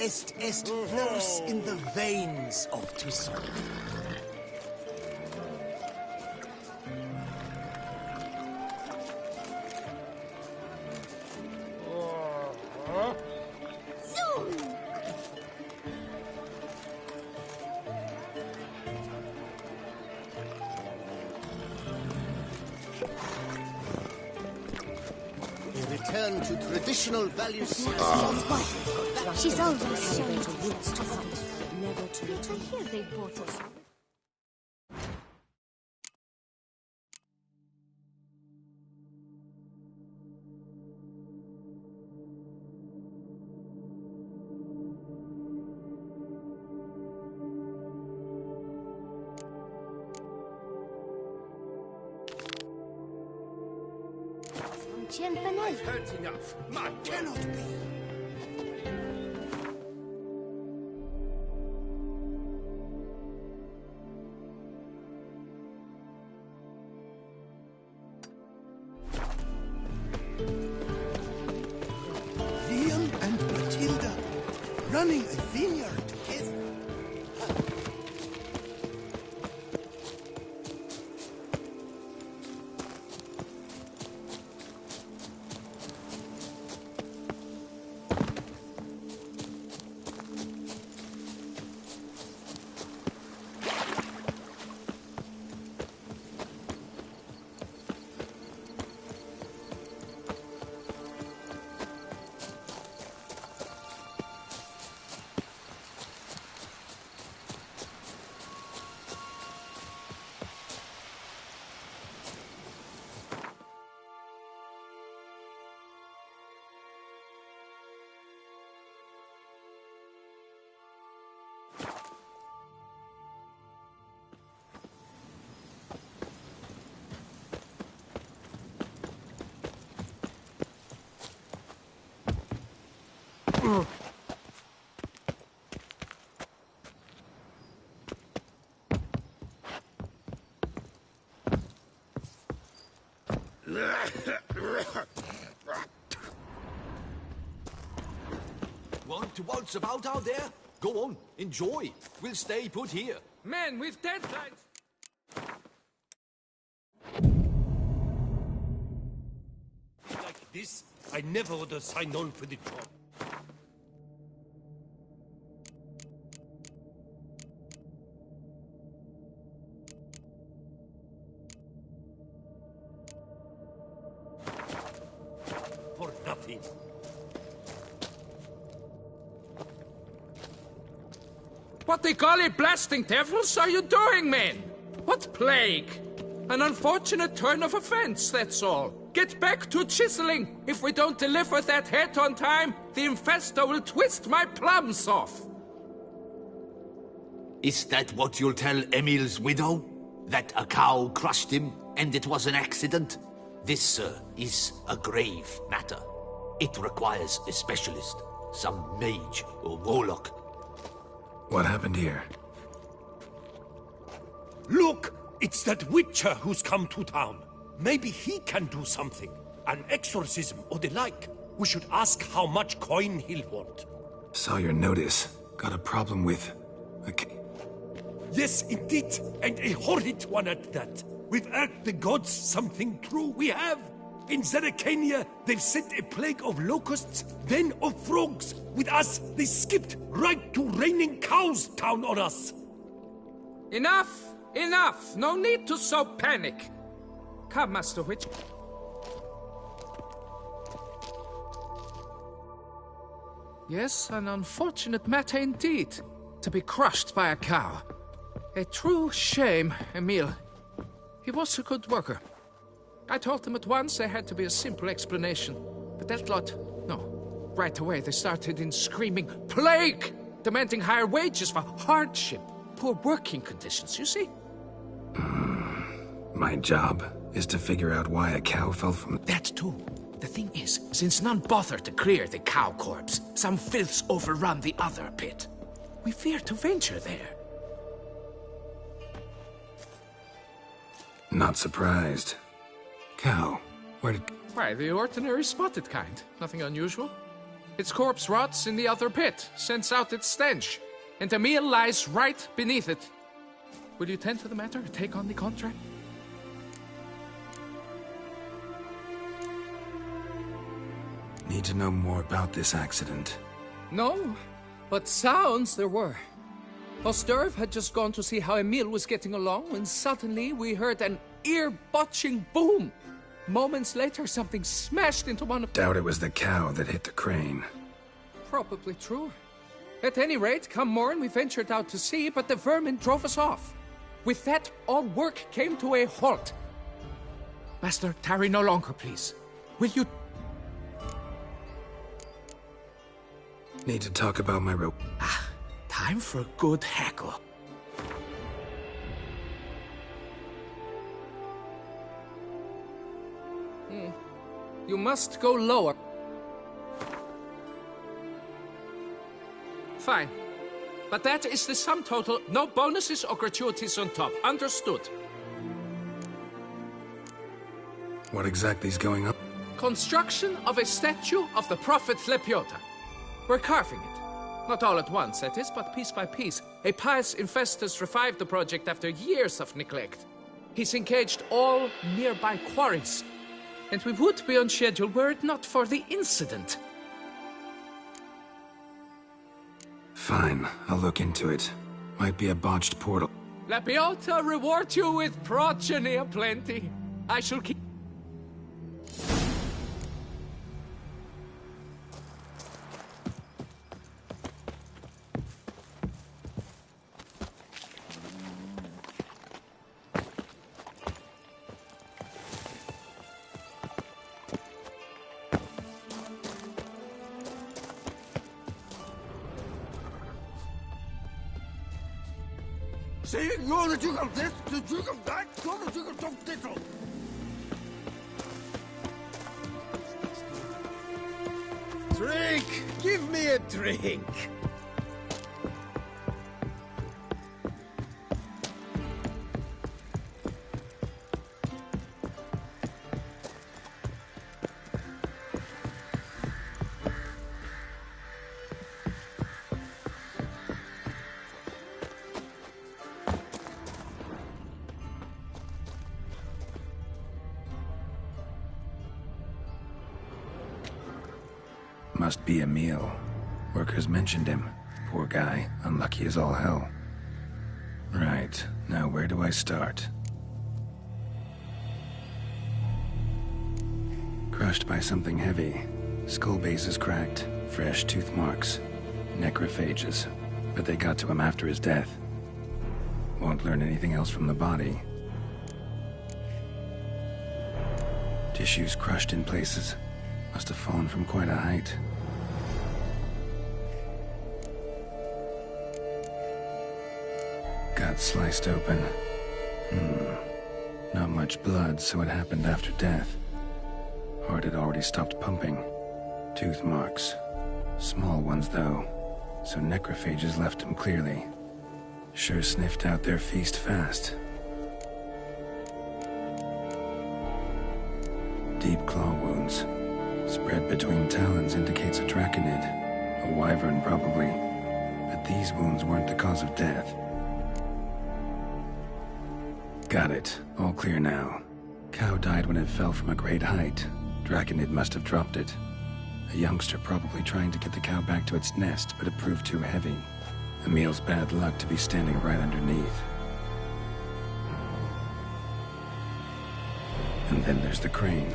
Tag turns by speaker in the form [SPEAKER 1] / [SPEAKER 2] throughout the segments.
[SPEAKER 1] est force in the veins of Twistle. Return to traditional values.
[SPEAKER 2] She's always shown to roots to something. Never to return. I hear they bought us.
[SPEAKER 1] I've heard enough. Mine cannot be. Liam and Matilda running a vineyard together.
[SPEAKER 3] Want to waltz about out there? Go on, enjoy. We'll stay put here.
[SPEAKER 4] Man, we've deadlines.
[SPEAKER 5] Like this, I never would have signed on for the job. For nothing.
[SPEAKER 4] What the golly blasting devils are you doing, man? What plague? An unfortunate turn of offense, that's all. Get back to chiseling. If we don't deliver that head on time, the infestor will twist my plums off.
[SPEAKER 3] Is that what you'll tell Emil's widow? That a cow crushed him and it was an accident? This, sir, is a grave matter. It requires a specialist, some mage or warlock.
[SPEAKER 6] What happened here?
[SPEAKER 5] Look! It's that Witcher who's come to town. Maybe he can do something. An exorcism or the like. We should ask how much coin he'll want.
[SPEAKER 6] Saw your notice. Got a problem with...
[SPEAKER 5] Yes, indeed. And a horrid one at that. We've earned the gods something true. We have. In Zeracania, they've sent a plague of locusts, then of frogs. With us, they skipped right to raining cows down on us.
[SPEAKER 4] Enough! Enough! No need to so panic. Come, Master Witch. Yes, an unfortunate matter indeed. To be crushed by a cow. A true shame, Emil. He was a good worker. I told them at once there had to be a simple explanation. But that lot, no. Right away they started in screaming, plague! Demanding higher wages for hardship. Poor working conditions, you see?
[SPEAKER 6] My job is to figure out why a cow fell from...
[SPEAKER 4] That too. The thing is, since none bothered to clear the cow corpse, some filths overrun the other pit. We fear to venture there.
[SPEAKER 6] Not surprised. Cow, where did...
[SPEAKER 4] Why, the ordinary spotted kind. Nothing unusual. Its corpse rots in the other pit, sends out its stench, and Emil lies right beneath it. Will you tend to the matter, take on the contract?
[SPEAKER 6] Need to know more about this accident.
[SPEAKER 4] No, but sounds there were. Osterv had just gone to see how Emil was getting along when suddenly we heard an ear-botching boom. Moments later, something smashed into one of...
[SPEAKER 6] Doubt it was the cow that hit the crane.
[SPEAKER 4] Probably true. At any rate, come morn, we ventured out to sea, but the vermin drove us off. With that, all work came to a halt. Master, tarry no longer, please. Will you...
[SPEAKER 6] Need to talk about my rope.
[SPEAKER 4] Time for a good hackle. You must go lower. Fine. But that is the sum total. No bonuses or gratuities on top. Understood?
[SPEAKER 6] What exactly is going on?
[SPEAKER 4] Construction of a statue of the prophet Lepioda. We're carving it. Not all at once, that is, but piece by piece. A pious infestus revived the project after years of neglect. He's engaged all nearby quarries. And we would be on schedule were it not for the incident.
[SPEAKER 6] Fine, I'll look into it. Might be a botched portal.
[SPEAKER 4] Lepioda reward you with progeny aplenty. I shall keep...
[SPEAKER 1] Drink! Give me a drink!
[SPEAKER 6] Must be Emil. Workers mentioned him. Poor guy, unlucky as all hell. Right, now where do I start? Crushed by something heavy. Skull base is cracked. Fresh tooth marks. Necrophages. But they got to him after his death. Won't learn anything else from the body. Tissues crushed in places. Must have fallen from quite a height. Gut sliced open. Not much blood, so it happened after death. Heart had already stopped pumping. Tooth marks. Small ones, though, so necrophages left him clearly. Sure sniffed out their feast fast. Deep claw wounds. Spread between talons indicates a draconid. A wyvern, probably. But these wounds weren't the cause of death. Got it. All clear now. Cow died when it fell from a great height. Draconid must have dropped it. A youngster probably trying to get the cow back to its nest, but it proved too heavy. Emil's bad luck to be standing right underneath. And then there's the crane.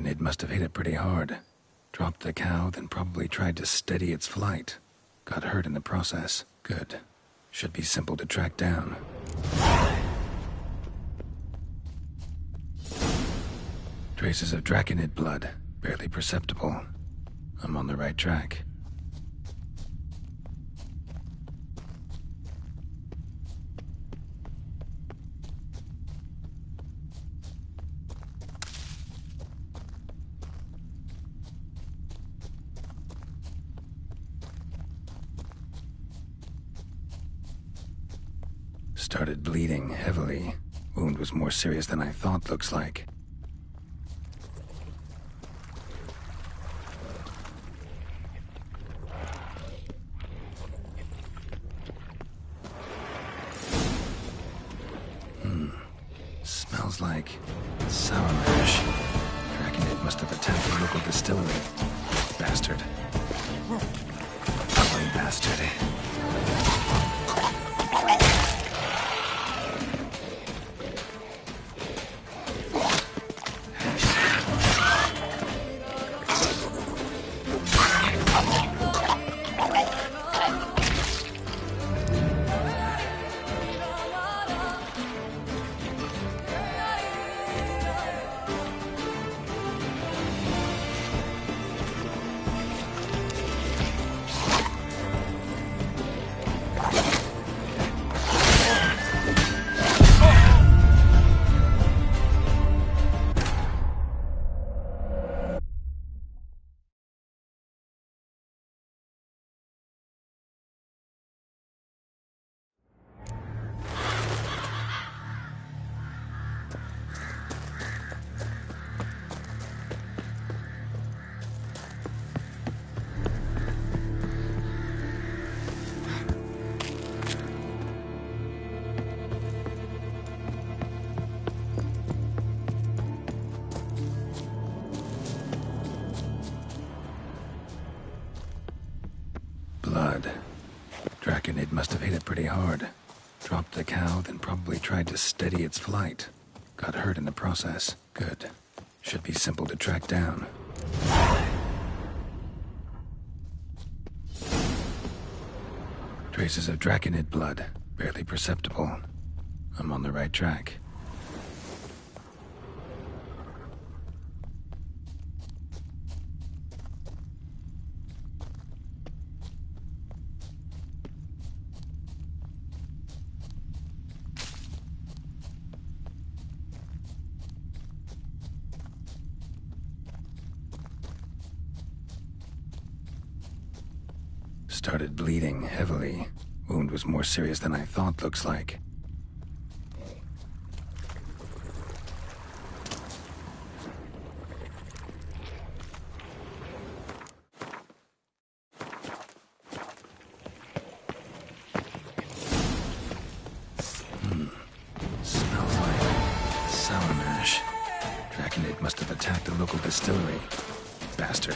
[SPEAKER 6] Draconid must have hit it pretty hard. Dropped the cow, then probably tried to steady its flight. Got hurt in the process. Good. Should be simple to track down. Traces of Draconid blood. Barely perceptible. I'm on the right track. Started bleeding heavily. Wound was more serious than I thought, looks like. Smells like sour mash. Draconid must have attacked the local distillery. Bastard. Ugly bastard. Blood. Draconid must have hit it pretty hard. Dropped the cow, then probably tried to steady its flight. Got hurt in the process. Good. Should be simple to track down. Traces of Draconid blood. Barely perceptible. I'm on the right track. Started bleeding heavily. Wound was more serious than I thought, looks like. Smells like sour mash. Draconid must have attacked the local distillery. Bastard.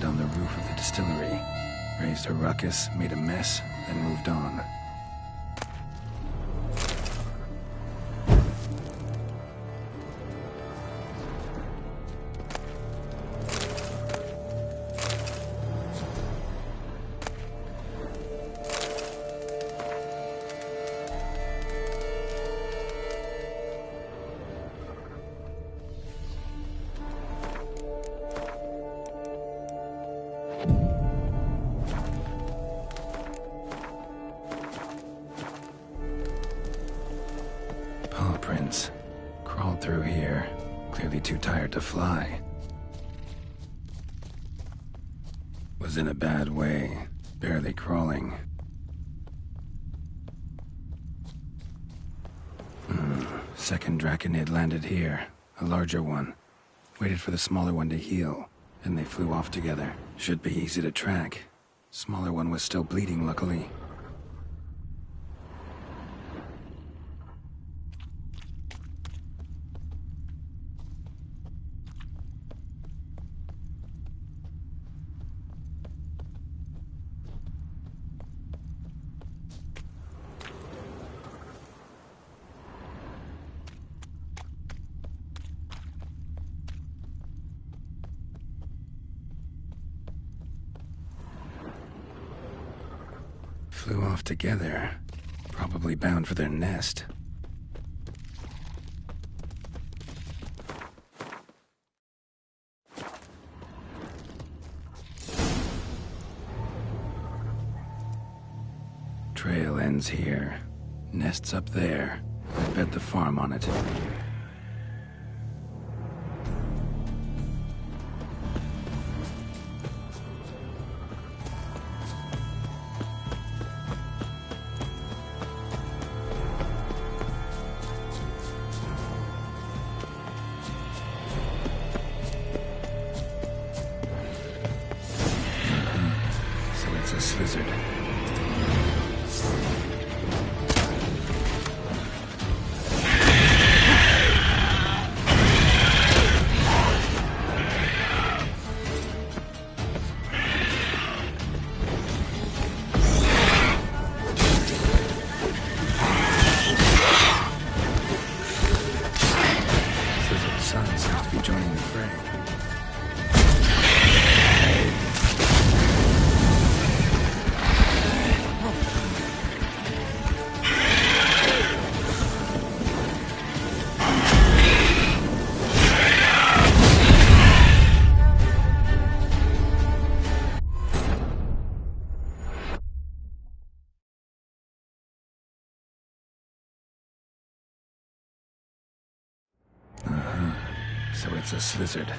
[SPEAKER 6] On the roof of the distillery, raised a ruckus, made a mess, then moved on. Paw prints. Crawled through here. Clearly too tired to fly. Was was in a bad way, barely crawling. Second Draconid landed here, a larger one. Waited for the smaller one to heal, and they flew off together. Should be easy to track. Smaller one was still bleeding, luckily. Flew off together. Probably bound for their nest. Trail ends here. Nest's up there. I bet the farm on it. It's a slizzard. Slizzard's son seems to be joining the fray. So it's a slizzard.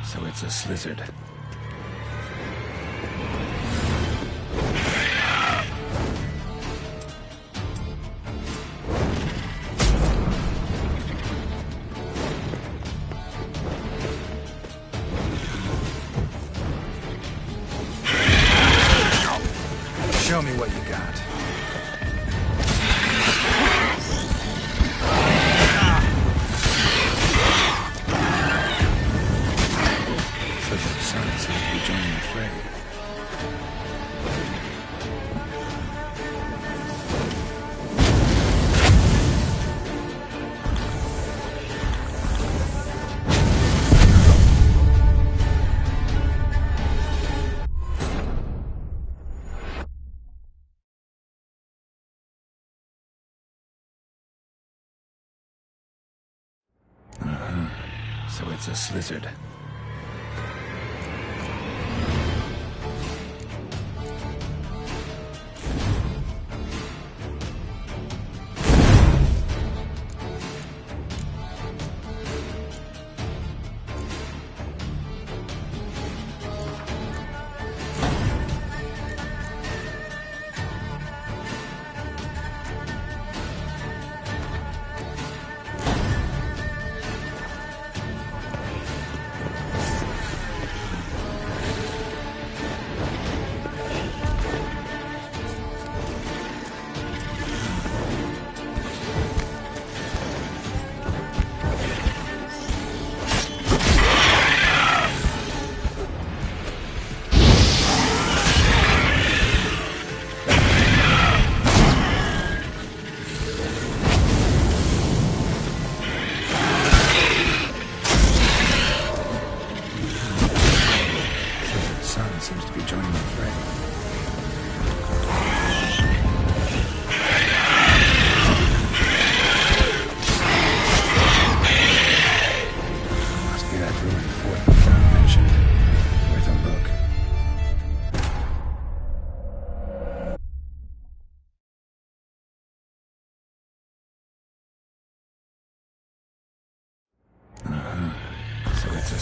[SPEAKER 6] So it's a slizzard. Show me what you got. Slizzard's son seems to be joining the fray. So it's a slizzard.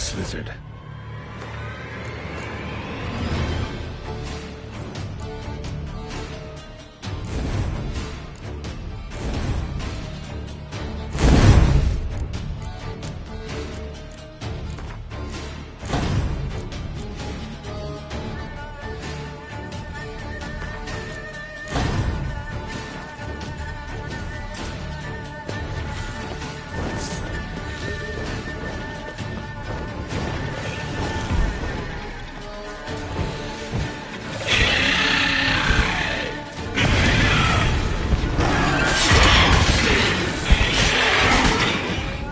[SPEAKER 6] Slizzard.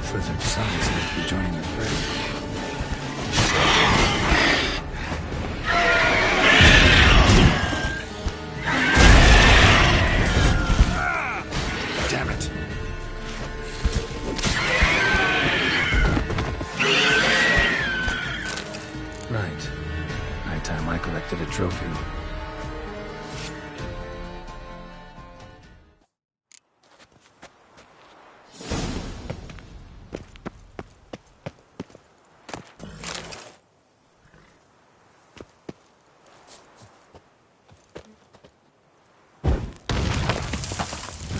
[SPEAKER 6] Slizzard's son seems to be joining the fray. Damn it. Right. Night time I collected a trophy.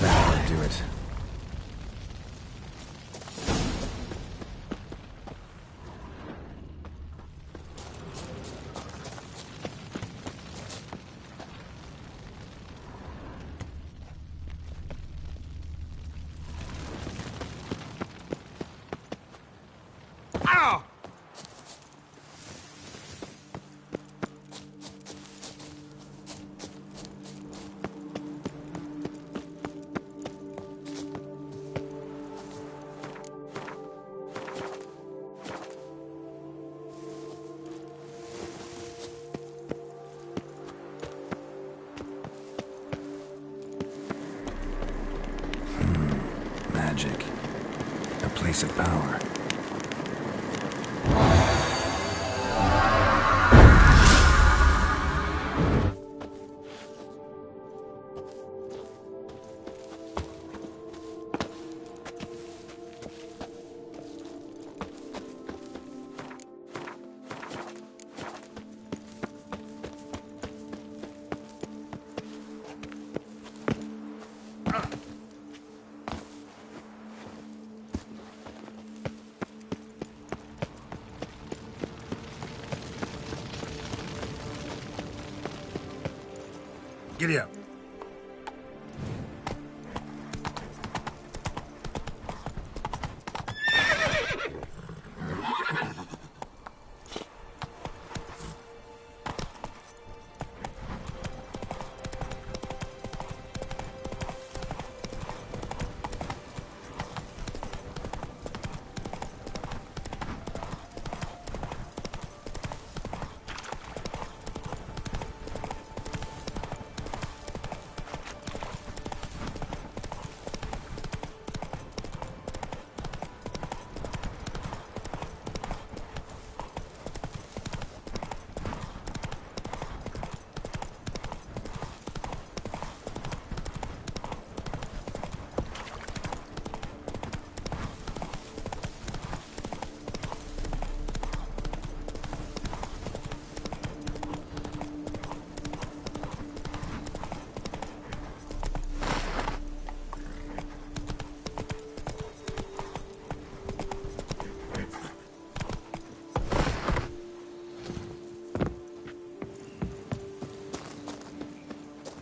[SPEAKER 6] That'll do it.
[SPEAKER 4] Ow!
[SPEAKER 6] Magic. A place of power. Giddy up.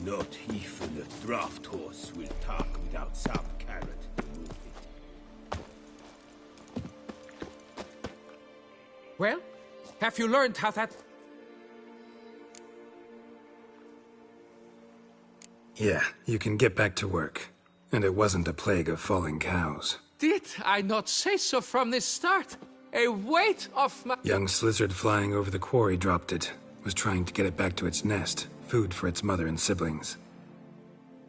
[SPEAKER 5] Not even a draft horse will talk without some carrot to move it.
[SPEAKER 4] Well, have you learned how that...
[SPEAKER 6] Yeah, you can get back to work. And it wasn't a plague of falling cows.
[SPEAKER 4] Did I not say so from the start? A weight off my...
[SPEAKER 6] Young Slizzard flying over the quarry dropped it. Was trying to get it back to its nest. Food for its mother and siblings.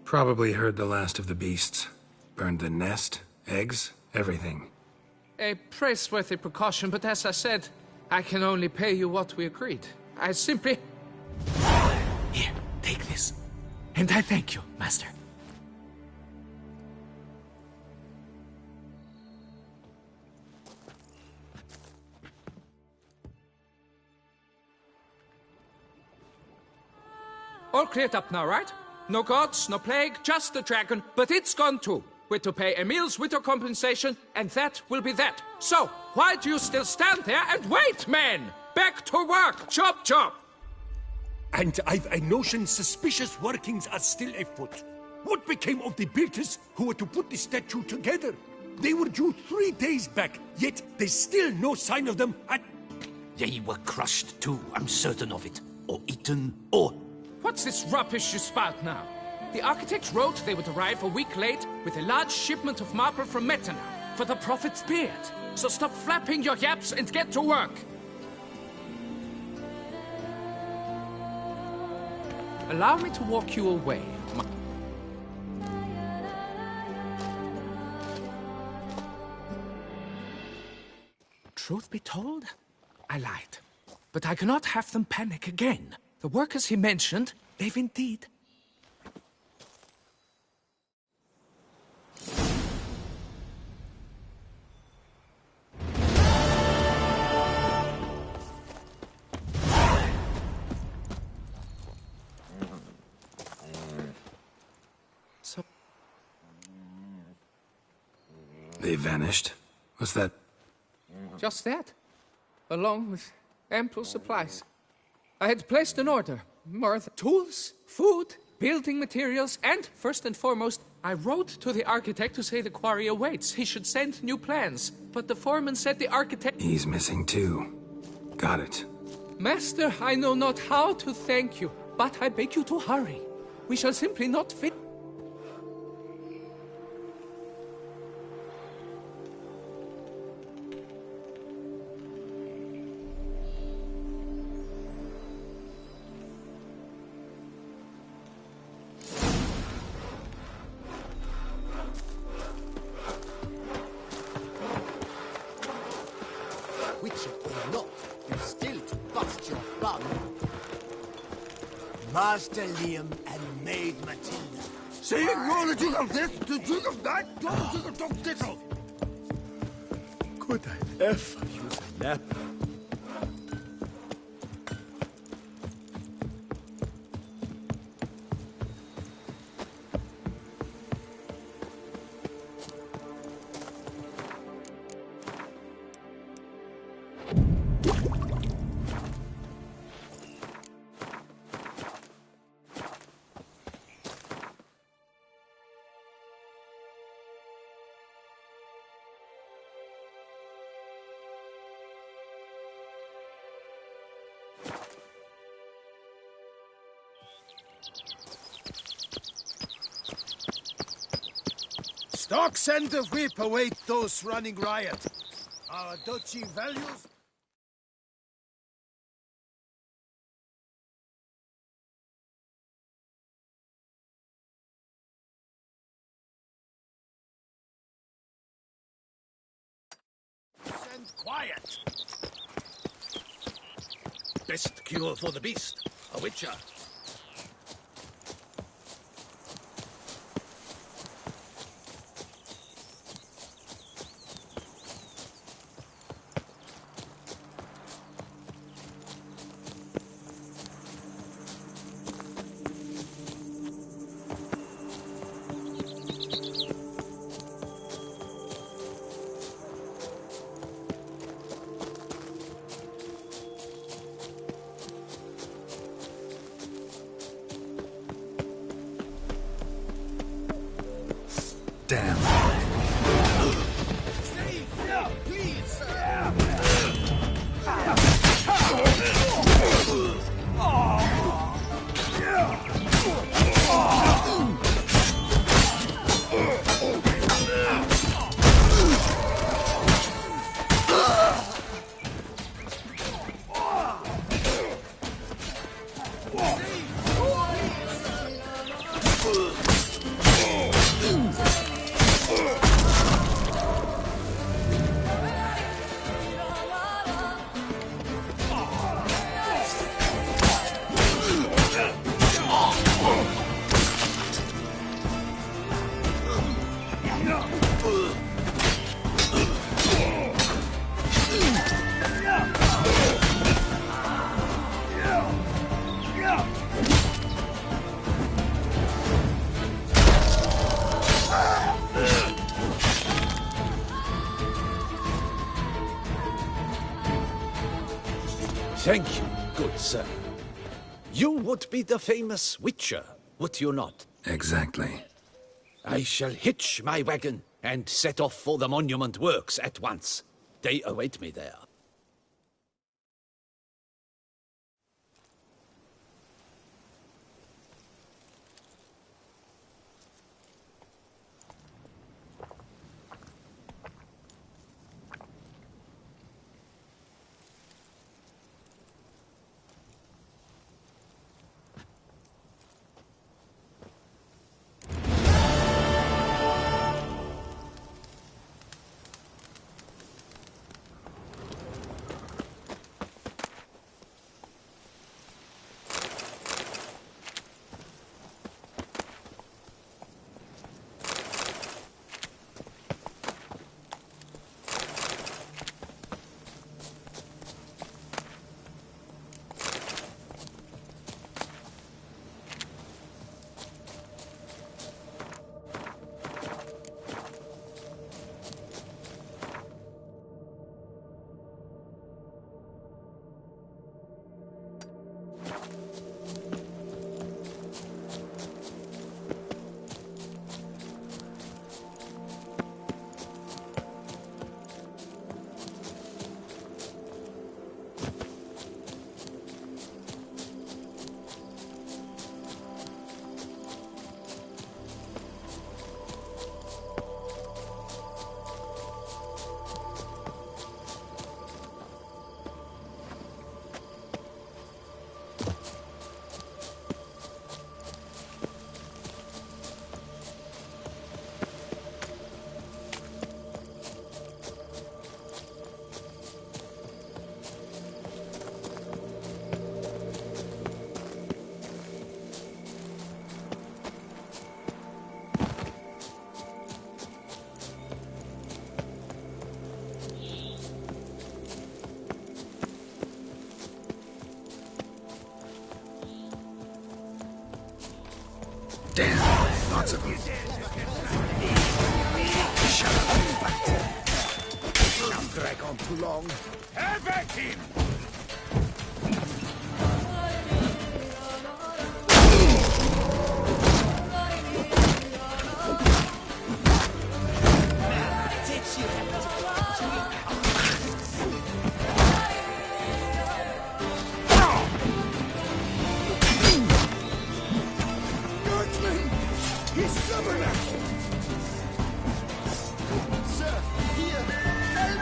[SPEAKER 6] Probably heard the last of the beasts. Burned the nest, eggs, everything.
[SPEAKER 4] A praiseworthy precaution, but as I said, I can only pay you what we agreed. I simply... Here, take this. And I thank you, Master. All cleared up now, right? No gods, no plague, just the dragon, but it's gone too. We're to pay Emil's widow compensation, and that will be that. So, why do you still stand there and wait, men? Back to work! Chop, chop!
[SPEAKER 5] And I've a notion suspicious workings are still afoot. What became of the builders who were to put the statue together? They were due 3 days back, yet there's still no sign of them at...
[SPEAKER 3] They were crushed too, I'm certain of it. Or eaten, or...
[SPEAKER 4] What's this rubbish you spout now? The architect wrote they would arrive a week late with a large shipment of marble from Metana for the prophet's beard. So stop flapping your yaps and get to work. Allow me to walk you away. Truth be told, I lied. But I cannot have them panic again. The workers he mentioned, they've indeed... So...
[SPEAKER 6] They vanished? What's that?
[SPEAKER 4] Just that. Along with ample supplies. I had placed an order. More tools, food, building materials, and, first and foremost, I wrote to the architect to say the quarry awaits. He should send new plans. But the foreman said the architect...
[SPEAKER 6] He's missing too. Got it.
[SPEAKER 4] Master, I know not how to thank you, but I beg you to hurry. We shall simply not fit...
[SPEAKER 1] Witcher or not, you're still to bust your bum. Master Liam and Maid Matilda.
[SPEAKER 7] See, you're the Duke of this, the Duke of that, you're the Duke of Dog Dittle.
[SPEAKER 1] Could I ever use a nap? Stocks and the whip await those running riot. Our duchy values... and quiet. Best cure for the beast, a witcher.
[SPEAKER 8] Thank you, good sir. You would be the famous Witcher, would you not?
[SPEAKER 6] Exactly.
[SPEAKER 8] I shall hitch my wagon and set off for the monument works at once. They await me there.
[SPEAKER 6] Damn, lots of them. Shut up.
[SPEAKER 1] Don't drag on too long.
[SPEAKER 5] Have at him!
[SPEAKER 1] He's stubborn! Sir, here! Help!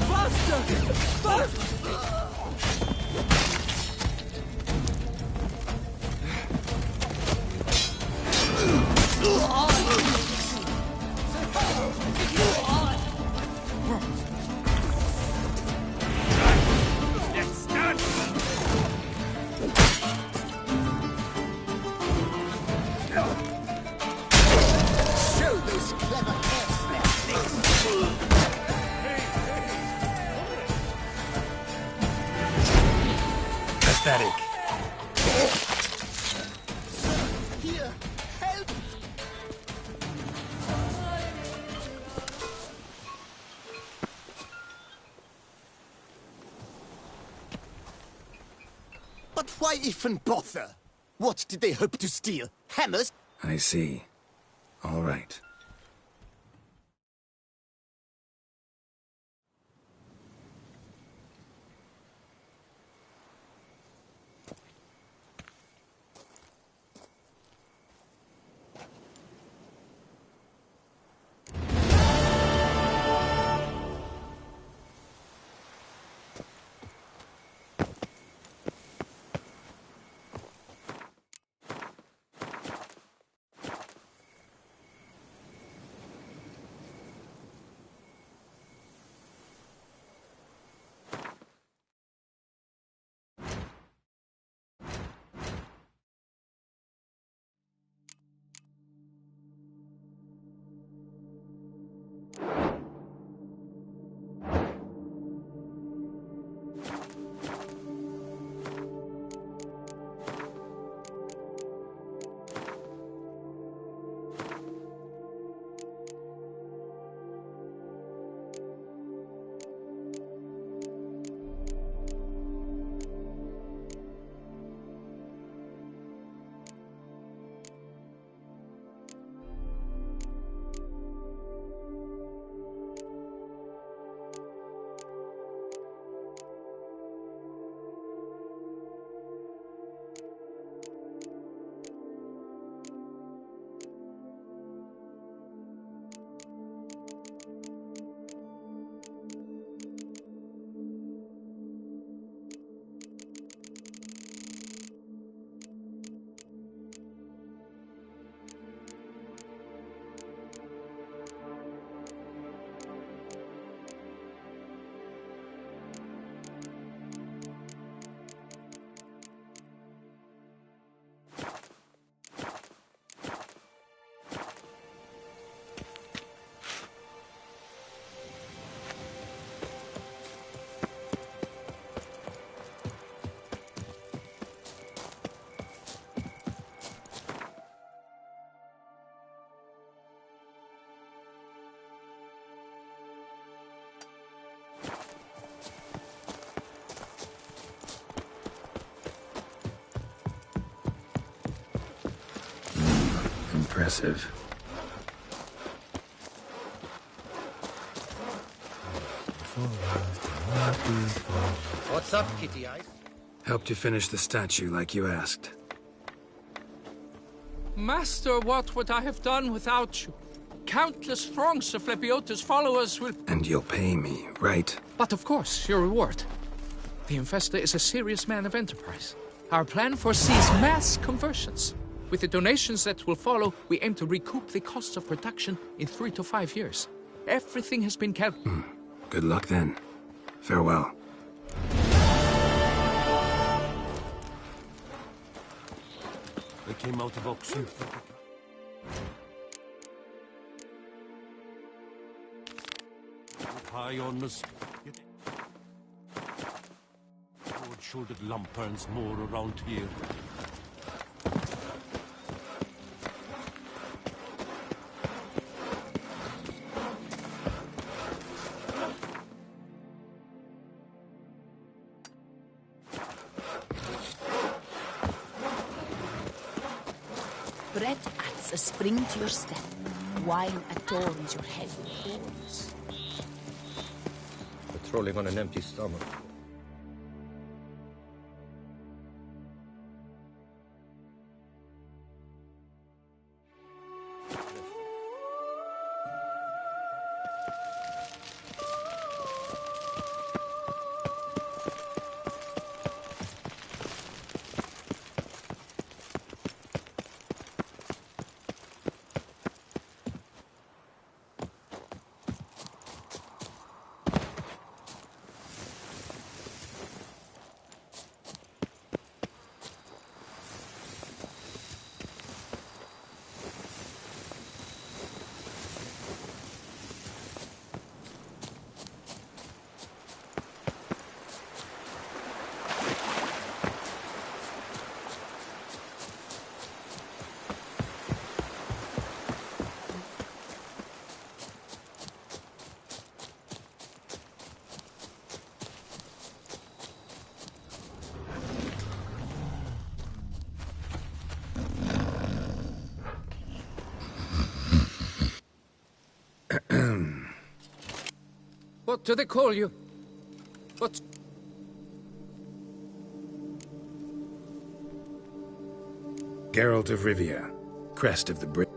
[SPEAKER 1] Faster! Faster!
[SPEAKER 5] Pathetic.
[SPEAKER 1] Here! Help! But why even bother? What did they hope to steal? Hammers?
[SPEAKER 6] I see. All right. impressive.
[SPEAKER 9] What's up, Kitty Eyes?
[SPEAKER 6] Helped you finish the statue like you asked.
[SPEAKER 4] Master, what would I have done without you? Countless throngs of Lepiota's followers will...
[SPEAKER 6] And you'll pay me, right?
[SPEAKER 4] But of course, your reward. The Infestor is a serious man of enterprise. Our plan foresees mass conversions. With the donations that will follow, we aim to recoup the costs of production in 3 to 5 years. Everything has been calculated.
[SPEAKER 6] Good luck then. Farewell.
[SPEAKER 5] They came out of auction. High on us. Broad-shouldered lanterns more around here.
[SPEAKER 10] Bread adds a spring to your step. Wine adorns your head with thorns.
[SPEAKER 9] Patrolling on an empty stomach.
[SPEAKER 4] What do they call you? What?
[SPEAKER 6] Geralt of Rivia, crest of the Brit.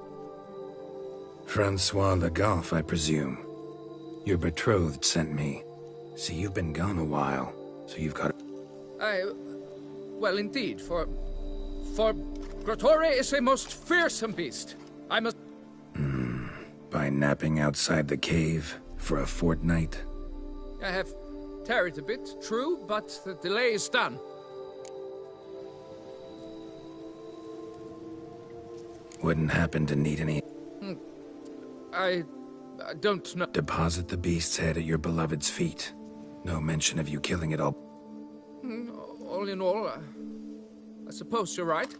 [SPEAKER 6] Francois Le Goff, I presume. Your betrothed sent me. See, you've been gone a while, so you've got...
[SPEAKER 4] Well, indeed, for Grotore is a most fearsome beast. I must...
[SPEAKER 6] By napping outside the cave for a fortnight?
[SPEAKER 4] I have tarried a bit, true, but the delay is done.
[SPEAKER 6] Wouldn't happen to need any...
[SPEAKER 4] I don't know.
[SPEAKER 6] Deposit the beast's head at your beloved's feet. No mention of you killing it all.
[SPEAKER 4] All in all, I suppose you're right.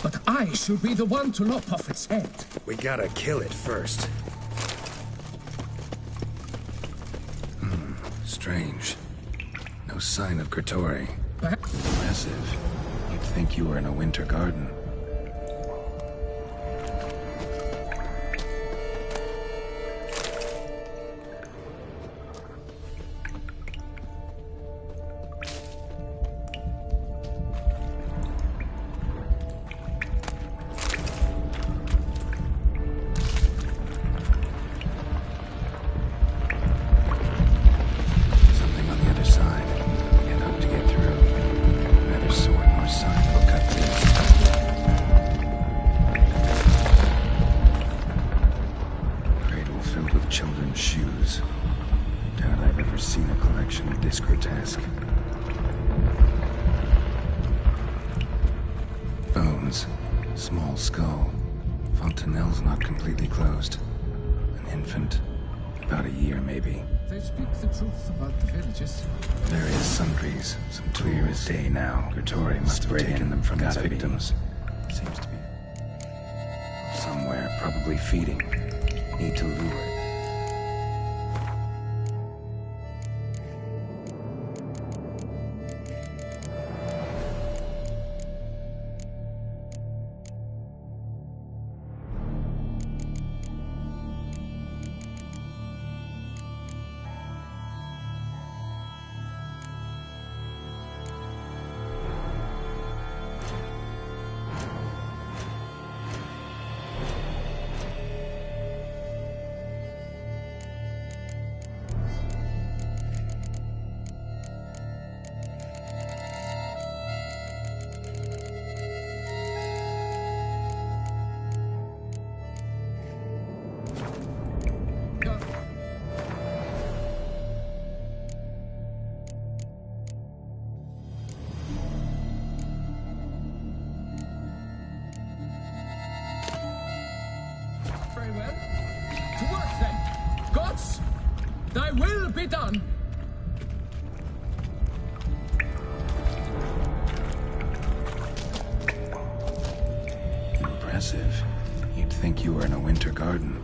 [SPEAKER 11] But I should be the one to lop off its head.
[SPEAKER 6] We gotta kill it first. Strange. No sign of Grotore. Impressive. You'd think you were in a winter garden. Children's shoes. Doubt I've ever seen a collection this grotesque. bones. Small skull. Fontanelle's not completely closed. An infant. About a year, maybe.
[SPEAKER 11] They speak the truth about the villages.
[SPEAKER 6] Various sundries. Some clear as day now. Gretori must have taken them from his victims. Seems to be somewhere, probably feeding. Need to lure.
[SPEAKER 11] Very well. To work then. Gods, thy will be done.
[SPEAKER 6] Impressive. You'd think you were in a winter garden.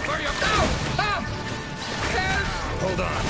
[SPEAKER 4] Hurry up now! Ah! Help!
[SPEAKER 5] Hold on.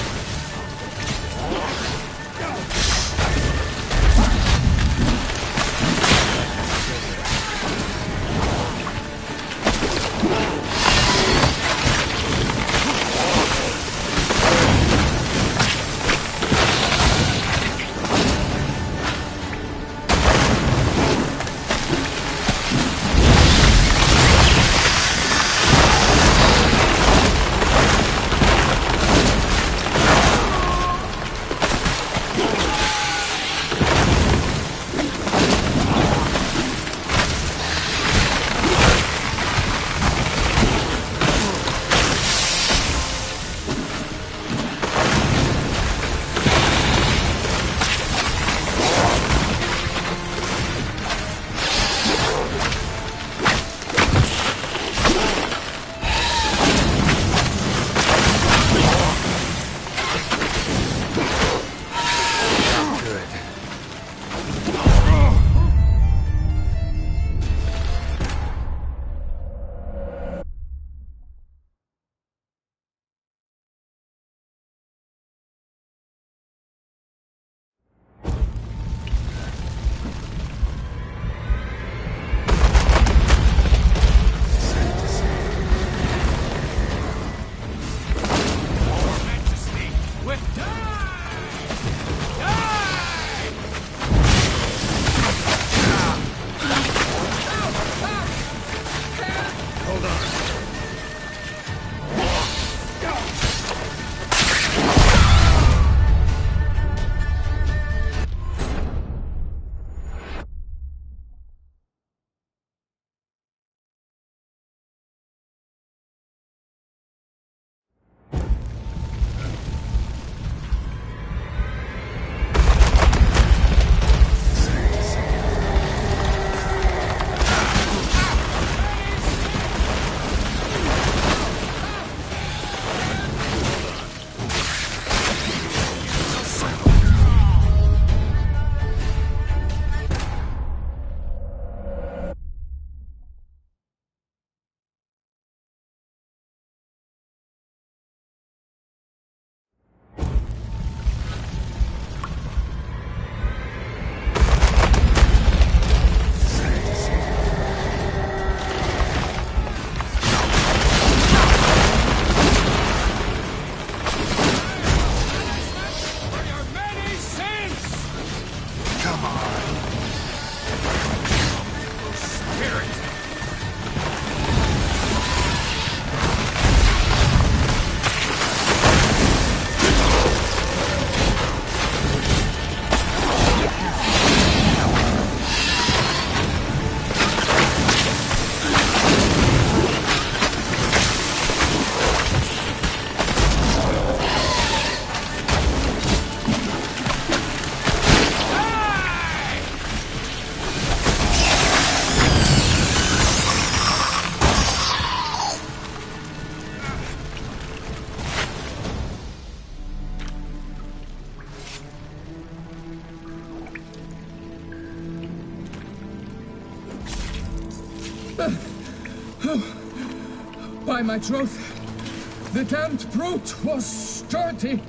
[SPEAKER 11] By my troth, the damned brute was sturdy.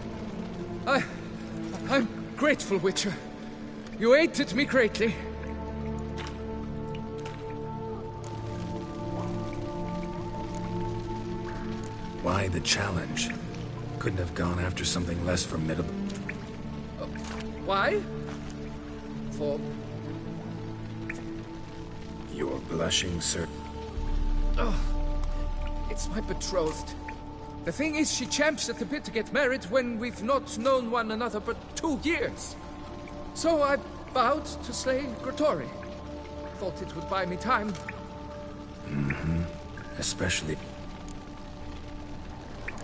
[SPEAKER 4] I'm grateful, Witcher. You aided me greatly.
[SPEAKER 6] Why the challenge? Couldn't have gone after something less formidable.
[SPEAKER 4] Why? For...
[SPEAKER 6] You're blushing, sir.
[SPEAKER 4] Oh, it's my betrothed. The thing is, she champs at the bit to get married when we've not known one another but 2 years. So I vowed to slay Grigori. Thought it would buy me time.
[SPEAKER 6] Mm-hmm. Especially...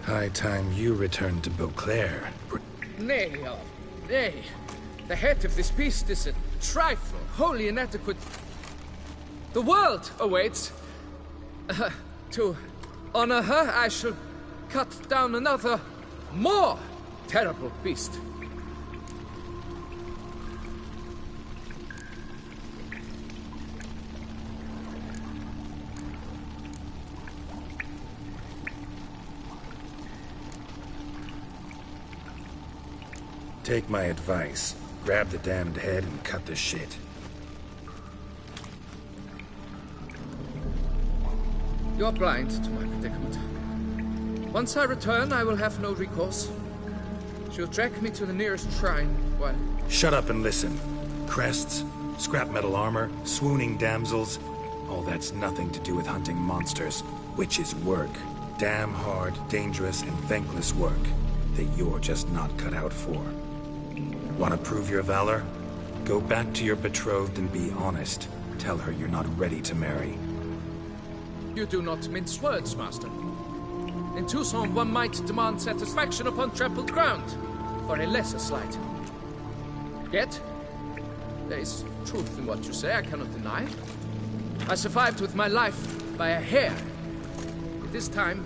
[SPEAKER 6] High time you returned to Beauclair.
[SPEAKER 4] Nay, nay. The head of this beast is a trifle, wholly inadequate. The world awaits. To honor her, I shall cut down another, more terrible beast.
[SPEAKER 6] Take my advice. Grab the damned head and cut the shit.
[SPEAKER 4] You're blind to my predicament. Once I return, I will have no recourse. She'll drag me to the nearest shrine while...
[SPEAKER 6] Shut up and listen. Crests, scrap metal armor, swooning damsels... all that's nothing to do with hunting monsters, which is work. Damn hard, dangerous, and thankless work that you're just not cut out for. Want to prove your valor? Go back to your betrothed and be honest. Tell her you're not ready to marry.
[SPEAKER 4] You do not mince words, Master. In Tucson, one might demand satisfaction upon trampled ground for a lesser slight. Yet, there is truth in what you say, I cannot deny. I survived with my life by a hair. It is time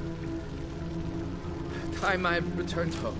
[SPEAKER 4] I returned home.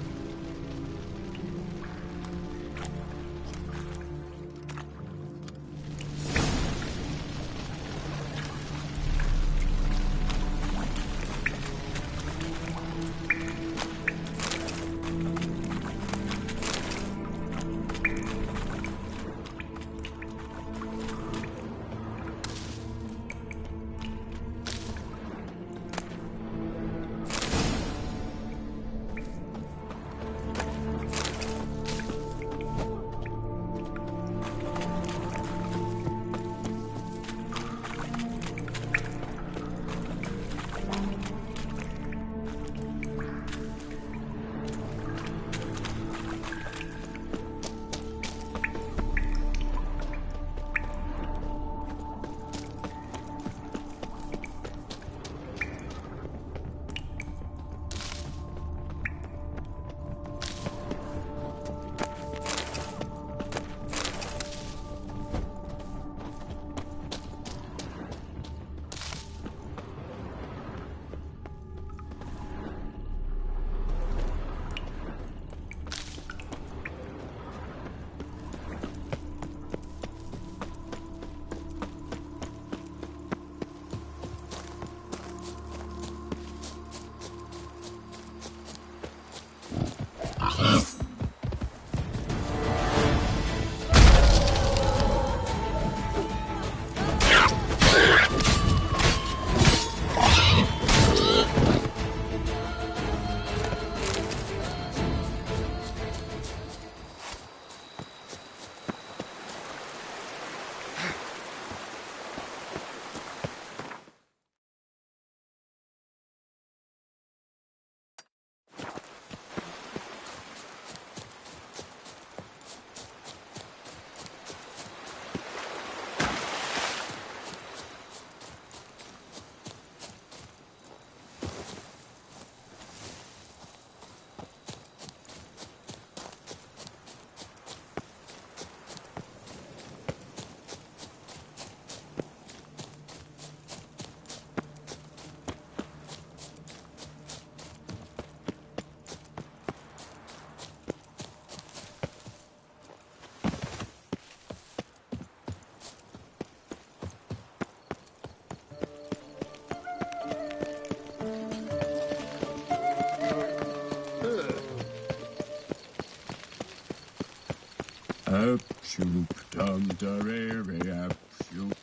[SPEAKER 11] Upshoop, dum darere, upshoop.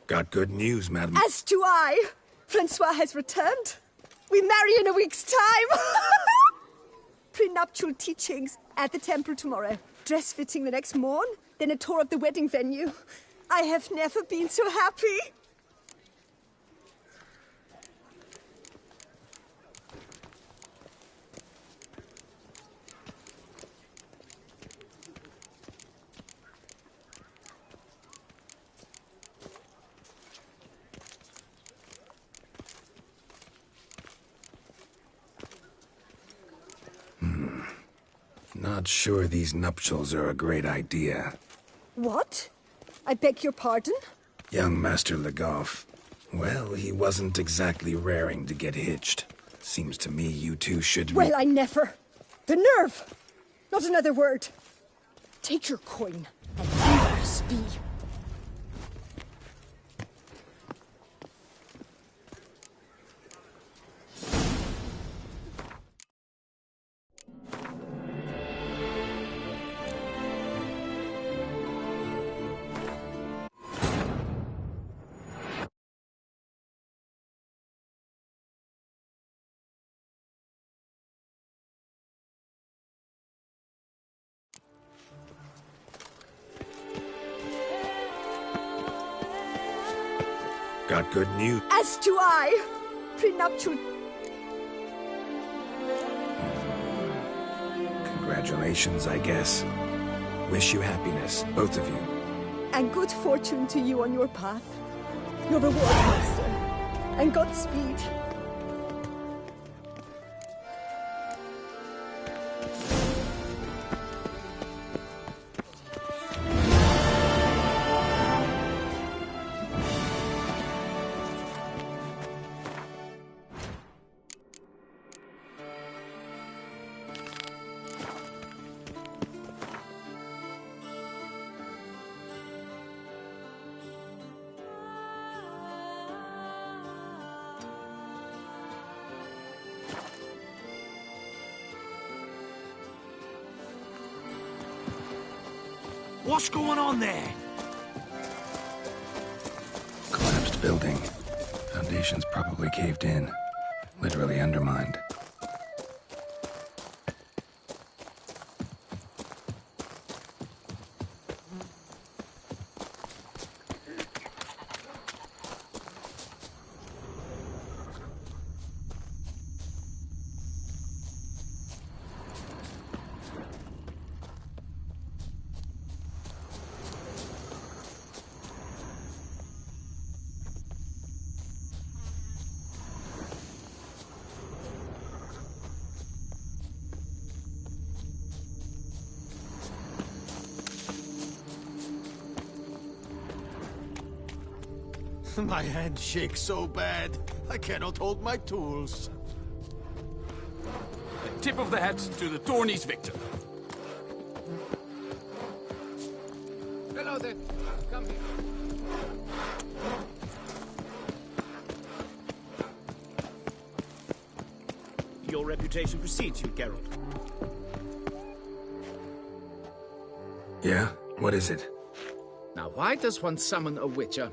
[SPEAKER 6] Got good news, madam.
[SPEAKER 12] As do I. Francois has returned. We marry in a week's time. Prenuptial teachings at the temple tomorrow. Dress fitting the next morn. Then a tour of the wedding venue. I have never been so happy.
[SPEAKER 6] Not sure these nuptials are a great idea.
[SPEAKER 12] What? I beg your pardon?
[SPEAKER 6] Young Master Legoff, Well, he wasn't exactly raring to get hitched. Seems to me you two should...
[SPEAKER 12] Well, I never. The nerve! Not another word. Take your coin and leave us be.
[SPEAKER 6] Got good news?
[SPEAKER 12] As do I. Prenuptial.
[SPEAKER 6] Congratulations, I guess. Wish you happiness, both of you.
[SPEAKER 12] And good fortune to you on your path. Your reward, Master. And Godspeed.
[SPEAKER 3] What's going on there?
[SPEAKER 6] Collapsed building. Foundations probably caved in. Literally undermined.
[SPEAKER 1] My hand shakes so bad, I cannot hold my tools.
[SPEAKER 11] A tip of the hat to the Tourneys victor.
[SPEAKER 4] Hello there. Come here.
[SPEAKER 13] Your reputation precedes you, Geralt.
[SPEAKER 6] Yeah? What is it?
[SPEAKER 4] Now, why does one summon a witcher,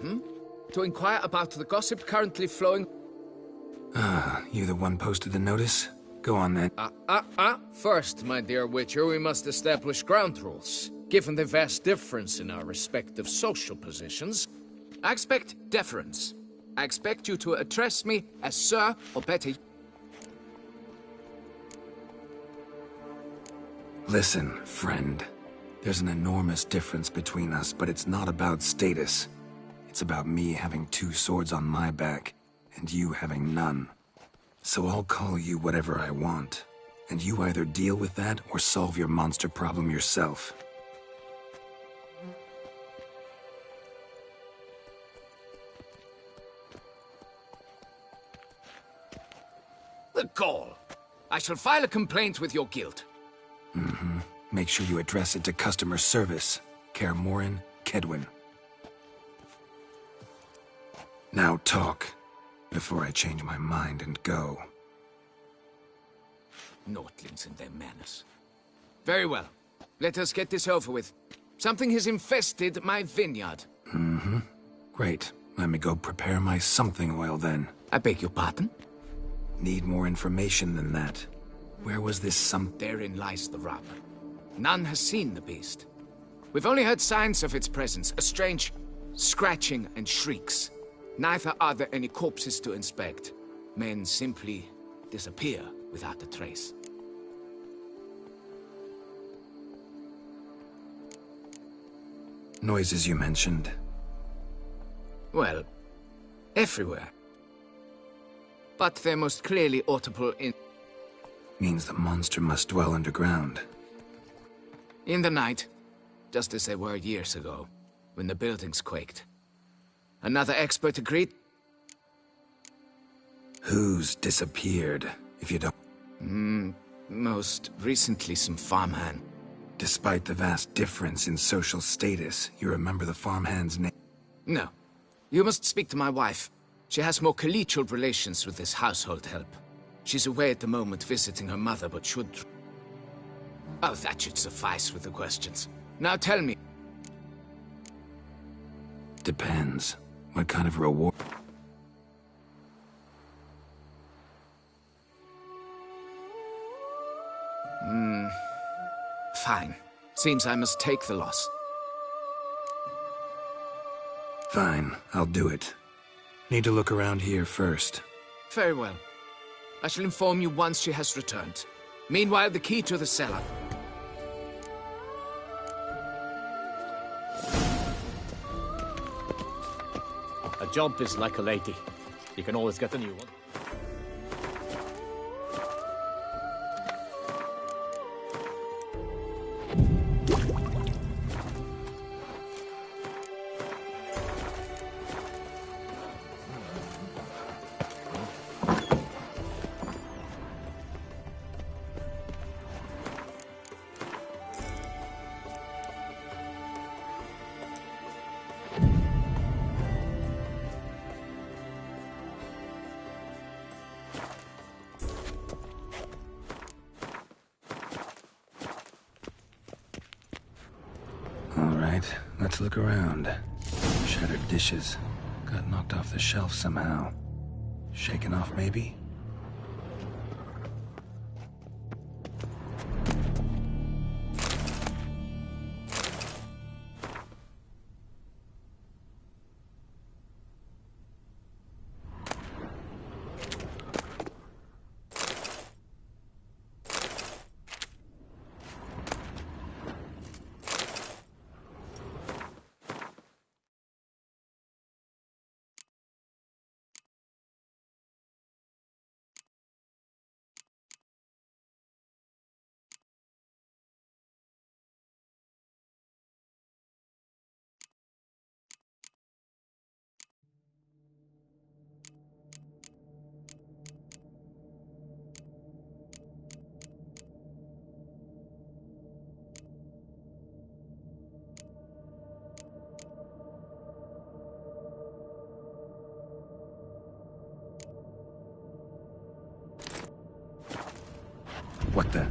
[SPEAKER 4] To inquire about the gossip currently flowing...
[SPEAKER 6] Ah, you the one posted the notice? Go on then.
[SPEAKER 4] First, my dear witcher, we must establish ground rules. Given the vast difference in our respective social positions, I expect deference. I expect you to address me as Sir, or better...
[SPEAKER 6] Listen, friend. There's an enormous difference between us, but it's not about status. It's about me having two swords on my back, and you having none. So I'll call you whatever I want, and you either deal with that or solve your monster problem yourself.
[SPEAKER 4] The gall! I shall file a complaint with your guild.
[SPEAKER 6] Make sure you address it to customer service. Kaer Morhen, Kaedwen. Now talk, before I change my mind and go.
[SPEAKER 4] Nordlings and their manners. Very well. Let us get this over with. Something has infested my vineyard.
[SPEAKER 6] Great. Let me go prepare my something oil then.
[SPEAKER 4] I beg your pardon?
[SPEAKER 6] Need more information than that. Where was this some...
[SPEAKER 4] Therein lies the rub. None has seen the beast. We've only heard signs of its presence, a strange scratching and shrieks. Neither are there any corpses to inspect. Men simply disappear without a trace.
[SPEAKER 6] Noises you mentioned.
[SPEAKER 4] Well, everywhere. But they're most clearly audible in...
[SPEAKER 6] Means the monster must dwell underground.
[SPEAKER 4] In the night, just as they were years ago, when the buildings quaked. Another expert agreed,
[SPEAKER 6] Who's disappeared, if you don't...
[SPEAKER 4] Most recently some farmhand.
[SPEAKER 6] Despite the vast difference in social status, you remember the farmhand's name?
[SPEAKER 4] No. You must speak to my wife. She has more collegial relations with this household help. She's away at the moment visiting her mother, but should... Oh, that should suffice with the questions. Now tell me.
[SPEAKER 6] Depends. What kind of reward?
[SPEAKER 4] Fine. Seems I must take the loss.
[SPEAKER 6] Fine, I'll do it. Need to look around here first.
[SPEAKER 4] Very well. I shall inform you once she has returned. Meanwhile, the key to the cellar.
[SPEAKER 13] A job is like a lady. You can always get a new one.
[SPEAKER 6] Let's look around. Shattered dishes. Got knocked off the shelf somehow. Shaken off, maybe? What the?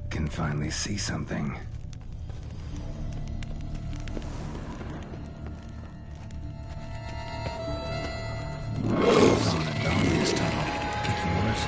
[SPEAKER 6] Can finally see something. Found a dog this tunnel. Getting worse.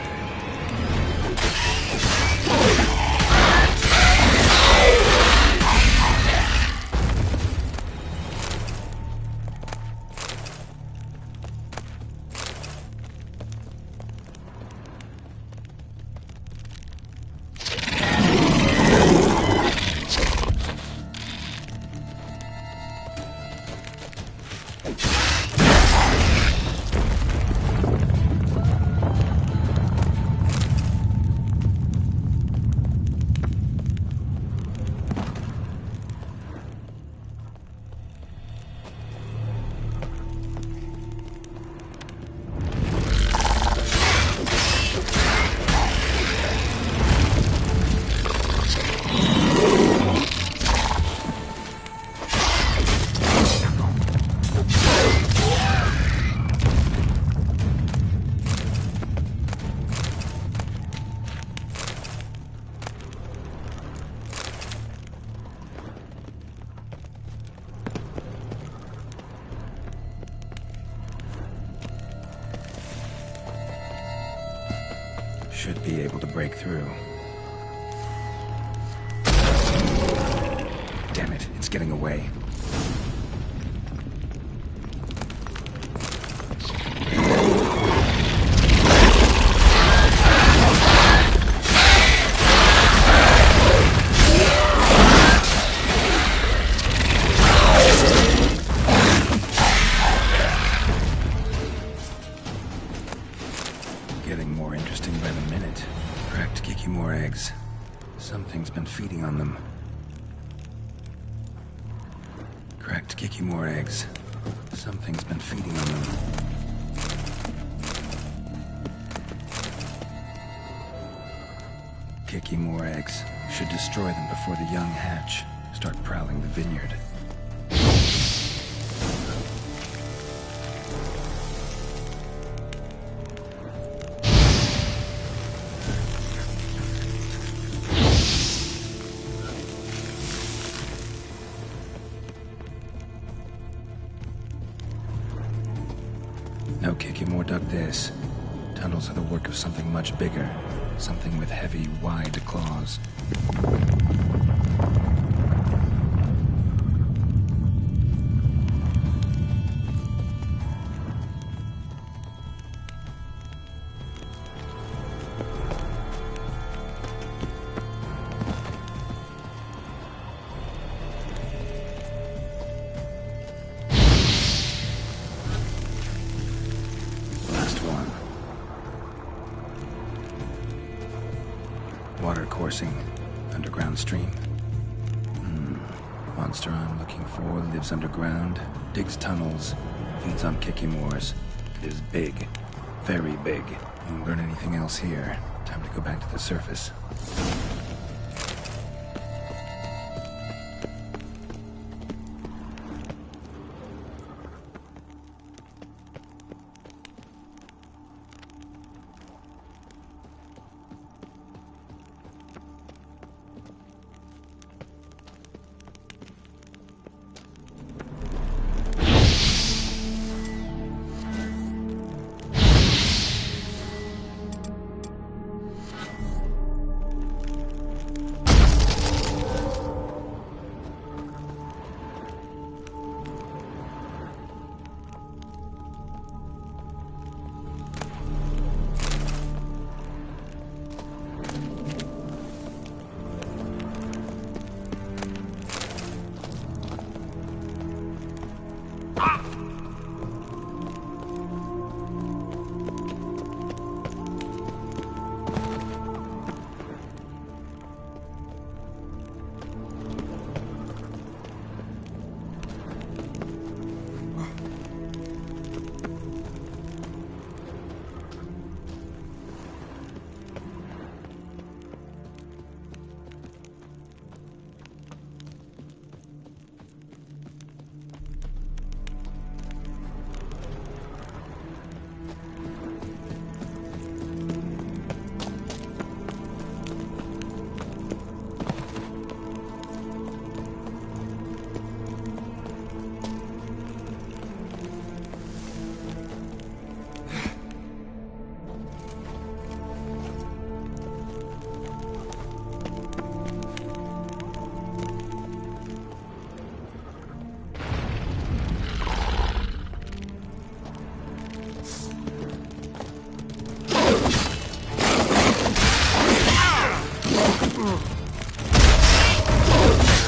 [SPEAKER 6] Should be able to break through. Damn it, it's getting away. Getting more interesting by the minute. Cracked Kikimor eggs. Something's been feeding on them. Cracked Kikimor eggs. Something's been feeding on them. Kikimor eggs. Should destroy them before the young hatch. Start prowling the vineyard. No Kikimor dug this. Tunnels are the work of something much bigger. Something with heavy, wide claws. Water coursing. Underground stream. Monster I'm looking for lives underground, digs tunnels, feeds on Kikimors. It is big. Very big. Won't learn anything else here. Time to go back to the surface.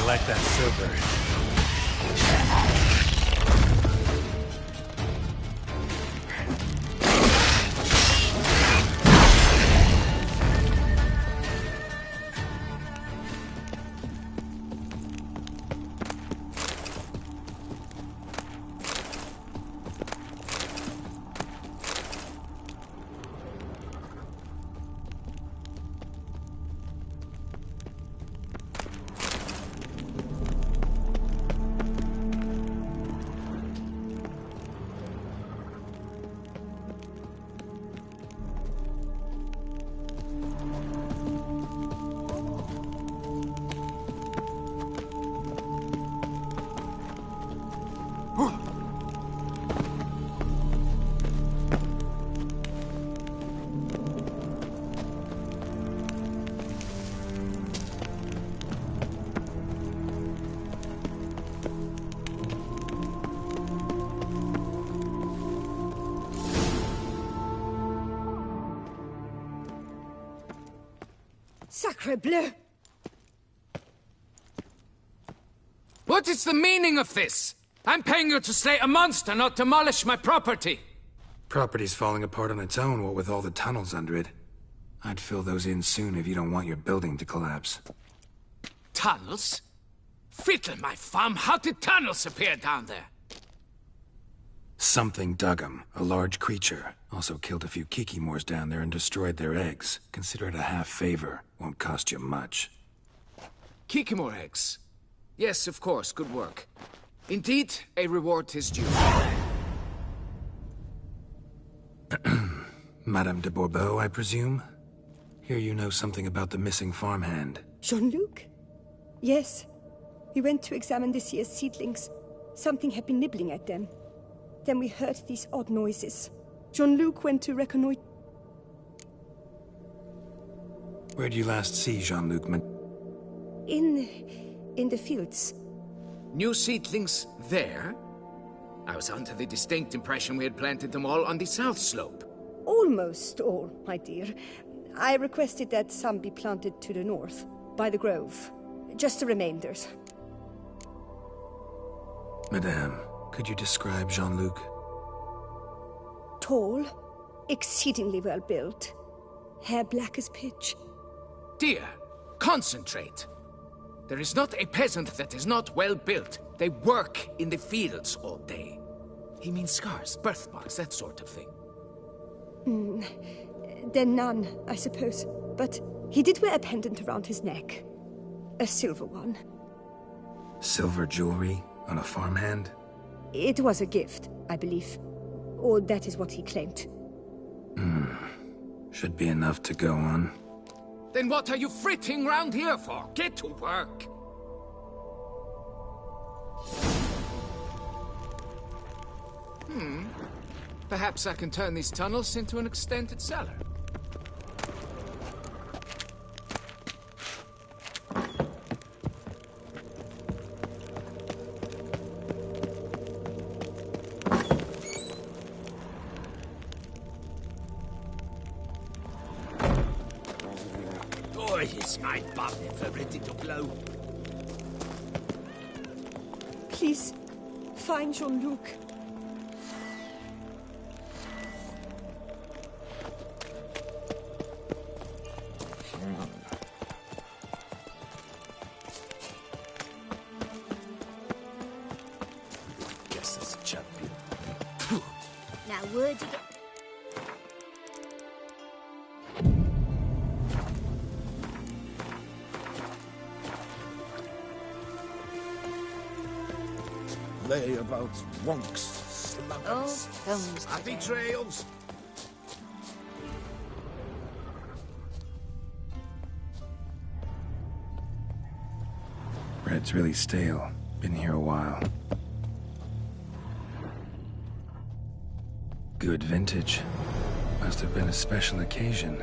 [SPEAKER 1] Like that silver.
[SPEAKER 12] Sacre bleu!
[SPEAKER 4] What is the meaning of this? I'm paying you to slay a monster, not demolish my property.
[SPEAKER 6] Property's falling apart on its own, what with all the tunnels under it. I'd fill those in soon if you don't want your building to collapse.
[SPEAKER 4] Tunnels? Fiddle my thumb, how did tunnels appear down there?
[SPEAKER 6] Something dug 'em. A large creature. Also killed a few Kikimors down there and destroyed their eggs. Consider it a half-favor. Won't cost you much.
[SPEAKER 4] Kikimor eggs. Yes, of course, good work. Indeed, a reward is due.
[SPEAKER 6] Madame de Bourbeau, I presume? Hear you know something about the missing farmhand.
[SPEAKER 12] Jean-Luc? Yes. We went to examine this year's seedlings. Something had been nibbling at them. Then we heard these odd noises. Jean-Luc went to reconnoiter.
[SPEAKER 6] Where'd you last see Jean-Luc?
[SPEAKER 12] In the fields.
[SPEAKER 4] New seedlings there? I was under the distinct impression we had planted them all on the south slope.
[SPEAKER 12] Almost all, my dear. I requested that some be planted to the north, by the grove. Just the remainders.
[SPEAKER 6] Madame, could you describe Jean-Luc?
[SPEAKER 12] Tall, exceedingly well built, hair black as pitch.
[SPEAKER 4] Dear, concentrate. There is not a peasant that is not well built. They work in the fields all day. He means scars, birthmarks, that sort of thing.
[SPEAKER 12] Then none, I suppose. But he did wear a pendant around his neck. A silver one.
[SPEAKER 6] Silver jewelry on a farmhand?
[SPEAKER 12] It was a gift, I believe. Or that is what he claimed.
[SPEAKER 6] Should be enough to go on.
[SPEAKER 4] Then what are you fritting round here for? Get to work! Perhaps I can turn these tunnels into an extended cellar.
[SPEAKER 3] Is my bum ever ready to blow?
[SPEAKER 12] Please, find Jean-Luc.
[SPEAKER 3] Guess that's a champion.
[SPEAKER 2] Now, where'd you get...
[SPEAKER 1] Layabouts, wonks, sluggards.
[SPEAKER 2] Oh, thumbs.
[SPEAKER 3] Happy trails.
[SPEAKER 6] Bread's really stale. Been here a while. Good vintage. Must have been a special occasion.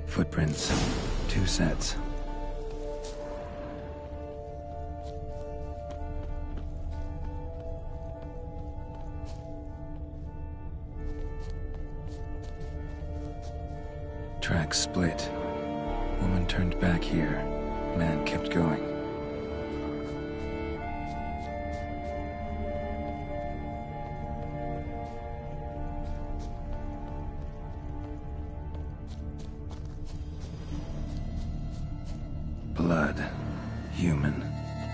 [SPEAKER 6] Footprints. 2 sets. Tracks split. Woman turned back here. Man kept going. Blood. Human.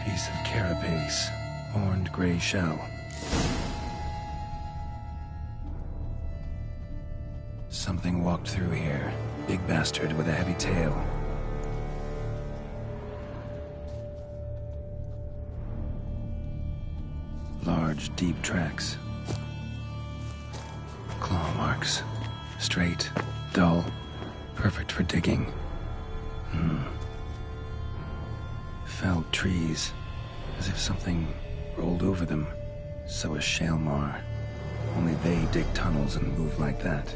[SPEAKER 6] Piece of carapace. Horned gray shell. Something walked through here. Big bastard with a heavy tail. Large, deep tracks. Claw marks. Straight, dull, perfect for digging. Felled trees, as if something rolled over them. So is Shalmar. Only they dig tunnels and move like that.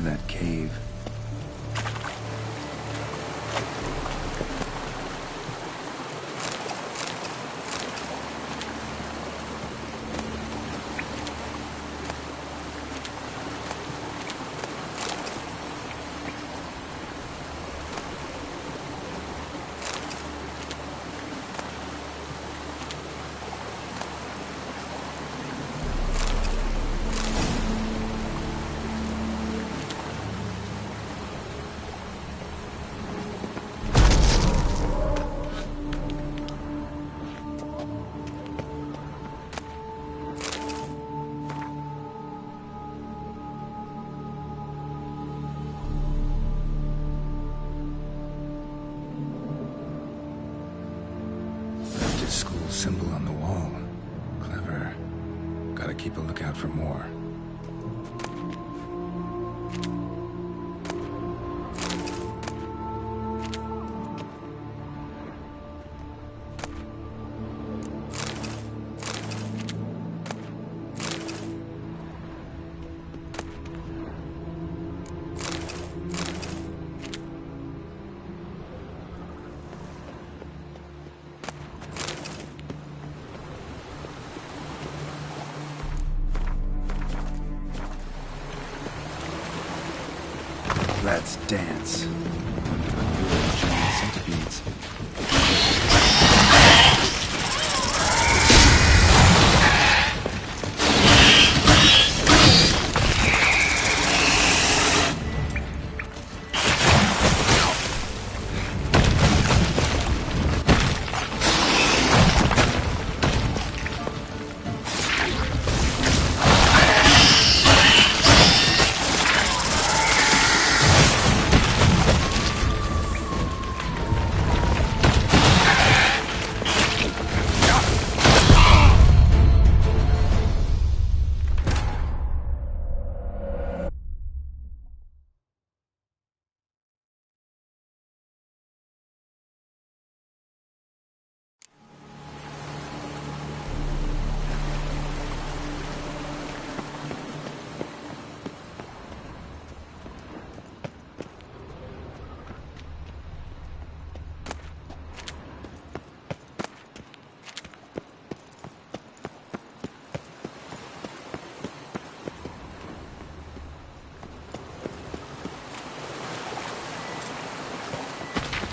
[SPEAKER 6] to that cave. School symbol on the wall. Clever. Gotta keep a lookout for more. Let's dance. Wonder what lured giant centipedes.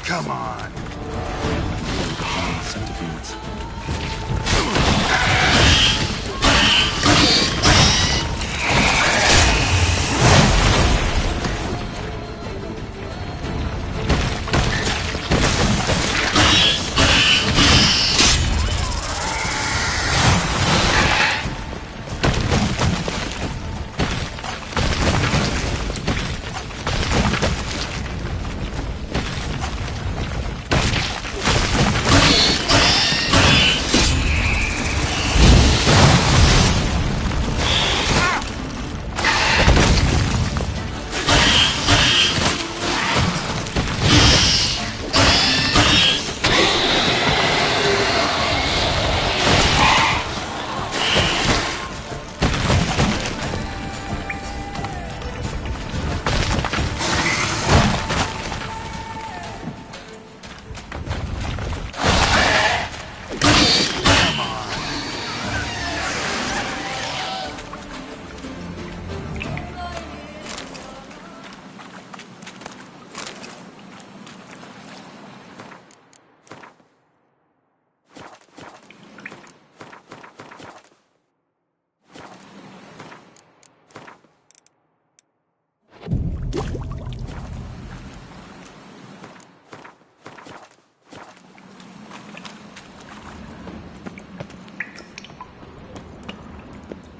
[SPEAKER 6] Come on. Giant centipedes.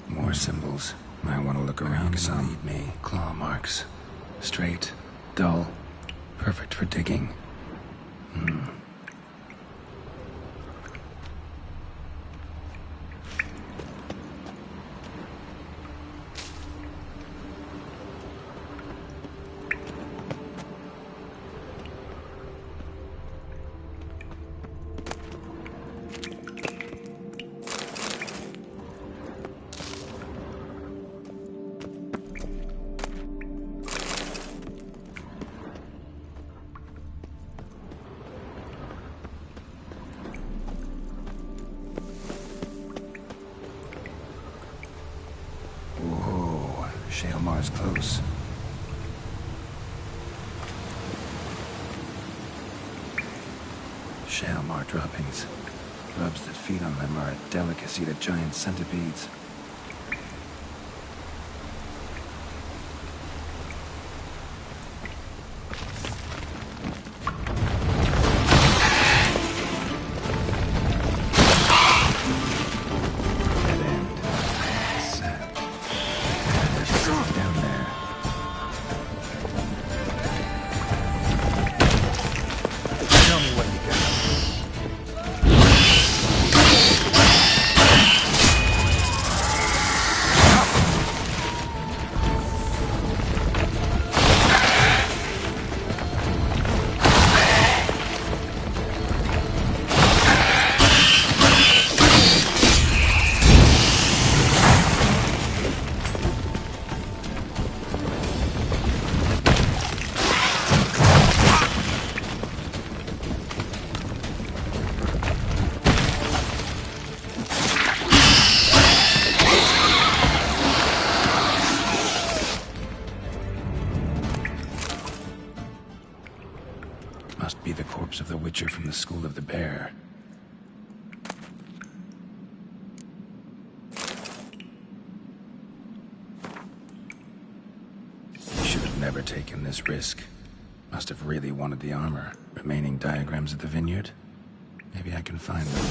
[SPEAKER 6] More symbols. Might want to look around some. Lead me. Claw marks. Straight. Dull. Perfect for digging. Shalmar's close. Shalmar droppings. Grubs that feed on them are a delicacy to giant centipedes. Must be the corpse of the Witcher from the School of the Bear. He should have never taken this risk. Must have really wanted the armor. Remaining diagrams of the vineyard? Maybe I can find them.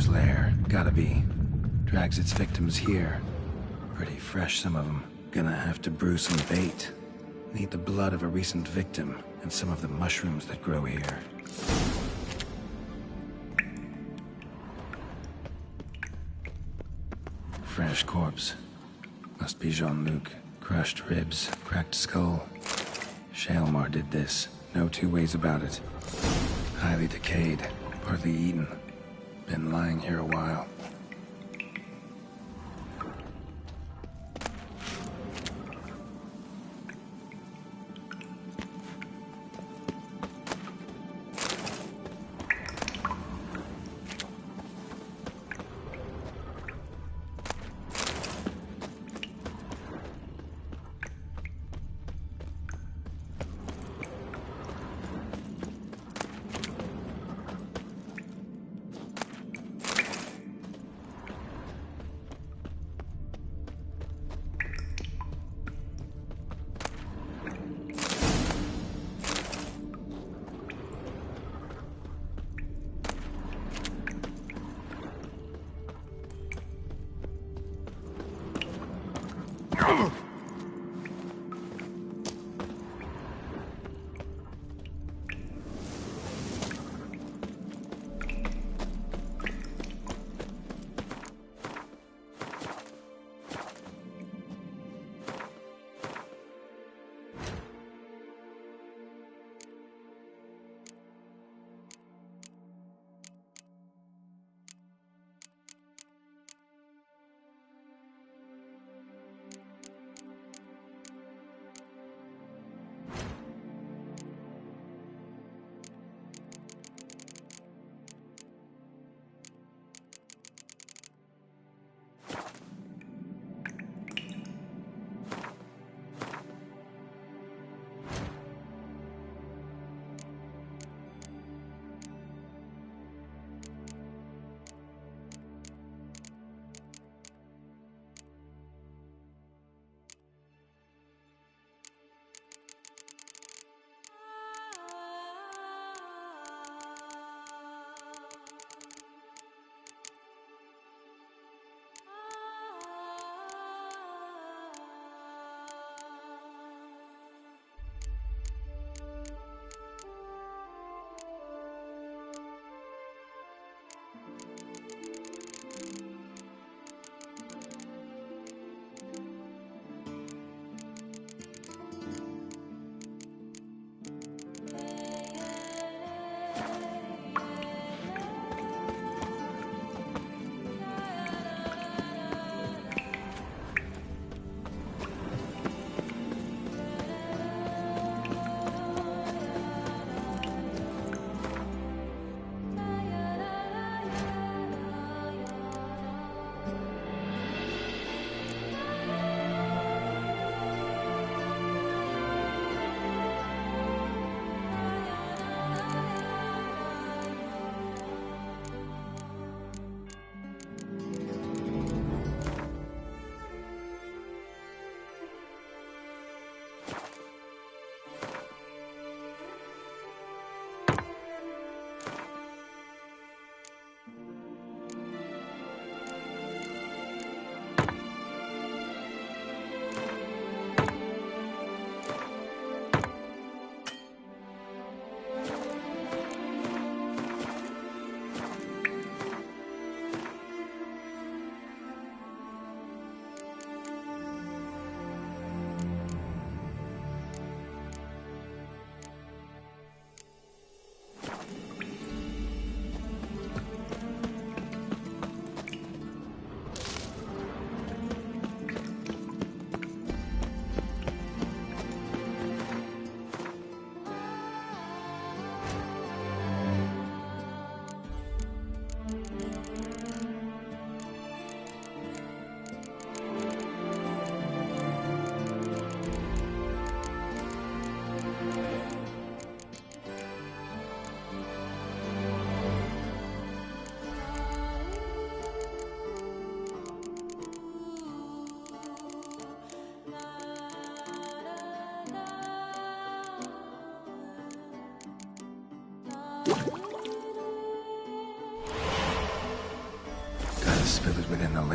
[SPEAKER 6] Lair. Gotta be. Drags its victims here. Pretty fresh, some of them. Gonna have to brew some bait. Need the blood of a recent victim, and some of the mushrooms that grow here. Fresh corpse. Must be Jean-Luc. Crushed ribs, cracked skull. Shalmar did this. No two ways about it. Highly decayed, partly eaten. Been lying here a while.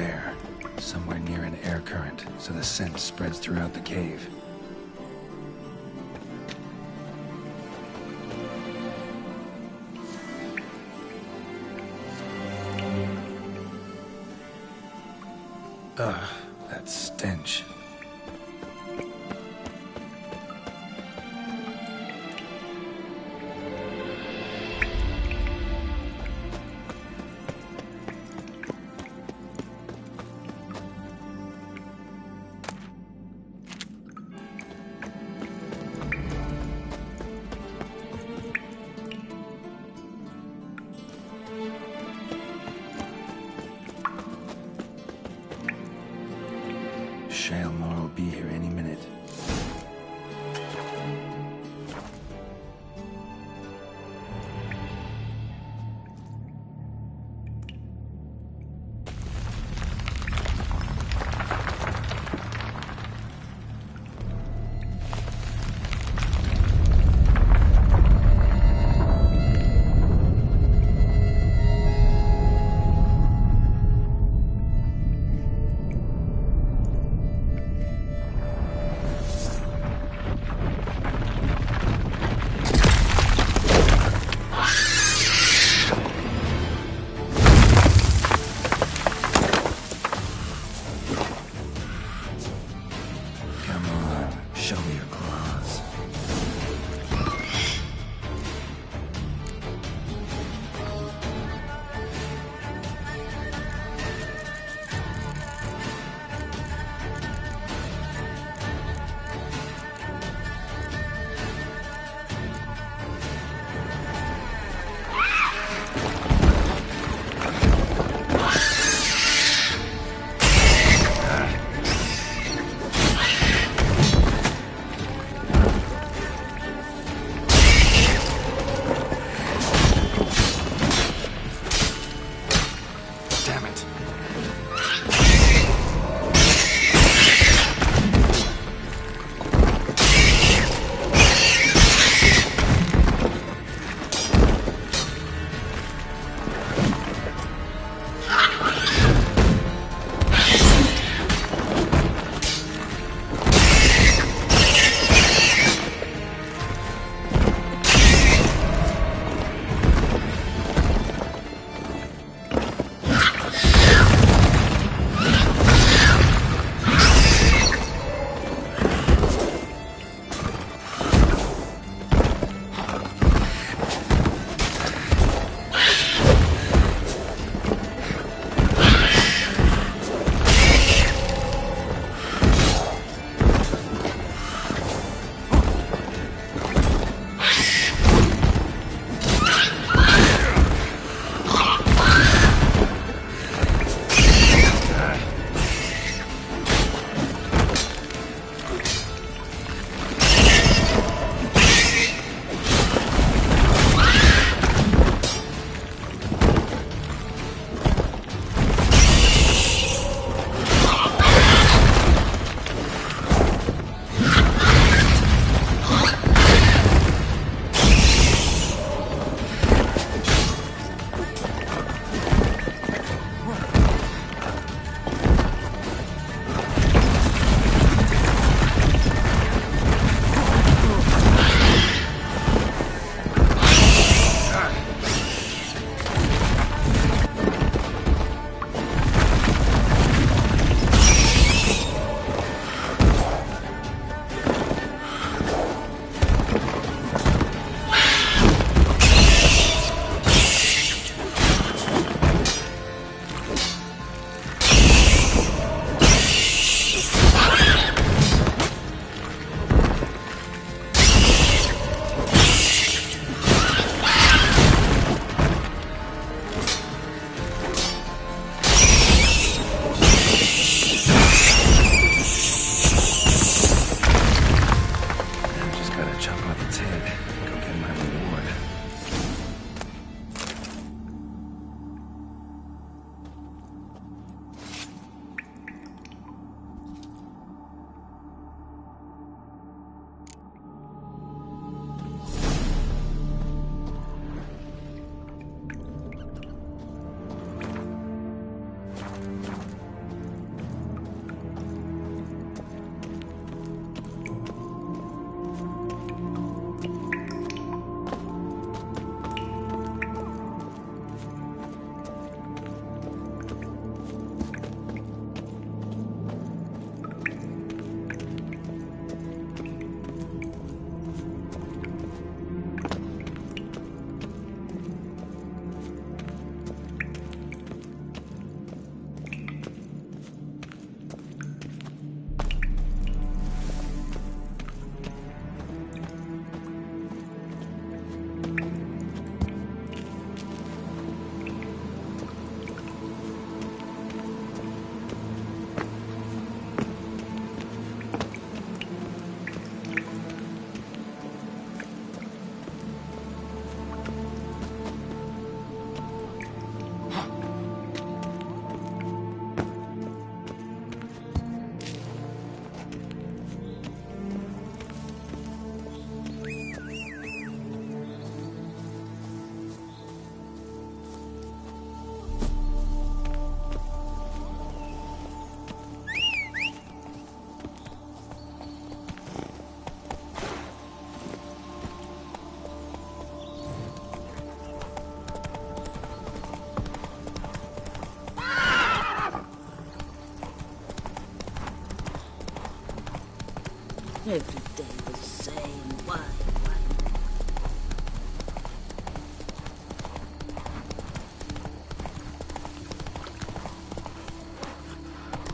[SPEAKER 6] flare, somewhere near an air current, so the scent spreads throughout the cave. Ugh, that stench. Shaelmore will be here any minute. Show me your claws.
[SPEAKER 10] Every day the same. Why?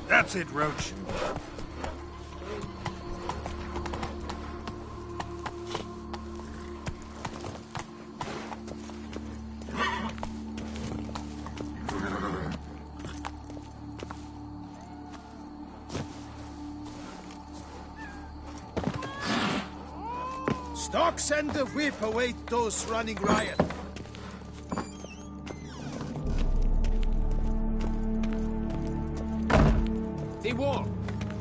[SPEAKER 6] That's it, Roach.
[SPEAKER 1] Stocks and the whip await those running riot.
[SPEAKER 4] The wall.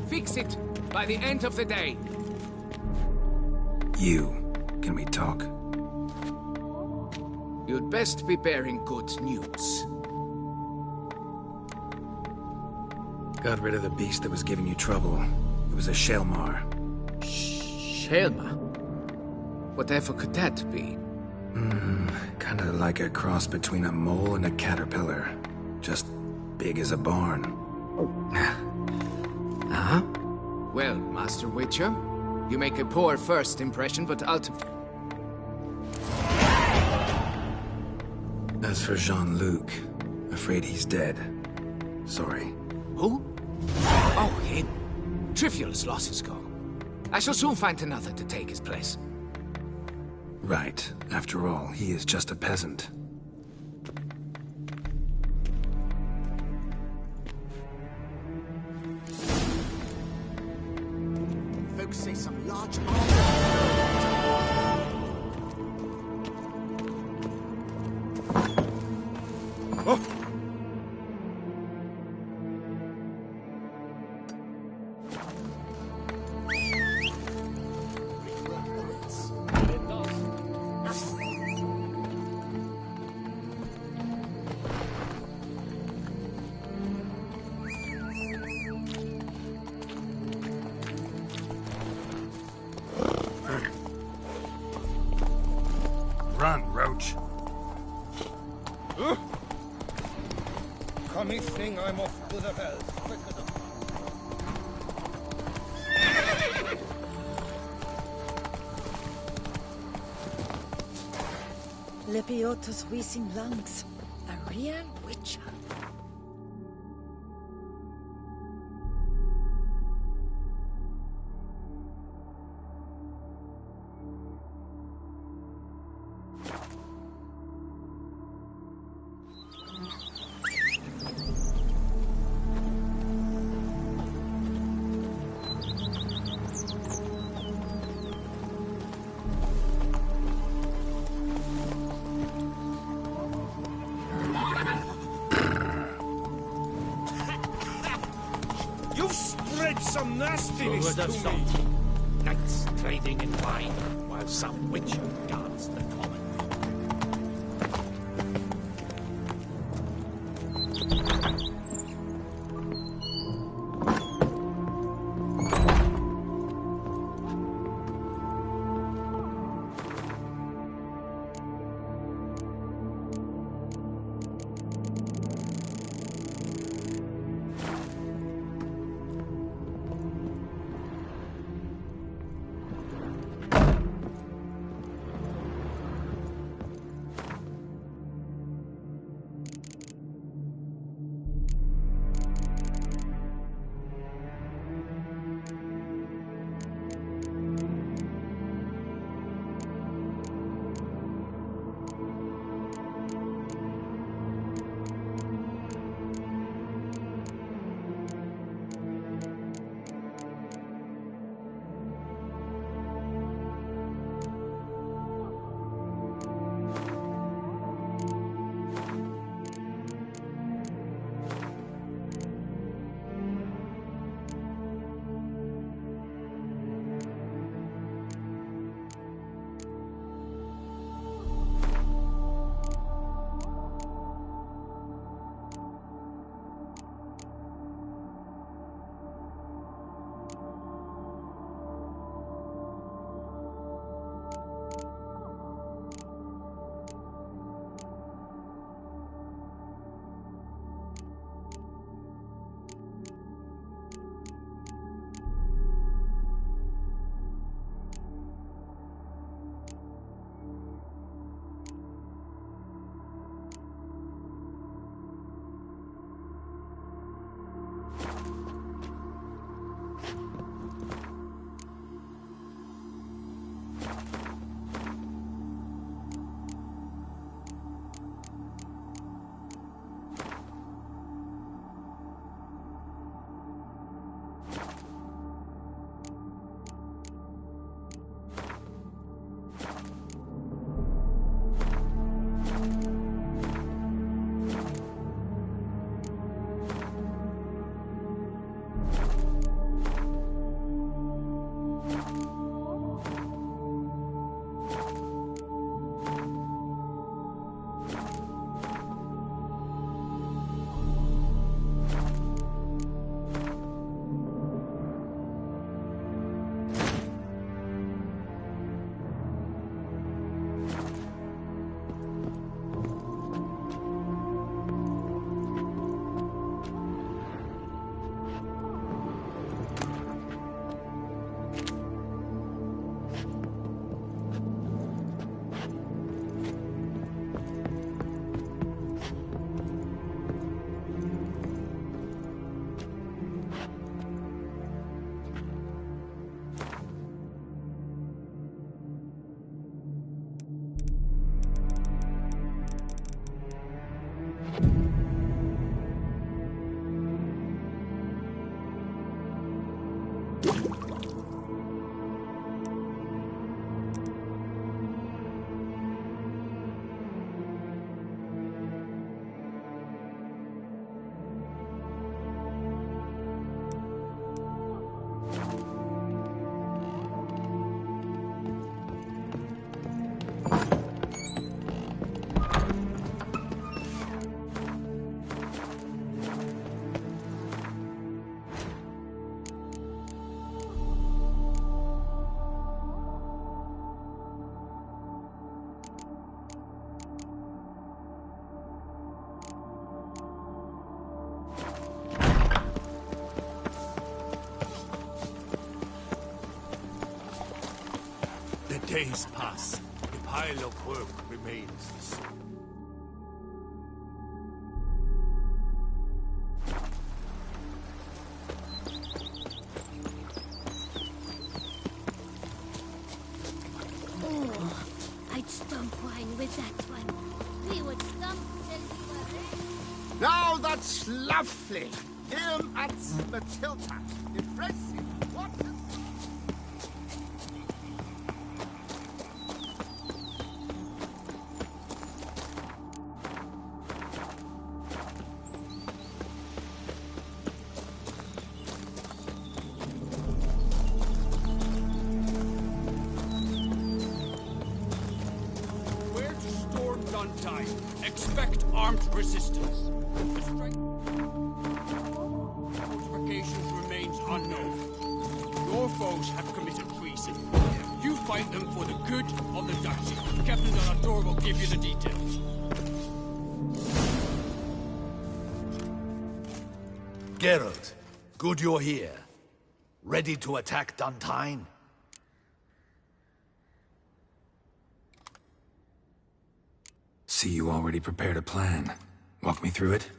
[SPEAKER 4] Fix it by the end of the day.
[SPEAKER 6] Can we talk?
[SPEAKER 4] You'd best be bearing good news.
[SPEAKER 6] Got rid of the beast that was giving you trouble. It was a Shelmar.
[SPEAKER 4] Shelmar? Whatever could that be?
[SPEAKER 6] Kinda like a cross between a mole and a caterpillar. Just big as a barn.
[SPEAKER 4] Uh-huh. Well, Master Witcher, you make a poor first impression, but ultimately...
[SPEAKER 6] As for Jean-Luc, afraid he's dead. Sorry.
[SPEAKER 4] Who? Oh, him. Trivial as losses go. I shall soon find another to take his place.
[SPEAKER 6] Right. After all, he is just a peasant.
[SPEAKER 14] Folks say some large
[SPEAKER 6] Run, Roach.
[SPEAKER 9] Come thing, I'm off to the bell. Quick enough.
[SPEAKER 10] Lepioto's wheezing lungs. A real witcher.
[SPEAKER 5] You've spread some nastiness
[SPEAKER 3] Who would have
[SPEAKER 5] to me.
[SPEAKER 3] thought? Knights trading in wine, while some witcher guards the common.
[SPEAKER 5] Days pass. The pile of work remains the same.
[SPEAKER 2] Oh, I'd stump wine with that one. We would stump till we were ready.
[SPEAKER 14] Now that's lovely. Him at Matilda. Impressive. What a...
[SPEAKER 11] Time. Expect armed resistance. The strength fortifications remains unknown. Your foes have committed treason. You fight them for the good of the Duchy. Captain Donator will give you the details.
[SPEAKER 3] Geralt, good you're here. Ready to attack Duntine?
[SPEAKER 6] See, you already prepared a plan. Walk me through it.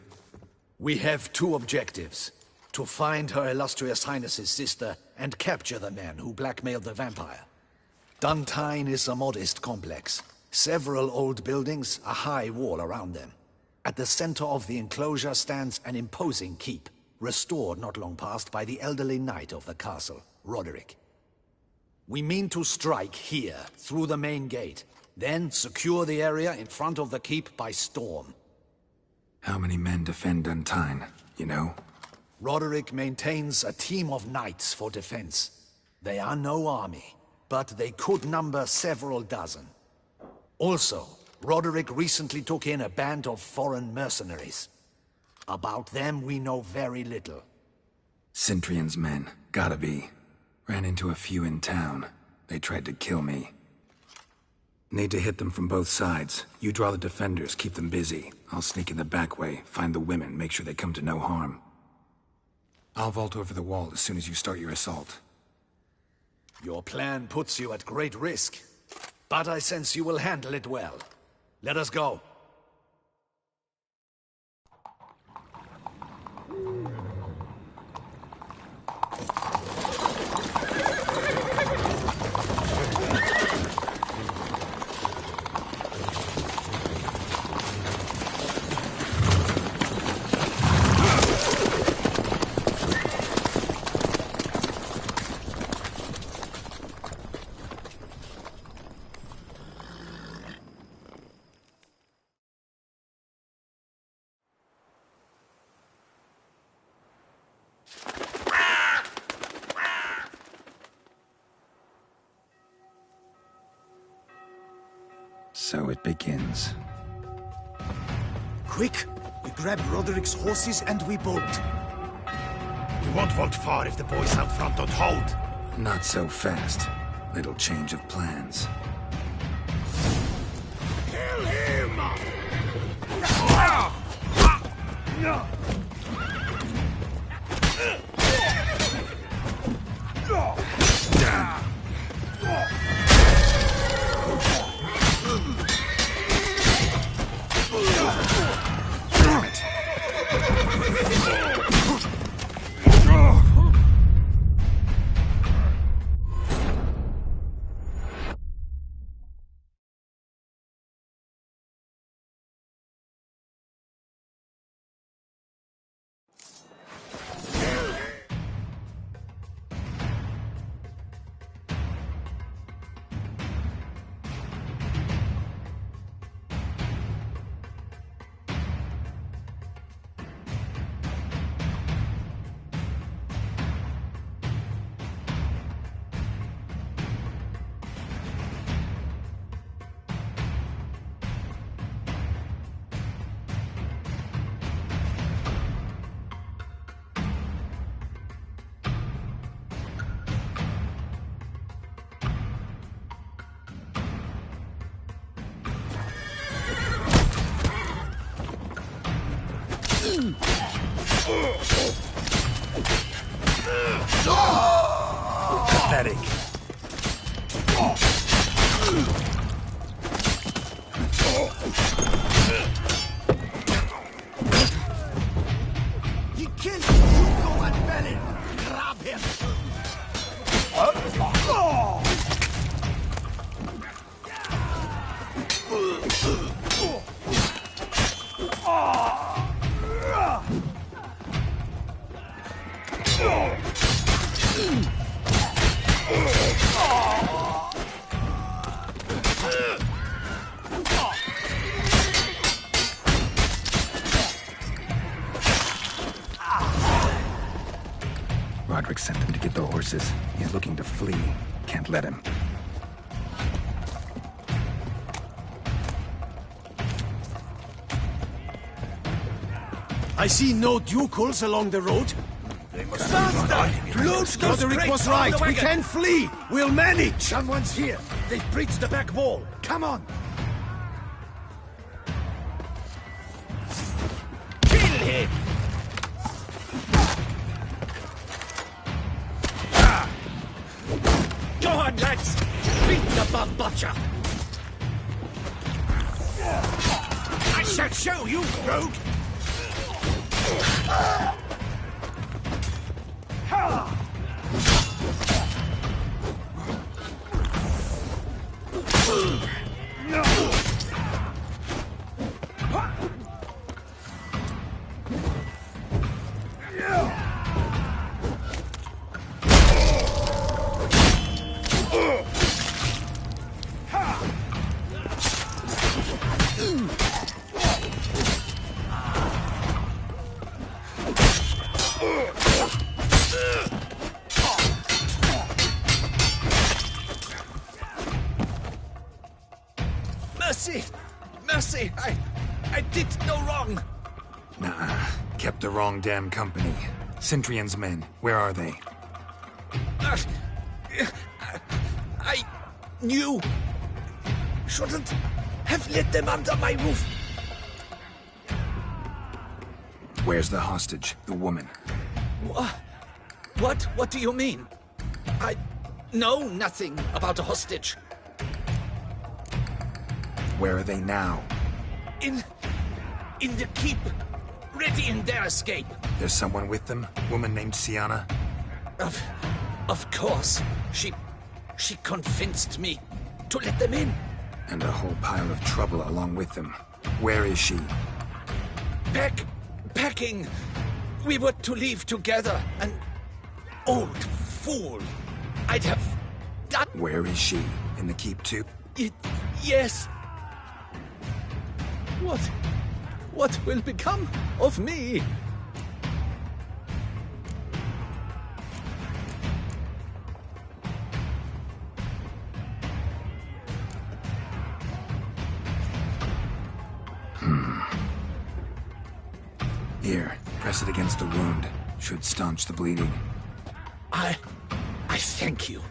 [SPEAKER 3] We have two objectives. To find Her Illustrious Highness's sister and capture the man who blackmailed the vampire. Duntine is a modest complex. Several old buildings, a high wall around them. At the center of the enclosure stands an imposing keep, restored not long past by the elderly knight of the castle, Roderick. We mean to strike here, through the main gate. Then secure the area in front of the keep by storm.
[SPEAKER 6] How many men defend Duntine, you know?
[SPEAKER 3] Roderick maintains a team of knights for defense. They are no army, but they could number several dozen. Also, Roderick recently took in a band of foreign mercenaries. About them we know very little.
[SPEAKER 6] Cintrian's men, gotta be. Ran into a few in town. They tried to kill me. Need to hit them from both sides. You draw the defenders, keep them busy. I'll sneak in the back way, find the women, make sure they come to no harm. I'll vault over the wall as soon as you start your assault.
[SPEAKER 3] Your plan puts you at great risk, but I sense you will handle it well. Let us go.
[SPEAKER 6] So it begins.
[SPEAKER 1] Quick! We grab Roderick's horses and we bolt. We won't vault far if the boys out front don't hold.
[SPEAKER 6] Not so fast. Little change of plans.
[SPEAKER 1] Kill him! Pathetic.
[SPEAKER 14] He killed Hugo and Belin. Grab him.
[SPEAKER 6] Roderick sent them to get the horses. He's looking to flee. Can't let him.
[SPEAKER 1] I see no ducals along the road.
[SPEAKER 14] They must faster! Loose the
[SPEAKER 1] Roderick was right. We can flee. We'll manage.
[SPEAKER 14] Someone's here. They've breached the back wall. Come on.
[SPEAKER 8] Kill him! Go on, lads! Beat the bum butcher! I shall show you, rogue!
[SPEAKER 3] Mercy! Mercy! I did no wrong!
[SPEAKER 6] Nah, kept the wrong damn company. Centrion's men, where are they?
[SPEAKER 3] I knew. Shouldn't have let them under my roof.
[SPEAKER 6] Where's the hostage, the woman?
[SPEAKER 3] What do you mean? I know nothing about a hostage.
[SPEAKER 6] Where are they now?
[SPEAKER 3] In the keep, ready in their escape.
[SPEAKER 6] There's someone with them? Woman named Sienna?
[SPEAKER 3] Of course. She convinced me to let them in.
[SPEAKER 6] And a whole pile of trouble along with them. Where is she?
[SPEAKER 3] Packing. We were to leave together. An old fool. I'd have done...
[SPEAKER 6] Where is she? In the keep too?
[SPEAKER 3] Yes. What will become of me?
[SPEAKER 6] Here, press it against the wound. Should staunch the bleeding.
[SPEAKER 3] I thank you.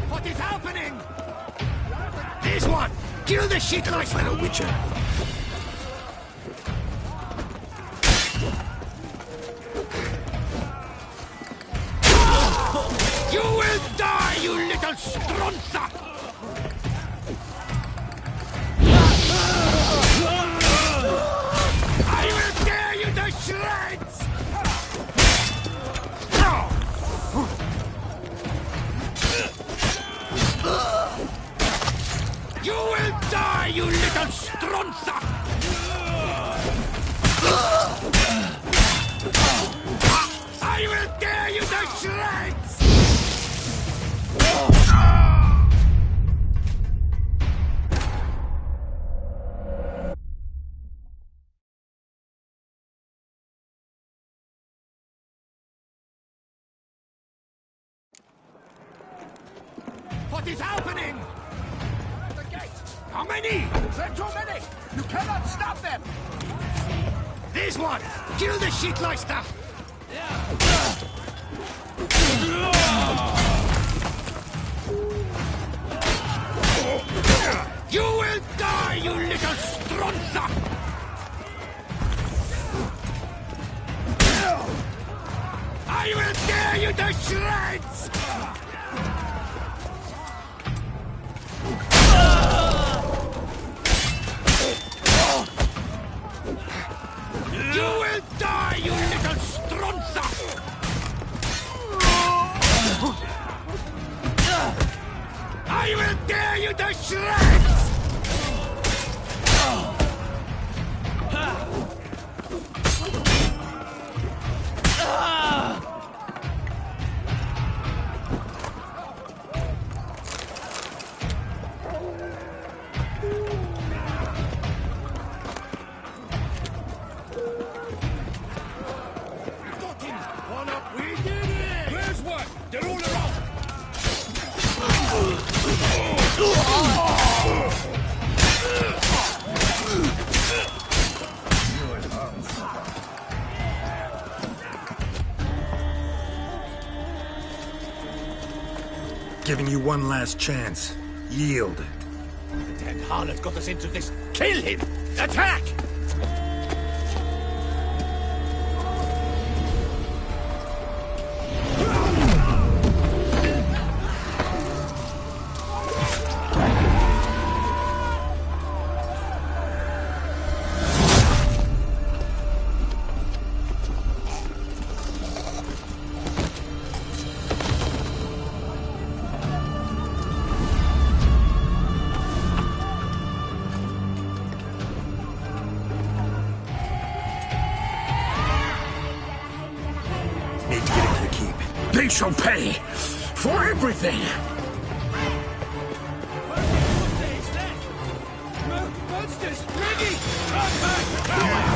[SPEAKER 14] What is happening? This one! Kill the shit out of
[SPEAKER 6] a witcher.
[SPEAKER 14] You will die, you little stronza! I will tear you to shreds! You will die, you little stronza! I will tear you to shreds! is opening!
[SPEAKER 5] The gate! How many?
[SPEAKER 14] There are too many! You cannot stop them! There's one! Kill the shitleister! You will die, you little stronza! I will tear you to shreds! You will die, you little stronza! I will tear you to shreds!
[SPEAKER 1] Giving you one last chance. Yield.
[SPEAKER 3] The dead harlot got us into this. Kill him! Attack!
[SPEAKER 1] They shall pay for everything!
[SPEAKER 5] Monsters! Ready! Run back! Power!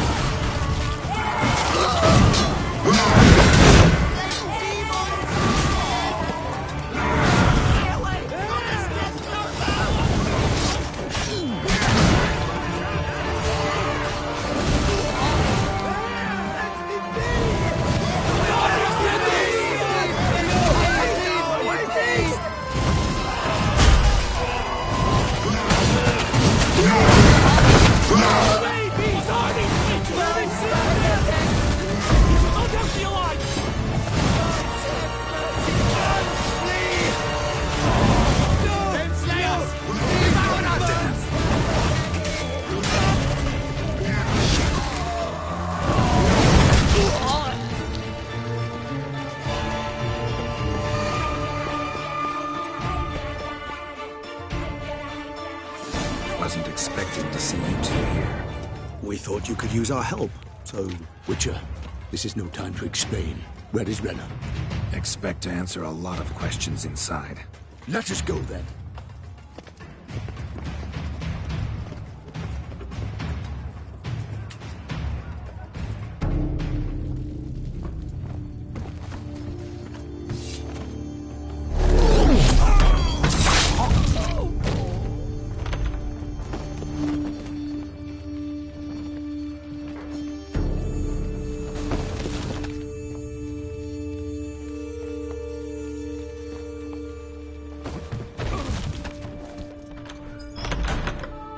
[SPEAKER 1] Wasn't expecting to see you two here.
[SPEAKER 15] We thought you could use our help. So, Witcher, this is no time to explain. Where is Renna?
[SPEAKER 6] Expect to answer a lot of questions inside.
[SPEAKER 15] Let us go then.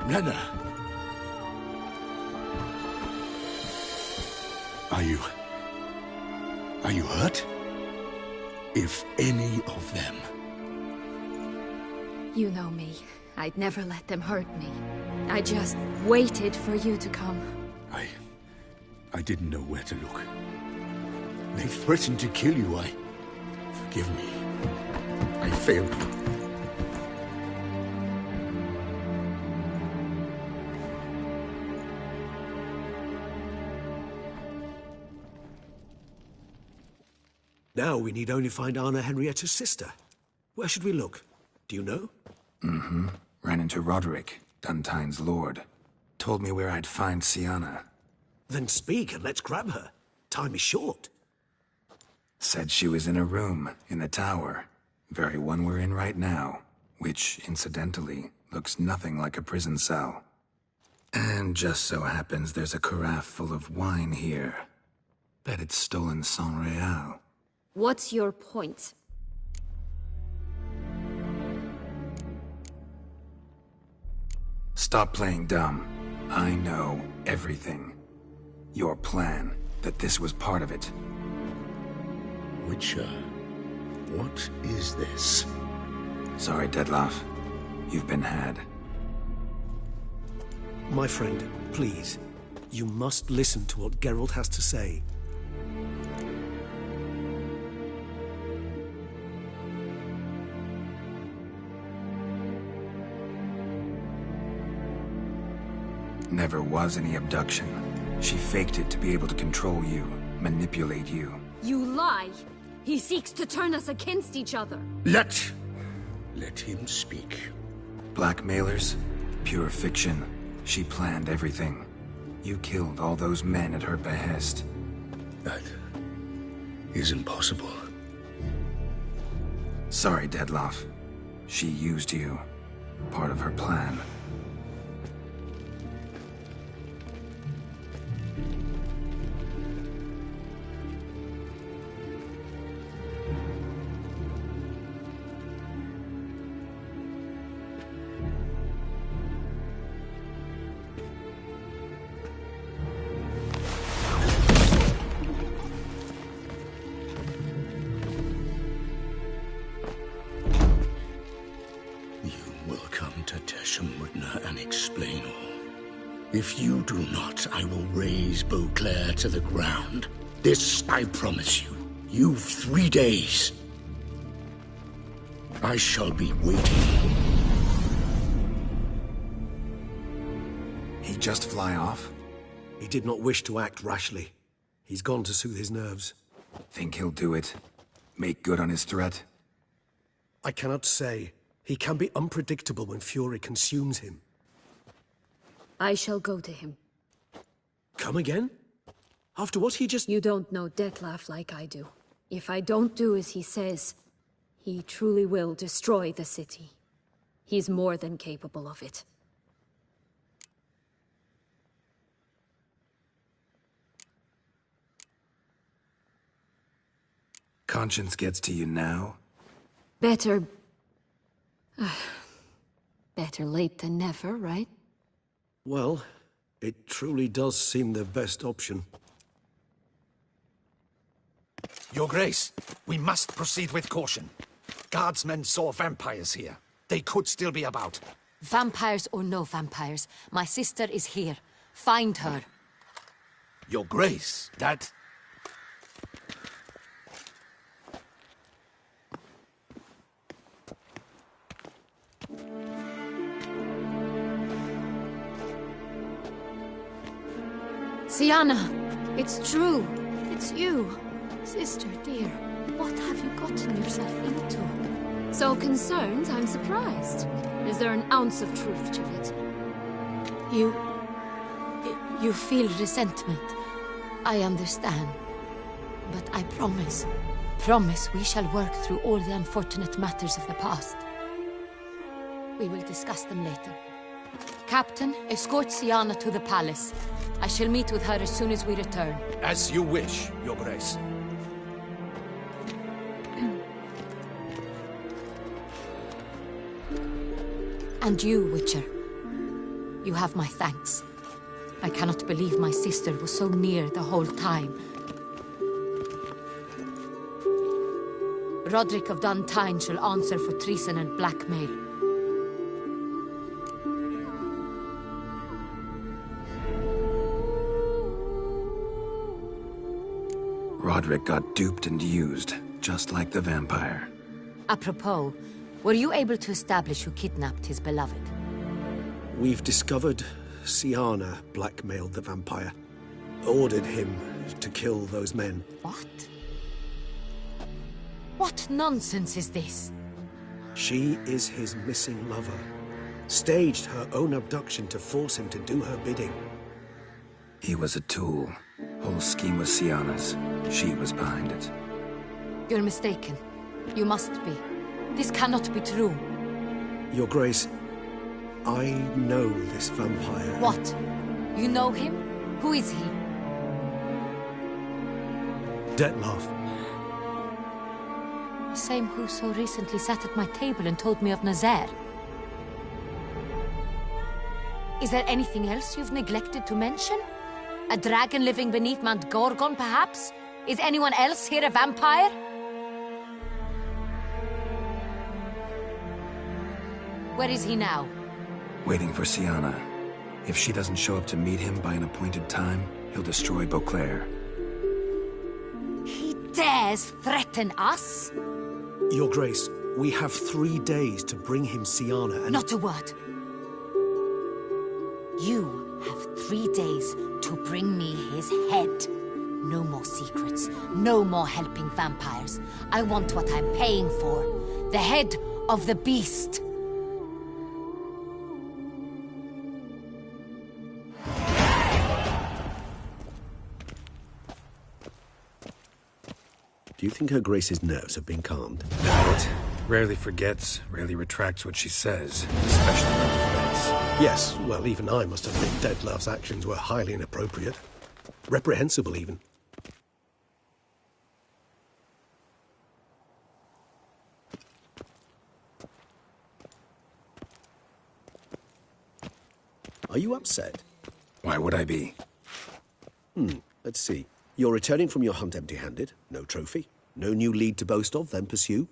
[SPEAKER 15] Renna! Are you hurt? If any of them.
[SPEAKER 16] You know me. I'd never let them hurt me. I just waited for you to come.
[SPEAKER 15] I didn't know where to look. They threatened to kill you. Forgive me. I failed you.
[SPEAKER 1] Now we need only find Anna Henrietta's sister. Where should we look? Do you know?
[SPEAKER 6] Mm-hmm. Ran into Roderick, Duntine's lord. Told me where I'd find Sienna.
[SPEAKER 1] Then speak and let's grab her. Time is short.
[SPEAKER 6] Said she was in a room, in the tower. Very one we're in right now. which, incidentally, looks nothing like a prison cell. And just so happens there's a carafe full of wine here. Bet it's stolen San Real.
[SPEAKER 16] What's your point?
[SPEAKER 6] Stop playing dumb. I know everything. Your plan, that this was part of it.
[SPEAKER 15] Witcher, what is this?
[SPEAKER 6] Sorry, Dettlaff. You've been had.
[SPEAKER 5] My friend, please. You must listen to what Geralt has to say.
[SPEAKER 6] Never was any abduction. She faked it to be able to control you, manipulate you.
[SPEAKER 16] You lie! He seeks to turn us against each other.
[SPEAKER 15] Let him speak.
[SPEAKER 6] Blackmailers? Pure fiction. She planned everything. You killed all those men at her behest.
[SPEAKER 15] That is impossible.
[SPEAKER 6] Sorry, Dettlaff. She used you. Part of her plan.
[SPEAKER 15] If you do not, I will raise Beauclair to the ground. This I promise you. You've 3 days. I shall be waiting.
[SPEAKER 6] He just fly off?
[SPEAKER 5] He did not wish to act rashly. He's gone to soothe his nerves.
[SPEAKER 6] Think he'll do it? Make good on his threat?
[SPEAKER 5] I cannot say. He can be unpredictable when fury consumes him.
[SPEAKER 16] I shall go to him.
[SPEAKER 5] Come again? After what he just...
[SPEAKER 16] You don't know Dettlaff like I do. If I don't do as he says, he truly will destroy the city. He's more than capable of it.
[SPEAKER 6] Conscience gets to you now?
[SPEAKER 16] Better... better late than never, right?
[SPEAKER 5] Well, it truly does seem the best option.
[SPEAKER 1] Your Grace, we must proceed with caution. Guardsmen saw vampires here. They could still be about.
[SPEAKER 17] Vampires or no vampires, my sister is here. Find her.
[SPEAKER 1] Your Grace, that...
[SPEAKER 16] Syanna, it's true. It's you. Sister, dear, what have you gotten yourself into? So concerned, I'm surprised. Is there an ounce of truth to it?
[SPEAKER 17] You feel resentment. I understand. But I promise we shall work through all the unfortunate matters of the past. We will discuss them later. Captain, escort Syanna to the palace. I shall meet with her as soon as we return.
[SPEAKER 1] As you wish, Your Grace.
[SPEAKER 17] And you, Witcher. You have my thanks. I cannot believe my sister was so near the whole time. Roderick of Dun Tynne shall answer for treason and blackmail.
[SPEAKER 6] Roderick got duped and used, just like the vampire.
[SPEAKER 17] Apropos, were you able to establish who kidnapped his beloved?
[SPEAKER 5] We've discovered Syanna blackmailed the vampire. Ordered him to kill those men.
[SPEAKER 17] What? What nonsense is this?
[SPEAKER 5] She is his missing lover. Staged her own abduction to force him to do her bidding.
[SPEAKER 6] He was a tool. Whole scheme was Syanna's. She was behind it.
[SPEAKER 17] You're mistaken. You must be. This cannot be true.
[SPEAKER 18] Your Grace, I know this vampire.
[SPEAKER 17] What? You know him? Who is he?
[SPEAKER 18] Dettlaff.
[SPEAKER 17] The same who so recently sat at my table and told me of Nazaire. Is there anything else you've neglected to mention? A dragon living beneath Mount Gorgon, perhaps? Is anyone else here a vampire? Where is he now?
[SPEAKER 6] Waiting for Syanna. If she doesn't show up to meet him by an appointed time, he'll destroy Beauclair.
[SPEAKER 17] He dares threaten us?
[SPEAKER 18] Your Grace, we have 3 days to bring him Syanna and...
[SPEAKER 17] Not a word. You have 3 days to bring me his head. No more secrets. No more helping vampires. I want what I'm paying for. The head of the beast.
[SPEAKER 18] Do you think Her Grace's nerves have been calmed?
[SPEAKER 6] Doubt. Rarely forgets, rarely retracts what she says, especially when threats.
[SPEAKER 18] Yes, well, even I must admit Dettlaff's actions were highly inappropriate. Reprehensible, even. Are you upset?
[SPEAKER 6] Why would I be?
[SPEAKER 18] Let's see. You're returning from your hunt empty-handed. No trophy. No new lead to boast of, then pursue.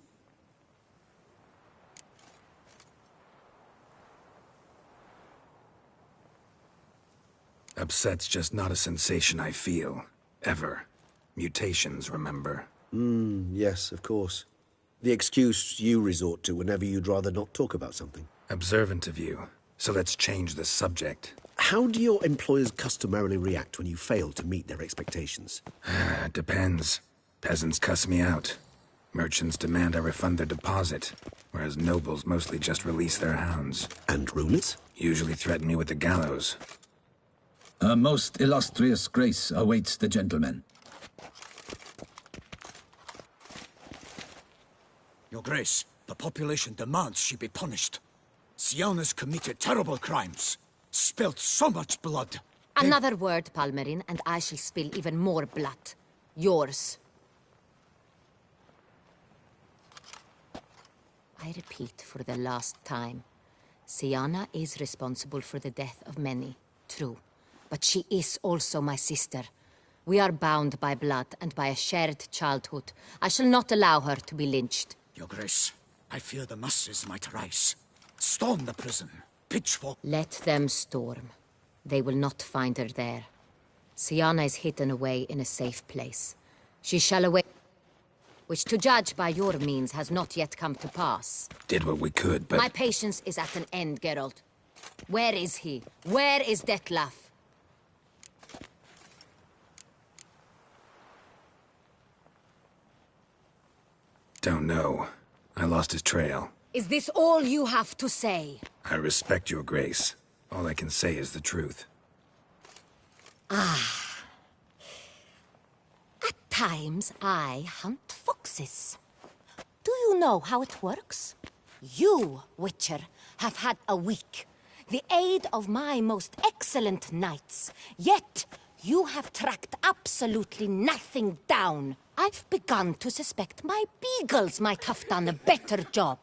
[SPEAKER 6] Upset's just not a sensation I feel. Ever. Mutations, remember?
[SPEAKER 18] Yes, of course. The excuse you resort to whenever you'd rather not talk about something.
[SPEAKER 6] Observant of you. So let's change the subject.
[SPEAKER 18] How do your employers customarily react when you fail to meet their expectations?
[SPEAKER 6] Depends. Peasants cuss me out. Merchants demand I refund their deposit, whereas nobles mostly just release their hounds.
[SPEAKER 18] And rulers?
[SPEAKER 6] Usually threaten me with the gallows.
[SPEAKER 19] A most illustrious grace awaits the gentleman.
[SPEAKER 1] Your Grace, the population demands she be punished. Syanna's committed terrible crimes. Spilt so much blood.
[SPEAKER 17] Another word, Palmerin, and I shall spill even more blood. Yours. I repeat for the last time. Syanna is responsible for the death of many, true. But she is also my sister. We are bound by blood and by a shared childhood. I shall not allow her to be lynched.
[SPEAKER 1] Your Grace, I fear the masses might rise. Storm the prison. Pitchfork.
[SPEAKER 17] Let them storm. They will not find her there. Syanna is hidden away in a safe place. She shall await, which to judge by your means has not yet come to pass.
[SPEAKER 6] Did what we could, but...
[SPEAKER 17] My patience is at an end, Geralt. Where is he? Where is Dettlaff?
[SPEAKER 6] Don't know. I lost his trail.
[SPEAKER 17] Is this all you have to say?
[SPEAKER 6] I respect your grace. All I can say is the truth.
[SPEAKER 17] At times, I hunt foxes. Do you know how it works? You, Witcher, have had a week. The aid of my most excellent knights. Yet, you have tracked absolutely nothing down. I've begun to suspect my beagles might have done a better job.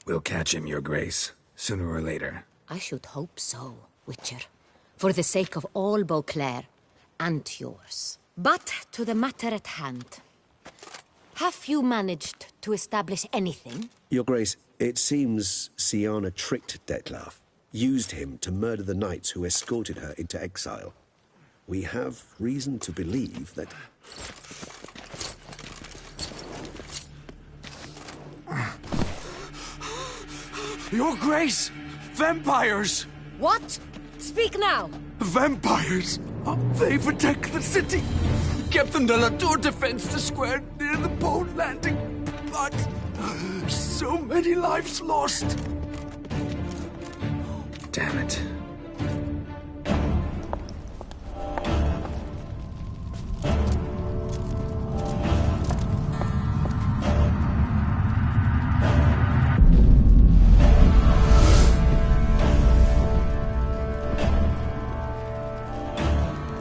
[SPEAKER 6] We'll catch him, your grace, sooner or later.
[SPEAKER 17] I should hope so, Witcher. For the sake of all Beauclair, and yours. But to the matter at hand. Have you managed to establish anything?
[SPEAKER 18] Your Grace, it seems Syanna tricked Dettlaff, used him to murder the knights who escorted her into exile. We have reason to believe that...
[SPEAKER 20] Your Grace! Vampires!
[SPEAKER 17] What? Speak now!
[SPEAKER 20] Vampires! They protect the city! Captain de la Tour defends the square near the boat landing, but so many lives lost!
[SPEAKER 6] Damn it.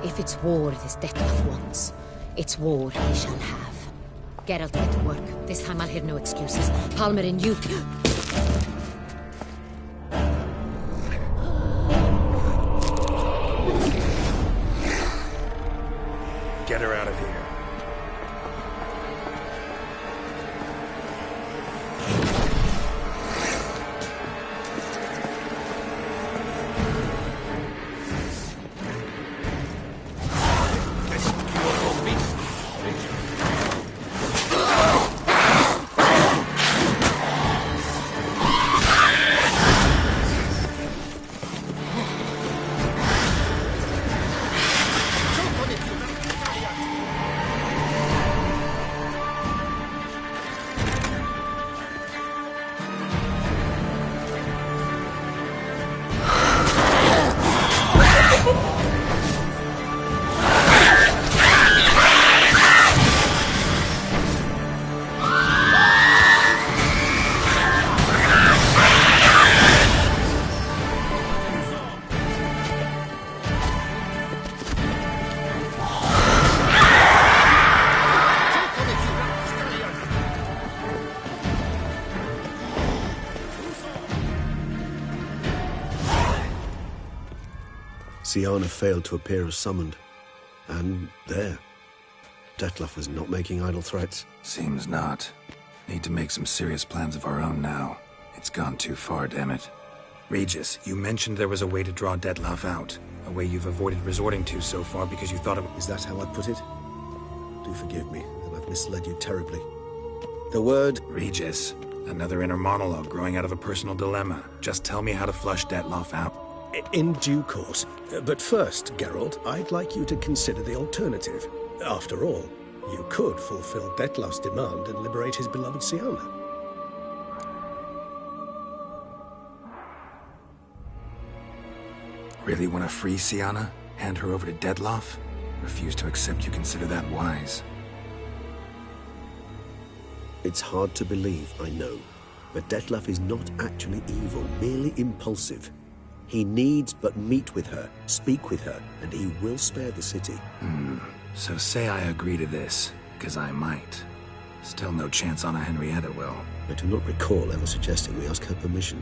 [SPEAKER 17] If it's war this Dettlaff wants, it's war he shall have. Geralt, get to work. This time I'll hear no excuses. Palmer and you...
[SPEAKER 6] Get her out of here.
[SPEAKER 18] Syanna failed to appear as summoned. And there. Dettlaff was not making idle threats.
[SPEAKER 6] Seems not. Need to make some serious plans of our own now. It's gone too far, damn it. Regis, you mentioned there was a way to draw Dettlaff out. A way you've avoided resorting to so far because you thought it was...
[SPEAKER 18] Is that how I put it? Do forgive me, that I've misled you terribly. The word...
[SPEAKER 6] Regis, another inner monologue growing out of a personal dilemma. Just tell me how to flush Dettlaff out.
[SPEAKER 18] In due course. But first, Geralt, I'd like you to consider the alternative. After all, you could fulfill Dettlaff's demand and liberate his beloved Syanna.
[SPEAKER 6] Really want to free Syanna? Hand her over to Dettlaff? Refuse to accept you consider that wise.
[SPEAKER 18] It's hard to believe, I know. But Dettlaff is not actually evil, merely impulsive. He needs but meet with her, speak with her, and he will spare the city.
[SPEAKER 6] So say I agree to this, because I might. Still no chance Anna Henrietta will.
[SPEAKER 18] I do not recall ever suggesting we ask her permission.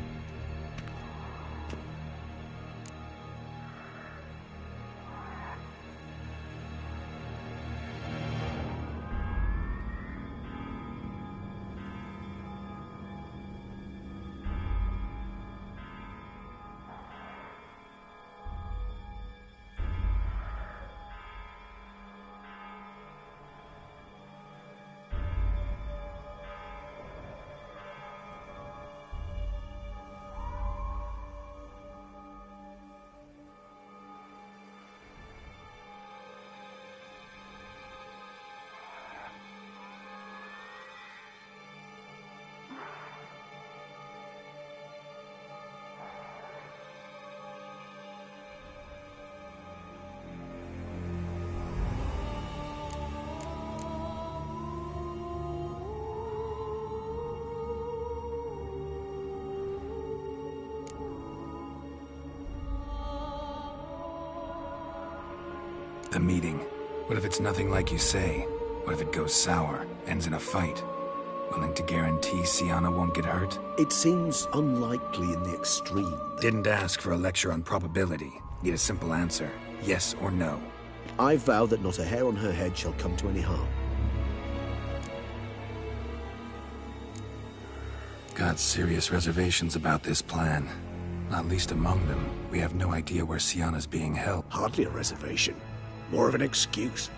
[SPEAKER 6] The meeting. What if it's nothing like you say? What if it goes sour, ends in a fight? Willing to guarantee Syanna won't get hurt?
[SPEAKER 18] It seems unlikely in the extreme.
[SPEAKER 6] Didn't ask for a lecture on probability. Need a simple answer. Yes or no.
[SPEAKER 18] I vow that not a hair on her head shall come to any harm.
[SPEAKER 6] Got serious reservations about this plan. Not least among them, we have no idea where Syanna's being held.
[SPEAKER 18] Hardly a reservation. More of an excuse.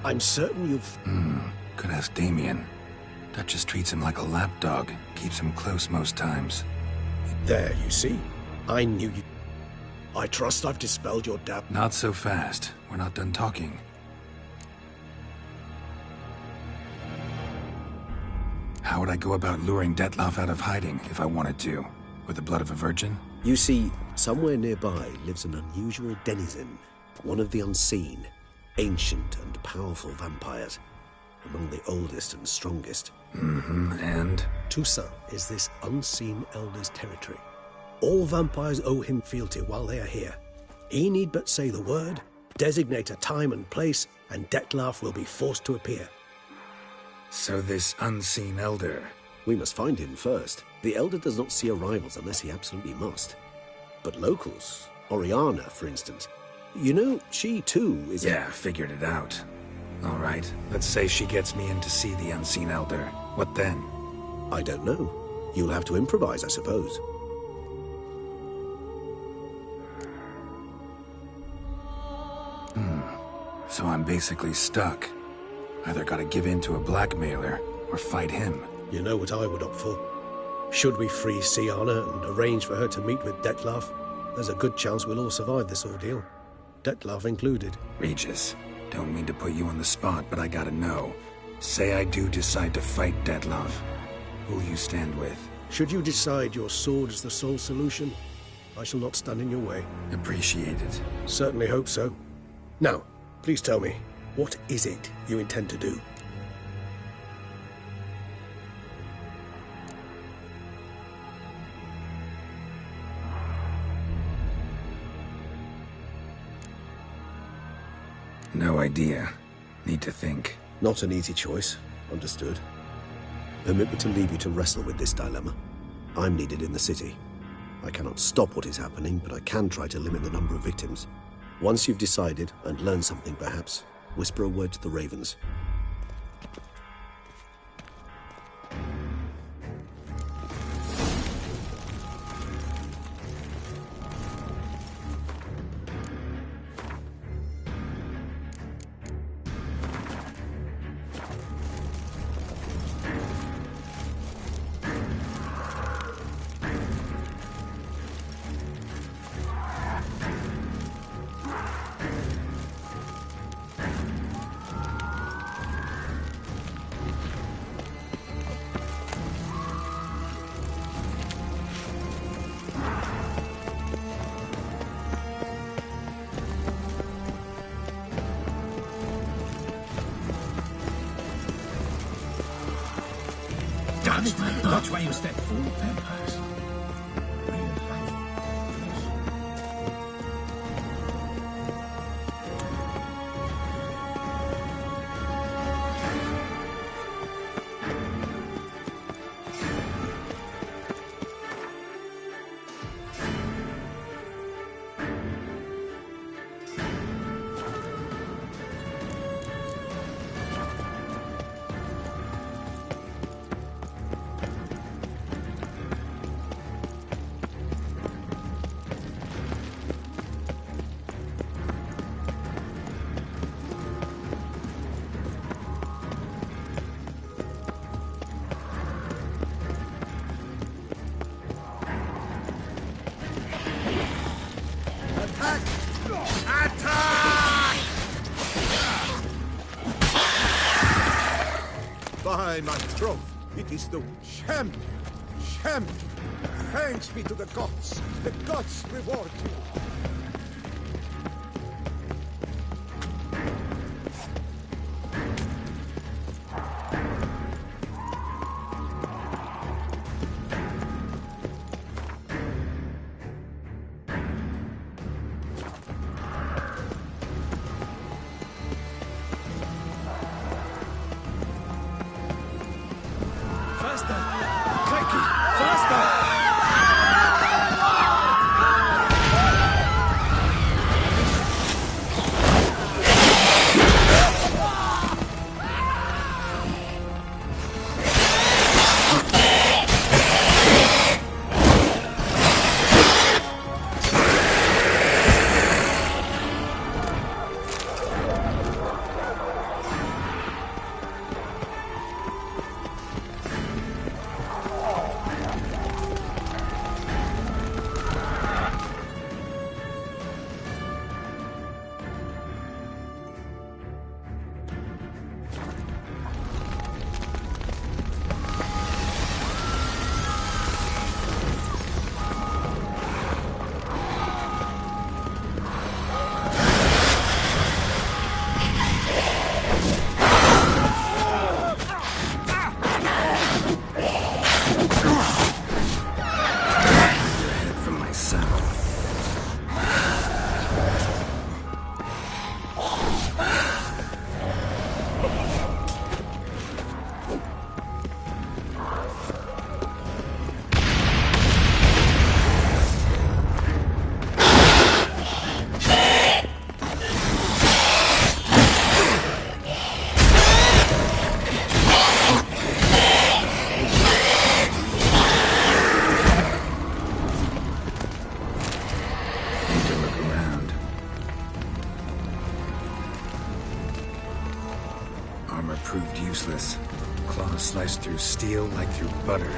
[SPEAKER 18] I'm certain you've...
[SPEAKER 6] Could ask Damien. Duchess treats him like a lapdog. Keeps him close most times.
[SPEAKER 18] There, you see? I knew you... I trust I've dispelled your doubt.
[SPEAKER 6] Not so fast. We're not done talking. How would I go about luring Detlaff out of hiding if I wanted to? With the blood of a virgin?
[SPEAKER 18] You see, somewhere nearby lives an unusual denizen, one of the unseen, ancient and powerful vampires, among the oldest and strongest.
[SPEAKER 6] And?
[SPEAKER 18] Toussaint is this unseen elder's territory. All vampires owe him fealty while they are here. He need but say the word, designate a time and place, and Detlaff will be forced to appear.
[SPEAKER 6] So this unseen elder...
[SPEAKER 18] We must find him first. The elder does not see arrivals unless he absolutely must. But locals, Oriana, for instance, you know, she too is...
[SPEAKER 6] Yeah, figured it out. All right, let's say she gets me in to see the unseen elder. What then?
[SPEAKER 18] I don't know. You'll have to improvise, I suppose.
[SPEAKER 6] So I'm basically stuck. Either gotta give in to a blackmailer, or fight him.
[SPEAKER 18] You know what I would opt for. Should we free Syanna and arrange for her to meet with Detlaff, there's a good chance we'll all survive this ordeal. Detlaff included.
[SPEAKER 6] Regis, don't mean to put you on the spot, but I gotta know. Say I do decide to fight Detlaff. Who'll you stand with?
[SPEAKER 18] Should you decide your sword is the sole solution, I shall not stand in your way.
[SPEAKER 6] Appreciate it.
[SPEAKER 18] Certainly hope so. Now, please tell me, what is it you intend to do?
[SPEAKER 6] No idea. Need to think.
[SPEAKER 18] Not an easy choice. Understood. Permit me to leave you to wrestle with this dilemma. I'm needed in the city. I cannot stop what is happening, but I can try to limit the number of victims. Once you've decided, and learned something perhaps, whisper a word to the Ravens.
[SPEAKER 8] Watch where you step. Fool vampires.
[SPEAKER 14] By my troth, it is the champion! Champion! Thanks be to the gods! The gods reward you!
[SPEAKER 6] proved useless. Claws sliced through steel like through butter.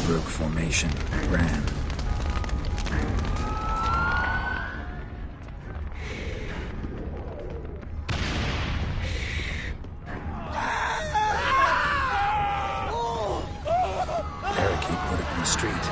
[SPEAKER 6] Broke formation, ran. Parakeet put it in the street.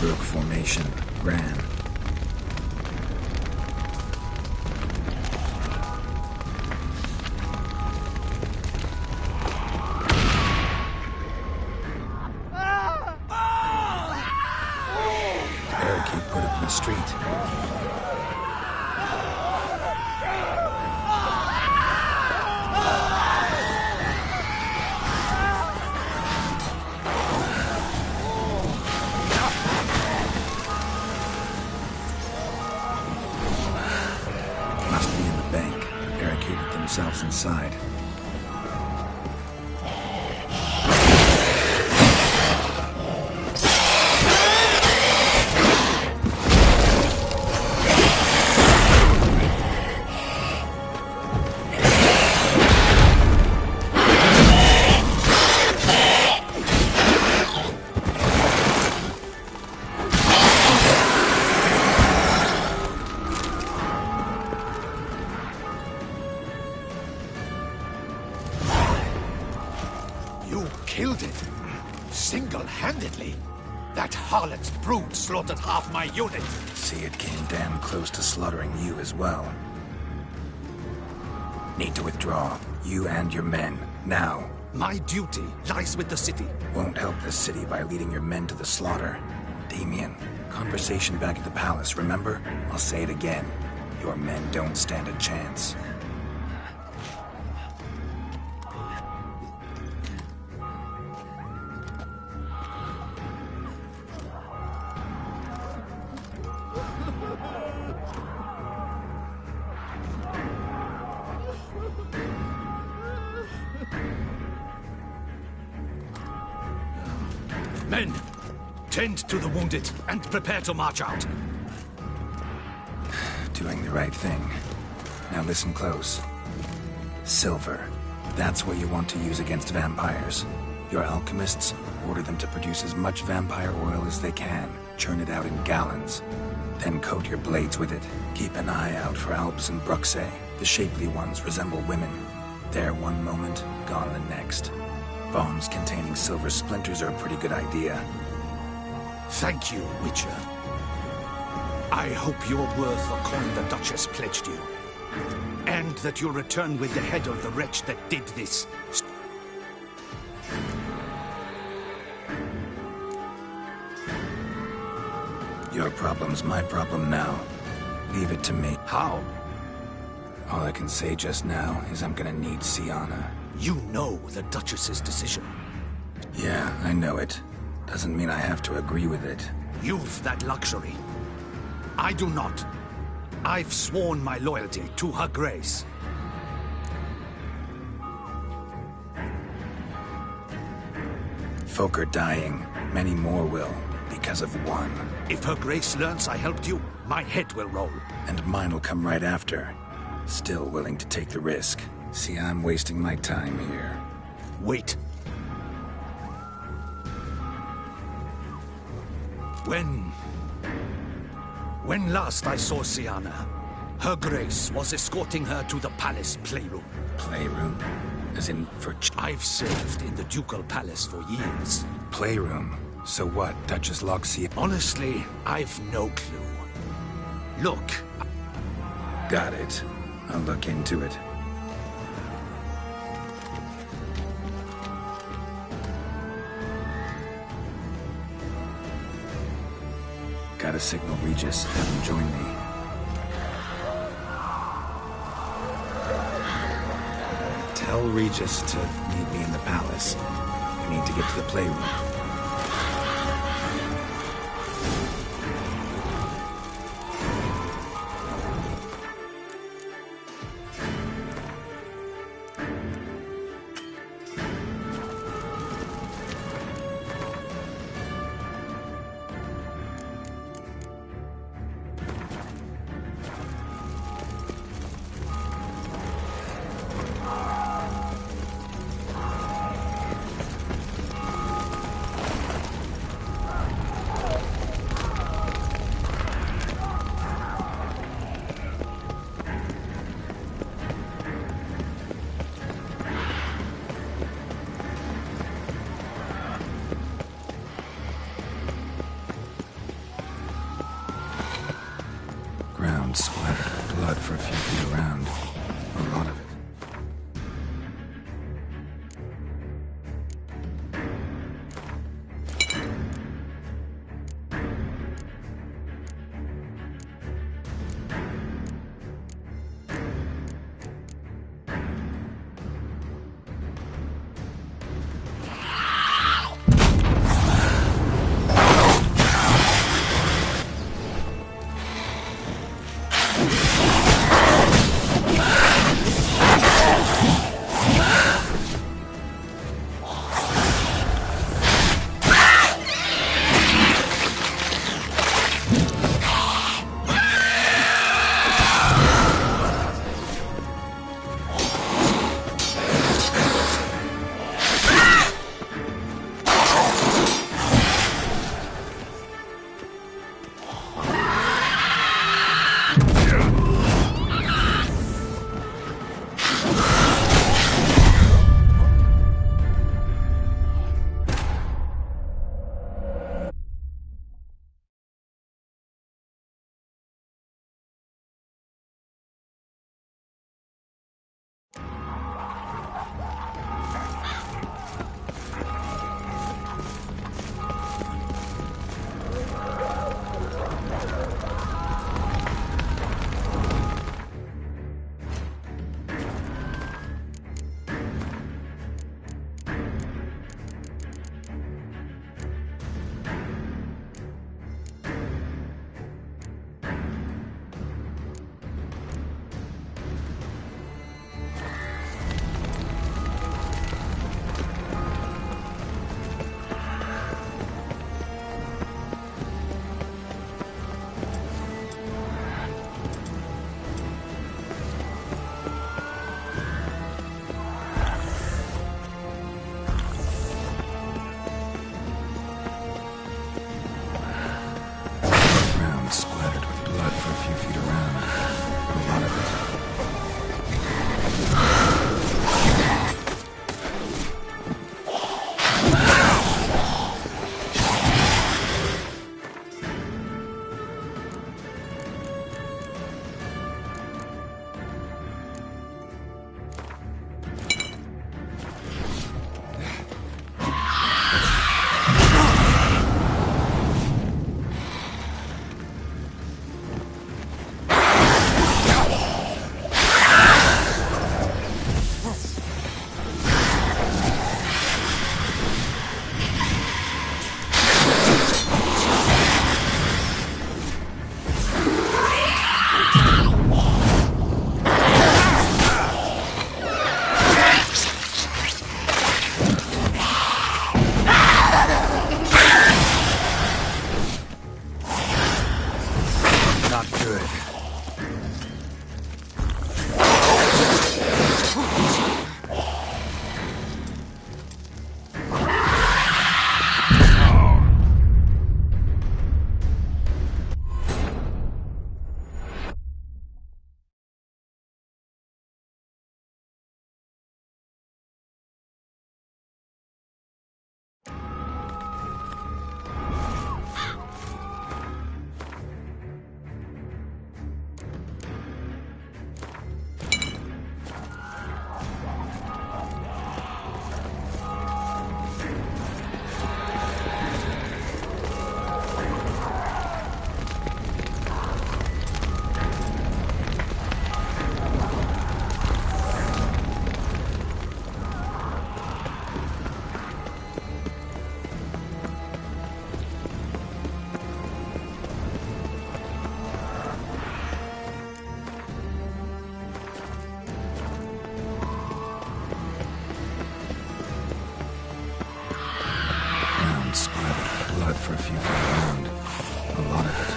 [SPEAKER 6] Broke formation, ran. Parakeet put it in the street. Themselves inside.
[SPEAKER 1] Killed it? Single-handedly? That harlot's brood slaughtered half my unit.
[SPEAKER 6] See, it came damn close to slaughtering you as well. Need to withdraw. You and your men. Now.
[SPEAKER 1] My duty lies with the city.
[SPEAKER 6] Won't help the city by leading your men to the slaughter. Damien, conversation back at the palace, remember? I'll say it again. Your men don't stand a chance.
[SPEAKER 1] Men, tend to the wounded and prepare to march out.
[SPEAKER 6] Doing the right thing. Now listen close. Silver. That's what you want to use against vampires. Your alchemists, order them to produce as much vampire oil as they can. Churn it out in gallons. Then coat your blades with it. Keep an eye out for Alps and Bruxae. The shapely ones resemble women. There one moment, gone the next. Bombs containing silver splinters are a pretty good idea.
[SPEAKER 1] Thank you, Witcher. I hope you're worth the coin the Duchess pledged you. And that you'll return with the head of the wretch that did this.
[SPEAKER 6] Your problem's my problem now. Leave it to me.
[SPEAKER 1] How?
[SPEAKER 6] All I can say just now is I'm gonna need Siana.
[SPEAKER 1] You know the Duchess's decision.
[SPEAKER 6] Yeah, I know it. Doesn't mean I have to agree with it.
[SPEAKER 1] You've that luxury. I do not. I've sworn my loyalty to Her Grace.
[SPEAKER 6] Folk are dying. Many more will, because of one.
[SPEAKER 1] If Her Grace learns I helped you, my head will roll.
[SPEAKER 6] And mine will come right after. Still willing to take the risk. See, I'm wasting my time here.
[SPEAKER 1] Wait. When last I saw Siana, Her Grace was escorting her to the palace playroom.
[SPEAKER 6] Playroom? As in for
[SPEAKER 1] I've served in the ducal palace for years.
[SPEAKER 6] Playroom? So what, Duchess Loxia?
[SPEAKER 1] Honestly, I've no clue. Look.
[SPEAKER 6] Got it. I'll look into it. Gotta signal Regis. Have him join me. Tell Regis to meet me in the palace. We need to get to the playroom. for a few feet around. A lot of it.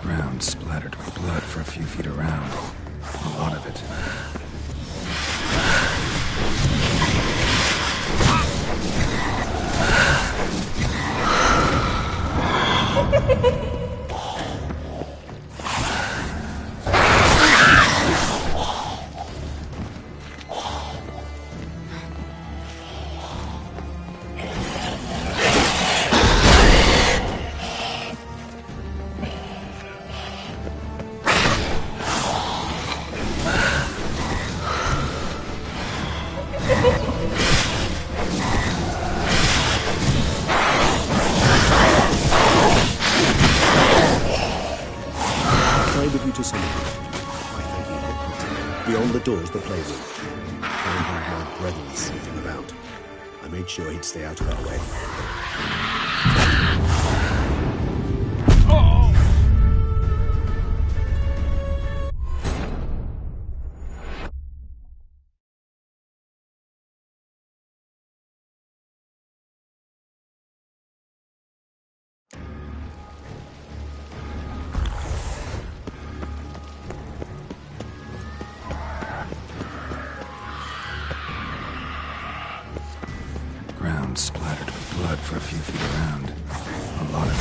[SPEAKER 6] Ground splattered with blood for a few feet around. A lot of it.
[SPEAKER 18] Kind of you to summon me. I thank you. Beyond the doors, the playroom. Finding my brethren sleeping about. I made sure he'd stay out of our way. Ground splattered with blood for a few feet around. A lot of it.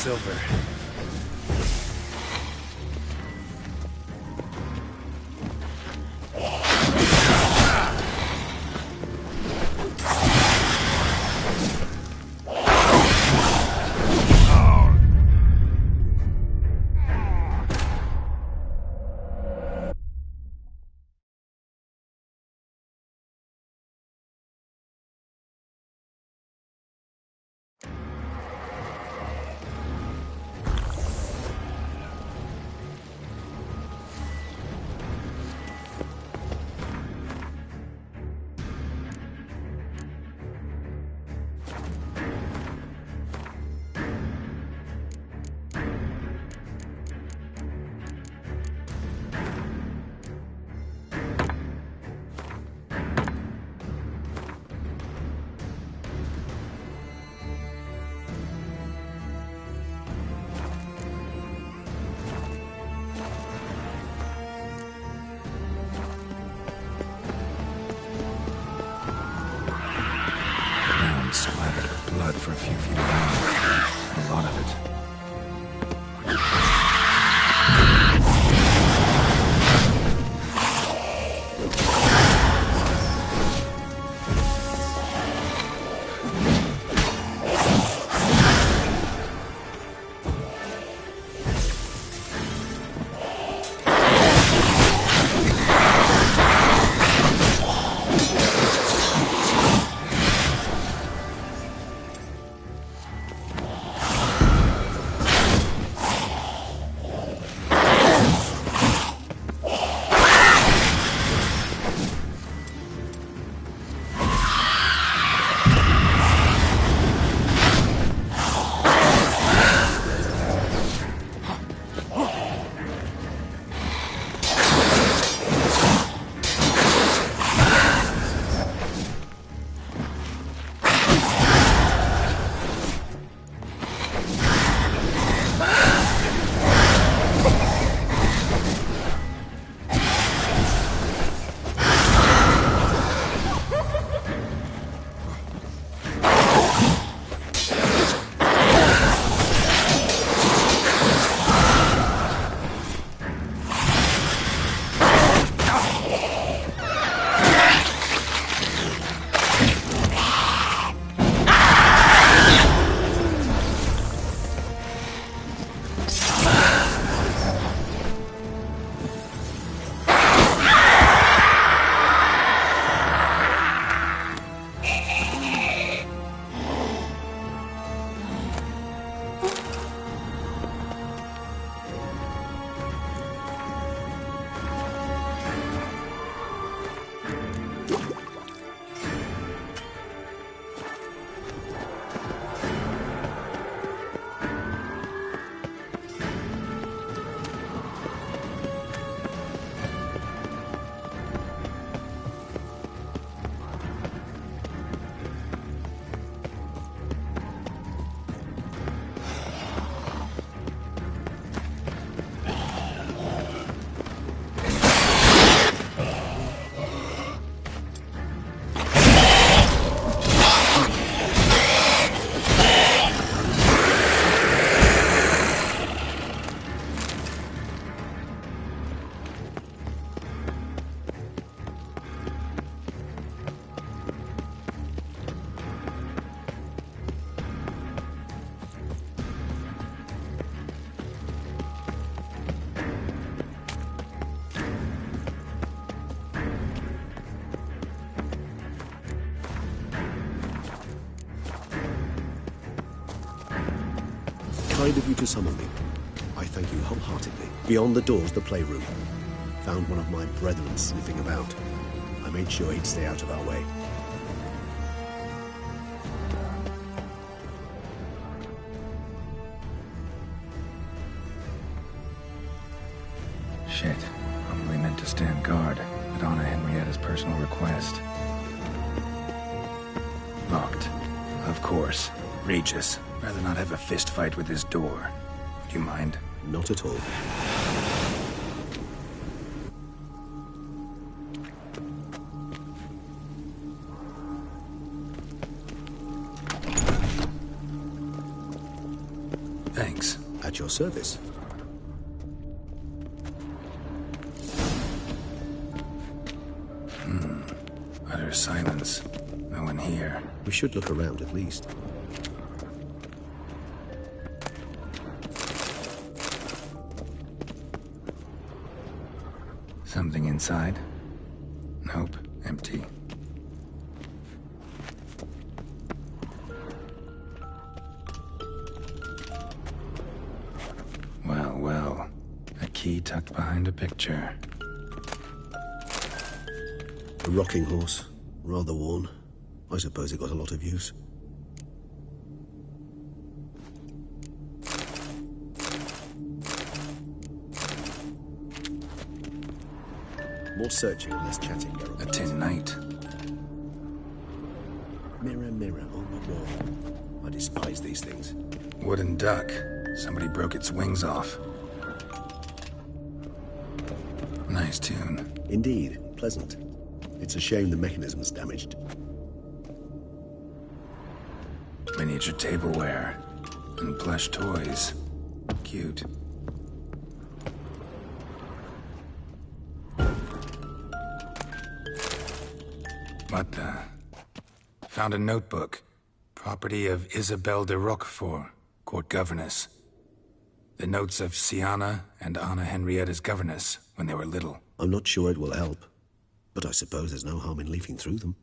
[SPEAKER 21] Silver.
[SPEAKER 18] Kind of you to summon me. I thank you wholeheartedly. Beyond the doors, the playroom. Found one of my brethren sniffing about. I made sure he'd stay out of our way.
[SPEAKER 6] Shit. Probably meant to stand guard, but Anna Henrietta's personal request. Locked. Of course. Regis. Rather not have a fist fight with this door. Do you mind?
[SPEAKER 18] Not at all.
[SPEAKER 6] Thanks.
[SPEAKER 18] At your service.
[SPEAKER 6] Utter silence. No one here.
[SPEAKER 18] We should look around at least.
[SPEAKER 6] Something inside? Nope. Empty. Well, well. A key tucked behind a picture.
[SPEAKER 18] A rocking horse. Rather worn. I suppose it got a lot of use. More searching and less chatting, Geralt.
[SPEAKER 6] A tin knight.
[SPEAKER 18] Mirror, mirror on the wall. I despise these things.
[SPEAKER 6] Wooden duck. Somebody broke its wings off. Nice tune.
[SPEAKER 18] Indeed. Pleasant. It's a shame the mechanism's damaged.
[SPEAKER 6] Miniature tableware. And plush toys. Cute. What the? Found a notebook. Property of Isabelle de Roquefort, court governess. The notes of Siana and Anna Henrietta's governess when they were little.
[SPEAKER 18] I'm not sure it will help, but I suppose there's no harm in leafing through them.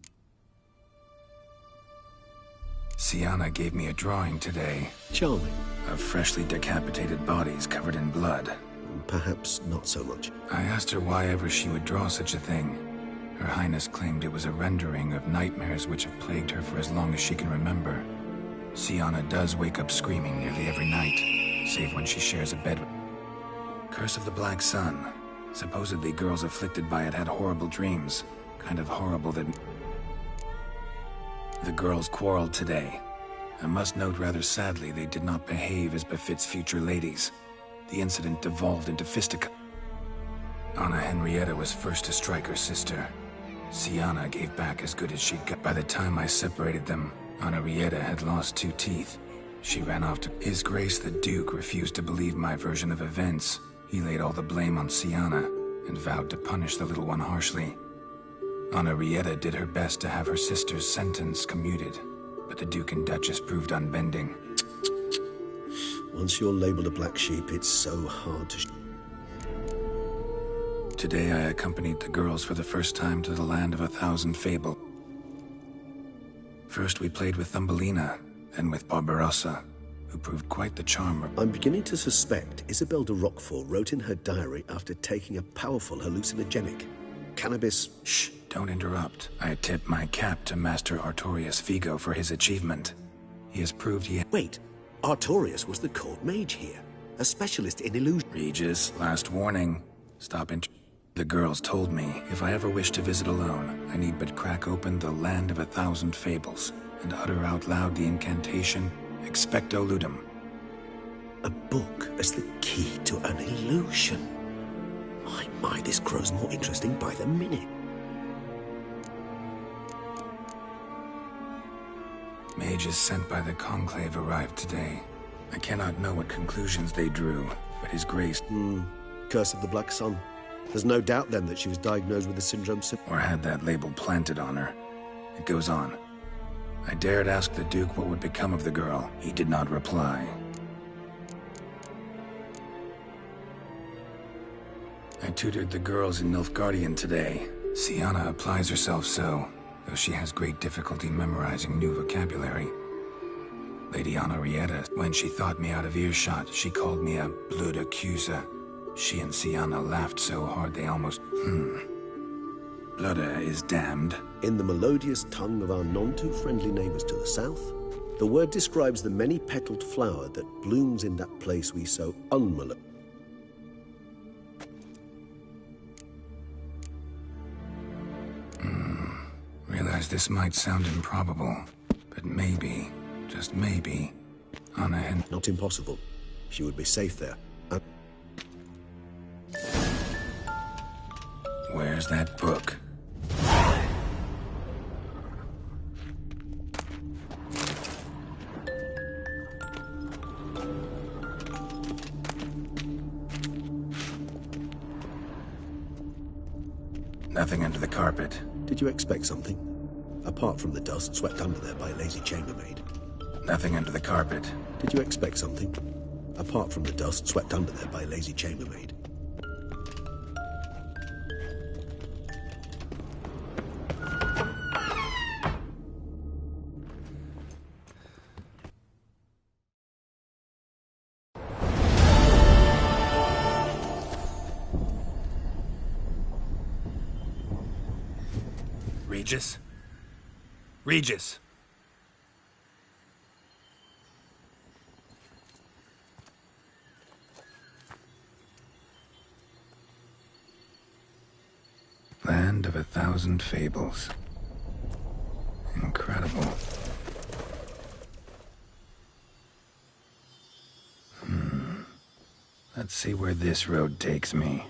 [SPEAKER 6] Siana gave me a drawing today.
[SPEAKER 18] Charming.
[SPEAKER 6] Of freshly decapitated bodies covered in blood.
[SPEAKER 18] Perhaps not so much.
[SPEAKER 6] I asked her why ever she would draw such a thing. Her Highness claimed it was a rendering of nightmares which have plagued her for as long as she can remember. Siana does wake up screaming nearly every night, save when she shares a bed with... Curse of the Black Sun. Supposedly girls afflicted by it had horrible dreams. Kind of horrible that... The girls quarreled today. I must note rather sadly they did not behave as befits future ladies. The incident devolved into fisticuffs. Anna Henrietta was first to strike her sister. Siana gave back as good as she'd got. By the time I separated them, Anna Henrietta had lost 2 teeth. She ran off to... His Grace the Duke refused to believe my version of events. He laid all the blame on Siana and vowed to punish the little one harshly. Anna Henrietta did her best to have her sister's sentence commuted, but the Duke and Duchess proved unbending.
[SPEAKER 18] Once you're labeled a black sheep, it's so hard to...
[SPEAKER 6] Today I accompanied the girls for the first time to the land of 1,000 fable. First we played with Thumbelina, then with Barbarossa, who proved quite the charmer.
[SPEAKER 18] I'm beginning to suspect Isabelle de Roquefort wrote in her diary after taking a powerful hallucinogenic. Cannabis...
[SPEAKER 6] Shh, don't interrupt. I tip my cap to Master Artorius Figo for his achievement. He has proved he...
[SPEAKER 18] Wait, Artorius was the court mage here, a specialist in illusion.
[SPEAKER 6] Regis, last warning. Stop The girls told me if I ever wish to visit alone, I need but crack open the Land of 1,000 Fables and utter out loud the incantation, Expecto Ludum.
[SPEAKER 18] A book as the key to an illusion. My, this grows more interesting by the minute.
[SPEAKER 6] Mages sent by the Conclave arrived today. I cannot know what conclusions they drew, but His Grace...
[SPEAKER 18] Curse of the Black Sun. There's no doubt then that she was diagnosed with the syndrome...
[SPEAKER 6] Or had that label planted on her. It goes on. I dared ask the Duke what would become of the girl. He did not reply. I tutored the girls in Nilfgaardian today. Siana applies herself so, though she has great difficulty memorizing new vocabulary. Lady Honorrietta, when she thought me out of earshot, she called me a blood accuser. She and Sienna laughed so hard they almost... Blooda is damned.
[SPEAKER 18] In the melodious tongue of our none-too-friendly neighbours to the south, the word describes the many-petaled flower that blooms in that place we so
[SPEAKER 6] Realize this might sound improbable, but maybe, just maybe, Anna and...
[SPEAKER 18] Not impossible. She would be safe there.
[SPEAKER 6] Where's that book? Nothing under the carpet.
[SPEAKER 18] Did you expect something? Apart from the dust swept under there by a lazy chambermaid.
[SPEAKER 6] Nothing under the carpet.
[SPEAKER 18] Did you expect something? Apart from the dust swept under there by a lazy chambermaid.
[SPEAKER 6] Regis? Regis! Land of 1,000 fables. Incredible. Let's see where this road takes me.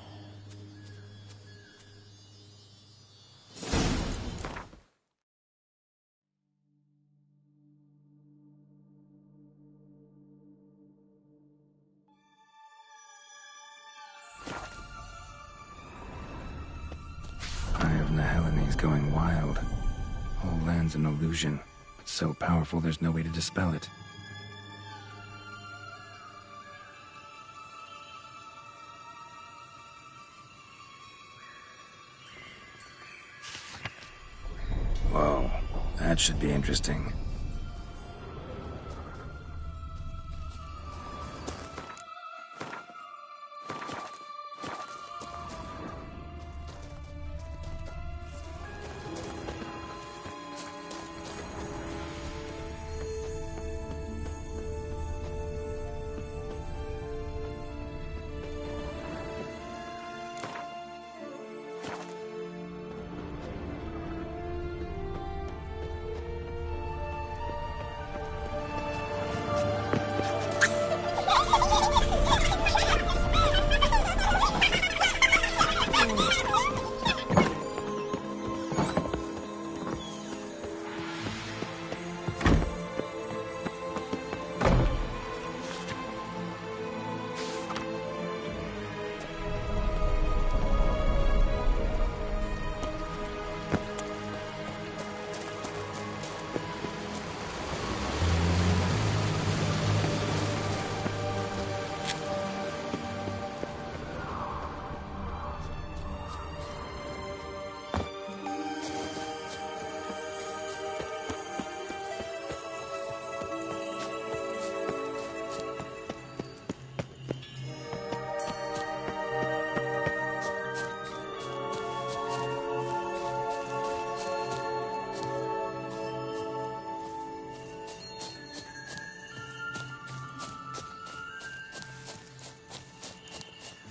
[SPEAKER 6] Going wild. Whole land's an illusion. It's so powerful there's no way to dispel it. Whoa, that should be interesting.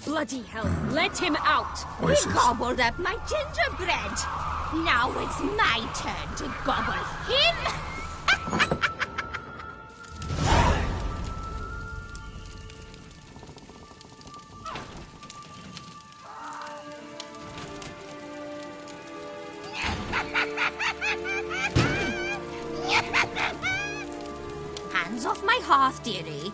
[SPEAKER 2] Bloody hell, let him out!
[SPEAKER 6] Voices.
[SPEAKER 2] He gobbled up my gingerbread! Now it's my turn to gobble him! Hands off my hearth, dearie.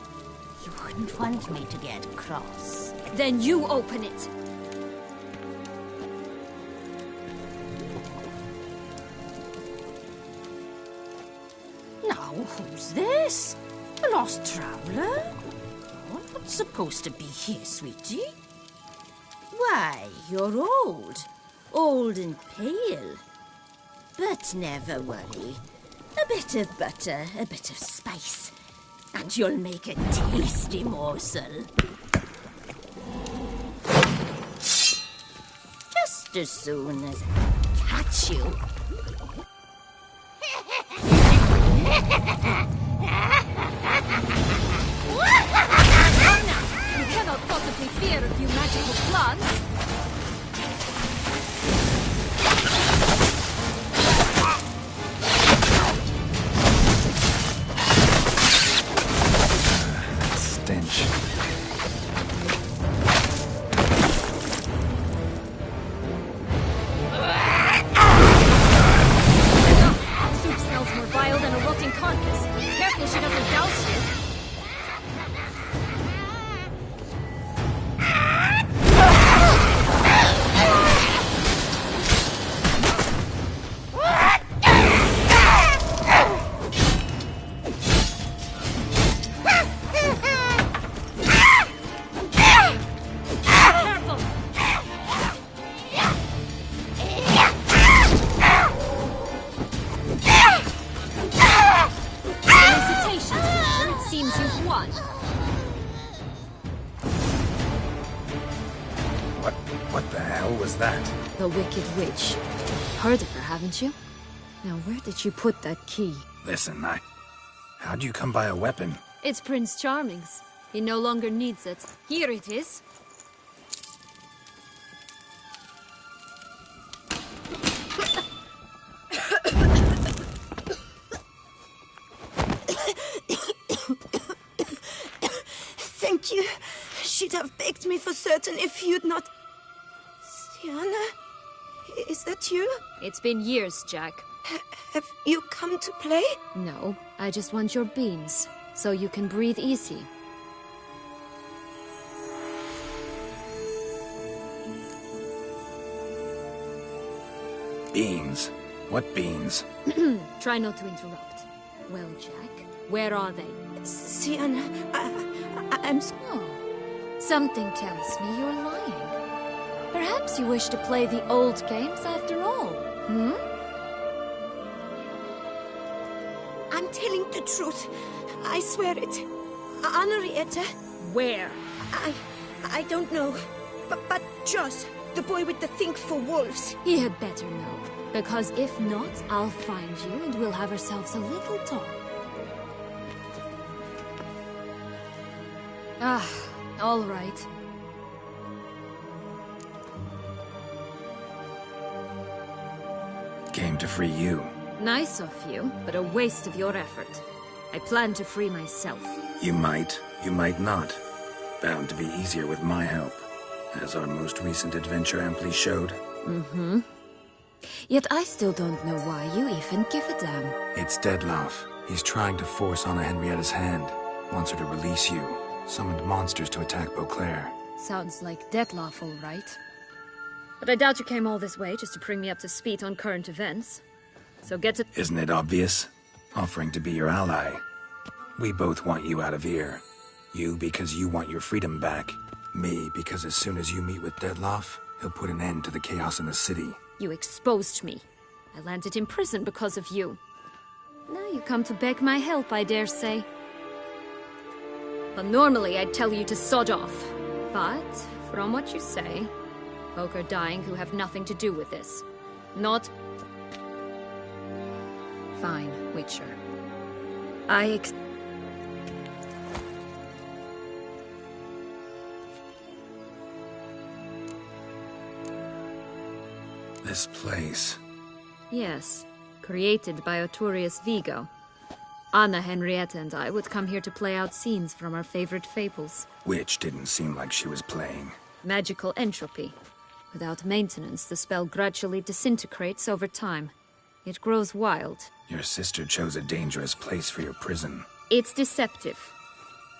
[SPEAKER 2] You wouldn't want me to get cross. Then you open it. Now, who's this? A lost traveler? You're not supposed to be here, sweetie. Why, you're old. Old and pale. But never worry. A bit of butter, a bit of spice, And you'll make a tasty morsel. Just as soon as I catch you.
[SPEAKER 16] You cannot possibly fear a few magical plants.
[SPEAKER 6] Stench.
[SPEAKER 16] Soup smells more vile than a rotting carcass. Careful she doesn't douse you.
[SPEAKER 6] What the hell was that?
[SPEAKER 16] The Wicked Witch. Heard of her, haven't you? Now, where did you put that key?
[SPEAKER 6] Listen, how'd you come by a weapon?
[SPEAKER 16] It's Prince Charming's. He no longer needs it. Here it is.
[SPEAKER 12] Thank you. She'd have begged me for certain if you'd not... Sienna? Is that you?
[SPEAKER 16] It's been years, Jack.
[SPEAKER 12] Have you come to play?
[SPEAKER 16] No, I just want your beans, so you can breathe easy.
[SPEAKER 6] Beans? What beans?
[SPEAKER 16] Try not to interrupt. Well, Jack, where are they?
[SPEAKER 12] Sienna, I'm...
[SPEAKER 16] Oh, something tells me you're lying. Perhaps you wish to play the old games after all, hmm?
[SPEAKER 12] I'm telling the truth. I swear it. Henrietta.
[SPEAKER 16] Where?
[SPEAKER 12] I don't know. But Joss, the boy with the thing for wolves.
[SPEAKER 16] He had better know. Because if not, I'll find you and we'll have ourselves a little talk. Ah, all right.
[SPEAKER 6] Came to free you.
[SPEAKER 16] Nice of you, but a waste of your effort. I plan to free myself.
[SPEAKER 6] You might not. Bound to be easier with my help, as our most recent adventure amply showed.
[SPEAKER 16] Mm-hmm. Yet I still don't know why you even give a damn.
[SPEAKER 6] It's Dettlaff. He's trying to force Anna Henrietta's hand. Wants her to release you. Summoned monsters to attack Beauclair.
[SPEAKER 16] Sounds like Dettlaff, all right. But I doubt you came all this way just to bring me up to speed on current events. So get to...
[SPEAKER 6] Isn't it obvious? Offering to be your ally. We both want you out of here. You because you want your freedom back. Me because as soon as you meet with Dettlaff, he'll put an end to the chaos in the city.
[SPEAKER 16] You exposed me. I landed in prison because of you. Now you come to beg my help, I dare say. But normally I'd tell you to sod off. But, from what you say, folk are dying who have nothing to do with this. Not... Fine, Witcher.
[SPEAKER 6] This place...
[SPEAKER 16] Yes, created by Arturius Vigo. Anna Henrietta and I would come here to play out scenes from our favorite fables.
[SPEAKER 6] Which didn't seem like she was playing.
[SPEAKER 16] Magical entropy. Without maintenance, the spell gradually disintegrates over time. It grows wild.
[SPEAKER 6] Your sister chose a dangerous place for your prison.
[SPEAKER 16] It's deceptive.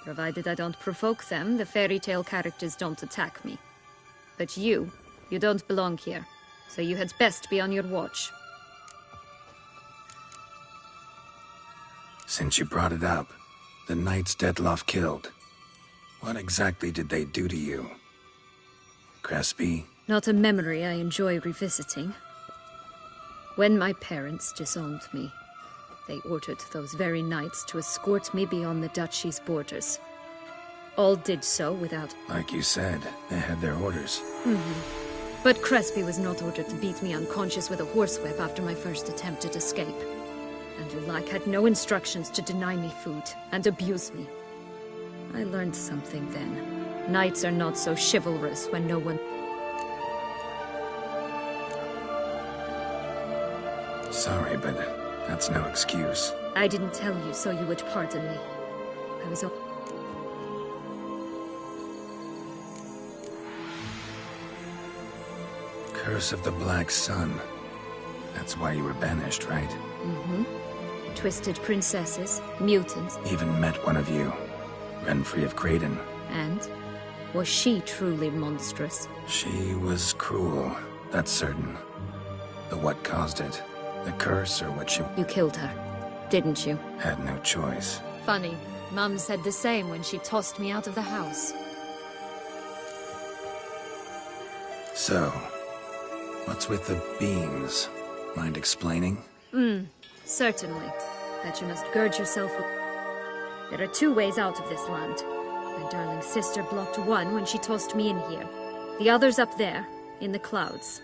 [SPEAKER 16] Provided I don't provoke them, the fairy tale characters don't attack me. But you don't belong here. So you had best be on your watch.
[SPEAKER 6] Since you brought it up, the knights Dettlaff killed. What exactly did they do to you? Crespi?
[SPEAKER 16] Not a memory I enjoy revisiting. When my parents disowned me, They ordered those very knights to escort me beyond the duchy's borders. All did so without...
[SPEAKER 6] Like you said, they had their orders.
[SPEAKER 16] But Crespi was not ordered to beat me unconscious with a horsewhip after my first attempt at escape. And Ulak had no instructions to deny me food and abuse me. I learned something then. Knights are not so chivalrous when no one...
[SPEAKER 6] Sorry, but that's no excuse.
[SPEAKER 16] I didn't tell you so you would pardon me. I was...
[SPEAKER 6] Curse of the Black Sun. That's why you were banished, right?
[SPEAKER 16] Twisted princesses, mutants...
[SPEAKER 6] Even met one of you. Renfri of Creighton.
[SPEAKER 16] And? Was she truly monstrous?
[SPEAKER 6] She was cruel, that's certain. But what caused it? The curse or what you...
[SPEAKER 16] You killed her, didn't you?
[SPEAKER 6] Had no choice.
[SPEAKER 16] Funny. Mum said the same when she tossed me out of the house.
[SPEAKER 6] So, what's with the beans? Mind explaining?
[SPEAKER 16] Certainly. That you must gird yourself with... There are 2 ways out of this land. My darling sister blocked one when she tossed me in here. The other's up there, in the clouds.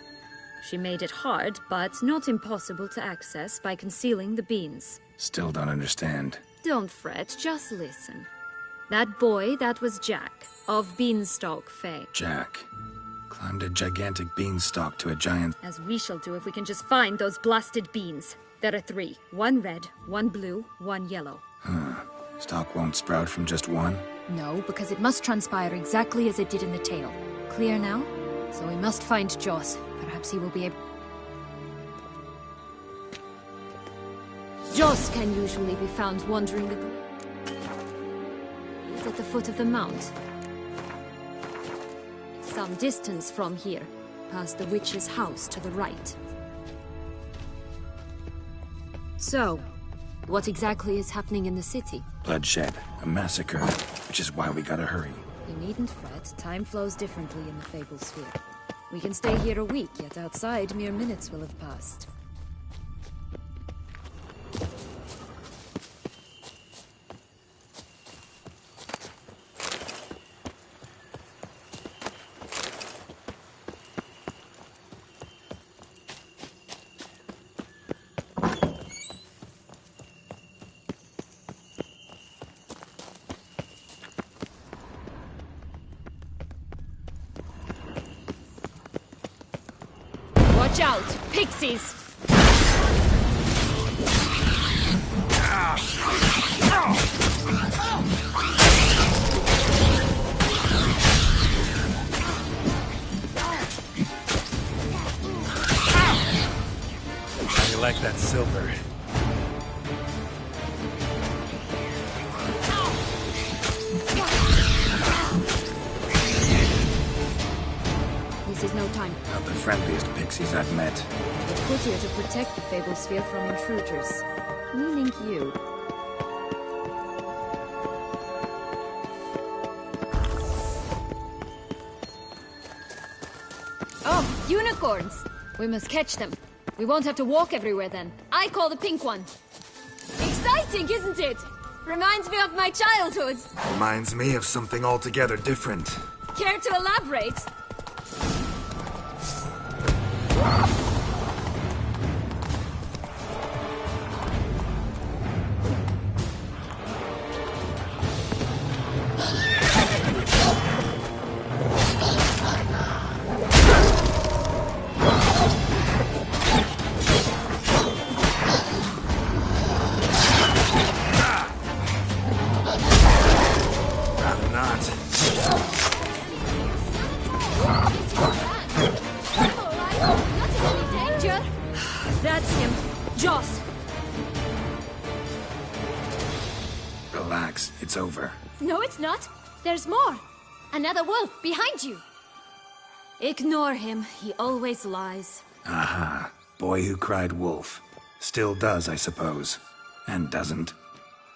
[SPEAKER 16] She made it hard, but not impossible to access by concealing the beans.
[SPEAKER 6] Still don't understand.
[SPEAKER 16] Don't fret, just listen. That boy, that was Jack, of Beanstalk Fae.
[SPEAKER 6] Jack. Climbed a gigantic beanstalk to a giant...
[SPEAKER 16] As we shall do if we can just find those blasted beans. There are 3. 1 red, 1 blue, 1 yellow.
[SPEAKER 6] Stalk won't sprout from just one?
[SPEAKER 16] No, because it must transpire exactly as it did in the tale. Clear now? So we must find Joss. Perhaps he will be able... Joss can usually be found wandering at the foot of the mount. Some distance from here, past the witch's house to the right. So, what exactly is happening in the city?
[SPEAKER 6] Bloodshed. A massacre. Which is why we gotta hurry.
[SPEAKER 16] You needn't fret. Time flows differently in the Fable Sphere. We can stay here a week, yet outside mere minutes will have passed. Watch out! Pixies!
[SPEAKER 6] How you like that silver?
[SPEAKER 16] This is no time.
[SPEAKER 6] Not the friendliest pixies I've met.
[SPEAKER 16] We're put here to protect the Fable Sphere from intruders. Meaning you. Oh, unicorns! We must catch them. We won't have to walk everywhere then. I call the pink one. Exciting, isn't it? Reminds me of my childhood.
[SPEAKER 21] Reminds me of something altogether different.
[SPEAKER 16] Care to elaborate? That's him. Joss.
[SPEAKER 6] Relax, it's over.
[SPEAKER 16] No, it's not. There's more. Another wolf behind you. Ignore him. He always lies.
[SPEAKER 6] Aha. Boy who cried wolf. Still does, I suppose. And doesn't.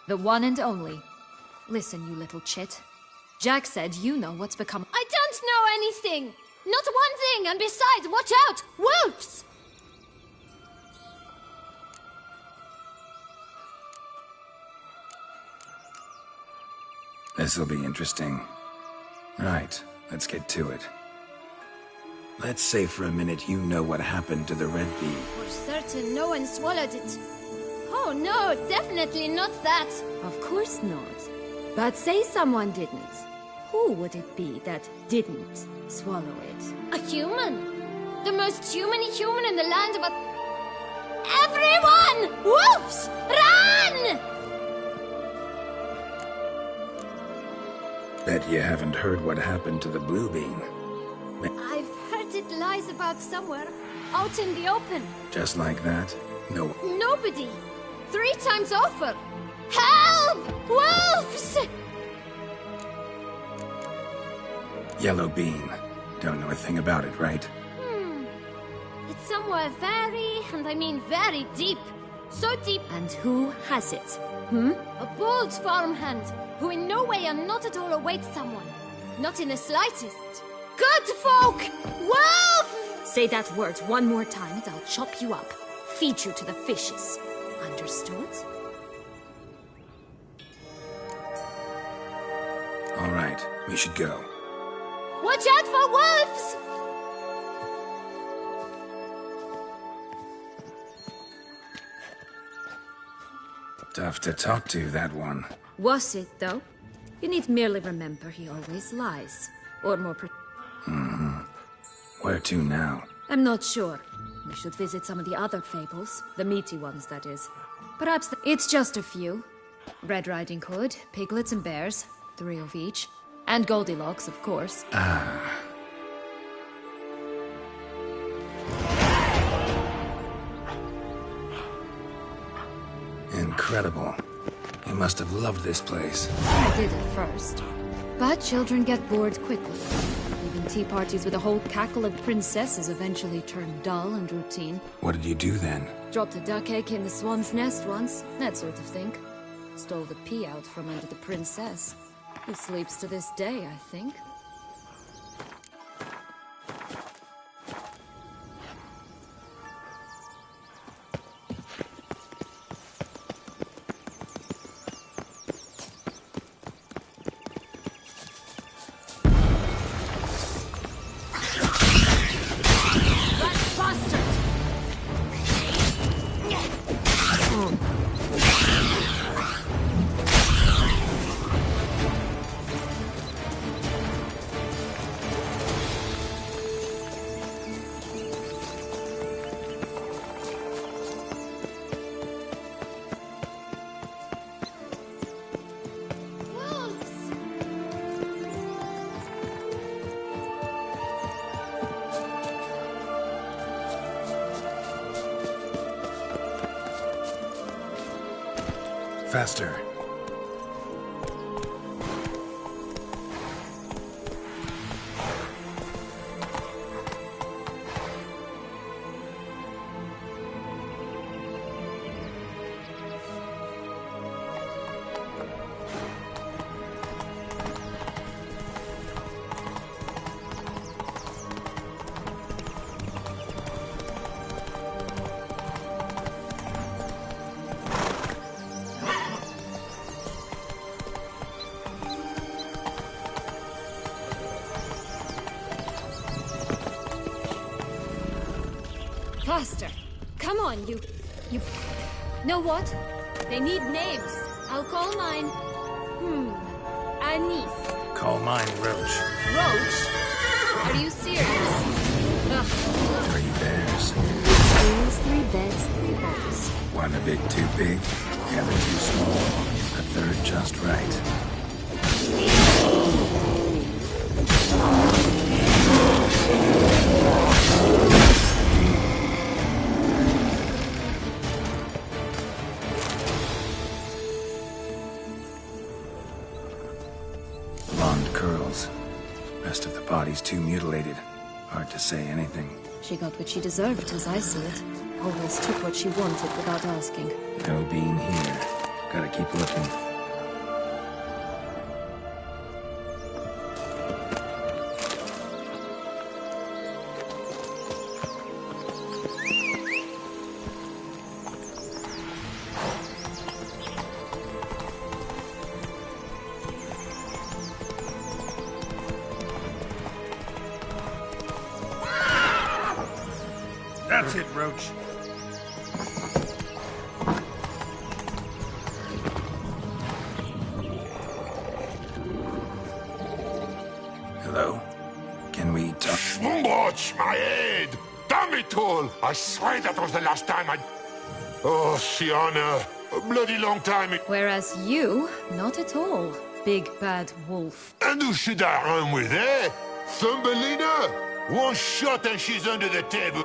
[SPEAKER 16] The one and only. Listen, you little chit. Jack said you know what's become... I don't know anything! Not one thing, and besides, watch out! Wolves!
[SPEAKER 6] This'll be interesting. Right, let's get to it. Let's say for a minute you know what happened to the Red Bee.
[SPEAKER 2] For certain, no one swallowed it. Oh no, definitely not that.
[SPEAKER 16] Of course not. But say someone didn't. Who would it be that didn't swallow it?
[SPEAKER 2] A human. The most human in the land of Everyone! Wolves! Run!
[SPEAKER 6] Bet you haven't heard what happened to the Blue Bean.
[SPEAKER 2] I've heard it lies about somewhere, out in the open.
[SPEAKER 6] Just like that? No.
[SPEAKER 2] Nobody. 3 times over. Help! Wolves!
[SPEAKER 6] Yellow Bean. Don't know a thing about it, right?
[SPEAKER 2] It's somewhere very, and I mean very deep. So deep.
[SPEAKER 16] And who has it?
[SPEAKER 2] A bold farmhand, who in no way and not at all awaits someone. Not in the slightest. Good folk! Wolf!
[SPEAKER 16] Say that word one more time and I'll chop you up. Feed you to the fishes. Understood?
[SPEAKER 6] All right, we should go.
[SPEAKER 2] Watch out for wolves!
[SPEAKER 6] Tough to talk to, that one.
[SPEAKER 16] Was it, though? You need merely remember he always lies. Or more
[SPEAKER 6] Where to now?
[SPEAKER 16] I'm not sure. We should visit some of the other fables. The meaty ones, that is. Perhaps it's just a few. Red Riding Hood, piglets and bears. 3 of each. And Goldilocks, of course.
[SPEAKER 6] Incredible. You must have loved this place.
[SPEAKER 16] I did at first. But children get bored quickly. Even tea parties with a whole cackle of princesses eventually turn dull and routine.
[SPEAKER 6] What did you do then?
[SPEAKER 16] Dropped a duck egg in the swan's nest once, that sort of thing. Stole the pea out from under the princess. Who sleeps to this day, I think.
[SPEAKER 6] Faster.
[SPEAKER 16] Faster! Come on, you... Know what? They need names. I'll call mine... Anise.
[SPEAKER 6] Call mine Roach.
[SPEAKER 16] Roach? Are you serious? Ugh.
[SPEAKER 6] 3 bears.
[SPEAKER 16] 3 beds, 3 bones.
[SPEAKER 6] One a bit too big, the other too small, a third just right. Blonde curls. Rest of the body's too mutilated. Hard to say anything.
[SPEAKER 16] She got what she deserved, as I see it. Always took what she wanted without asking.
[SPEAKER 6] No being here. Gotta keep looking.
[SPEAKER 9] That's it, Roach.
[SPEAKER 6] Hello? Can we talk?
[SPEAKER 7] Watch my head! Damn it all! I swear that was the last time I... Oh, Sienna, a bloody long time.
[SPEAKER 16] Whereas you, not at all, big bad wolf.
[SPEAKER 7] And who should I run with, eh? Thumbelina? One shot and she's under the table.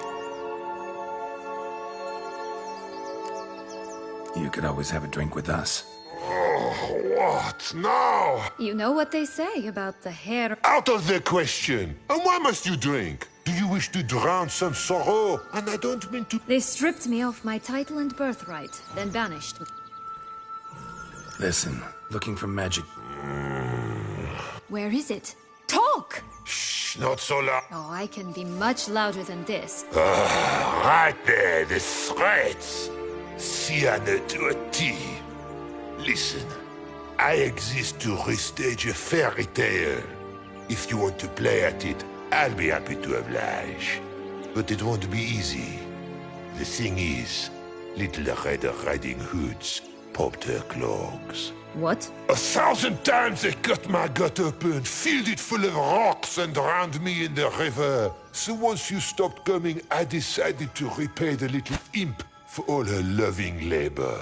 [SPEAKER 6] You could always have a drink with us.
[SPEAKER 7] Oh, what now?
[SPEAKER 16] You know what they say about the hair...
[SPEAKER 7] Out of the question. And why must you drink? Do you wish to drown some sorrow? And I don't mean to...
[SPEAKER 16] They stripped me of my title and birthright, then banished me.
[SPEAKER 6] Listen, looking for magic.
[SPEAKER 16] Where is it? Talk!
[SPEAKER 7] Shh, not so loud.
[SPEAKER 16] Oh, I can be much louder than this.
[SPEAKER 7] Right there, the threats. Sienna to a T. Listen, I exist to restage a fairy tale. If you want to play at it, I'll be happy to oblige. But it won't be easy. The thing is, Little Red Riding Hoods popped her clogs.
[SPEAKER 16] What?
[SPEAKER 7] 1,000 times they cut my gut open, filled it full of rocks and drowned me in the river. So once you stopped coming, I decided to repay the little imp for all her loving labor.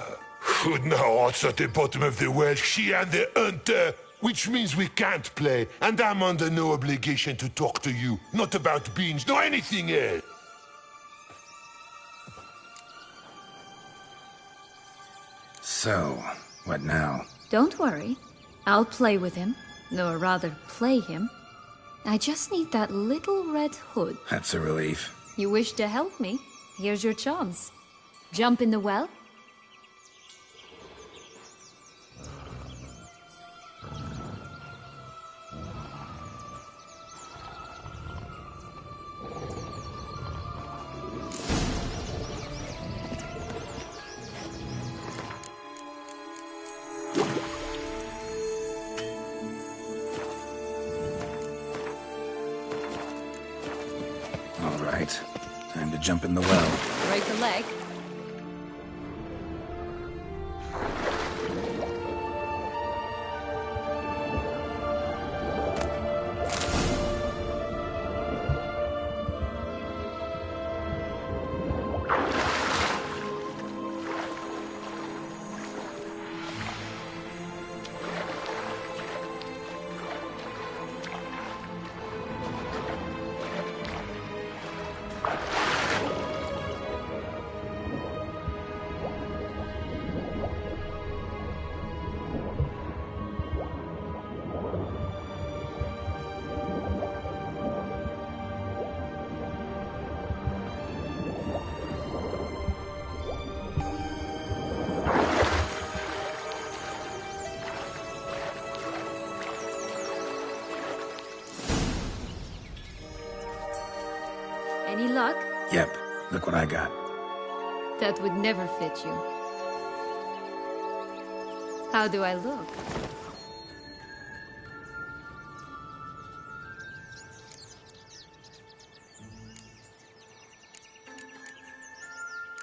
[SPEAKER 7] Now it's at the bottom of the well, she and the hunter, which means we can't play, and I'm under no obligation to talk to you, not about beans, nor anything else.
[SPEAKER 6] So, what now?
[SPEAKER 16] Don't worry. I'll play with him. Or rather, play him. I just need that little red hood.
[SPEAKER 6] That's a relief.
[SPEAKER 16] You wish to help me? Here's your chance. Jump in the well?
[SPEAKER 6] All right. Time to jump in the well.
[SPEAKER 16] Break a leg. Any luck?
[SPEAKER 6] Yep, look what I got.
[SPEAKER 16] That would never fit you. How do I look?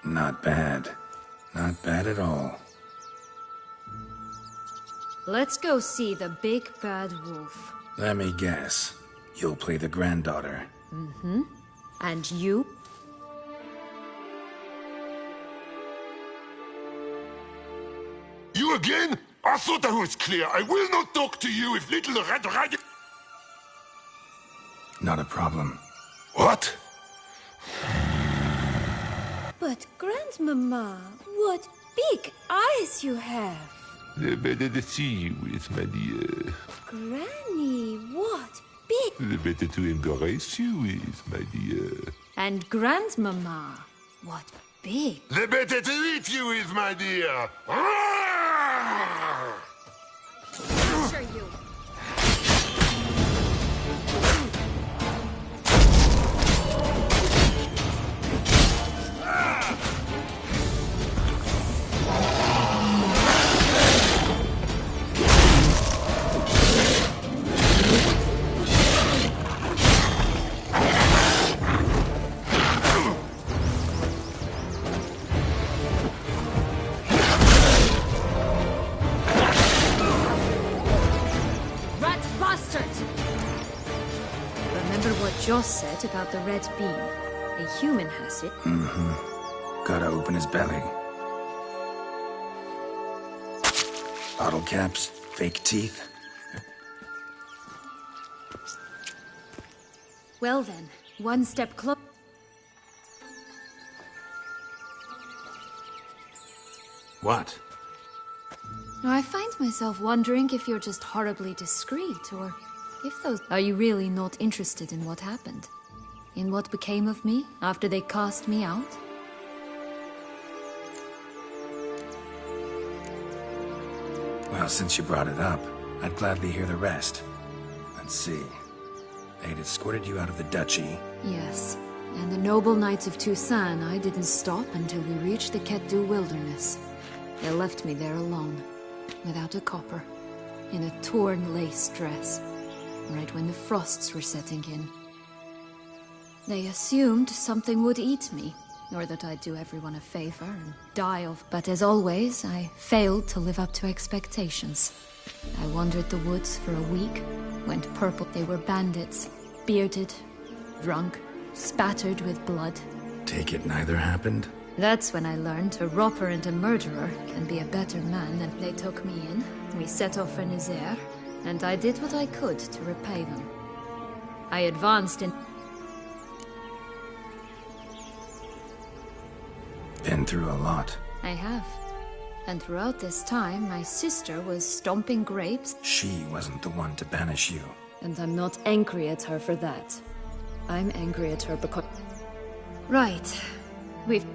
[SPEAKER 6] Not bad. Not bad at all.
[SPEAKER 16] Let's go see the big bad wolf.
[SPEAKER 6] Let me guess. You'll play the granddaughter.
[SPEAKER 16] Mm-hmm. And you?
[SPEAKER 7] You again? I thought I was clear. I will not talk to you if Little Red Riding...
[SPEAKER 6] Not a problem.
[SPEAKER 7] What?
[SPEAKER 12] But, Grandmama, what big eyes you have!
[SPEAKER 7] The better to see you with, my dear.
[SPEAKER 12] Granny, what big...
[SPEAKER 7] The better to embrace you with, my dear.
[SPEAKER 16] And Grandmama, what big...
[SPEAKER 7] The better to eat you with, my dear.
[SPEAKER 16] Pressure you. remember what Joss said about the red beam. A human has it.
[SPEAKER 6] Mm-hmm. Gotta open his belly. Bottle caps, fake teeth.
[SPEAKER 16] Well then, one step closer.
[SPEAKER 6] What?
[SPEAKER 16] I find myself wondering if you're just horribly discreet, or if those... Are you really not interested in what happened? In what became of me after they cast me out?
[SPEAKER 6] Well, since you brought it up, I'd gladly hear the rest. Let's see. They'd escorted you out of the duchy.
[SPEAKER 16] Yes. And the noble knights of Toussaint, I didn't stop until we reached the Ketdu wilderness. They left me there alone, without a copper, in a torn lace dress, right when the frosts were setting in. They assumed something would eat me, or that I'd do everyone a favor and die of. But as always, I failed to live up to expectations. I wandered the woods for a week, went purple. They were bandits, bearded, drunk, spattered with blood.
[SPEAKER 6] Take it neither happened?
[SPEAKER 16] That's when I learned a robber and a murderer can be a better man than... They took me in, we set off for Nizer, and I did what I could to repay them. I advanced in...
[SPEAKER 6] Been through a lot.
[SPEAKER 16] I have. And throughout this time, my sister was stomping grapes.
[SPEAKER 6] She wasn't the one to banish you.
[SPEAKER 16] And I'm not angry at her for that. I'm angry at her because... Right. We've...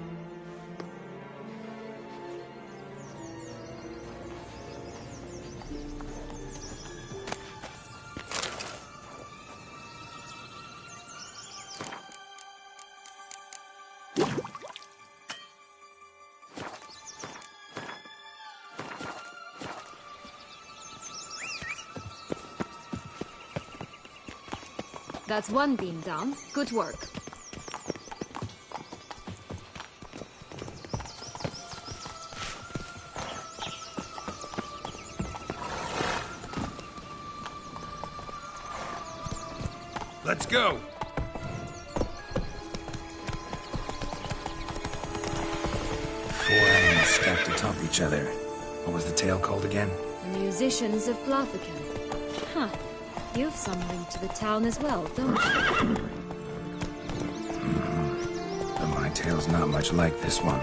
[SPEAKER 16] That's one beam down. Good work.
[SPEAKER 5] Let's go!
[SPEAKER 6] Four animals stacked atop each other. What was the tale called again?
[SPEAKER 16] The Musicians of Blaviken. Huh. You've some link to the town as well, don't you?
[SPEAKER 6] But my tale's not much like this one.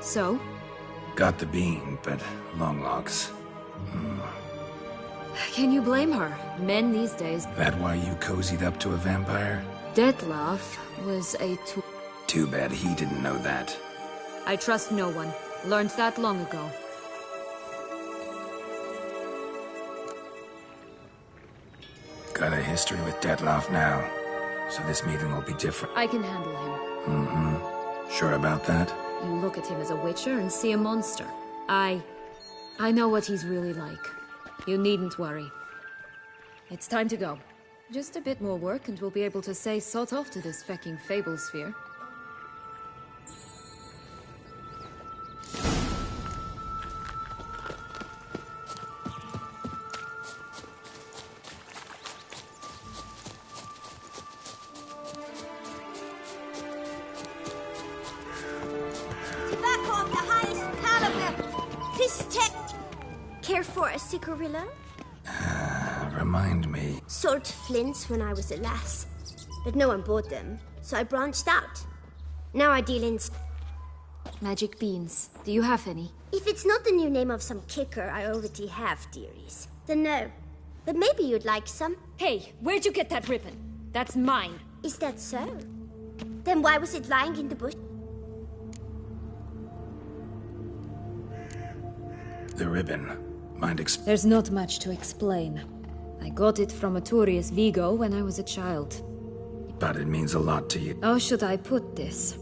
[SPEAKER 16] So?
[SPEAKER 6] Got the bean, but long logs.
[SPEAKER 16] Can you blame her? Men these days...
[SPEAKER 6] That why you cozied up to a vampire?
[SPEAKER 16] Dettlaff was a
[SPEAKER 6] Too bad he didn't know that.
[SPEAKER 16] I trust no one. Learned that long ago.
[SPEAKER 6] Got a history with Dettlaff now, so this meeting will be different.
[SPEAKER 16] I can handle him.
[SPEAKER 6] Sure about that?
[SPEAKER 16] You look at him as a witcher and see a monster. I know what he's really like. You needn't worry. It's time to go. Just a bit more work and we'll be able to say sod off to this fecking fable sphere.
[SPEAKER 13] Tobacco of the highest caliber. This tech. Care for a cigarillo?
[SPEAKER 6] Remind me.
[SPEAKER 13] Sold flints when I was a lass, but no one bought them, so I branched out. Now I deal in
[SPEAKER 16] magic beans. Do you have any?
[SPEAKER 13] If it's not the new name of some kicker I already have, dearies, then no. But maybe you'd like some.
[SPEAKER 16] Hey, where'd you get that ribbon? That's mine.
[SPEAKER 13] Is that so? Then why was it lying in the bush?
[SPEAKER 6] The ribbon. Mind
[SPEAKER 16] There's not much to explain. I got it from Artorius Vigo when I was a child.
[SPEAKER 6] But it means a lot to you.
[SPEAKER 16] How should I put this?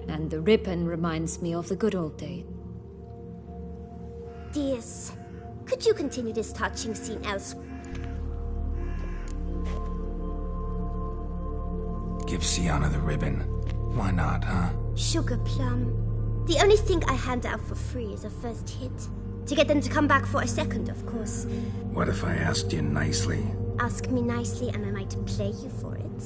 [SPEAKER 16] And the ribbon reminds me of the good old days.
[SPEAKER 13] Dears, could you continue this touching scene elsewhere?
[SPEAKER 6] Give Sienna the ribbon. Why not, huh?
[SPEAKER 13] Sugar plum. The only thing I hand out for free is a first hit. To get them to come back for a second, of course.
[SPEAKER 6] What if I asked you nicely?
[SPEAKER 13] Ask me nicely and I might play you for it.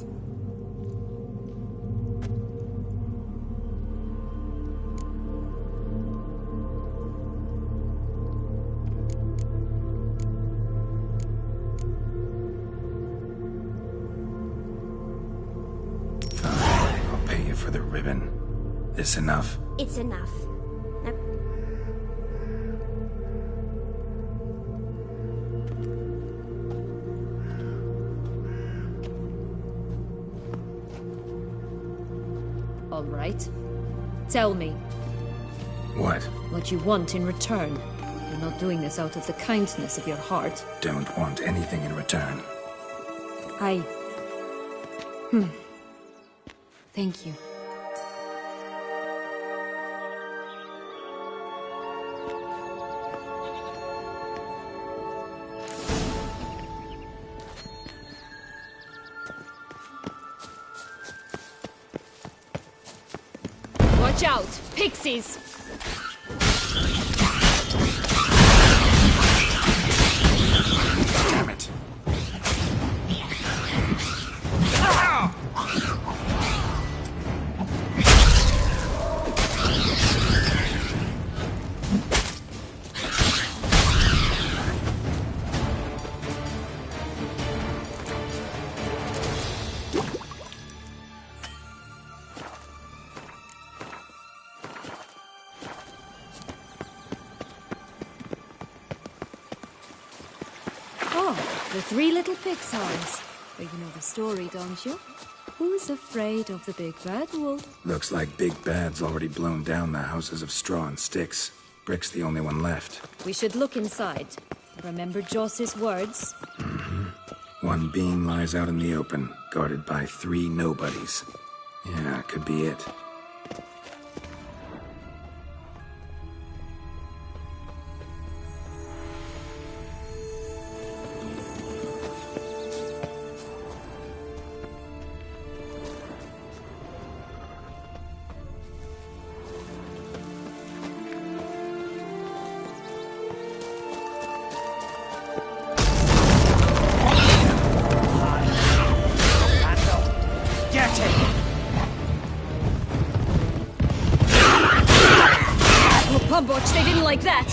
[SPEAKER 6] Fine. I'll pay you for the ribbon. This enough?
[SPEAKER 13] It's enough. Now...
[SPEAKER 16] All right. Tell me.
[SPEAKER 6] What?
[SPEAKER 16] What you want in return. You're not doing this out of the kindness of your heart.
[SPEAKER 6] Don't want anything in return.
[SPEAKER 16] Thank you. Watch out! Pixies!
[SPEAKER 6] Damn it.
[SPEAKER 16] The three little pigsons. But you know the story, don't you? Who's afraid of the big bad wolf?
[SPEAKER 6] Looks like Big Bad's already blown down the houses of straw and sticks. Brick's the only one left.
[SPEAKER 16] We should look inside. Remember Joss's words?
[SPEAKER 6] One beam lies out in the open, guarded by 3 nobodies. Yeah, could be it.
[SPEAKER 16] Pumboch, they didn't like that!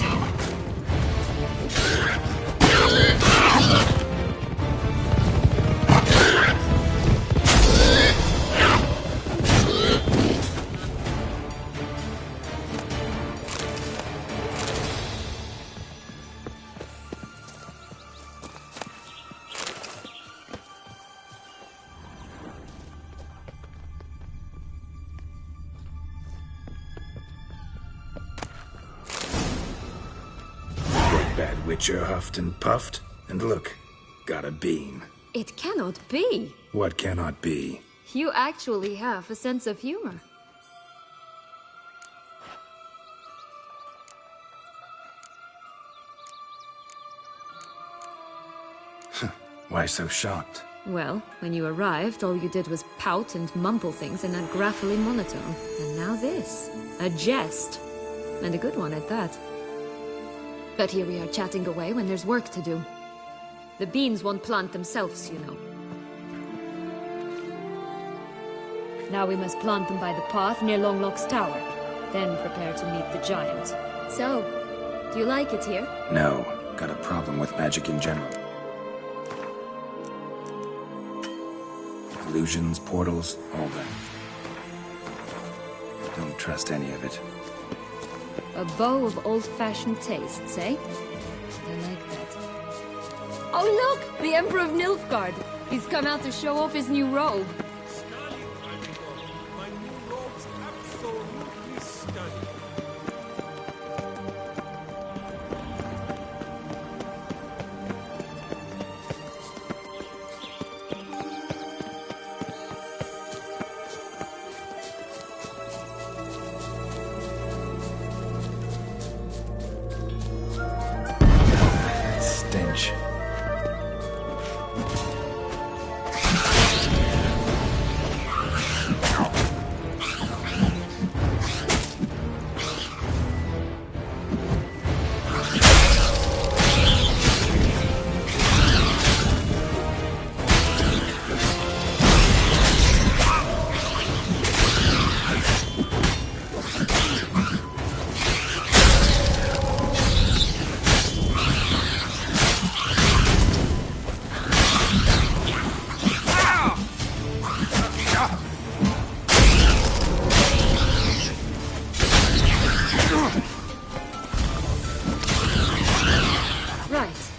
[SPEAKER 6] That Witcher huffed and puffed, and look, got a bean.
[SPEAKER 16] It cannot be.
[SPEAKER 6] What cannot be?
[SPEAKER 16] You actually have a sense of humor.
[SPEAKER 6] Why so shocked?
[SPEAKER 16] Well, when you arrived, all you did was pout and mumble things in that gravelly monotone. And now this. A jest. And a good one at that. But here we are chatting away when there's work to do. The beans won't plant themselves, you know. Now we must plant them by the path near Longlock's tower. Then prepare to meet the giant. So, do you like it here?
[SPEAKER 6] No, got a problem with magic in general. Illusions, portals, all that. Don't trust any of it.
[SPEAKER 16] A bow of old-fashioned tastes, eh? I like that. Oh look! The Emperor of Nilfgaard! He's come out to show off his new robe.
[SPEAKER 5] My new robe's absolutely stunning.
[SPEAKER 6] Stench.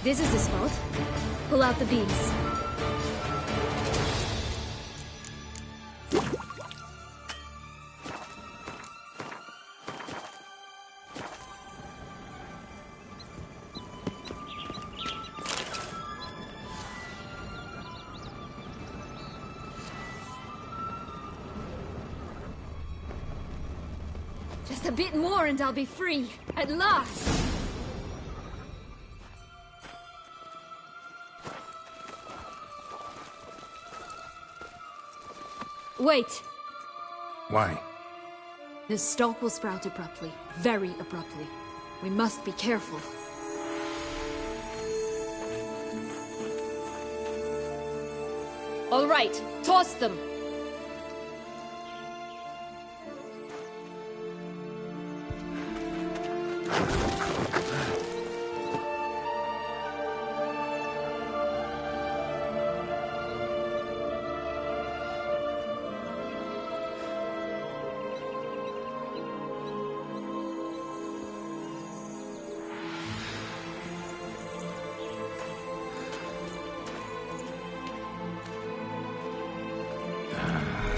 [SPEAKER 16] This is the spot. Pull out the beams.
[SPEAKER 2] Just a bit more and I'll be free. At last!
[SPEAKER 16] Wait!
[SPEAKER 6] Why?
[SPEAKER 16] The stalk will sprout abruptly. Very abruptly. We must be careful. All right, toss them!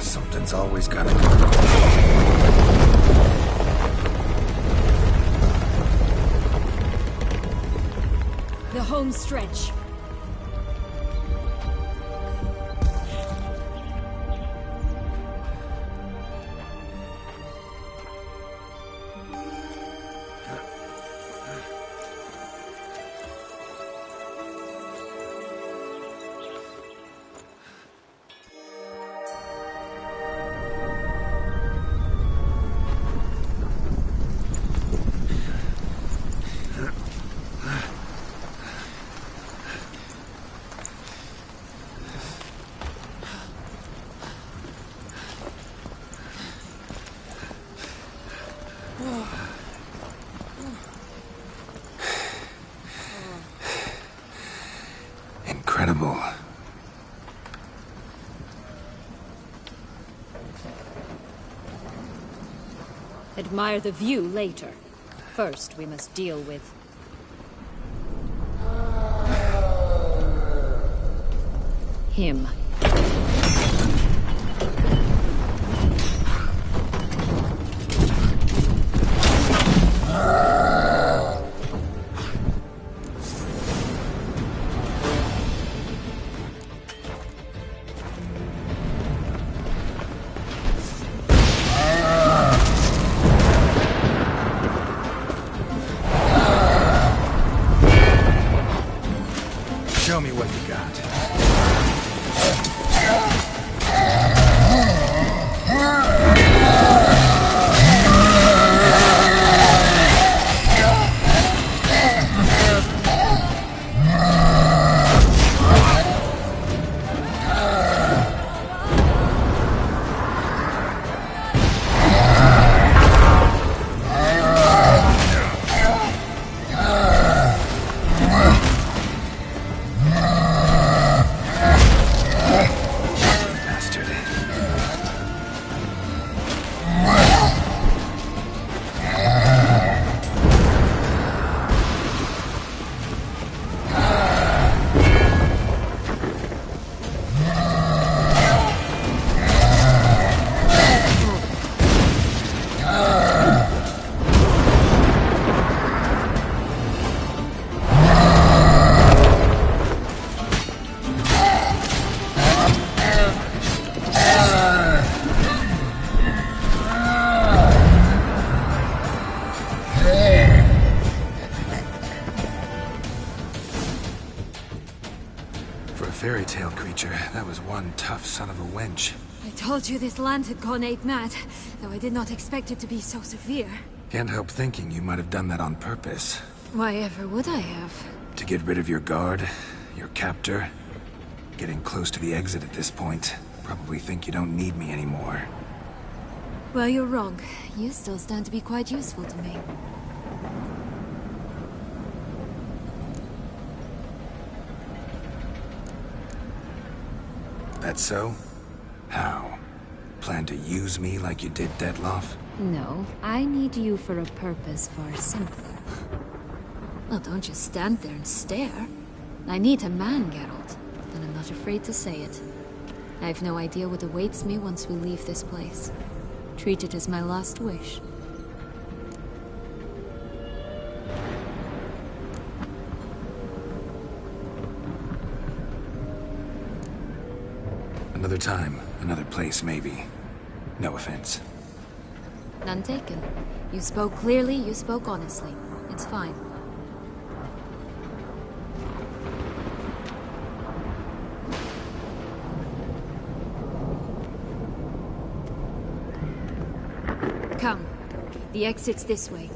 [SPEAKER 6] Something's always gotta go.
[SPEAKER 16] The home stretch.
[SPEAKER 6] Incredible.
[SPEAKER 16] Admire the view later. First, we must deal with... him. told you this land had gone ape mad, though I did not expect it to be so severe.
[SPEAKER 6] Can't help thinking you might have done that on purpose.
[SPEAKER 16] Why ever would I have?
[SPEAKER 6] To get rid of your guard, your captor. Getting close to the exit at this point. Probably think you don't need me anymore.
[SPEAKER 16] Well, you're wrong. You still stand to be quite useful to me.
[SPEAKER 6] That so? How? Plan to use me like you did Detloff?
[SPEAKER 16] No, I need you for a purpose far simpler. Well, don't just stand there and stare. I need a man, Geralt, and I'm not afraid to say it. I have no idea what awaits me once we leave this place. Treat it as my last wish.
[SPEAKER 6] Another time, another place, maybe. No offense.
[SPEAKER 16] None taken. You spoke clearly, you spoke honestly. It's fine. Come. The exit's this way.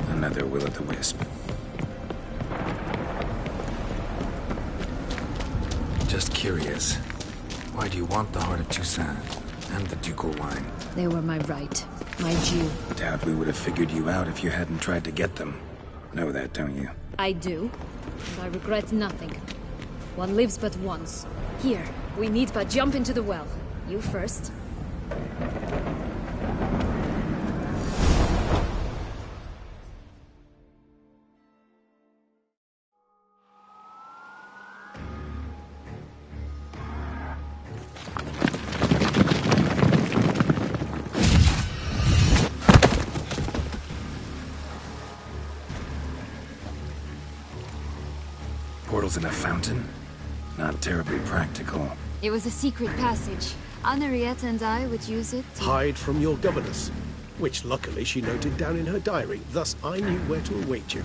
[SPEAKER 6] Another will-o'-the-wisp. Just curious. Why do you want the Heart of Toussaint and the ducal wine?
[SPEAKER 16] They were my right. My due.
[SPEAKER 6] Doubt we would have figured you out if you hadn't tried to get them. Know that, don't you?
[SPEAKER 16] I do. And I regret nothing. One lives but once. Here, we need but jump into the well. You first.
[SPEAKER 6] Portals in a fountain? Not terribly practical.
[SPEAKER 16] It was a secret passage. Henriette and I would use it to...
[SPEAKER 4] Hide from your governess, which luckily she noted down in her diary. Thus, I knew where to await you.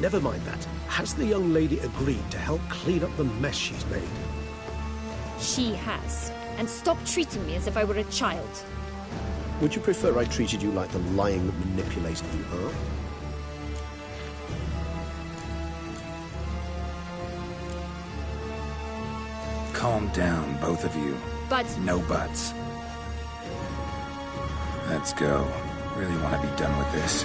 [SPEAKER 4] Never mind that. Has the young lady agreed to help clean up the mess she's made?
[SPEAKER 2] She has. And stop treating me as if I were a child.
[SPEAKER 4] Would you prefer I treated you like the lying manipulator you are?
[SPEAKER 6] Calm down, both of you.
[SPEAKER 2] But...
[SPEAKER 6] No buts. Let's go. Really want to be done with this.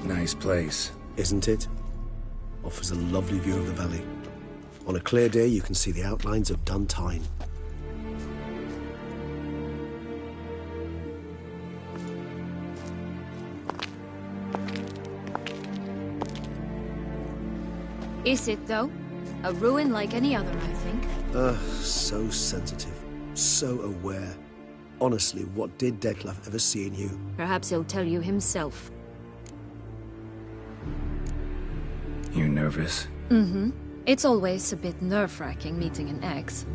[SPEAKER 6] Nice place.
[SPEAKER 18] Isn't it? Offers a lovely view of the valley. On a clear day, you can see the outlines of Dun Tine.
[SPEAKER 16] Is it, though? A ruin like any other, I think.
[SPEAKER 18] So sensitive. So aware. Honestly, what did Dettlaff ever see in you?
[SPEAKER 16] Perhaps he'll tell you himself.
[SPEAKER 6] You nervous?
[SPEAKER 16] Mm-hmm. It's always a bit nerve-wracking meeting an ex.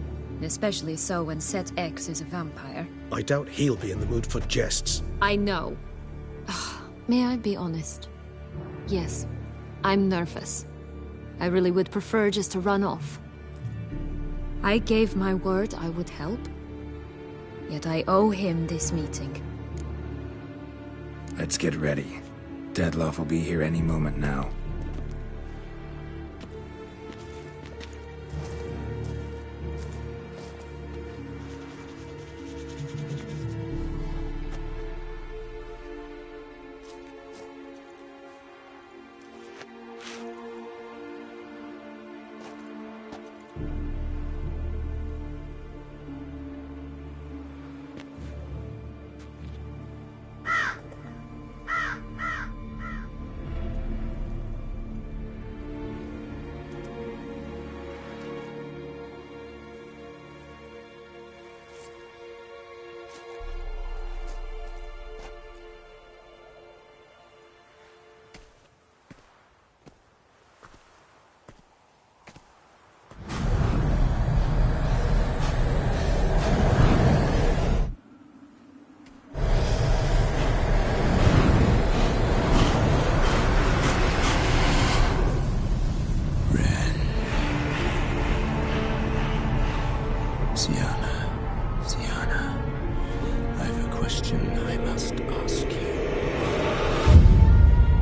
[SPEAKER 16] Especially so when said ex is a vampire.
[SPEAKER 4] I doubt he'll be in the mood for jests.
[SPEAKER 16] I know. May I be honest? Yes, I'm nervous. I really would prefer just to run off. I gave my word I would help. Yet I owe him this meeting.
[SPEAKER 6] Let's get ready. Dettlaff will be here any moment now.
[SPEAKER 10] Syanna, I've a question I must ask you.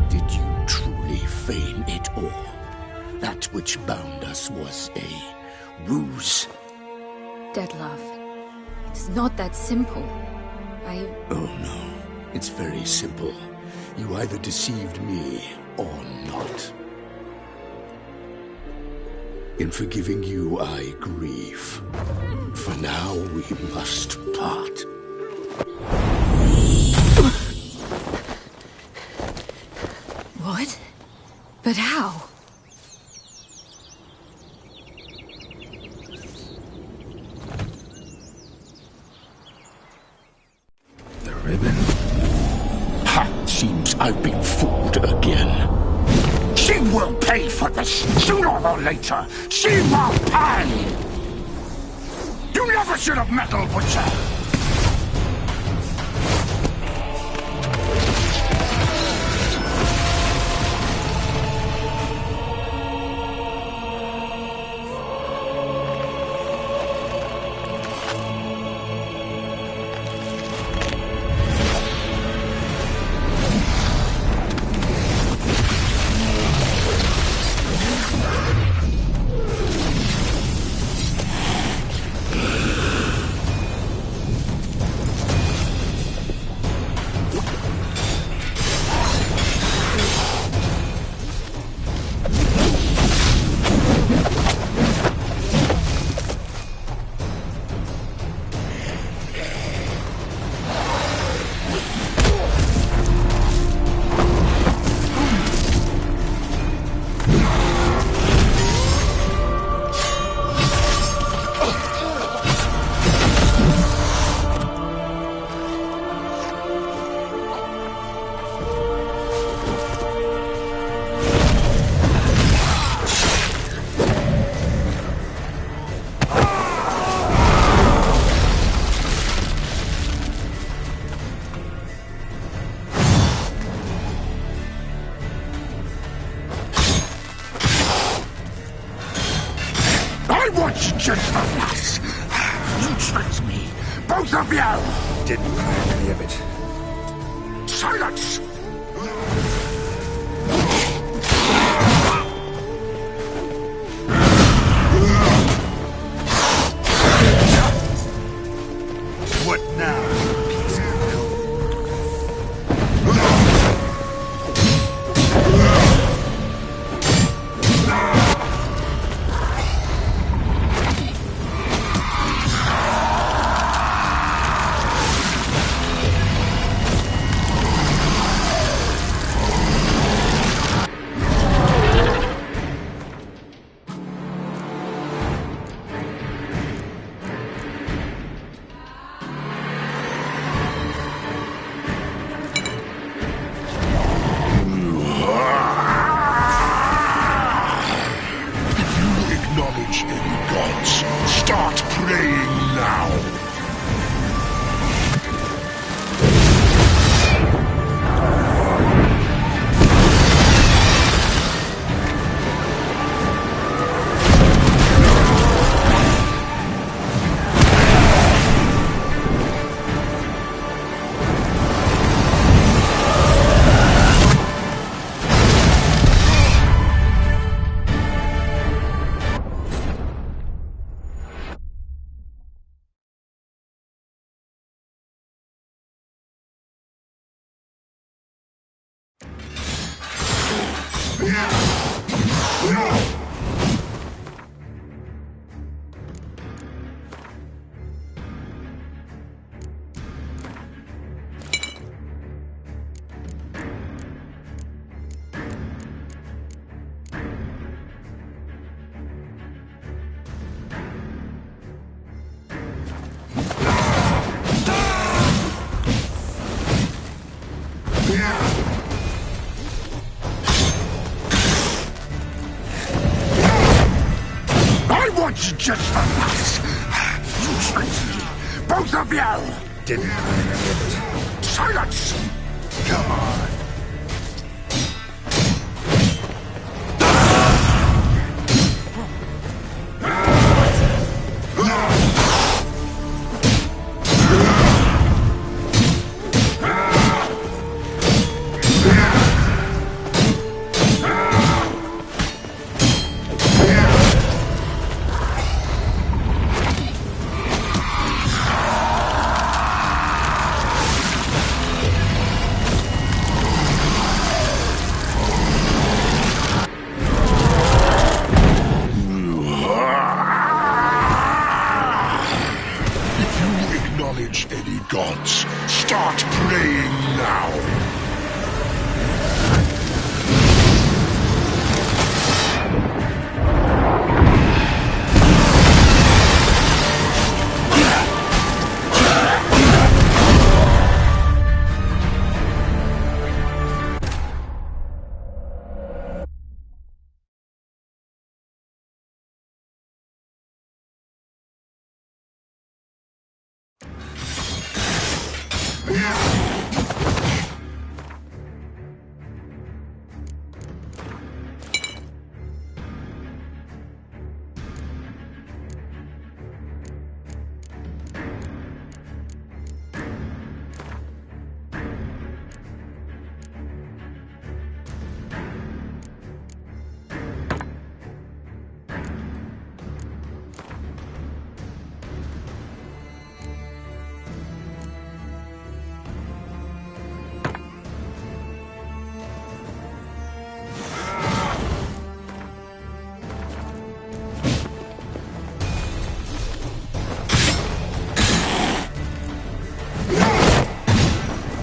[SPEAKER 10] Did you truly feign it all? That which bound us was a ruse?
[SPEAKER 16] Dettlaff, it's not that simple.
[SPEAKER 10] Oh no, it's very simple. You either deceived me or not. In forgiving you, I grieve. For now, we must part.
[SPEAKER 16] What? But how?
[SPEAKER 10] The ribbon? Ha! Seems I've been fooled again. She will pay for this, sooner or later. She will pay! You never should have meddled with her! Gentleness! You tricked me! Both of you!
[SPEAKER 6] Didn't plan any of it.
[SPEAKER 10] Silence!
[SPEAKER 1] What now?
[SPEAKER 10] I want you just for us. You tricked me. Both of you.
[SPEAKER 15] Didn't plan any of it.
[SPEAKER 10] Silence!
[SPEAKER 15] Come on.
[SPEAKER 10] Any gods, start praying now!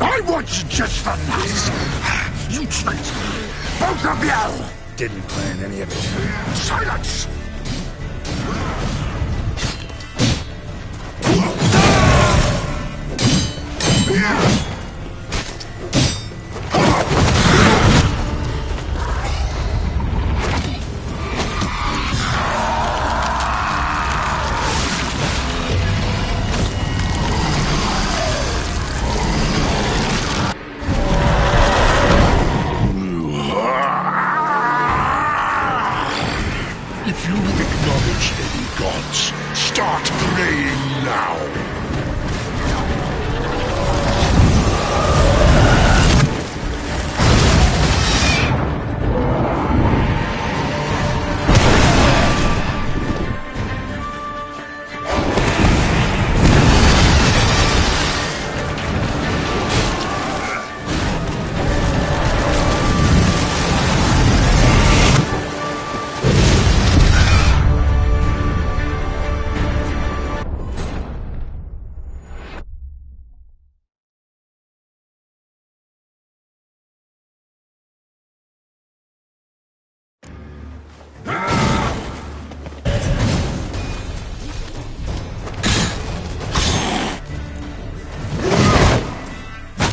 [SPEAKER 10] I want you just for that! You tricked me! Both of you!
[SPEAKER 15] Didn't plan any of it.
[SPEAKER 10] Silence! If you acknowledge any gods, start praying now!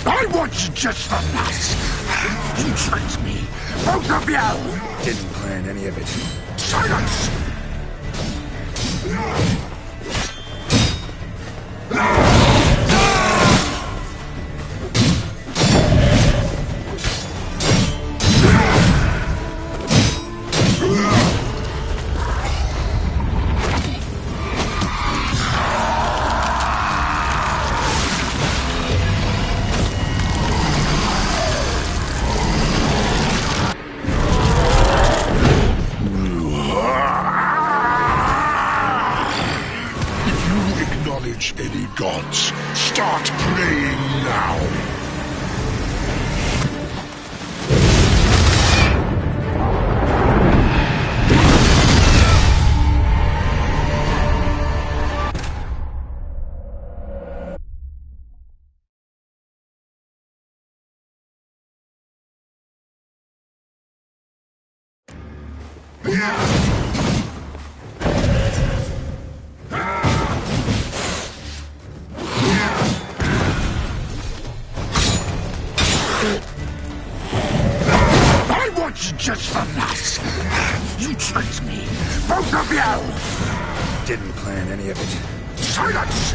[SPEAKER 10] I want you just for that! You tricked me! Both of you!
[SPEAKER 15] Didn't plan any of it.
[SPEAKER 10] Silence! I want you just for that. You tricked me, both of you.
[SPEAKER 15] Didn't plan any of it.
[SPEAKER 10] Silence!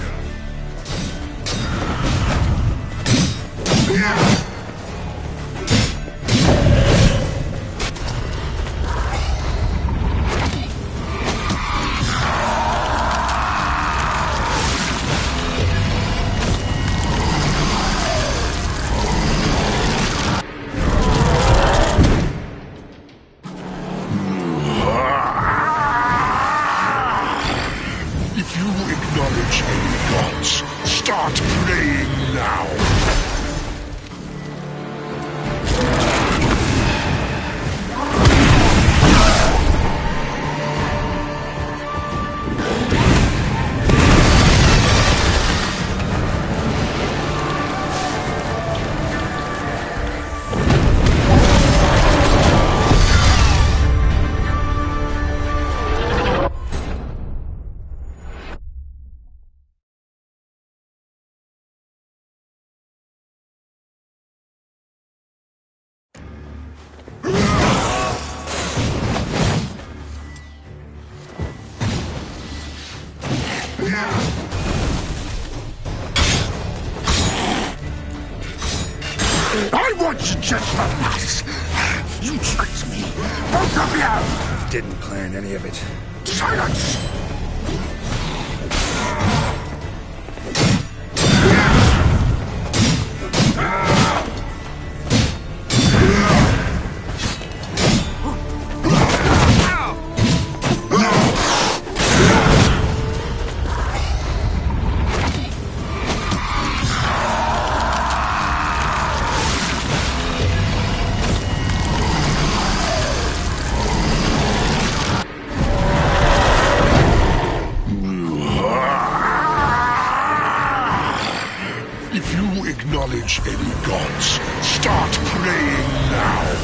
[SPEAKER 7] If you acknowledge any gods, start praying now.
[SPEAKER 10] I want you just for that. You tricked me, both of you.
[SPEAKER 15] Didn't plan any of it.
[SPEAKER 10] Silence!
[SPEAKER 7] If you acknowledge any gods, start praying now.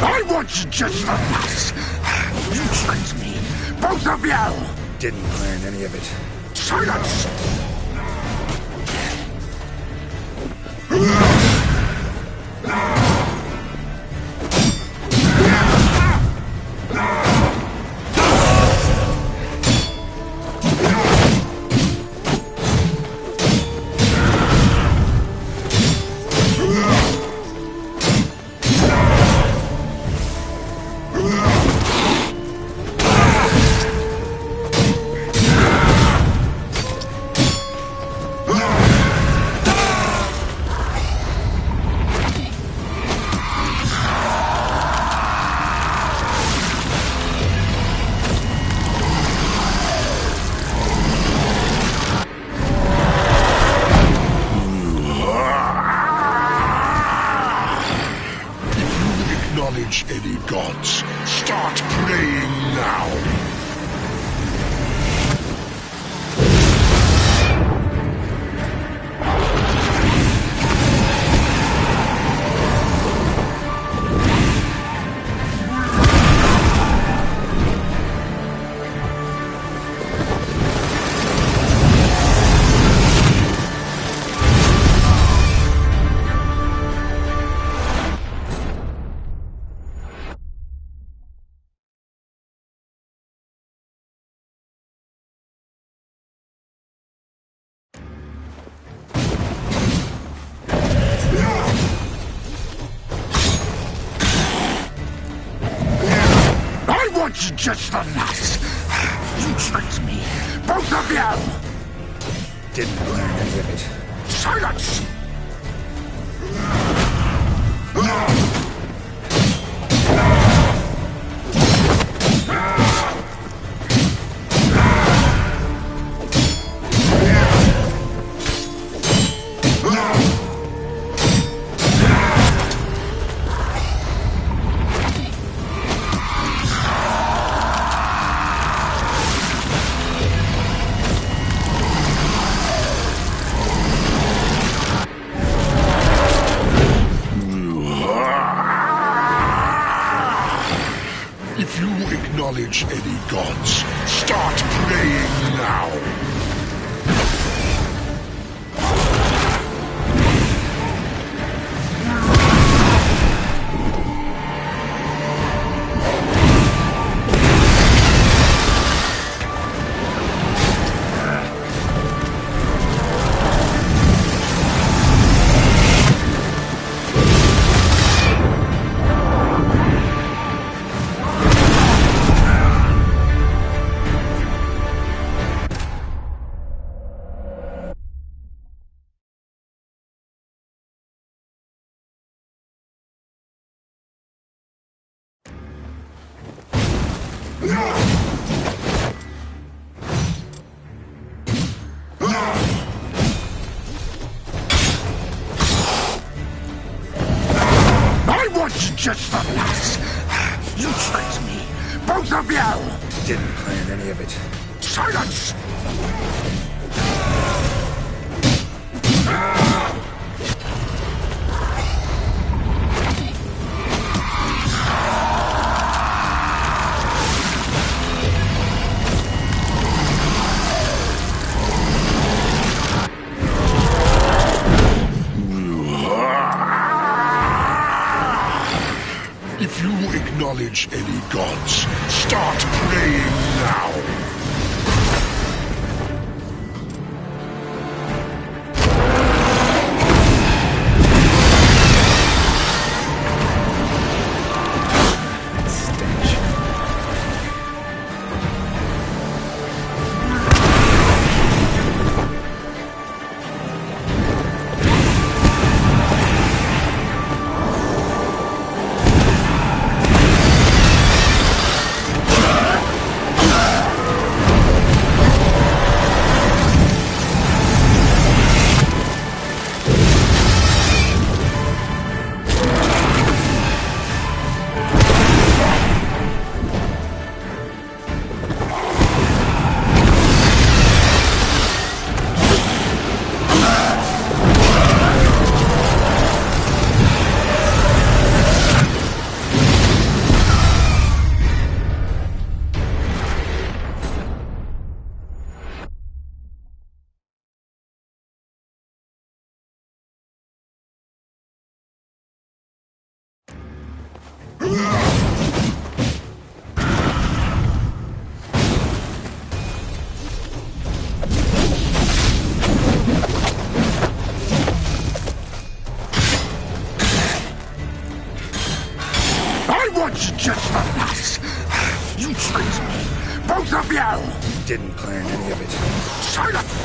[SPEAKER 10] I want you just for that. You tricked me, both of you.
[SPEAKER 15] Didn't plan any of it.
[SPEAKER 10] Silence!
[SPEAKER 7] Acknowledge any gods. Start praying now.
[SPEAKER 10] wasn't just the lass. You tricked me. Both of you!
[SPEAKER 15] Didn't plan any of it.
[SPEAKER 10] Silence! Acknowledge any gods. Start praying now. I wasn't just the lass. You tricked me. Both of you!
[SPEAKER 15] Didn't plan any of it.
[SPEAKER 10] Silence! If you acknowledge any gods, start praying now. Just the lass. You tricked me. Both of you!
[SPEAKER 15] Didn't plan any of it.
[SPEAKER 10] Silence!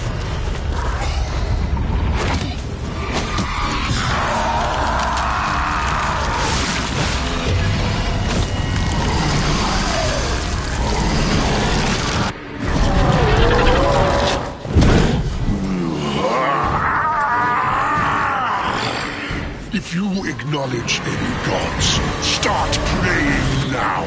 [SPEAKER 10] If you acknowledge any gods, start praying now.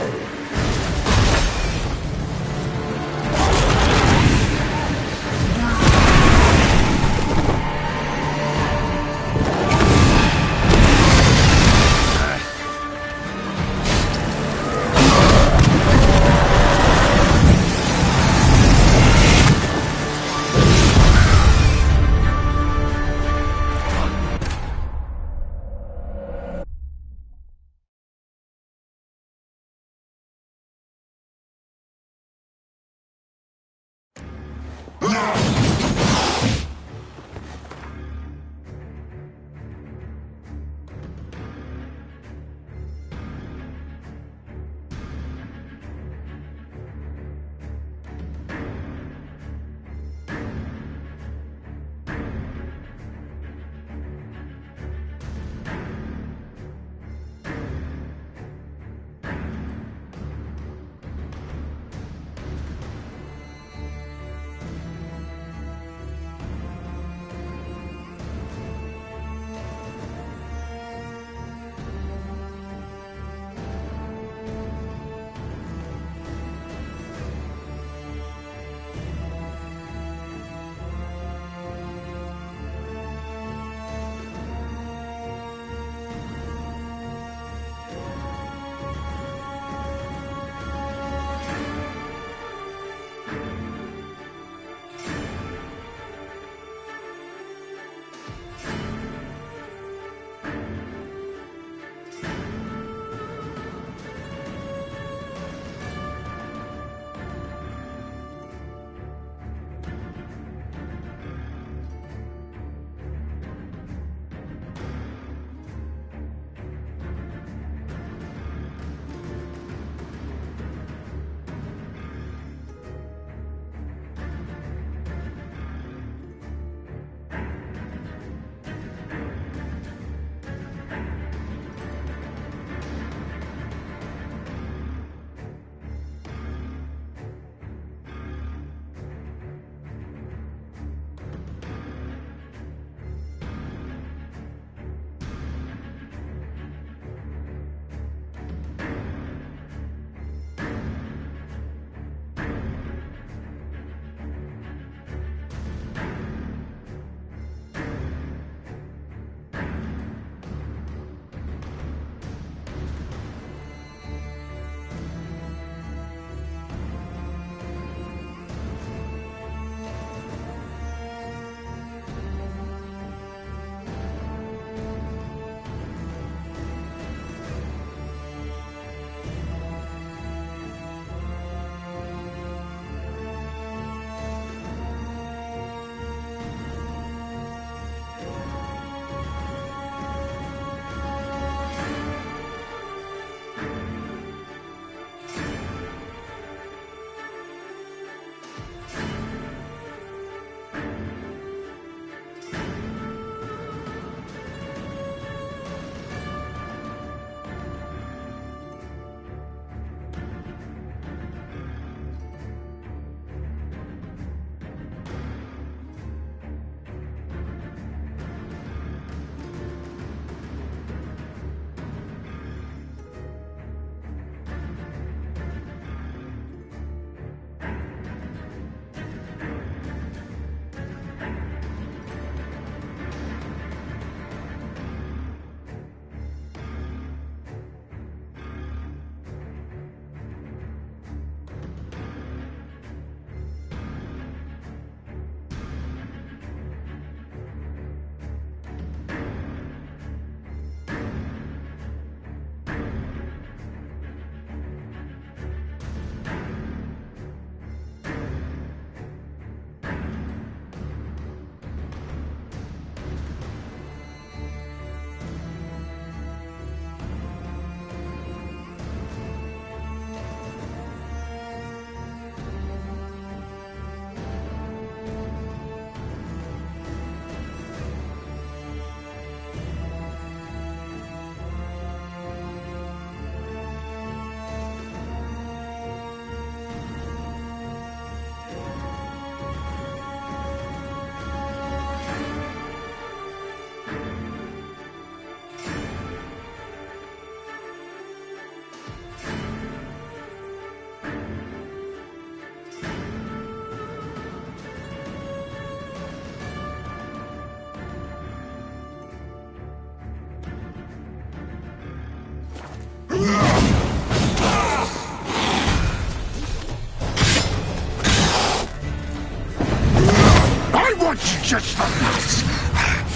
[SPEAKER 10] just the last.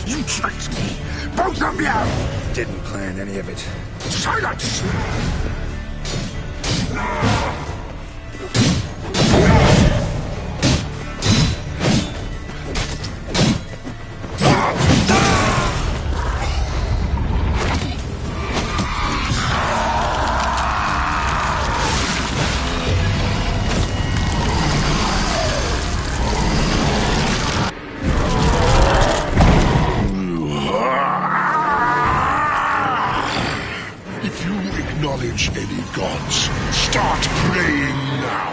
[SPEAKER 10] You tricked me, both of you!
[SPEAKER 15] Didn't plan any of it.
[SPEAKER 10] Silence!
[SPEAKER 7] If you acknowledge any gods, start praying now.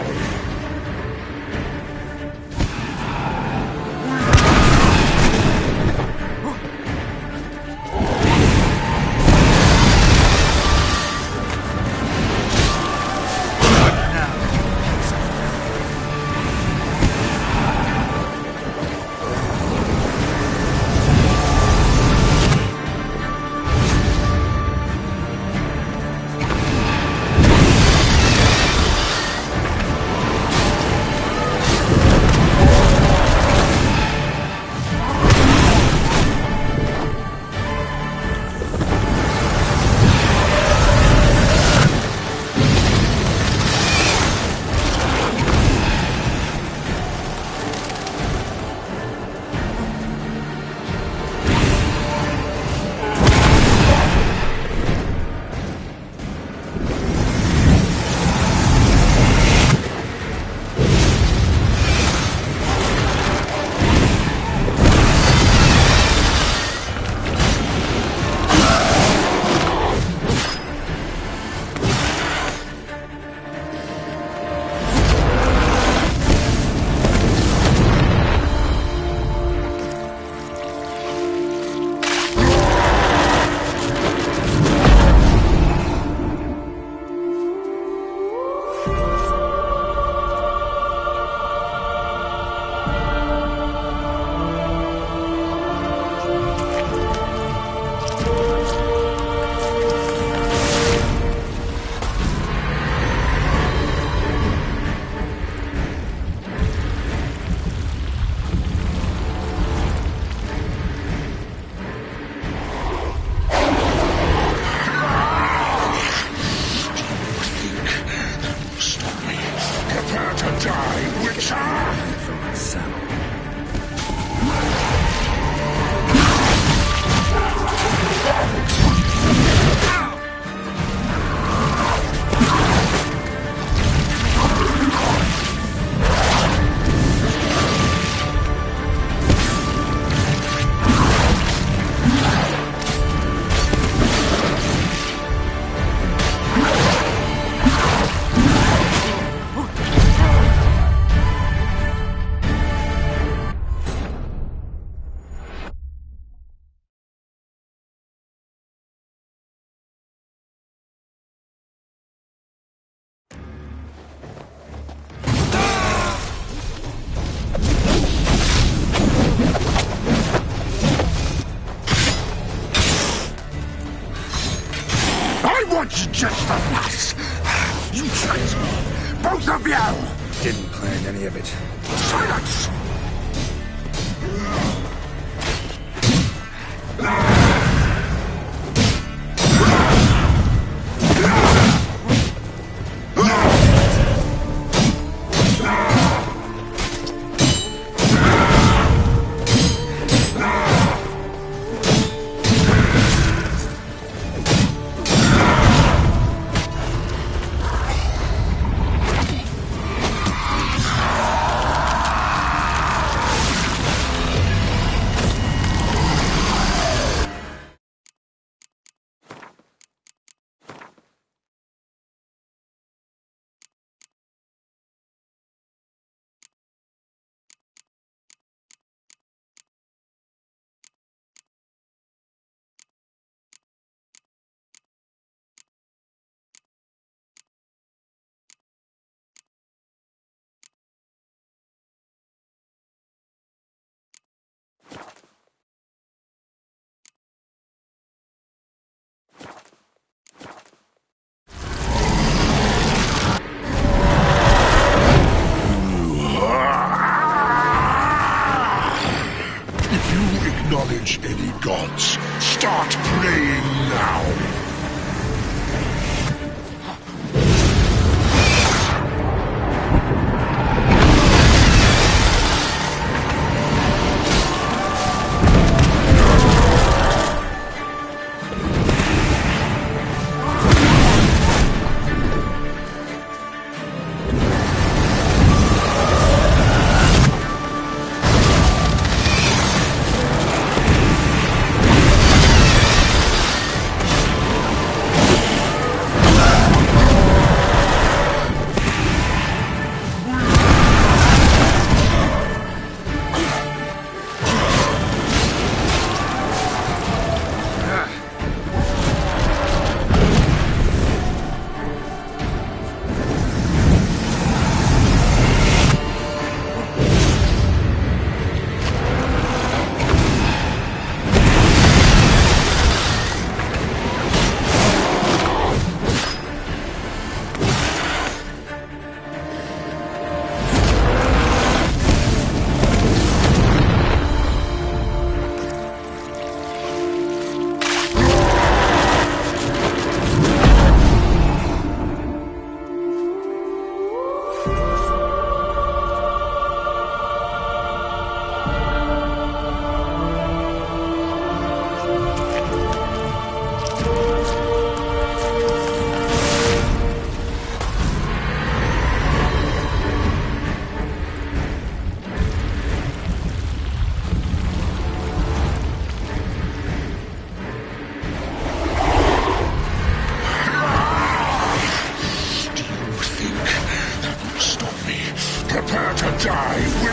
[SPEAKER 10] Just the last. You tricked me, both of you!
[SPEAKER 15] Didn't plan any of it.
[SPEAKER 10] Silence!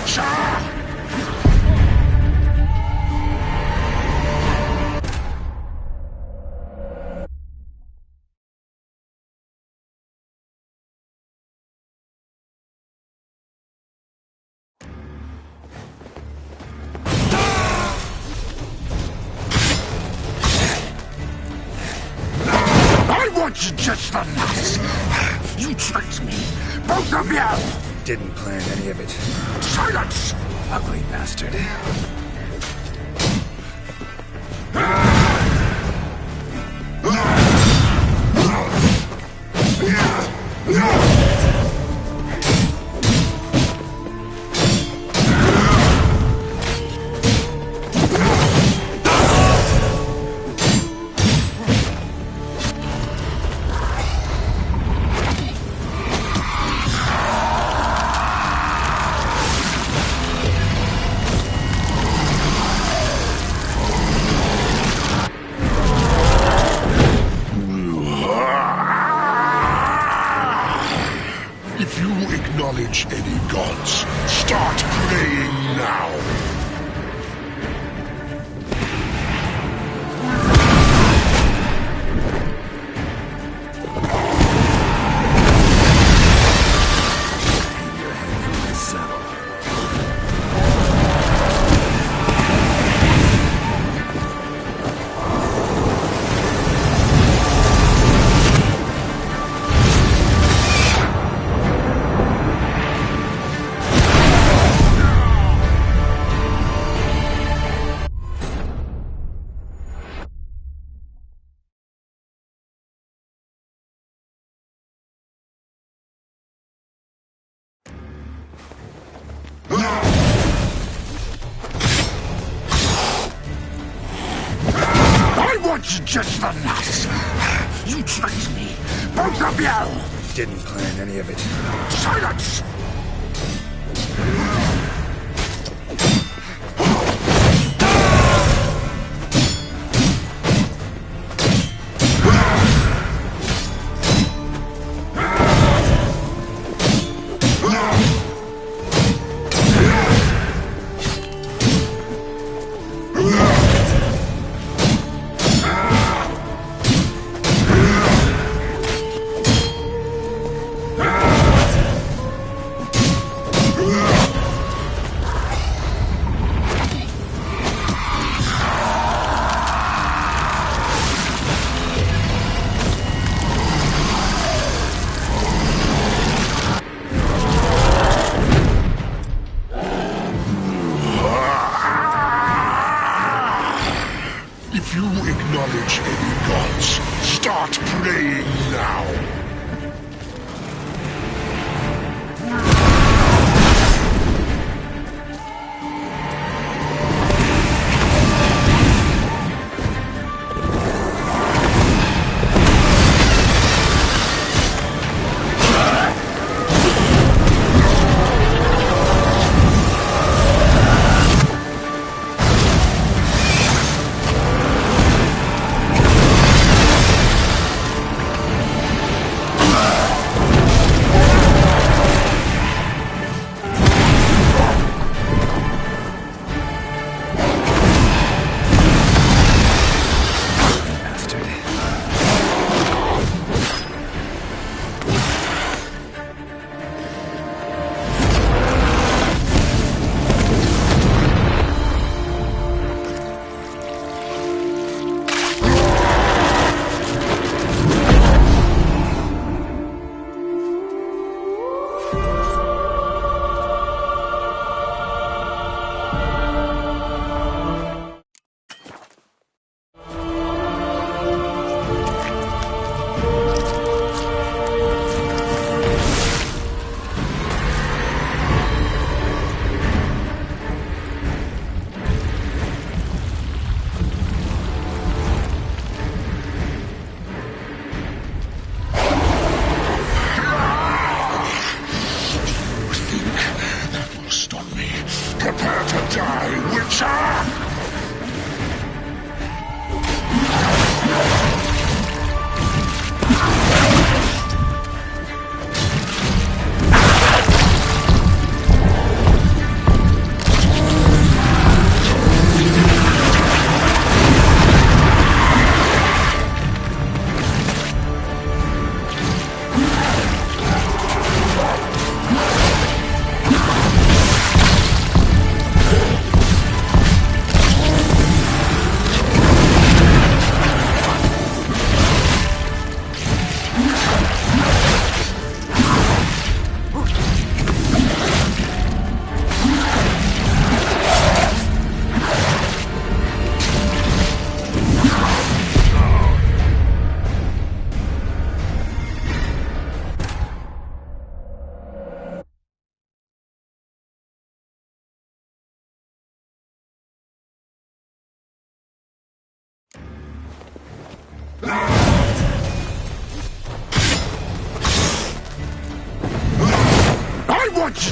[SPEAKER 10] Witcher! I want you just the nuts! You tricked me! Both of you!
[SPEAKER 15] Didn't plan any of it.
[SPEAKER 10] Silence!
[SPEAKER 6] Ugly bastard.
[SPEAKER 10] If you acknowledge any gods, start praying now. I want you just the nuts! You tricked me! Both of you!
[SPEAKER 15] Didn't plan any of it.
[SPEAKER 10] Silence! If you acknowledge any gods, start praying now.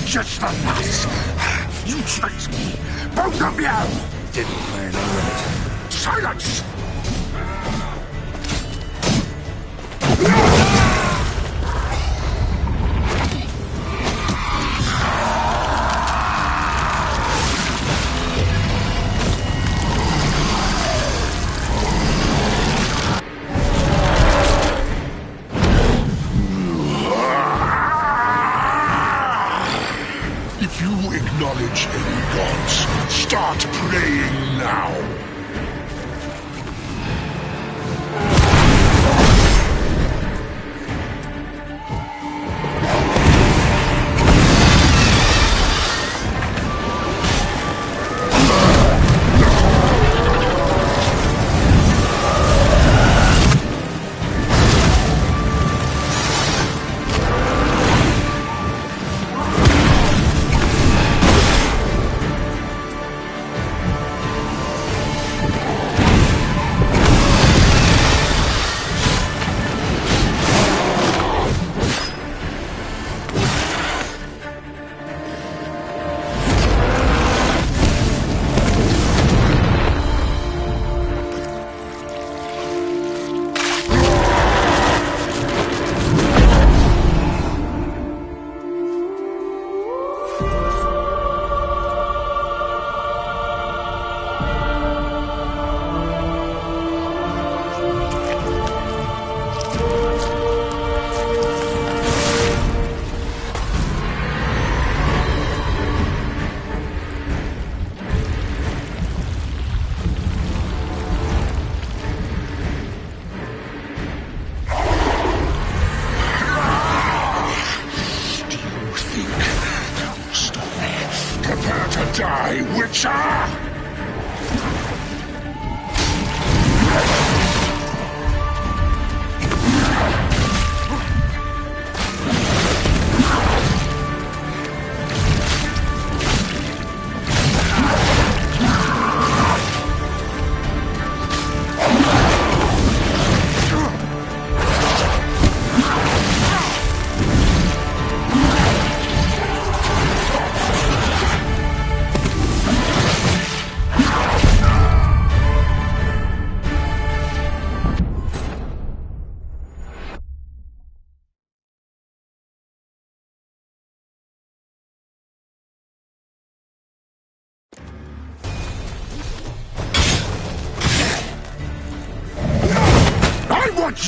[SPEAKER 10] just the last. You tricked me, both of you!
[SPEAKER 15] Didn't plan any of it.
[SPEAKER 10] Silence! If you acknowledge any gods, start praying now. Prepare to die, Witcher!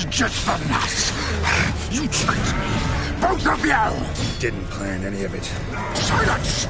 [SPEAKER 10] Just the last. You tricked me, both of you!
[SPEAKER 15] Didn't plan any of it.
[SPEAKER 10] Silence!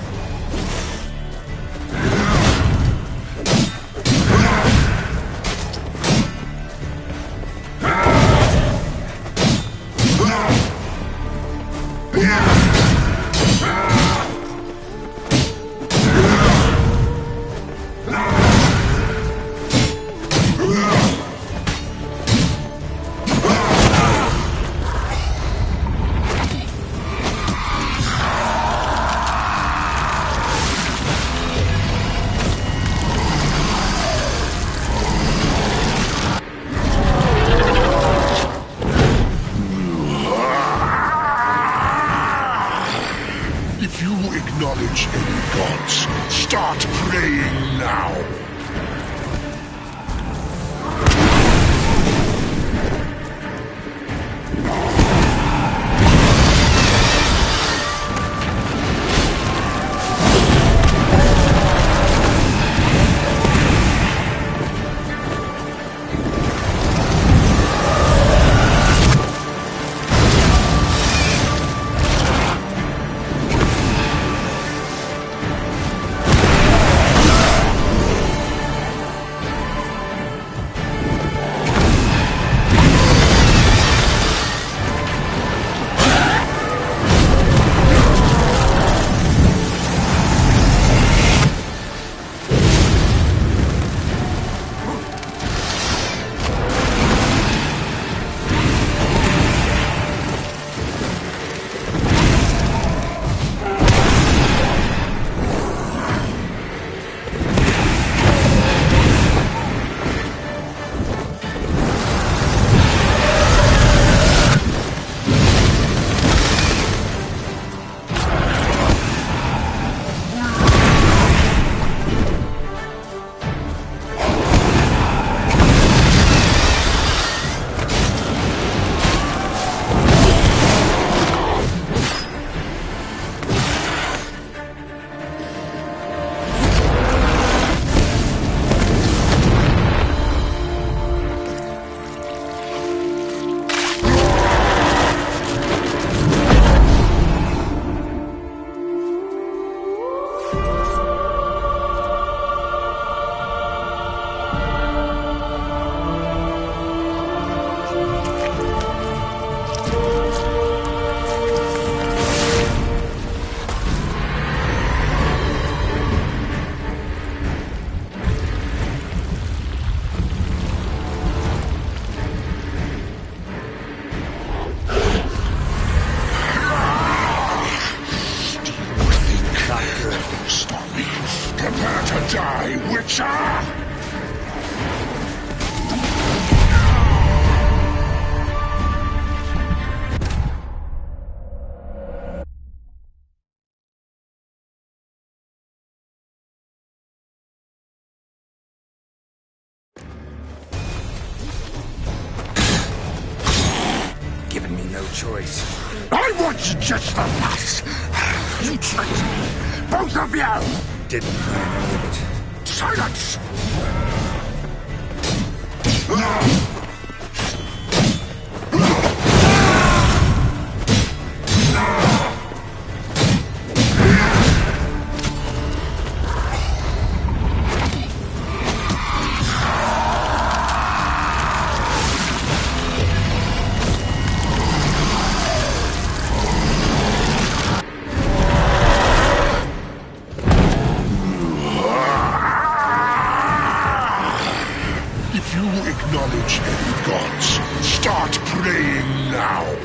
[SPEAKER 10] If you acknowledge any gods, start praying now. given me no choice. I was just the lass! You tricked me! Both of you!
[SPEAKER 14] Didn't plan any of it.
[SPEAKER 10] Silence!
[SPEAKER 7] If you acknowledge any gods, start praying now.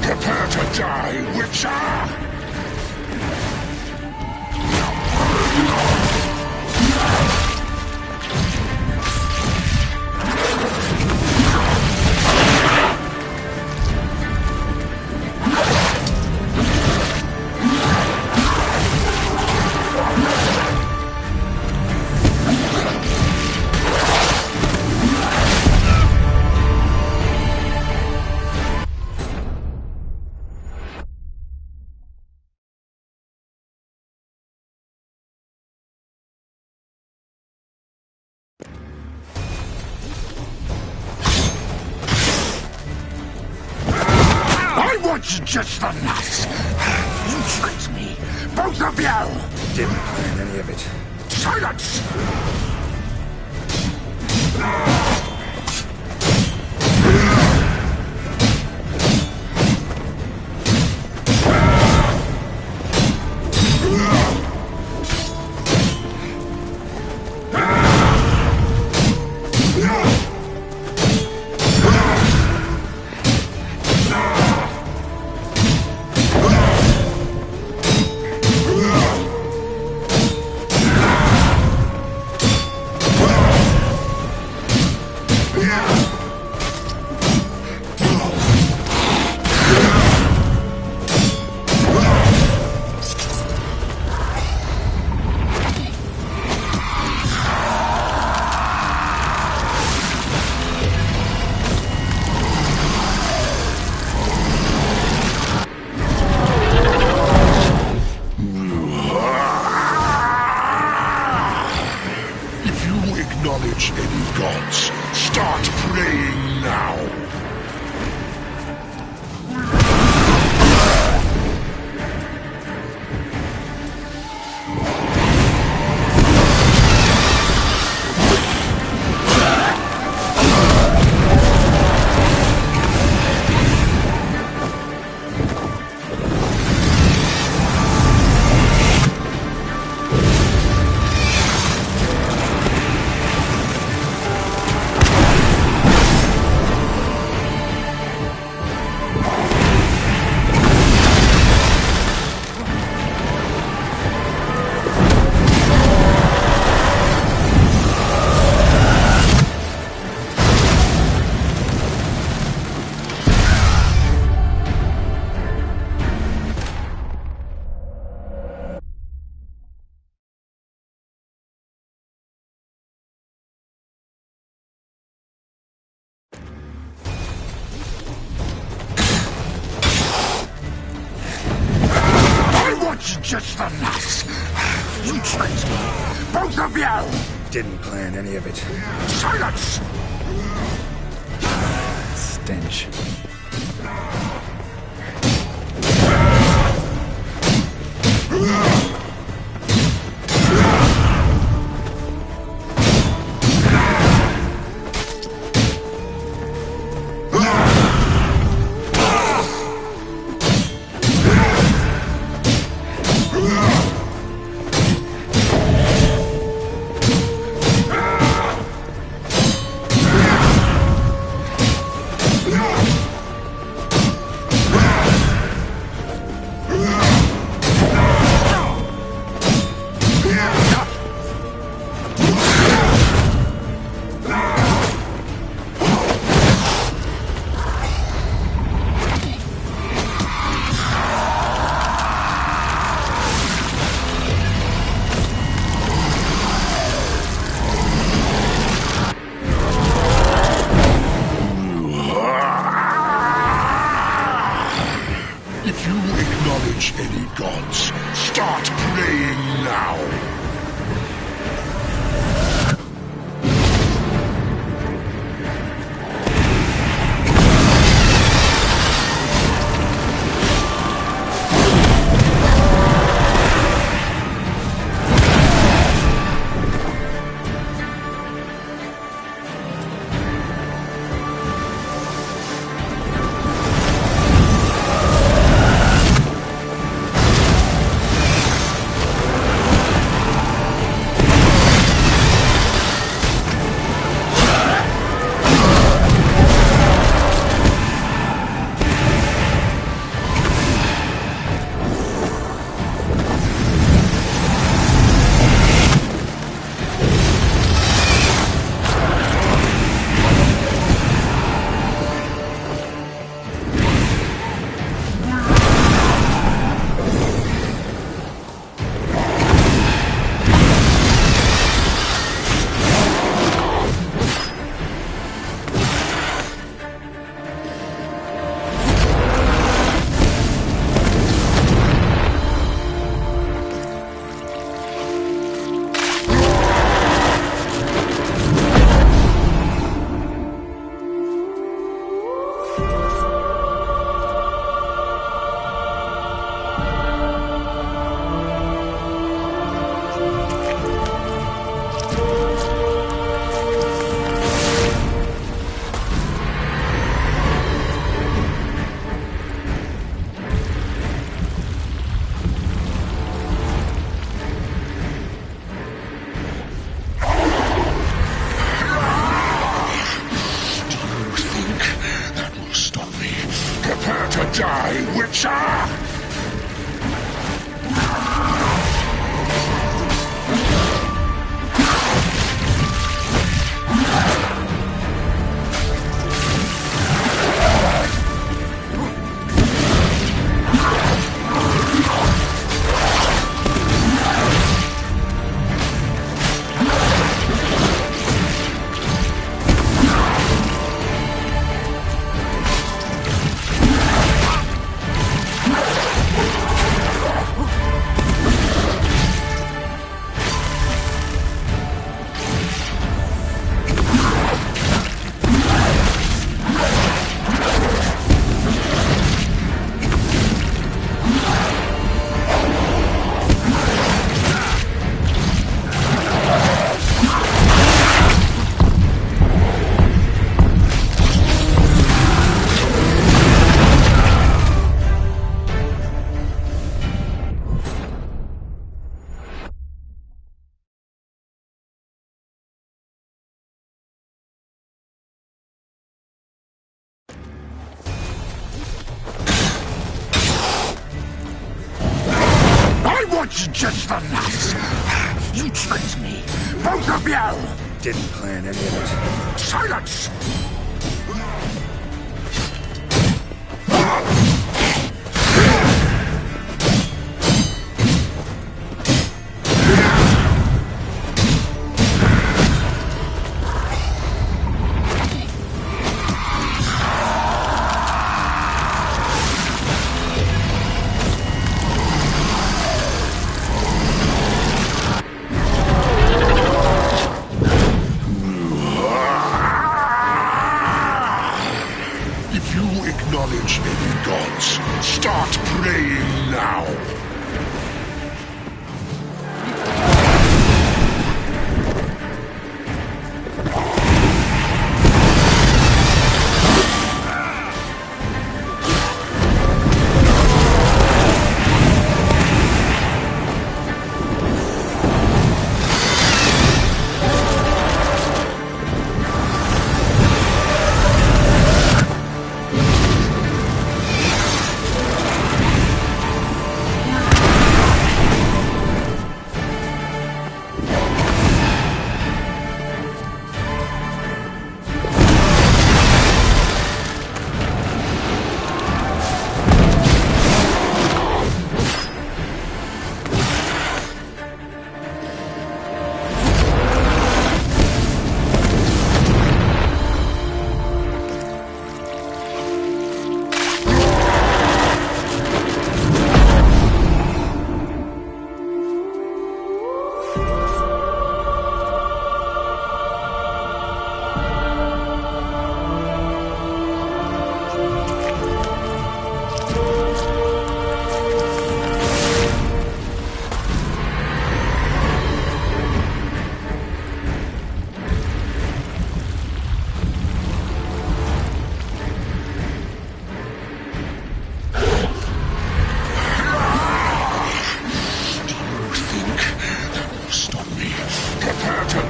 [SPEAKER 7] Prepare to die, Witcher! Just the lass! You tricked me! Both of you!
[SPEAKER 14] Didn't plan any of it.
[SPEAKER 10] Silence! wasn't just the lass. You tricked me, both of you!
[SPEAKER 15] Didn't plan any of it.
[SPEAKER 10] Silence!
[SPEAKER 15] Stench.
[SPEAKER 10] If you acknowledge any gods, start praying now. Prepare to die, Witcher! Just the nuts! You tricked me! Both of you!
[SPEAKER 15] Didn't plan any of it.
[SPEAKER 10] Silence! gods, start praying now!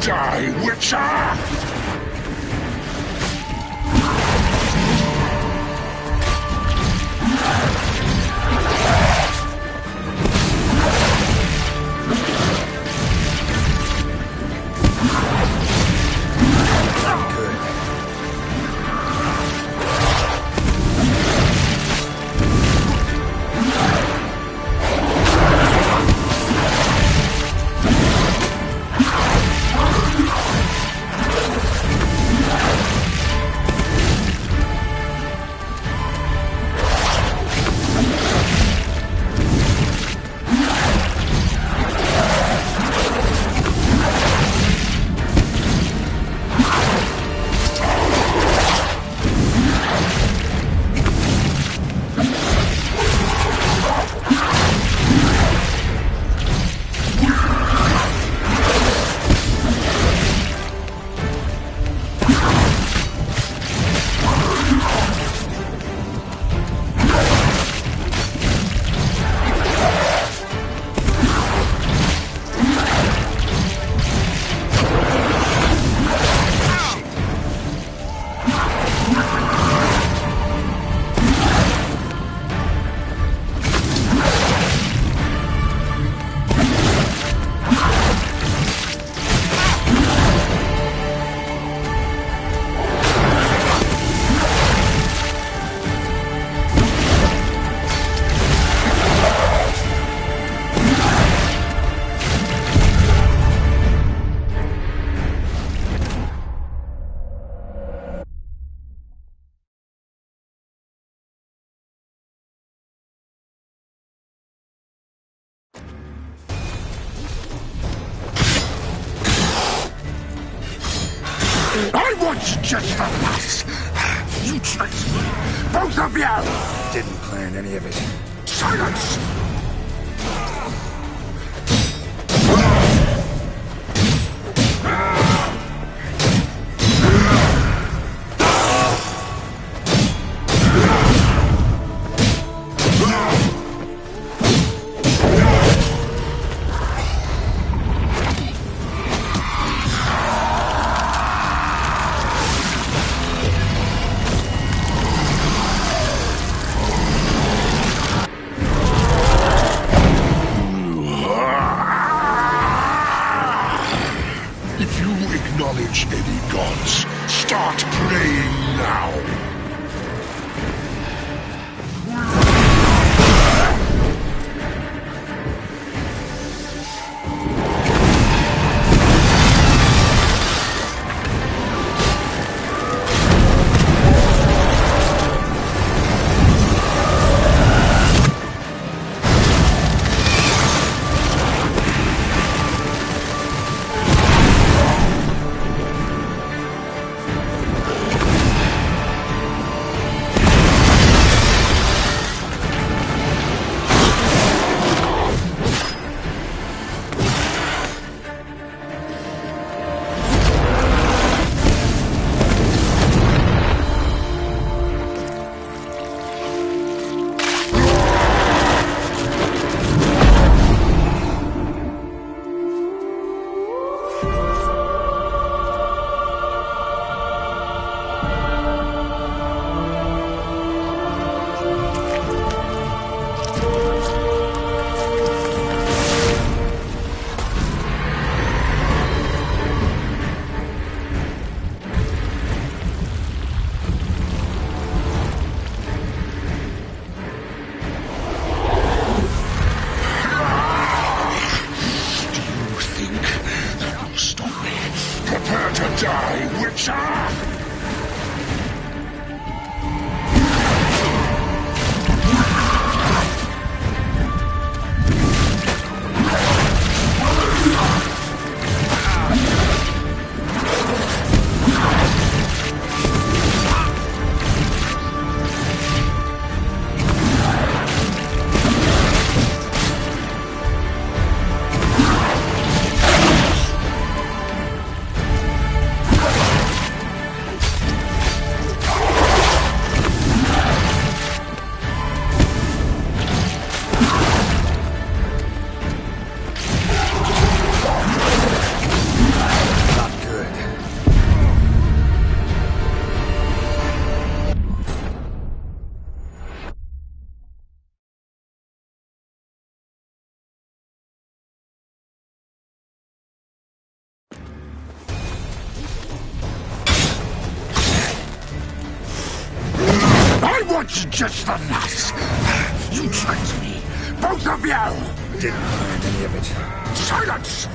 [SPEAKER 10] Die, Witcher! I want just the us! You tricked me! Both of you!
[SPEAKER 20] Didn't plan any of it.
[SPEAKER 10] Silence! was just the lass. You tricked me. Both of you!
[SPEAKER 15] Didn't plan any of it.
[SPEAKER 10] Silence!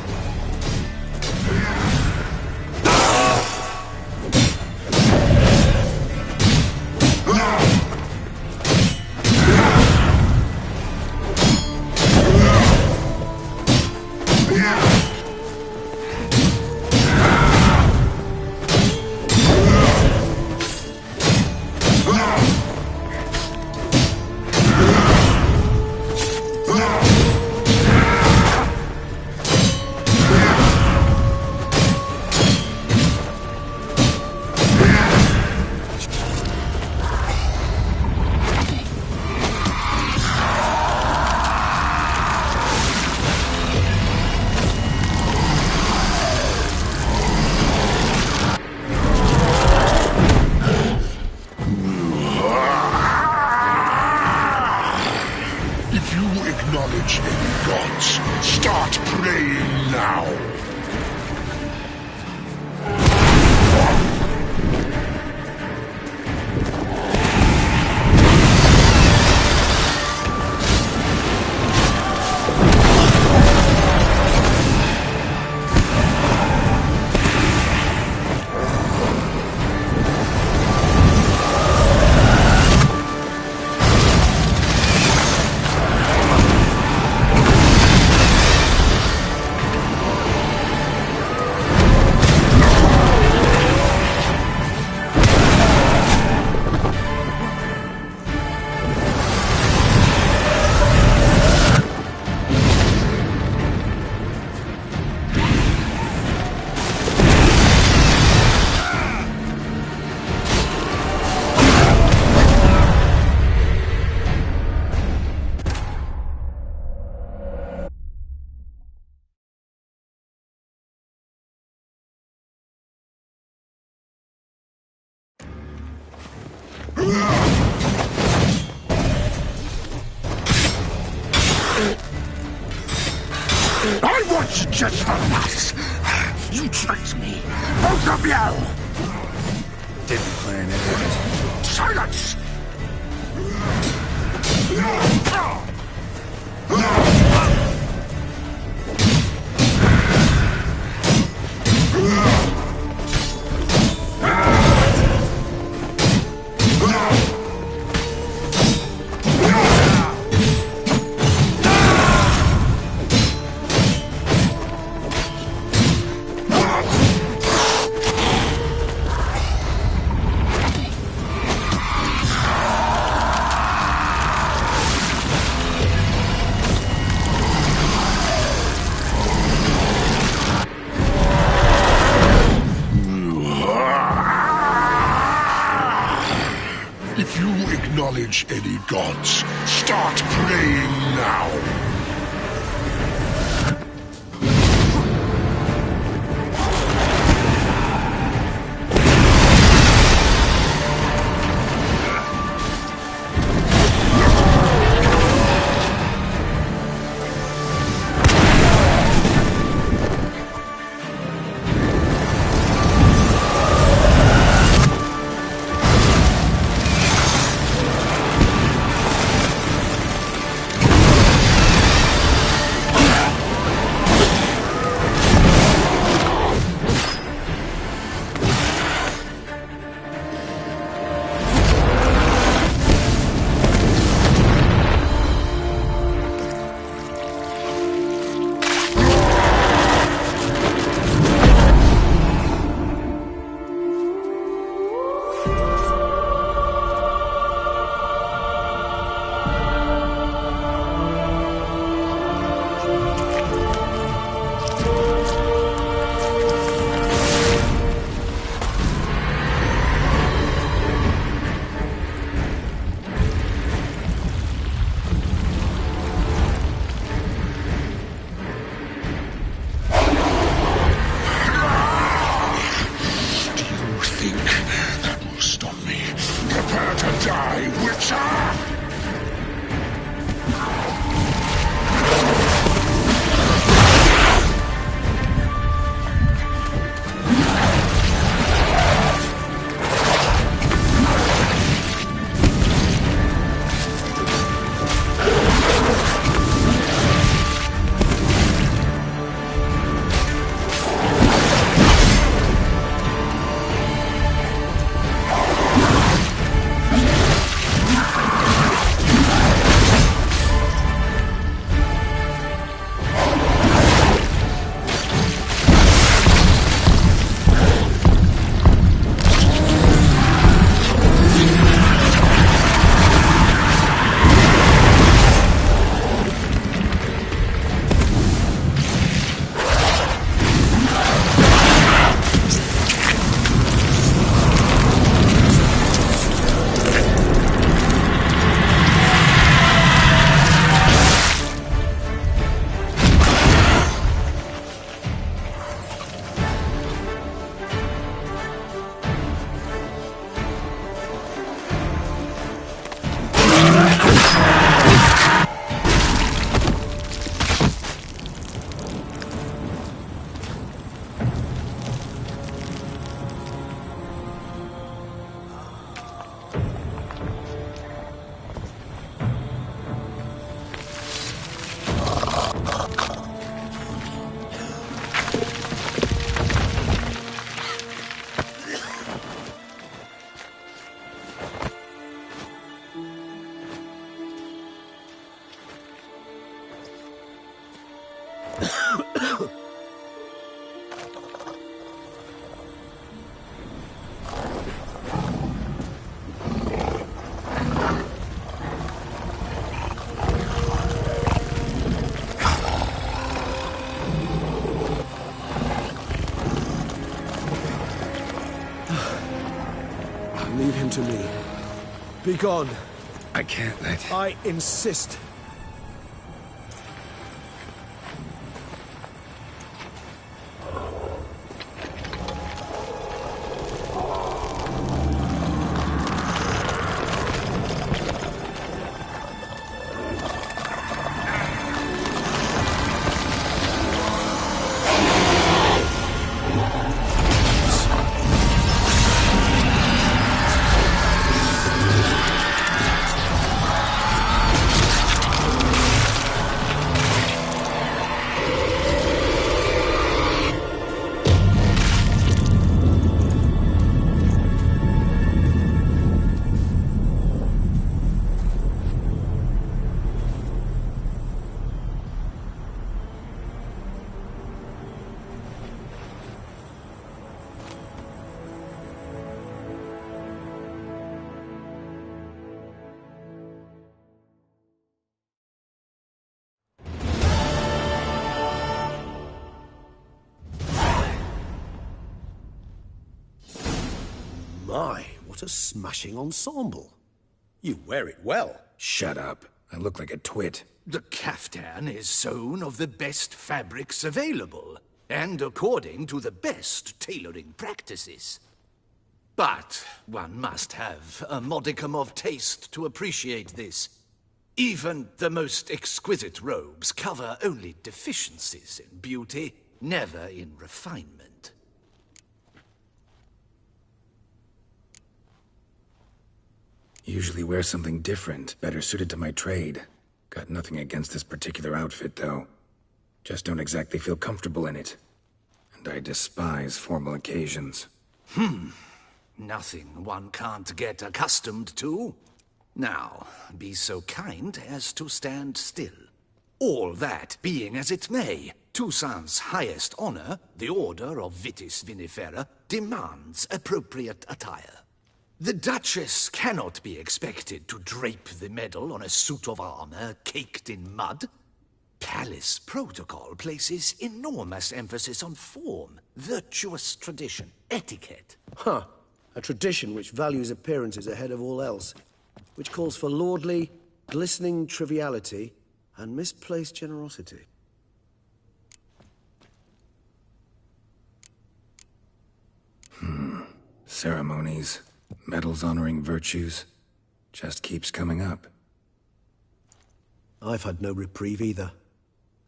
[SPEAKER 10] Acknowledge any gods. Start praying now. I was just the lass. You tricked me. Both of you.
[SPEAKER 15] Didn't plan any of it.
[SPEAKER 10] Silence! If you acknowledge any gods, start praying now.
[SPEAKER 4] Leave him to me. Be gone.
[SPEAKER 6] I can't let...
[SPEAKER 4] I insist.
[SPEAKER 18] My, what a smashing ensemble.
[SPEAKER 4] You wear it well.
[SPEAKER 6] Shut up. I look like a twit.
[SPEAKER 3] The caftan is sewn of the best fabrics available, and according to the best tailoring practices. But one must have a modicum of taste to appreciate this. Even the most exquisite robes cover only deficiencies in beauty, never in refinement.
[SPEAKER 6] Usually wear something different, better suited to my trade. Got nothing against this particular outfit, though. Just don't exactly feel comfortable in it. And I despise formal occasions.
[SPEAKER 3] Nothing one can't get accustomed to. Now, be so kind as to stand still. All that being as it may, Toussaint's highest honor, the Order of Vitis Vinifera, demands appropriate attire. The Duchess cannot be expected to drape the medal on a suit of armor caked in mud. Palace protocol places enormous emphasis on form, virtuous tradition, etiquette.
[SPEAKER 18] Huh. A tradition which values appearances ahead of all else. Which calls for lordly, glistening triviality and misplaced generosity.
[SPEAKER 6] Ceremonies, medals honoring virtues, just keeps coming up.
[SPEAKER 18] I've had no reprieve either.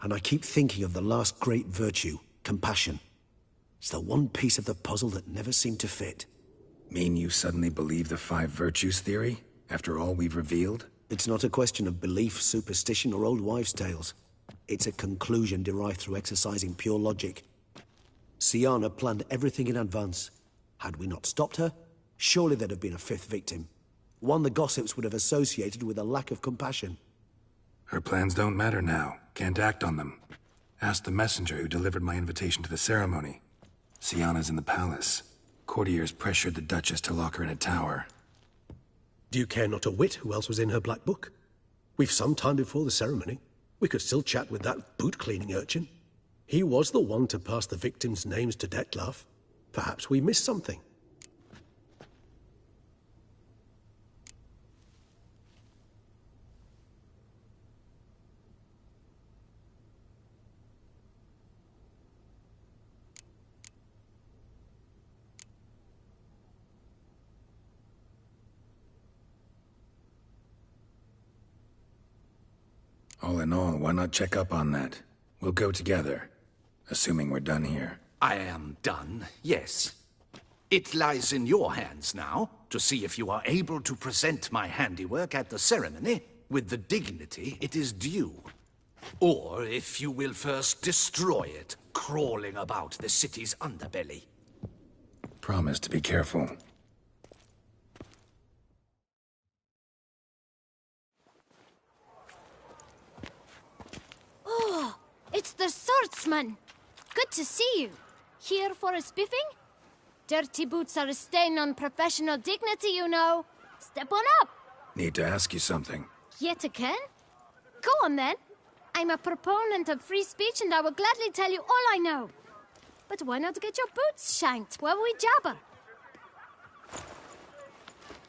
[SPEAKER 18] And I keep thinking of the last great virtue, compassion. It's the one piece of the puzzle that never seemed to fit.
[SPEAKER 6] Mean you suddenly believe the 5 virtues theory, after all we've revealed?
[SPEAKER 18] It's not a question of belief, superstition, or old wives' tales. It's a conclusion derived through exercising pure logic. Syanna planned everything in advance. Had we not stopped her, surely there'd have been a 5th victim. One the gossips would have associated with a lack of compassion.
[SPEAKER 6] Her plans don't matter now. Can't act on them. Ask the messenger who delivered my invitation to the ceremony. Syanna's in the palace. Courtiers pressured the Duchess to lock her in a tower.
[SPEAKER 4] Do you care not a whit who else was in her black book? We've some time before the ceremony. We could still chat with that boot-cleaning urchin. He was the one to pass the victims' names to Dettlaff. Perhaps we missed something.
[SPEAKER 6] All in all, why not check up on that? We'll go together, assuming we're done here.
[SPEAKER 3] I am done, yes. It lies in your hands now to see if you are able to present my handiwork at the ceremony with the dignity it is due. Or if you will first destroy it, crawling about the city's underbelly.
[SPEAKER 6] Promise to be careful.
[SPEAKER 2] Oh, it's the Mr. Swordsman! Good to see you. Here for a spiffing? Dirty boots are a stain on professional dignity, you know. Step on up.
[SPEAKER 6] Need to ask you something.
[SPEAKER 2] Yet again? Go on then. I'm a proponent of free speech and I will gladly tell you all I know. But why not get your boots shanked while we jabber?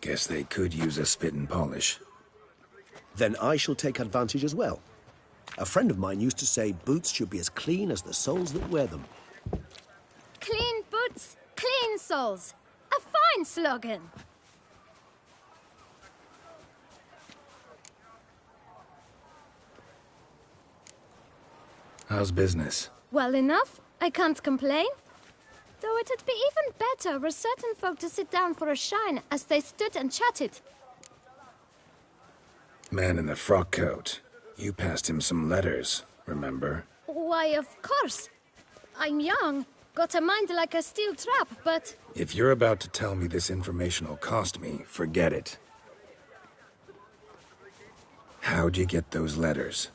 [SPEAKER 6] Guess they could use a spit and polish.
[SPEAKER 18] Then I shall take advantage as well. A friend of mine used to say boots should be as clean as the soles that wear them.
[SPEAKER 2] Clean boots, clean soles. A fine slogan.
[SPEAKER 6] How's business?
[SPEAKER 2] Well enough. I can't complain. Though it'd be even better were certain folk to sit down for a shine as they stood and chatted.
[SPEAKER 6] Man in the frock coat. You passed him some letters, remember?
[SPEAKER 2] Why, of course. I'm young, got a mind like a steel trap, but...
[SPEAKER 6] If you're about to tell me this information will cost me, forget it. How'd you get those letters?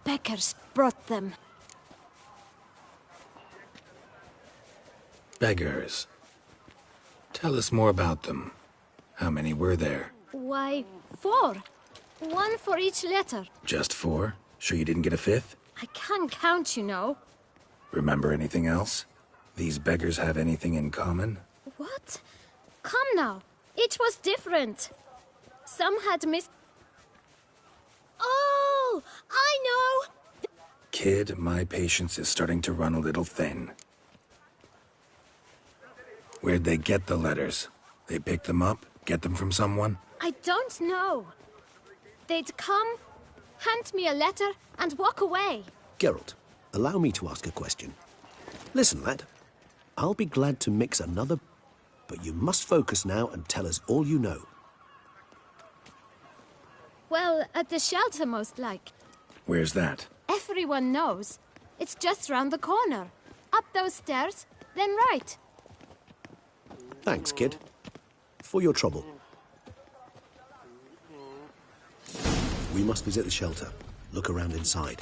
[SPEAKER 2] Beggars brought them.
[SPEAKER 6] Beggars. Tell us more about them. How many were there?
[SPEAKER 2] Why, 4. 1 for each letter.
[SPEAKER 6] Just 4? Sure you didn't get a 5th?
[SPEAKER 2] I can't count, you know.
[SPEAKER 6] Remember anything else? These beggars have anything in common?
[SPEAKER 2] What? Come now. Each was different. Some had missed... Oh! I know!
[SPEAKER 6] Kid, my patience is starting to run a little thin. Where'd they get the letters? They pick them up? Get them from someone?
[SPEAKER 2] I don't know. They'd come, hand me a letter, and walk away.
[SPEAKER 18] Geralt, allow me to ask a question. Listen, lad. I'll be glad to mix another, but you must focus now and tell us all you know.
[SPEAKER 2] Well, at the shelter, most like.
[SPEAKER 6] Where's that?
[SPEAKER 2] Everyone knows. It's just round the corner. Up those stairs, then right.
[SPEAKER 18] Thanks, kid. For your trouble. We must visit the shelter. Look around inside.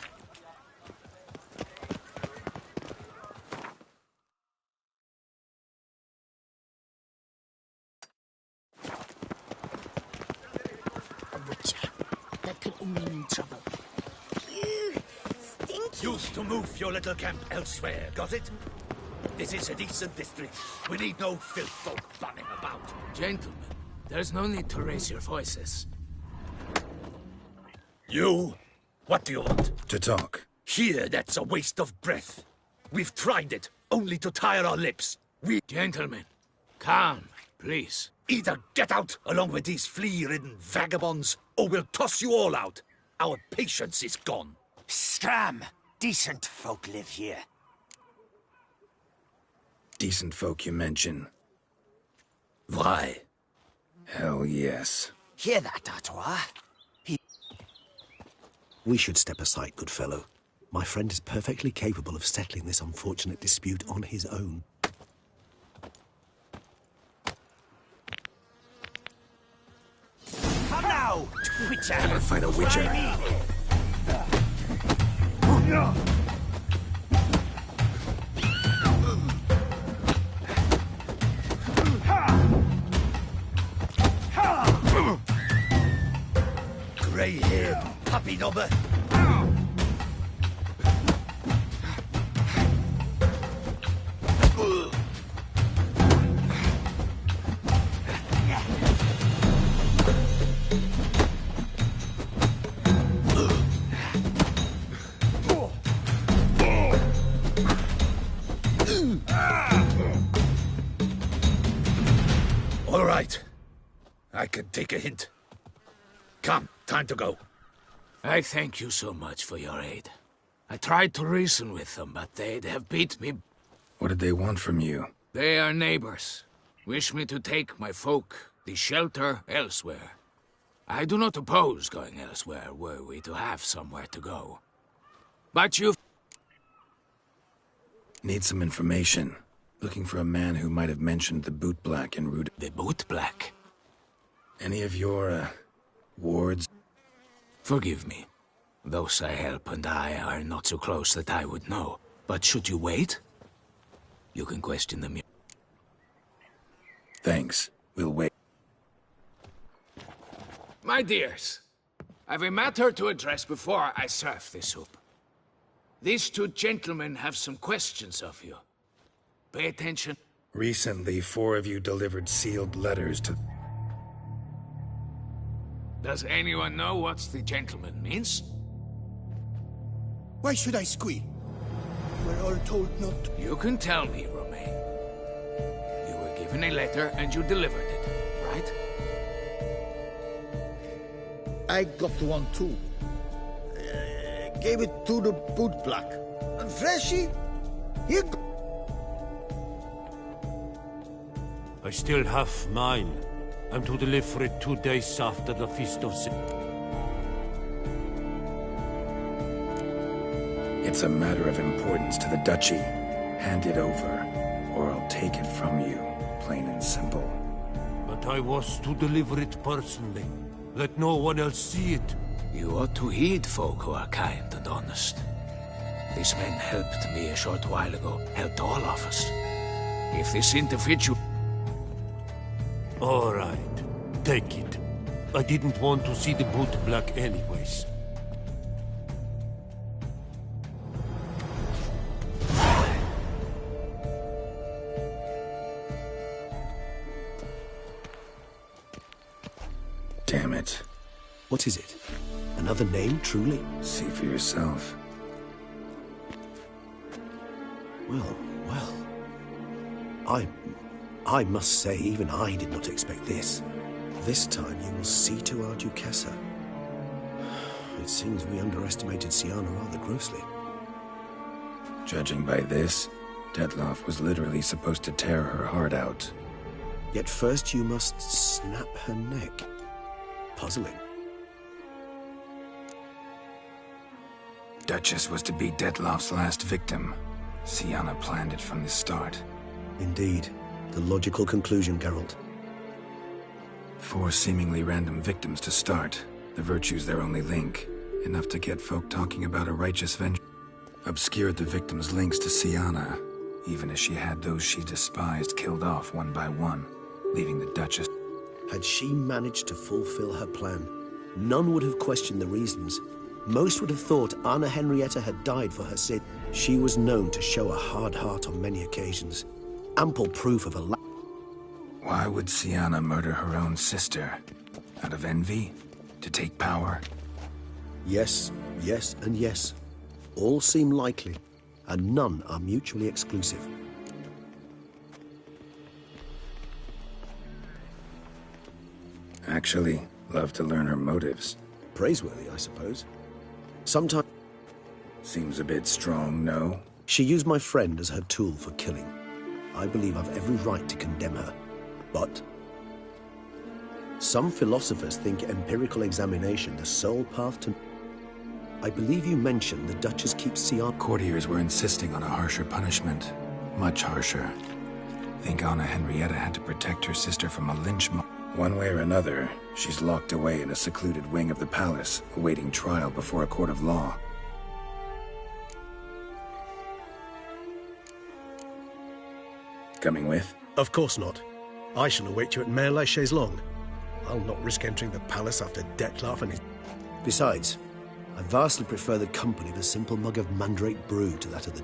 [SPEAKER 10] A witcher. That could only mean trouble.
[SPEAKER 13] You stinky.
[SPEAKER 3] Used to move your little camp elsewhere, got it? This is a decent district. We need no filth folk bumming about.
[SPEAKER 20] Gentlemen, there's no need to raise your voices.
[SPEAKER 3] You? What do you want?
[SPEAKER 6] To talk.
[SPEAKER 3] Here, that's a waste of breath. We've tried it, only to tire our lips.
[SPEAKER 20] Gentlemen, calm, please.
[SPEAKER 3] Either get out along with these flea-ridden vagabonds, or we'll toss you all out. Our patience is gone.
[SPEAKER 11] Scram! Decent folk live here.
[SPEAKER 6] Decent folk you mention.
[SPEAKER 3] Why?
[SPEAKER 6] Hell yes.
[SPEAKER 11] Hear that, Artois?
[SPEAKER 18] We should step aside, good fellow. My friend is perfectly capable of settling this unfortunate dispute on his own.
[SPEAKER 11] Come now, Witcher!
[SPEAKER 6] Never fight a witcher.
[SPEAKER 3] Grey-haired puppy knobber. All right. I can take a hint. Come, time to go.
[SPEAKER 20] I thank you so much for your aid. I tried to reason with them, but they'd have beat me.
[SPEAKER 6] What did they want from you?
[SPEAKER 20] They are neighbors. Wish me to take my folk, the shelter, elsewhere. I do not oppose going elsewhere, were we to have somewhere to go. But you...
[SPEAKER 6] Need some information. Looking for a man who might have mentioned the Boot Black in Rud...
[SPEAKER 20] The Boot Black?
[SPEAKER 6] Any of your, wards?
[SPEAKER 20] Forgive me.
[SPEAKER 8] Those I help and I are not so close that I would know. But should you wait, you can question them.
[SPEAKER 6] Thanks. We'll wait.
[SPEAKER 8] My dears, I've a matter to address before I serve the soup. These two gentlemen have some questions of you. Pay attention.
[SPEAKER 6] Recently, 4 of you delivered sealed letters to...
[SPEAKER 8] Does anyone know what the gentleman means?
[SPEAKER 9] Why should I squeal? We're all told not to.
[SPEAKER 8] You can tell me, Romain. You were given a letter and you delivered it, right?
[SPEAKER 9] I got one too. Gave it to the bootblack. And Freshie, he...
[SPEAKER 5] I still have mine. I'm to deliver it 2 days after the Feast of Sin.
[SPEAKER 6] It's a matter of importance to the Duchy. Hand it over, or I'll take it from you, plain and simple.
[SPEAKER 5] But I was to deliver it personally. Let no one else see it.
[SPEAKER 8] You ought to heed folk who are kind and honest. These men helped me a short while ago, helped all of us. If this individual...
[SPEAKER 5] All right, take it. I didn't want to see the bootblack anyways.
[SPEAKER 6] Damn it.
[SPEAKER 18] What is it? Another name, truly?
[SPEAKER 6] See for yourself.
[SPEAKER 18] Well. I must say, even I did not expect this. This time you will see to our Duquesa. It seems we underestimated Syanna rather grossly.
[SPEAKER 6] Judging by this, Detloff was literally supposed to tear her heart out.
[SPEAKER 18] Yet first you must snap her neck. Puzzling.
[SPEAKER 6] Duchess was to be Detloff's last victim. Syanna planned it from the start.
[SPEAKER 18] Indeed. The logical conclusion, Geralt.
[SPEAKER 6] 4 seemingly random victims to start. The virtue's their only link. Enough to get folk talking about a righteous vengeance. Obscured the victims' links to Syanna, even as she had those she despised killed off one by one, leaving the Duchess.
[SPEAKER 18] Had she managed to fulfill her plan, none would have questioned the reasons. Most would have thought Anna Henrietta had died for her sin. She was known to show a hard heart on many occasions. Ample proof of a
[SPEAKER 6] Why would Syanna murder her own sister? Out of envy? To take power?
[SPEAKER 18] Yes, and yes. All seem likely, and none are mutually exclusive.
[SPEAKER 6] Actually, love to learn her motives.
[SPEAKER 18] Praiseworthy, I suppose. Sometimes...
[SPEAKER 6] Seems a bit strong, no?
[SPEAKER 18] She used my friend as her tool for killing. I believe I've every right to condemn her. But some philosophers think empirical examination the sole path to... I believe you mentioned the Duchess keeps Syanna...
[SPEAKER 6] Courtiers were insisting on a harsher punishment. Much harsher. Think Anna Henrietta had to protect her sister from a lynch mob. One way or another, she's locked away in a secluded wing of the palace, awaiting trial before a court of law. Coming with?
[SPEAKER 4] Of course not. I shall await you at Mare la Chaise-Longue. I'll not risk entering the palace after Detloff and his...
[SPEAKER 18] Besides, I vastly prefer the company of a simple mug of mandrake brew to that of the...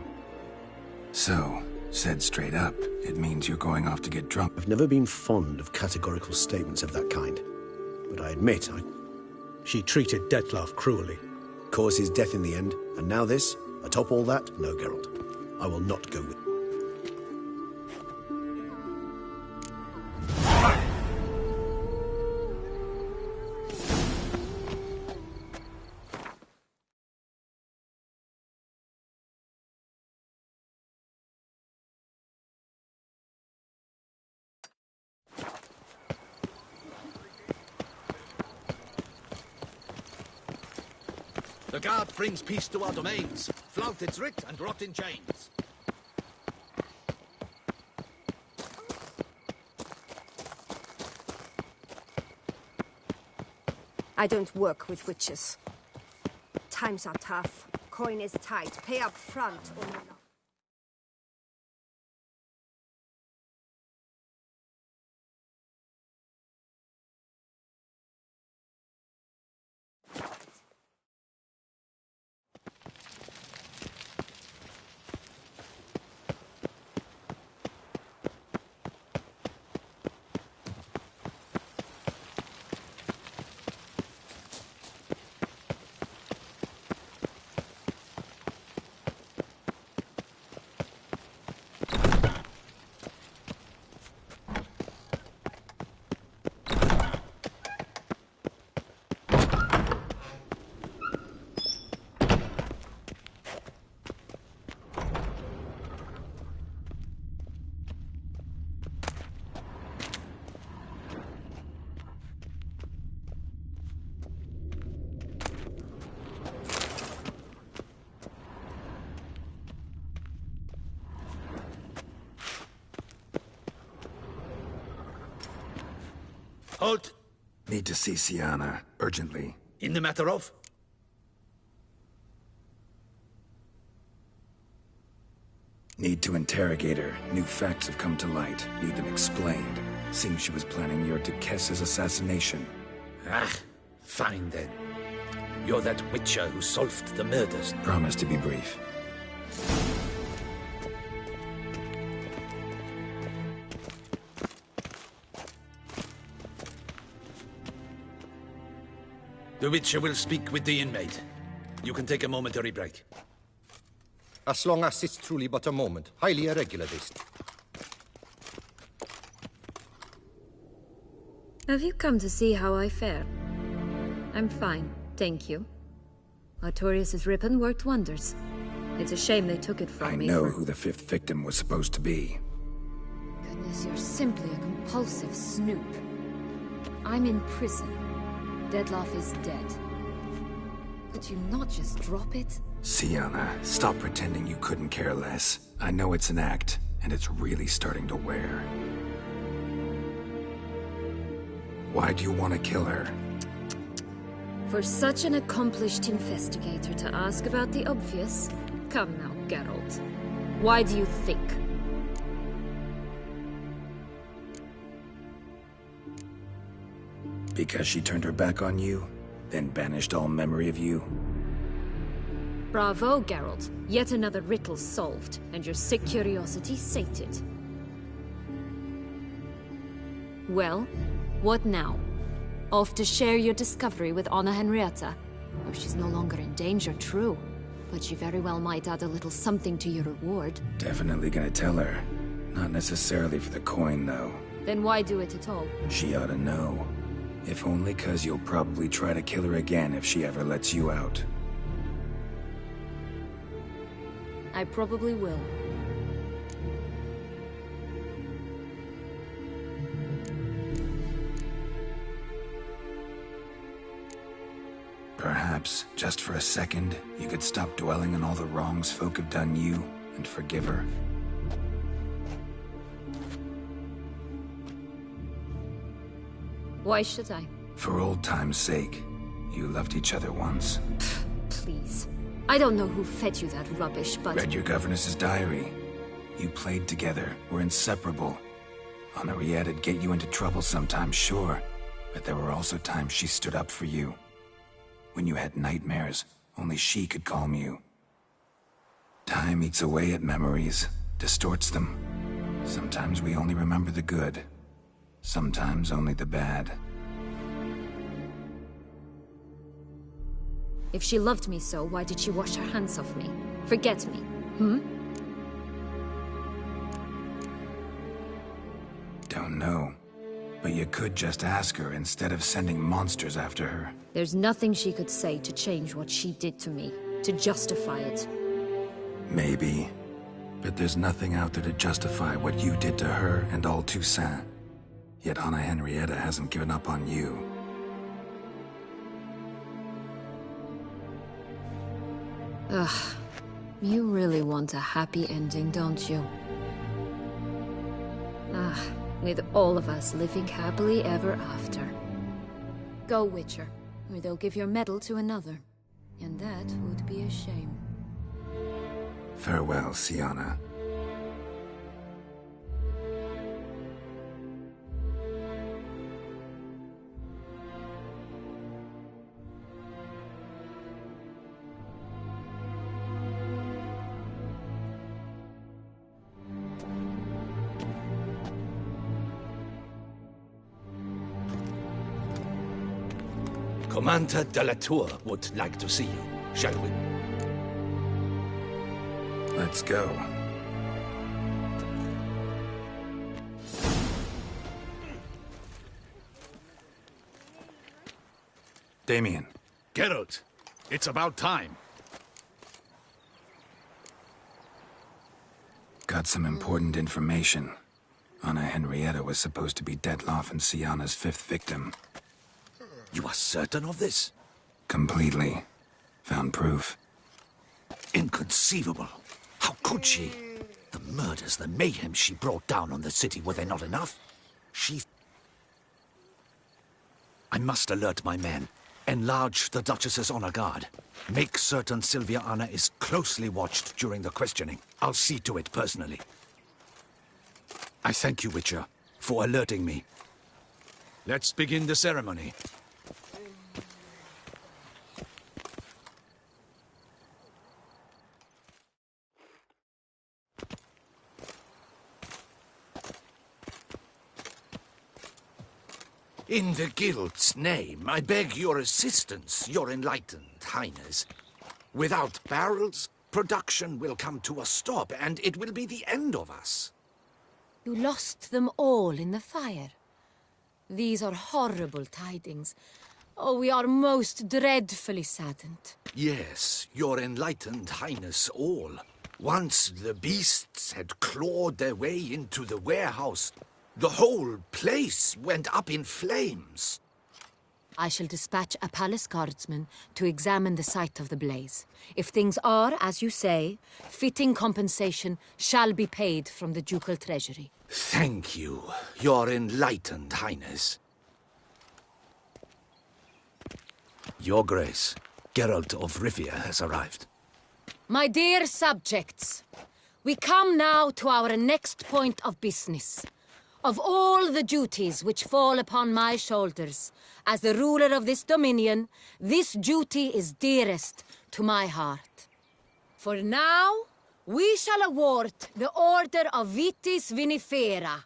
[SPEAKER 6] So, said straight up, it means you're going off to get drunk.
[SPEAKER 18] I've never been fond of categorical statements of that kind. But I admit,
[SPEAKER 4] She treated Detloff cruelly.
[SPEAKER 18] Caused his death in the end, and now this? Atop all that? No, Geralt. I will not go with...
[SPEAKER 3] The guard brings peace to our domains. Flout its writ and rot in chains.
[SPEAKER 12] I don't work with witches.
[SPEAKER 19] Times are tough. Coin is tight. Pay up front or not.
[SPEAKER 1] Halt!
[SPEAKER 6] Need to see Siana, urgently.
[SPEAKER 1] In the matter of?
[SPEAKER 6] Need to interrogate her. New facts have come to light. Need them explained. Seems she was planning your to Kess's assassination.
[SPEAKER 1] Ah, fine then. You're that witcher who solved the murders.
[SPEAKER 6] Promise to be brief.
[SPEAKER 1] The Witcher will speak with the inmate. You can take a momentary break.
[SPEAKER 22] As long as it's truly but a moment. Highly irregular, this.
[SPEAKER 16] Have you come to see how I fare? I'm fine, thank you. Artorius' ribbon worked wonders. It's a shame they took it from me.
[SPEAKER 6] I know who the fifth victim was supposed to be.
[SPEAKER 16] Goodness, you're simply a compulsive snoop. I'm in prison. Dettlaff is dead. Could you not just drop it?
[SPEAKER 6] Siana, stop pretending you couldn't care less. I know it's an act, and it's really starting to wear. Why do you want to kill her?
[SPEAKER 16] For such an accomplished investigator to ask about the obvious? Come now, Geralt. Why do you think?
[SPEAKER 6] Because she turned her back on you, then banished all memory of you?
[SPEAKER 16] Bravo, Geralt. Yet another riddle solved, and your sick curiosity sated. Well, what now? Off to share your discovery with Anna Henrietta? Oh, she's no longer in danger, true. But she very well might add a little something to your reward.
[SPEAKER 6] Definitely gonna tell her. Not necessarily for the coin, though.
[SPEAKER 16] Then why do it at all?
[SPEAKER 6] She ought to know. If only 'cause you'll probably try to kill her again if she ever lets you out.
[SPEAKER 16] I probably will.
[SPEAKER 6] Perhaps, just for a second, you could stop dwelling on all the wrongs folk have done you, and forgive her.
[SPEAKER 16] Why should I?
[SPEAKER 6] For old time's sake. You loved each other once.
[SPEAKER 16] Please. I don't know who fed you that rubbish, but...
[SPEAKER 6] Read your governess's diary. You played together, were inseparable. Henriette'd get you into trouble sometimes, sure. But there were also times she stood up for you. When you had nightmares, only she could calm you. Time eats away at memories, distorts them. Sometimes we only remember the good. Sometimes only the bad.
[SPEAKER 16] If she loved me so, why did she wash her hands off me? Forget me,
[SPEAKER 6] Don't know. But you could just ask her instead of sending monsters after her.
[SPEAKER 16] There's nothing she could say to change what she did to me, to justify it.
[SPEAKER 6] Maybe. But there's nothing out there to justify what you did to her and all Toussaint. Yet Anna Henrietta hasn't given up on you.
[SPEAKER 16] Ugh. You really want a happy ending, don't you? With all of us living happily ever after. Go, Witcher, or they'll give your medal to another. And that would be a shame.
[SPEAKER 6] Farewell, Siana.
[SPEAKER 1] Commander de la Tour would like to see you, shall we?
[SPEAKER 6] Let's go. Damien.
[SPEAKER 1] Geralt, it's about time.
[SPEAKER 6] Got some important information. Anna Henrietta was supposed to be Detloff and Siana's 5th victim.
[SPEAKER 1] You are certain of this?
[SPEAKER 6] Completely. Found proof.
[SPEAKER 1] Inconceivable. How could she? The murders, the mayhem she brought down on the city, were they not enough? I must alert my men. Enlarge the Duchess's honor guard. Make certain Sylvia Anna is closely watched during the questioning. I'll see to it personally. I thank you, Witcher, for alerting me. Let's begin the ceremony. In the Guild's name, I beg your assistance, your enlightened highness. Without barrels, production will come to a stop, and it will be the end of us.
[SPEAKER 16] You lost them all in the fire. These are horrible tidings. Oh, we are most dreadfully saddened.
[SPEAKER 1] Yes, your enlightened highness all. Once the beasts had clawed their way into the warehouse, the whole place went up in flames.
[SPEAKER 16] I shall dispatch a palace guardsman to examine the site of the blaze. If things are, as you say, fitting compensation shall be paid from the ducal treasury.
[SPEAKER 1] Thank you, your enlightened highness. Your Grace, Geralt of Rivia has arrived.
[SPEAKER 16] My dear subjects, we come now to our next point of business. Of all the duties which fall upon my shoulders, as the ruler of this dominion, this duty is dearest to my heart. For now, we shall award the Order of Vitis Vinifera,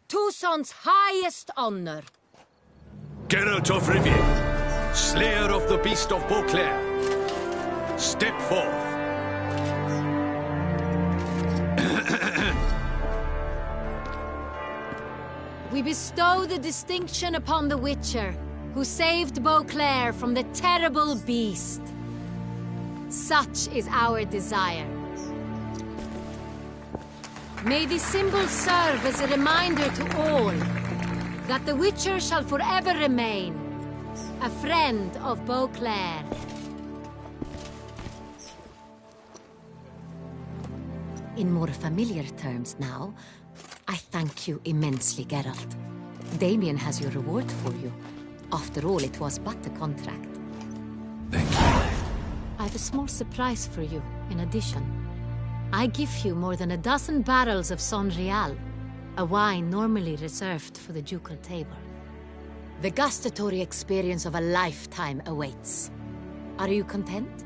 [SPEAKER 16] Toussaint's highest honor.
[SPEAKER 1] Geralt of Rivia, slayer of the beast of Beauclair, step forth.
[SPEAKER 16] We bestow the distinction upon the Witcher, who saved Beauclair from the terrible beast. Such is our desire. May this symbol serve as a reminder to all that the Witcher shall forever remain a friend of Beauclair. In more familiar terms now, I thank you immensely, Geralt. Damien has your reward for you. After all, it was but a contract.
[SPEAKER 6] Thank you.
[SPEAKER 16] I have a small surprise for you, in addition. I give you more than a dozen barrels of Sonrial, a wine normally reserved for the ducal table. The gustatory experience of a lifetime awaits. Are you content?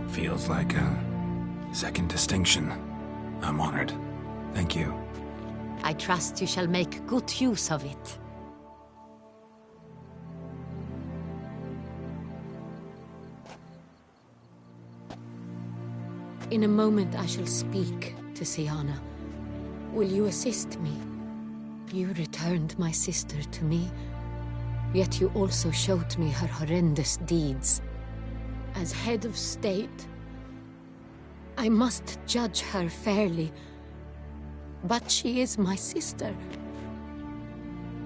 [SPEAKER 6] Feels like a second distinction. I'm honored. Thank you.
[SPEAKER 16] I trust you shall make good use of it. In a moment I shall speak to Siana. Will you assist me? You returned my sister to me, yet you also showed me her horrendous deeds. As head of state, I must judge her fairly, but she is my sister.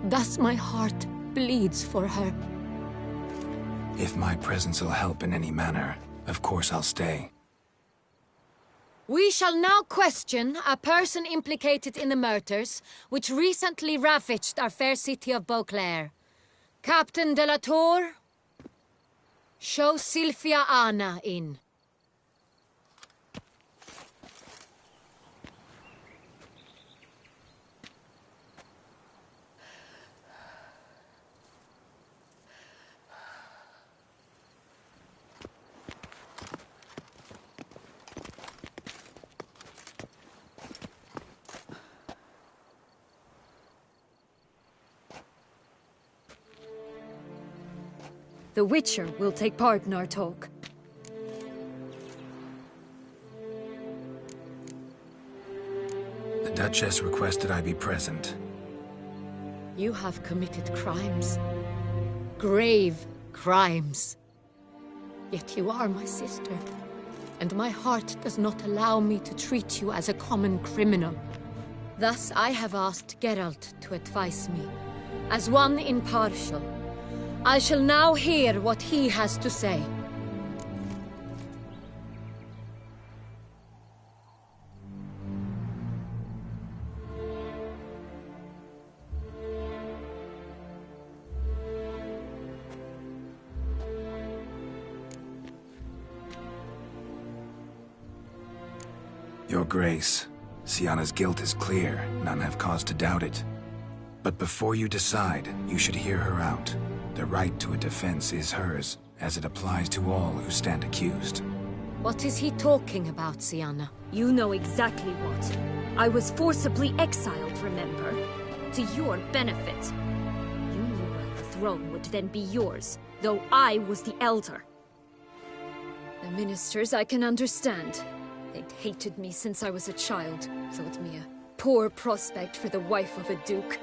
[SPEAKER 16] Thus my heart bleeds for her.
[SPEAKER 6] If my presence will help in any manner, of course I'll stay.
[SPEAKER 16] We shall now question a person implicated in the murders which recently ravaged our fair city of Beauclair. Captain de la Tour, show Sylvia Anna in.
[SPEAKER 17] The Witcher will take part in our talk.
[SPEAKER 6] The Duchess requested I be present.
[SPEAKER 16] You have committed crimes. Grave crimes. Yet you are my sister, and my heart does not allow me to treat you as a common criminal. Thus I have asked Geralt to advise me, as one impartial. I shall now hear what he has to say.
[SPEAKER 6] Your Grace, Syanna's guilt is clear. None have cause to doubt it. But before you decide, you should hear her out. The right to a defense is hers, as it applies to all who stand accused.
[SPEAKER 16] What is he talking about, Syanna?
[SPEAKER 17] You know exactly what. I was forcibly exiled, remember? To your benefit. You knew the throne would then be yours, though I was the elder. The ministers I can understand. They'd hated me since I was a child, thought me a poor prospect for the wife of a duke.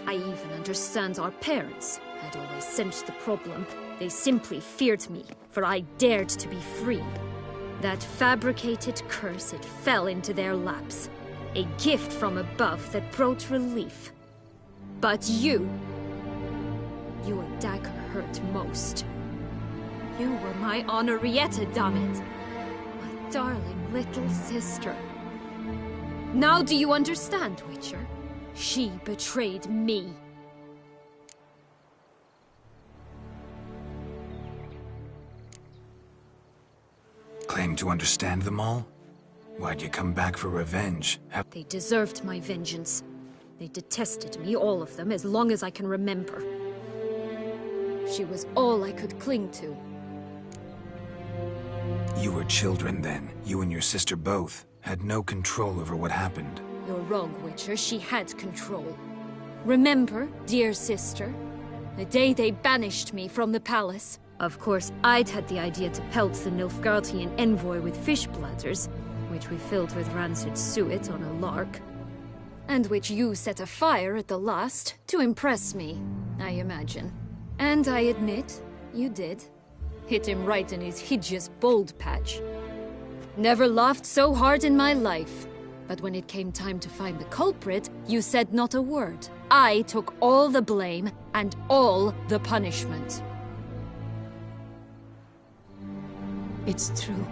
[SPEAKER 17] I even understand our parents had always sensed the problem. They simply feared me, for I dared to be free. That fabricated curse, it fell into their laps. A gift from above that brought relief. But you... your dagger hurt most. You were my Henrietta, dammit. My darling little sister. Now do you understand, Witcher? She betrayed me.
[SPEAKER 6] Claim to understand them all? Why'd you come back for revenge?
[SPEAKER 17] They deserved my vengeance. They detested me, all of them, as long as I can remember. She was all I could cling to.
[SPEAKER 6] You were children then. You and your sister both had no control over what happened.
[SPEAKER 17] You're wrong, Witcher. She had control. Remember, dear sister, the day they banished me from the palace? Of course, I'd had the idea to pelt the Nilfgaardian envoy with fish bladders, which we filled with rancid suet on a lark. And which you set afire at the last, to impress me, I imagine. And I admit, you did. Hit him right in his hideous bald patch. Never laughed so hard in my life. But when it came time to find the culprit, you said not a word. I took all the blame and all the punishment.
[SPEAKER 16] It's true.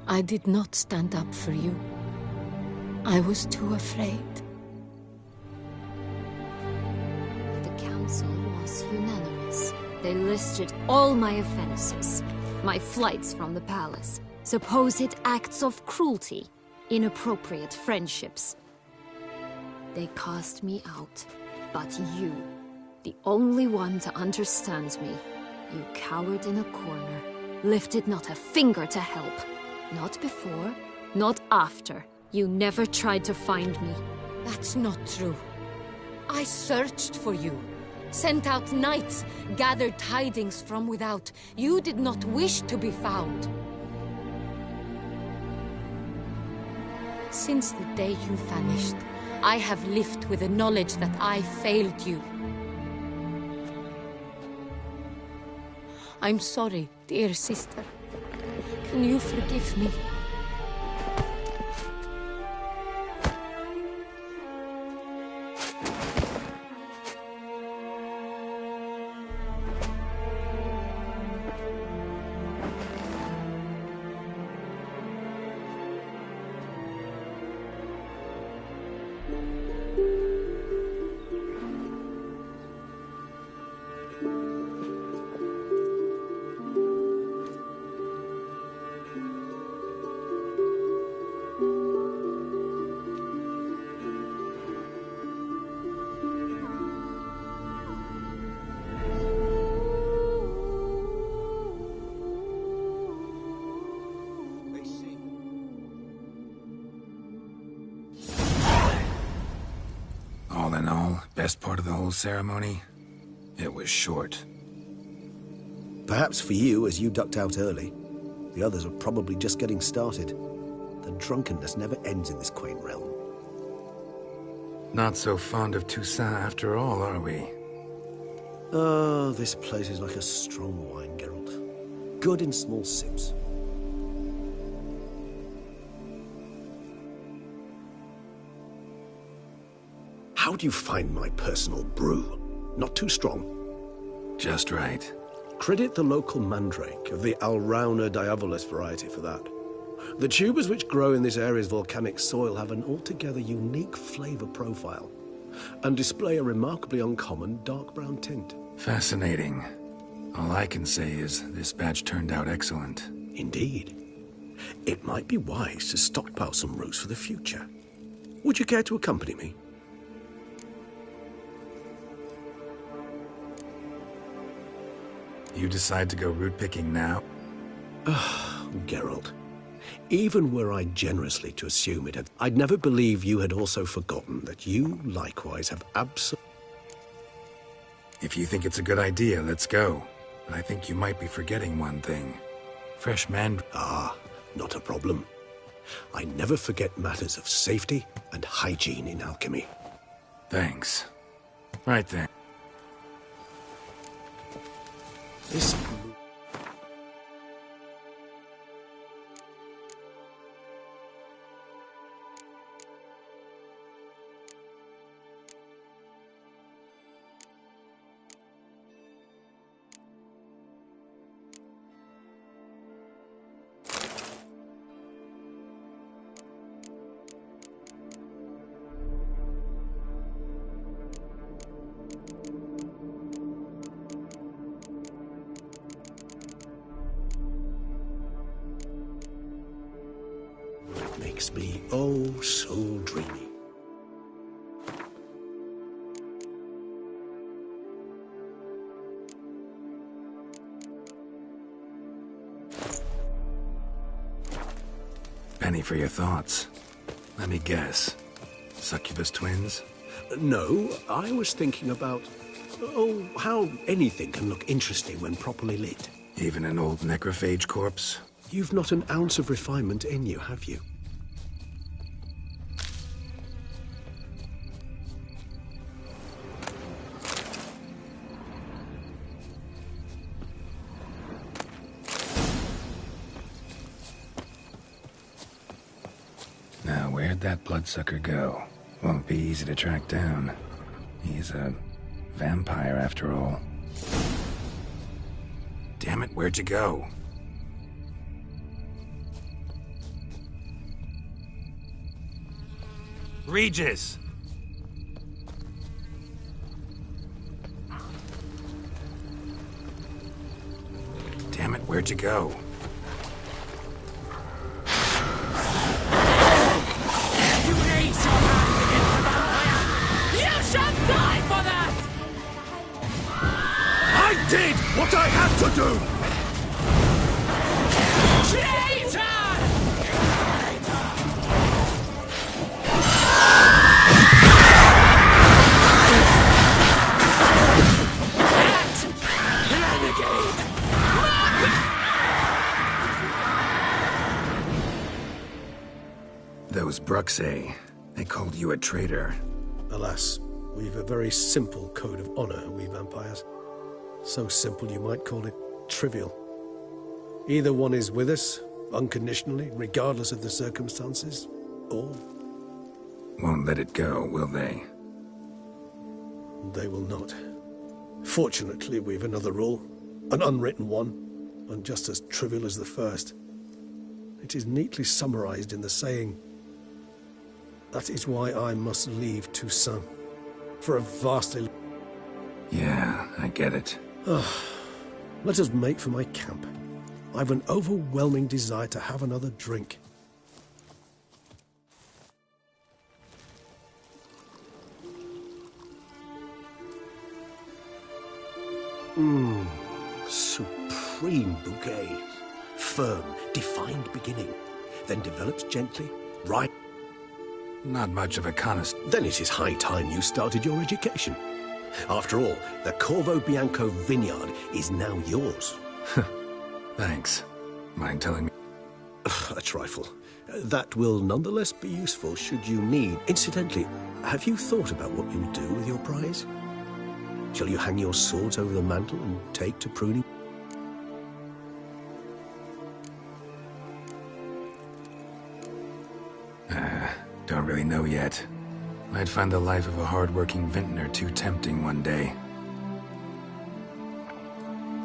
[SPEAKER 16] I did not stand up for you. I was too afraid.
[SPEAKER 17] The council was unanimous. They listed all my offenses. My flights from the palace. Supposed acts of cruelty. Inappropriate friendships. They cast me out. But you, the only one to understand me, you cowered in a corner, lifted not a finger to help. Not before, not after. You never tried to find me.
[SPEAKER 16] That's not true. I searched for you. Sent out knights, gathered tidings from without. You did not wish to be found. Since the day you vanished, I have lived with the knowledge that I failed you. I'm sorry, dear sister. Can you forgive me?
[SPEAKER 6] All in all, best part of the whole ceremony? It was short.
[SPEAKER 18] Perhaps for you, as you ducked out early. The others are probably just getting started. The drunkenness never ends in this quaint realm.
[SPEAKER 6] Not so fond of Toussaint after all, are we?
[SPEAKER 18] Oh, this place is like a strong wine, Geralt. Good in small sips. How do you find my personal brew? Not too strong?
[SPEAKER 6] Just right.
[SPEAKER 18] Credit the local mandrake of the Alrauna diavolis variety for that. The tubers which grow in this area's volcanic soil have an altogether unique flavor profile and display a remarkably uncommon dark brown tint.
[SPEAKER 6] Fascinating. All I can say is this batch turned out excellent.
[SPEAKER 18] Indeed. It might be wise to stockpile some roots for the future. Would you care to accompany me?
[SPEAKER 6] You decide to go root picking now?
[SPEAKER 18] Geralt. Even were I generously to assume it, I'd never believe you had also forgotten that you likewise have
[SPEAKER 6] If you think it's a good idea, let's go. But I think you might be forgetting one thing. Fresh
[SPEAKER 18] not a problem. I never forget matters of safety and hygiene in alchemy.
[SPEAKER 6] Thanks. Right then.
[SPEAKER 18] This... makes me oh so dreamy.
[SPEAKER 6] Penny for your thoughts. Let me guess. Succubus twins?
[SPEAKER 18] No, I was thinking about... oh, how anything can look interesting when properly lit.
[SPEAKER 6] Even an old necrophage corpse?
[SPEAKER 18] You've not an ounce of refinement in you, have you?
[SPEAKER 6] Now, where'd that bloodsucker go? Won't be easy to track down. He's a vampire after all. Damn it, where'd you go? Regis! Damn it, where'd you go?
[SPEAKER 11] You raise your hand against the vampire! You shall die for that!
[SPEAKER 5] I did what I had to do!
[SPEAKER 11] Traitor!
[SPEAKER 6] Those Bruxae, they called you a traitor.
[SPEAKER 18] Alas, we've a very simple code of honor, we vampires. So simple you might call it trivial. Either one is with us, unconditionally, regardless of the circumstances, or...
[SPEAKER 6] Won't let it go, will they?
[SPEAKER 18] They will not. Fortunately, we've another rule, an unwritten one, and just as trivial as the first. It is neatly summarized in the saying,
[SPEAKER 4] That is why I must leave Toussaint. For a vastly...
[SPEAKER 6] Yeah, I get it.
[SPEAKER 4] Let us make for my camp. I've an overwhelming desire to have another drink. Supreme bouquet. Firm, defined beginning. Then develops gently, right...
[SPEAKER 6] Not much of a connoisseur.
[SPEAKER 4] Then it is high time you started your education. After all, the Corvo Bianco vineyard is now yours.
[SPEAKER 6] Thanks. Mind telling me?
[SPEAKER 4] A trifle. That will nonetheless be useful should you need. Incidentally, have you thought about what you'll do with your prize? Shall you hang your swords over the mantle and take to pruning?
[SPEAKER 6] Don't really know yet. Might find the life of a hard-working vintner too tempting one day.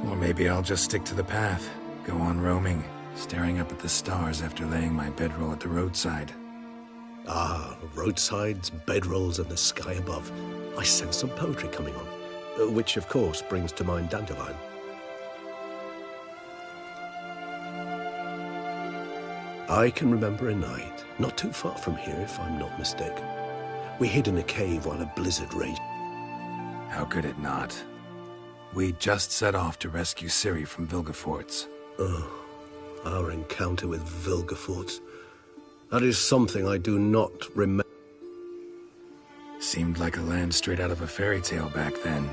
[SPEAKER 6] Or maybe I'll just stick to the path, go on roaming, staring up at the stars after laying my bedroll at the roadside.
[SPEAKER 4] Ah, roadsides, bedrolls, and the sky above. I sense some poetry coming on, which of course brings to mind Dandelion. I can remember a night, not too far from here if I'm not mistaken. We hid in a cave while a blizzard raged.
[SPEAKER 6] How could it not? We just set off to rescue Ciri from Vilgefortz.
[SPEAKER 4] Oh, our encounter with Vilgefortz. That is something I do not remember.
[SPEAKER 6] Seemed like a land straight out of a fairy tale back then.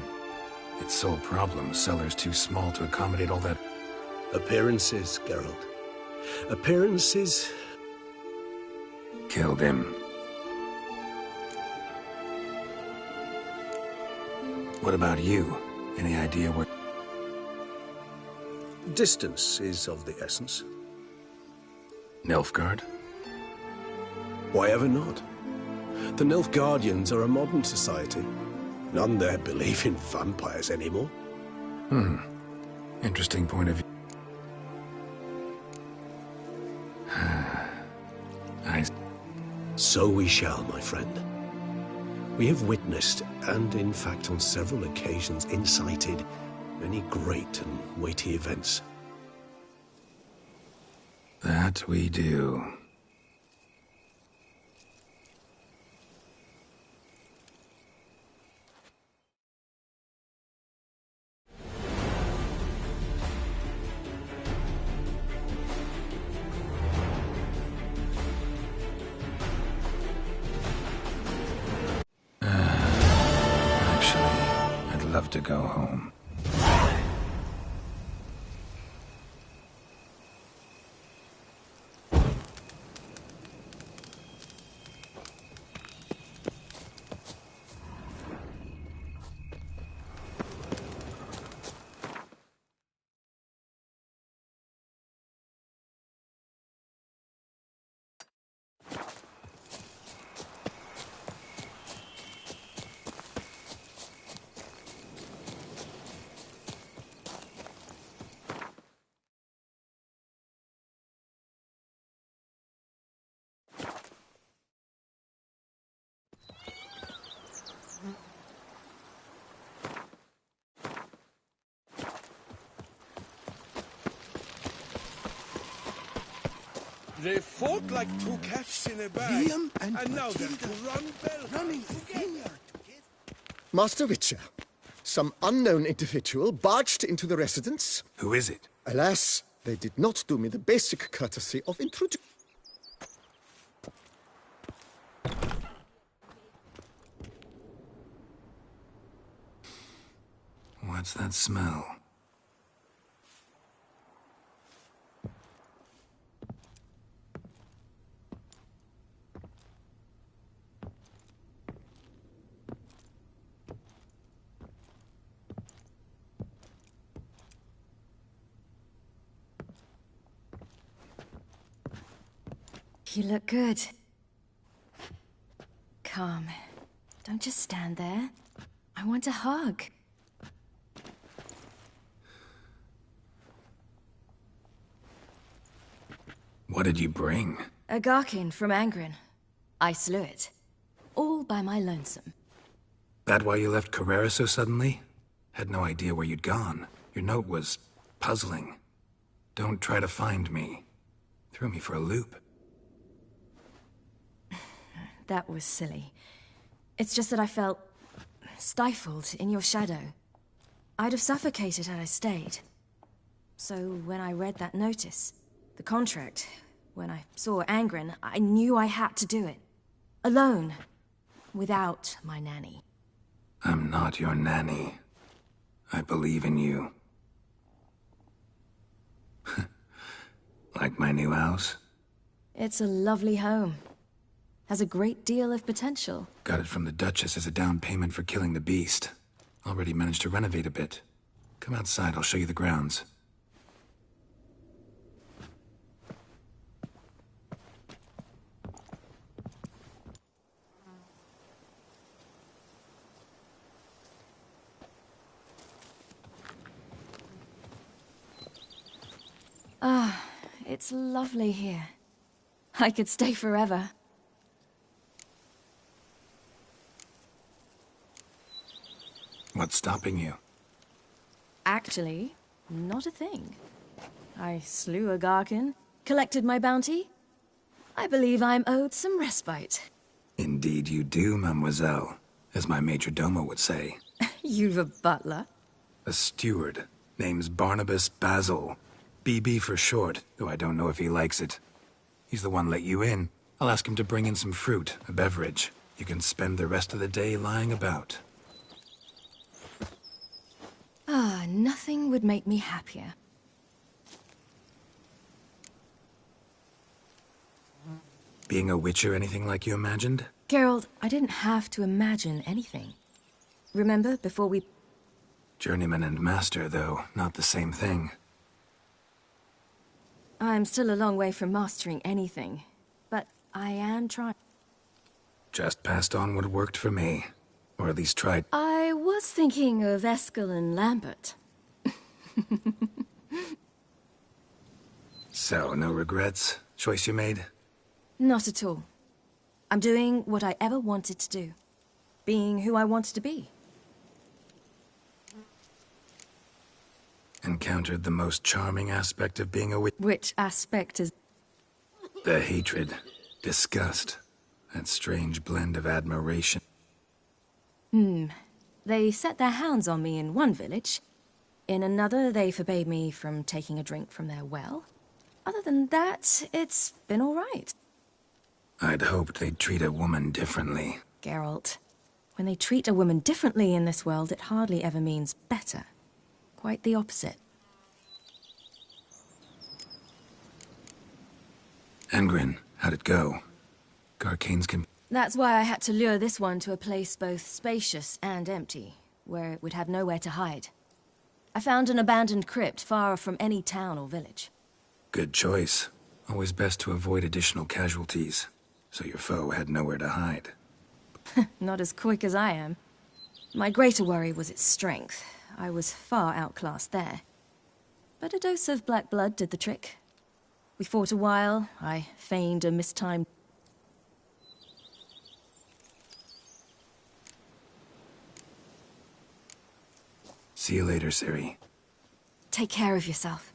[SPEAKER 6] Its sole problem, cellars too small to accommodate all that...
[SPEAKER 4] Appearances, Geralt. Appearances...
[SPEAKER 6] Killed him. What about you? Any idea where...
[SPEAKER 4] Distance is of the essence.
[SPEAKER 6] Nilfgaard?
[SPEAKER 4] Why ever not? The Nilfgaardians are a modern society. None there believe in vampires anymore.
[SPEAKER 6] Interesting point of view.
[SPEAKER 4] So we shall, my friend. We have witnessed, and in fact on several occasions incited, many great and weighty events.
[SPEAKER 6] That we do. Love to go home.
[SPEAKER 14] They fought like two cats in a bag,
[SPEAKER 9] Liam and
[SPEAKER 14] now they're
[SPEAKER 9] Matilda
[SPEAKER 14] to run
[SPEAKER 9] running the vineyard.
[SPEAKER 7] Master Witcher, some unknown individual barged into the residence.
[SPEAKER 6] Who is it?
[SPEAKER 7] Alas, they did not do me the basic courtesy of introducing.
[SPEAKER 6] What's that smell?
[SPEAKER 17] You look good. Come. Don't just stand there. I want a hug.
[SPEAKER 6] What did you bring?
[SPEAKER 17] A Garkin from Angren.
[SPEAKER 16] I slew it. All by my lonesome.
[SPEAKER 6] That why you left Carrera so suddenly? Had no idea where you'd gone. Your note was puzzling. Don't try to find me. Threw me for a loop.
[SPEAKER 16] That was silly. It's just that I felt stifled in your shadow. I'd have suffocated had I stayed. So when I read that notice, the contract, when I saw Angren, I knew I had to do it. Alone. Without my nanny.
[SPEAKER 6] I'm not your nanny. I believe in you. Like my new house?
[SPEAKER 16] It's a lovely home. Has a great deal of potential.
[SPEAKER 6] Got it from the Duchess as a down payment for killing the beast. Already managed to renovate a bit. Come outside, I'll show you the grounds.
[SPEAKER 16] Ah, it's lovely here. I could stay forever.
[SPEAKER 6] What's stopping you?
[SPEAKER 16] Actually, not a thing. I slew a Garkin, collected my bounty. I believe I'm owed some respite.
[SPEAKER 6] Indeed you do, mademoiselle. As my major domo would say.
[SPEAKER 16] You've a butler?
[SPEAKER 6] A steward. Name's Barnabas Basil. BB for short, though I don't know if he likes it. He's the one let you in. I'll ask him to bring in some fruit, a beverage. You can spend the rest of the day lying about.
[SPEAKER 16] Ah, nothing would make me happier.
[SPEAKER 6] Being a witch or anything like you imagined?
[SPEAKER 16] Geralt, I didn't have to imagine anything. Remember, before we...
[SPEAKER 6] Journeyman and master, though, not the same thing.
[SPEAKER 16] I'm still a long way from mastering anything, but I am trying.
[SPEAKER 6] Just passed on what worked for me. Or at least tried.
[SPEAKER 16] I was thinking of Eskel and Lambert.
[SPEAKER 6] So, no regrets? Choice you made?
[SPEAKER 16] Not at all. I'm doing what I ever wanted to do. Being who I wanted to be.
[SPEAKER 6] Encountered the most charming aspect of being a witch.
[SPEAKER 16] Which aspect is...
[SPEAKER 6] The hatred. Disgust. That strange blend of admiration.
[SPEAKER 16] They set their hounds on me in one village. In another, they forbade me from taking a drink from their well. Other than that, it's been all right.
[SPEAKER 6] I'd hoped they'd treat a woman differently.
[SPEAKER 16] Geralt, when they treat a woman differently in this world, it hardly ever means better. Quite the opposite.
[SPEAKER 6] Angren, how'd it go? Garcanes can...
[SPEAKER 16] That's why I had to lure this one to a place both spacious and empty, where it would have nowhere to hide. I found an abandoned crypt far from any town or village.
[SPEAKER 6] Good choice. Always best to avoid additional casualties, so your foe had nowhere to hide.
[SPEAKER 16] Not as quick as I am. My greater worry was its strength. I was far outclassed there. But a dose of black blood did the trick. We fought a while, I feigned a mistimed...
[SPEAKER 6] See you later, Ciri.
[SPEAKER 16] Take care of yourself.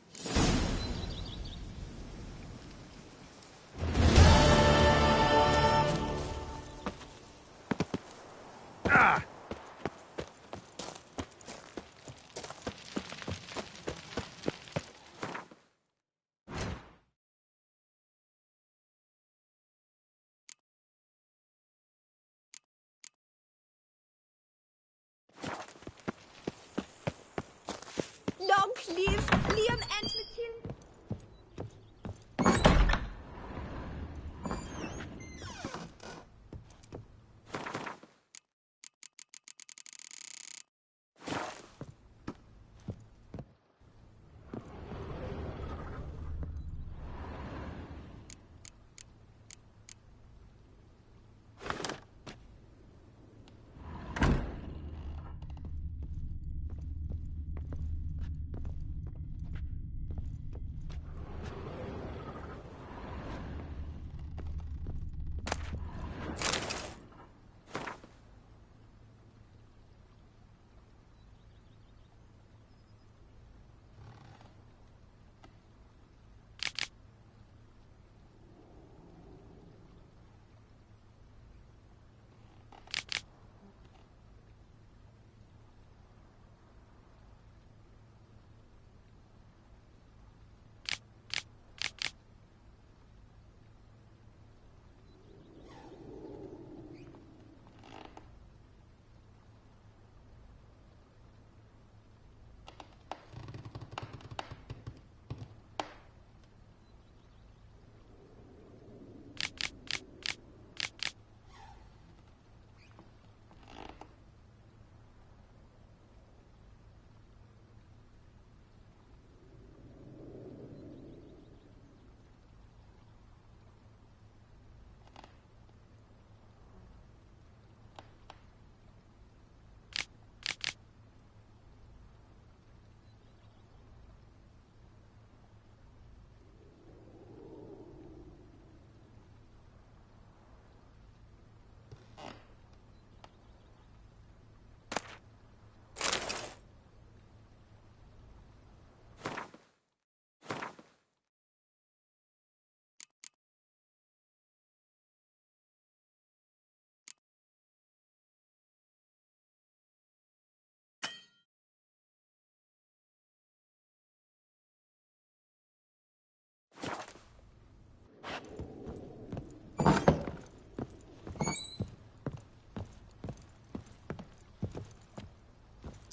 [SPEAKER 19] Long live Liam and Matilda!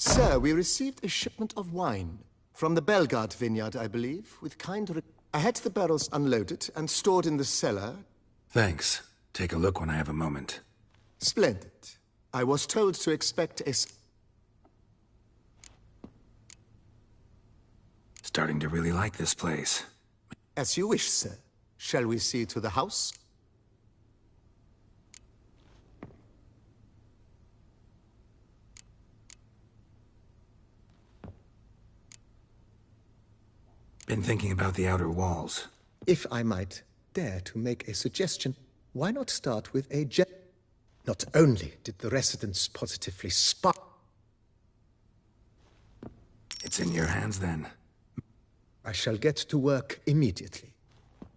[SPEAKER 7] Sir, we received a shipment of wine from the Belgard vineyard, I believe, with I had the barrels unloaded and stored in the cellar.
[SPEAKER 6] Thanks. Take a look when I have a moment.
[SPEAKER 7] Splendid. I was told to expect a...
[SPEAKER 6] Starting to really like this place.
[SPEAKER 7] As you wish, sir. Shall we see to the house?
[SPEAKER 6] Been thinking about the outer walls.
[SPEAKER 7] If I might dare to make a suggestion, why not start with a Not only did the residents positively spark...
[SPEAKER 6] It's in your hands, then.
[SPEAKER 7] I shall get to work immediately.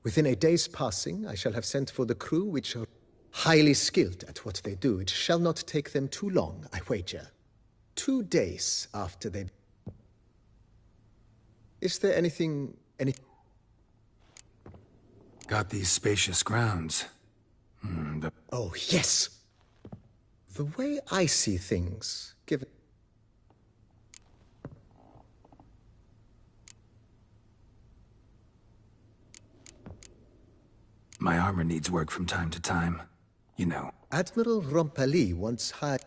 [SPEAKER 7] Within a day's passing, I shall have sent for the crew, which are highly skilled at what they do. It shall not take them too long, I wager. 2 days after they... Is there anything...
[SPEAKER 6] Got these spacious grounds.
[SPEAKER 7] Oh, yes! The way I see things, given...
[SPEAKER 6] My armor needs work from time to time. You know.
[SPEAKER 7] Admiral Rompali once hired...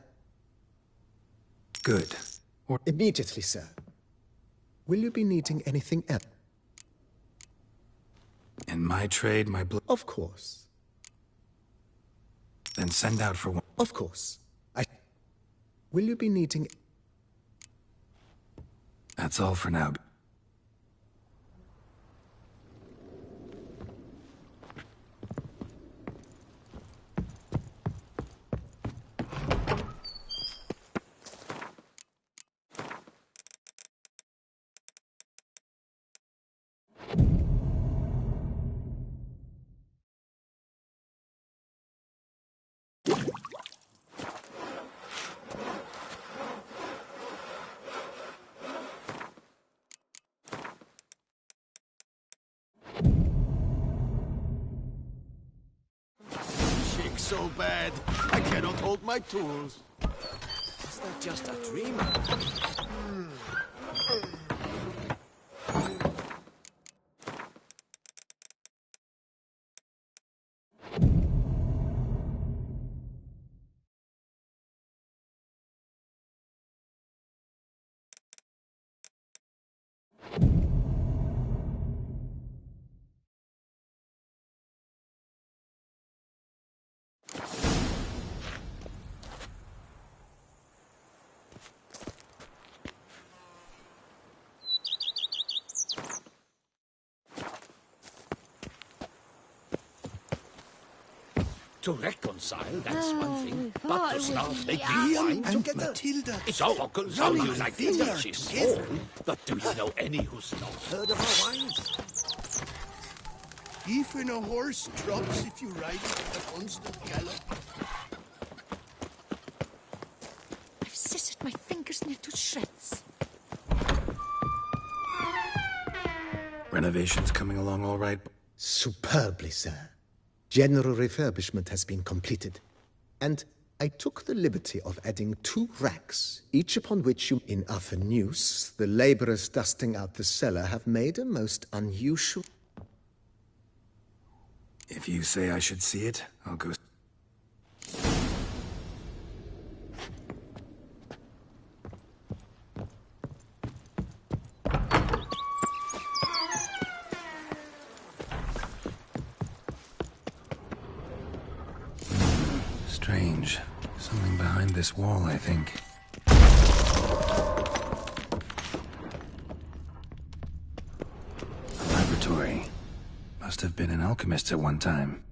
[SPEAKER 6] Good.
[SPEAKER 7] Immediately, sir. Will you be needing anything else?
[SPEAKER 6] In my trade, my blood...
[SPEAKER 7] Of course.
[SPEAKER 6] Then send out for one.
[SPEAKER 7] Of course. Will you be needing...
[SPEAKER 6] That's all for now.
[SPEAKER 15] So bad, I cannot hold my tools.
[SPEAKER 20] Is that just a dream?
[SPEAKER 1] To reconcile, that's one thing. But to start making
[SPEAKER 15] Liam
[SPEAKER 1] wine
[SPEAKER 15] and
[SPEAKER 1] together...
[SPEAKER 15] Matilda.
[SPEAKER 1] So sound you like the
[SPEAKER 15] vineyard
[SPEAKER 1] Duchess
[SPEAKER 15] together.
[SPEAKER 1] all, but do you know any who's not heard of our wines?
[SPEAKER 15] Even a horse drops if you ride it at a constant gallop.
[SPEAKER 11] I've scissored my fingers near to shreds.
[SPEAKER 6] Renovations coming along all right?
[SPEAKER 7] Superbly, sir. General refurbishment has been completed. And I took the liberty of adding 2 racks, each upon which you... In Athenus, the laborers dusting out the cellar have made a most unusual...
[SPEAKER 6] If you say I should see it, I'll go... Strange. Something behind this wall, I think. A laboratory. Must have been an alchemist at one time.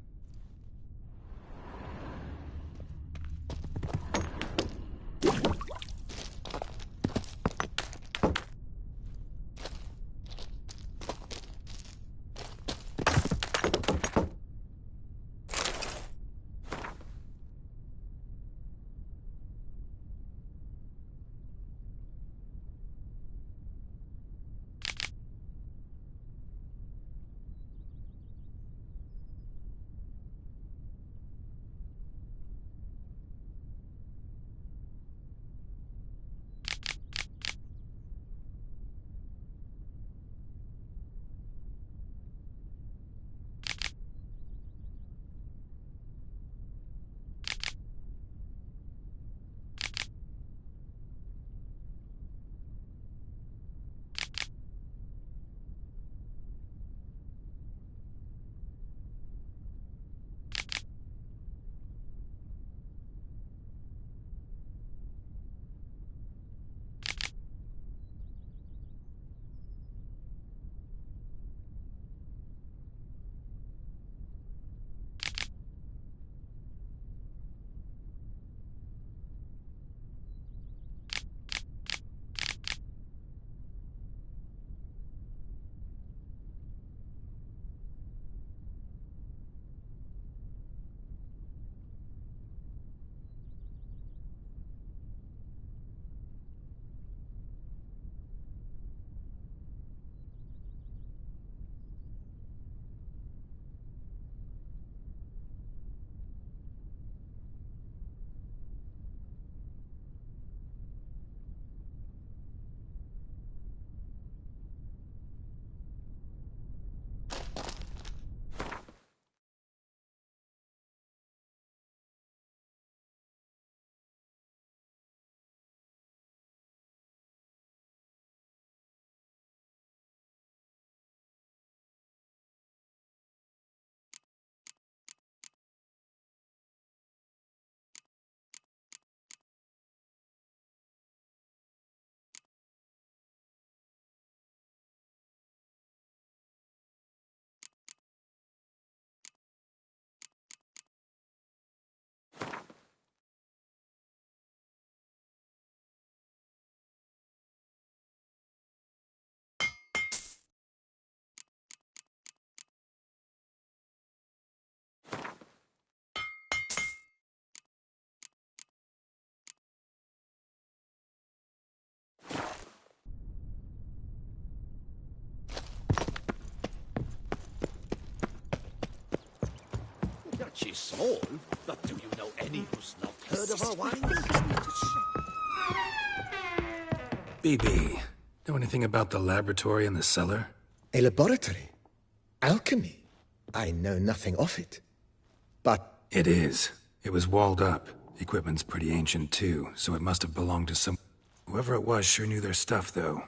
[SPEAKER 3] She's small, but do you know any who's not heard of her wine?
[SPEAKER 6] BB, know anything about the laboratory in the cellar?
[SPEAKER 7] A laboratory? Alchemy? I know nothing of it. But...
[SPEAKER 6] It is. It was walled up. The equipment's pretty ancient too, so it must have belonged to some... Whoever it was sure knew their stuff, though.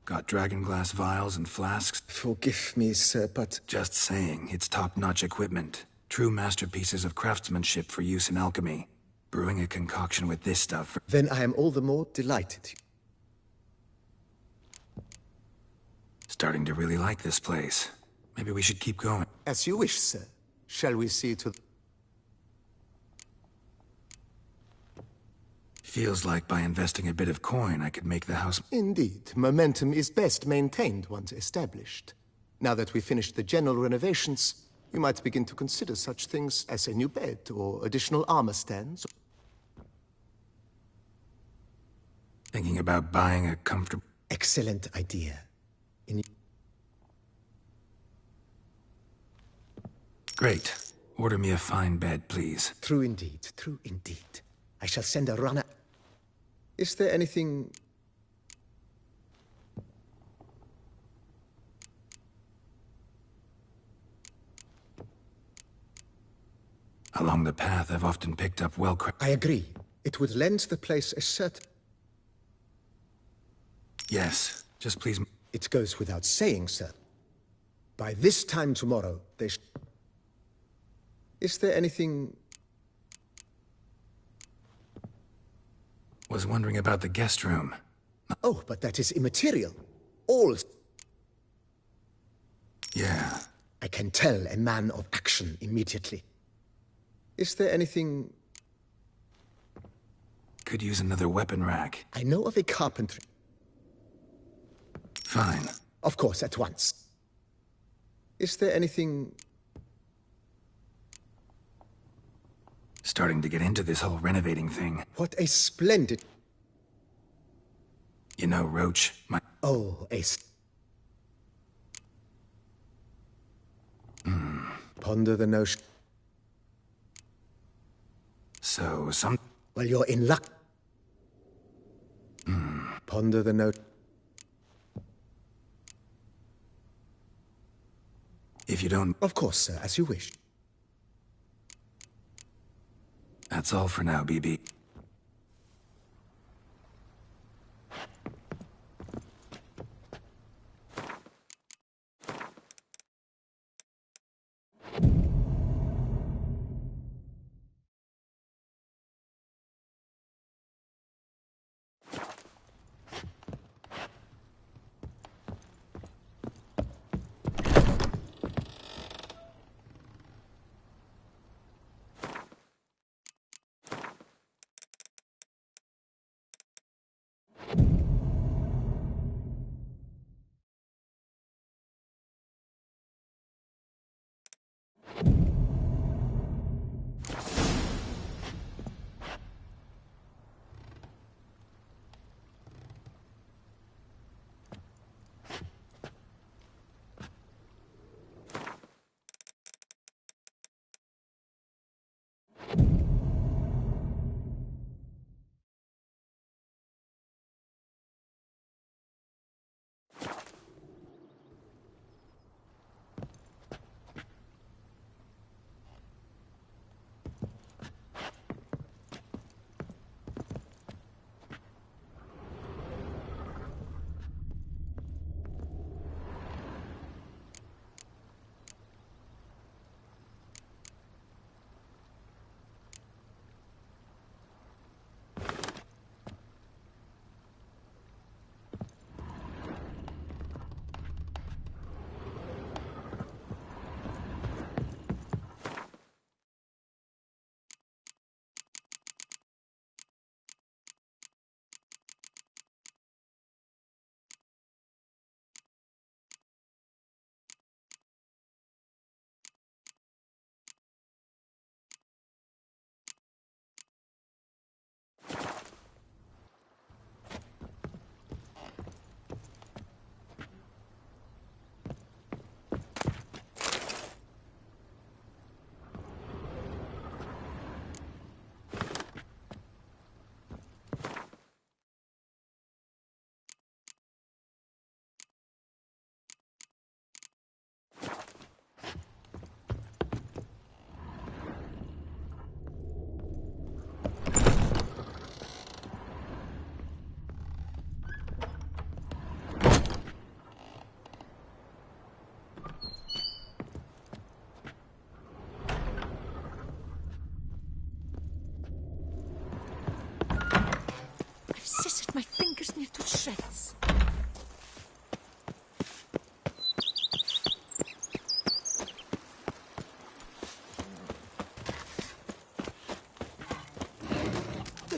[SPEAKER 6] Got dragonglass vials and flasks.
[SPEAKER 7] Forgive me, sir, but...
[SPEAKER 6] Just saying, it's top-notch equipment. True masterpieces of craftsmanship for use in alchemy. Brewing a concoction with this stuff...
[SPEAKER 7] Then I am all the more delighted.
[SPEAKER 6] Starting to really like this place. Maybe we should keep going.
[SPEAKER 7] As you wish, sir. Shall we see to...
[SPEAKER 6] Feels like by investing a bit of coin, I could make the house...
[SPEAKER 7] Indeed. Momentum is best maintained once established. Now that we've finished the general renovations, we might begin to consider such things as a new bed or additional armor stands.
[SPEAKER 6] Thinking about buying a comfortable...
[SPEAKER 7] Excellent idea.
[SPEAKER 6] Great. Order me a fine bed, please.
[SPEAKER 7] True indeed, true indeed. I shall send a runner... Is there anything...
[SPEAKER 6] Along the path, I've often picked up
[SPEAKER 7] I agree. It would lend the place a certain...
[SPEAKER 6] Yes, just please...
[SPEAKER 7] It goes without saying, sir. By this time tomorrow, they Is there anything...
[SPEAKER 6] Was wondering about the guest room.
[SPEAKER 7] Oh, but that is immaterial. All...
[SPEAKER 6] Yeah.
[SPEAKER 7] I can tell a man of action immediately. Is there anything...
[SPEAKER 6] Could use another weapon rack.
[SPEAKER 7] I know of a carpentry.
[SPEAKER 6] Fine.
[SPEAKER 7] Of course, at once. Is there anything...
[SPEAKER 6] Starting to get into this whole renovating thing.
[SPEAKER 7] What a splendid...
[SPEAKER 6] You know, Roach, my...
[SPEAKER 7] Oh, Ponder the notion.
[SPEAKER 6] So,
[SPEAKER 7] Well, you're in luck. Ponder the note.
[SPEAKER 6] If you don't...
[SPEAKER 7] Of course, sir, as you wish.
[SPEAKER 6] That's all for now, BB.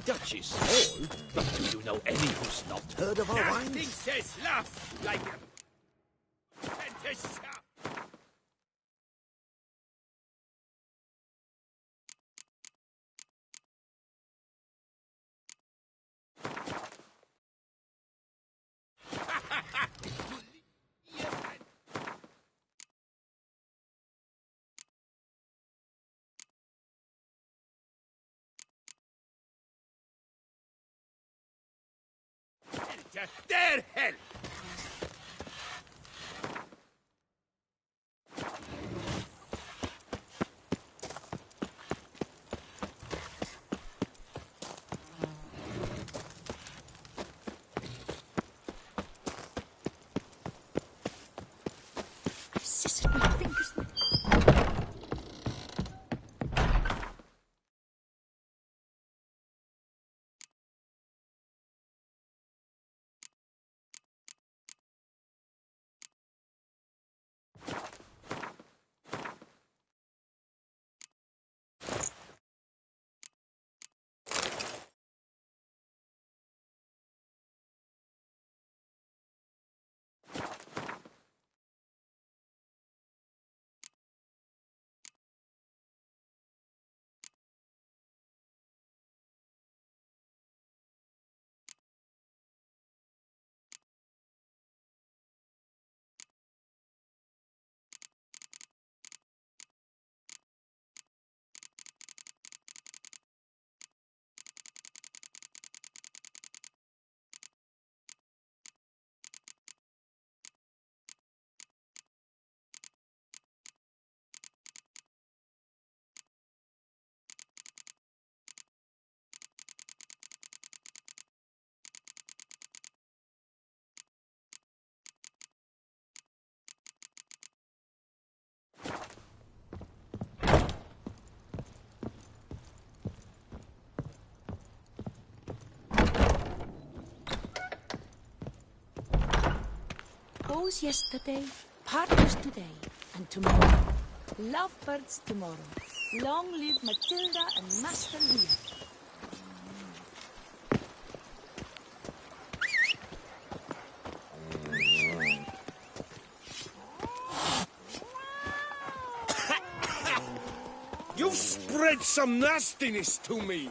[SPEAKER 3] Duchess old, but do you know any who's not heard of her wines?
[SPEAKER 5] Nothing says love like a fantasy. Der hell!
[SPEAKER 11] Sister, my fingers. Bows yesterday, partners today, and tomorrow. Lovebirds tomorrow. Long live Matilda and Master Leo.
[SPEAKER 5] You've spread some nastiness to me.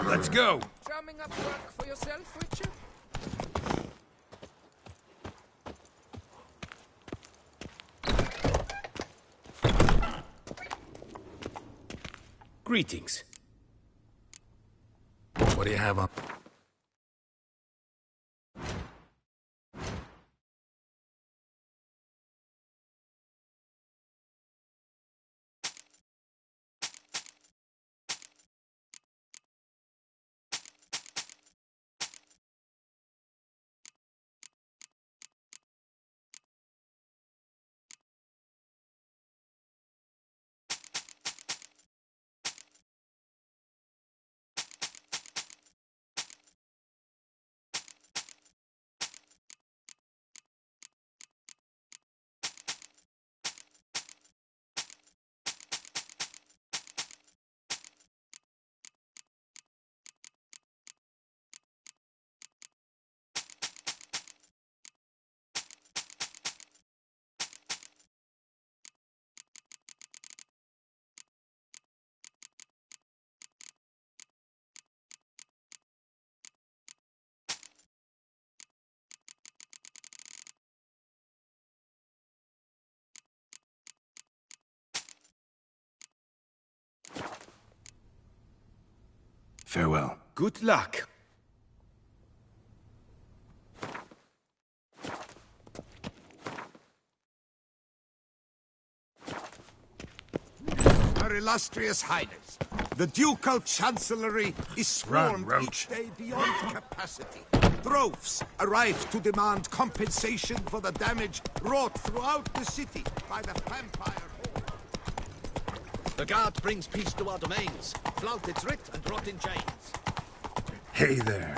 [SPEAKER 5] Let's go.
[SPEAKER 11] Drumming up work for yourself, Richard?
[SPEAKER 5] Greetings. What do you have up?
[SPEAKER 6] Farewell.
[SPEAKER 5] Good luck.
[SPEAKER 14] Her illustrious highness, the ducal chancellery is swarmed each day beyond capacity. Droves arrive to demand compensation for the damage wrought throughout the city by the vampire horde.
[SPEAKER 22] The guard brings peace to our domains. Flout its writ and rot in chains.
[SPEAKER 6] Hey there.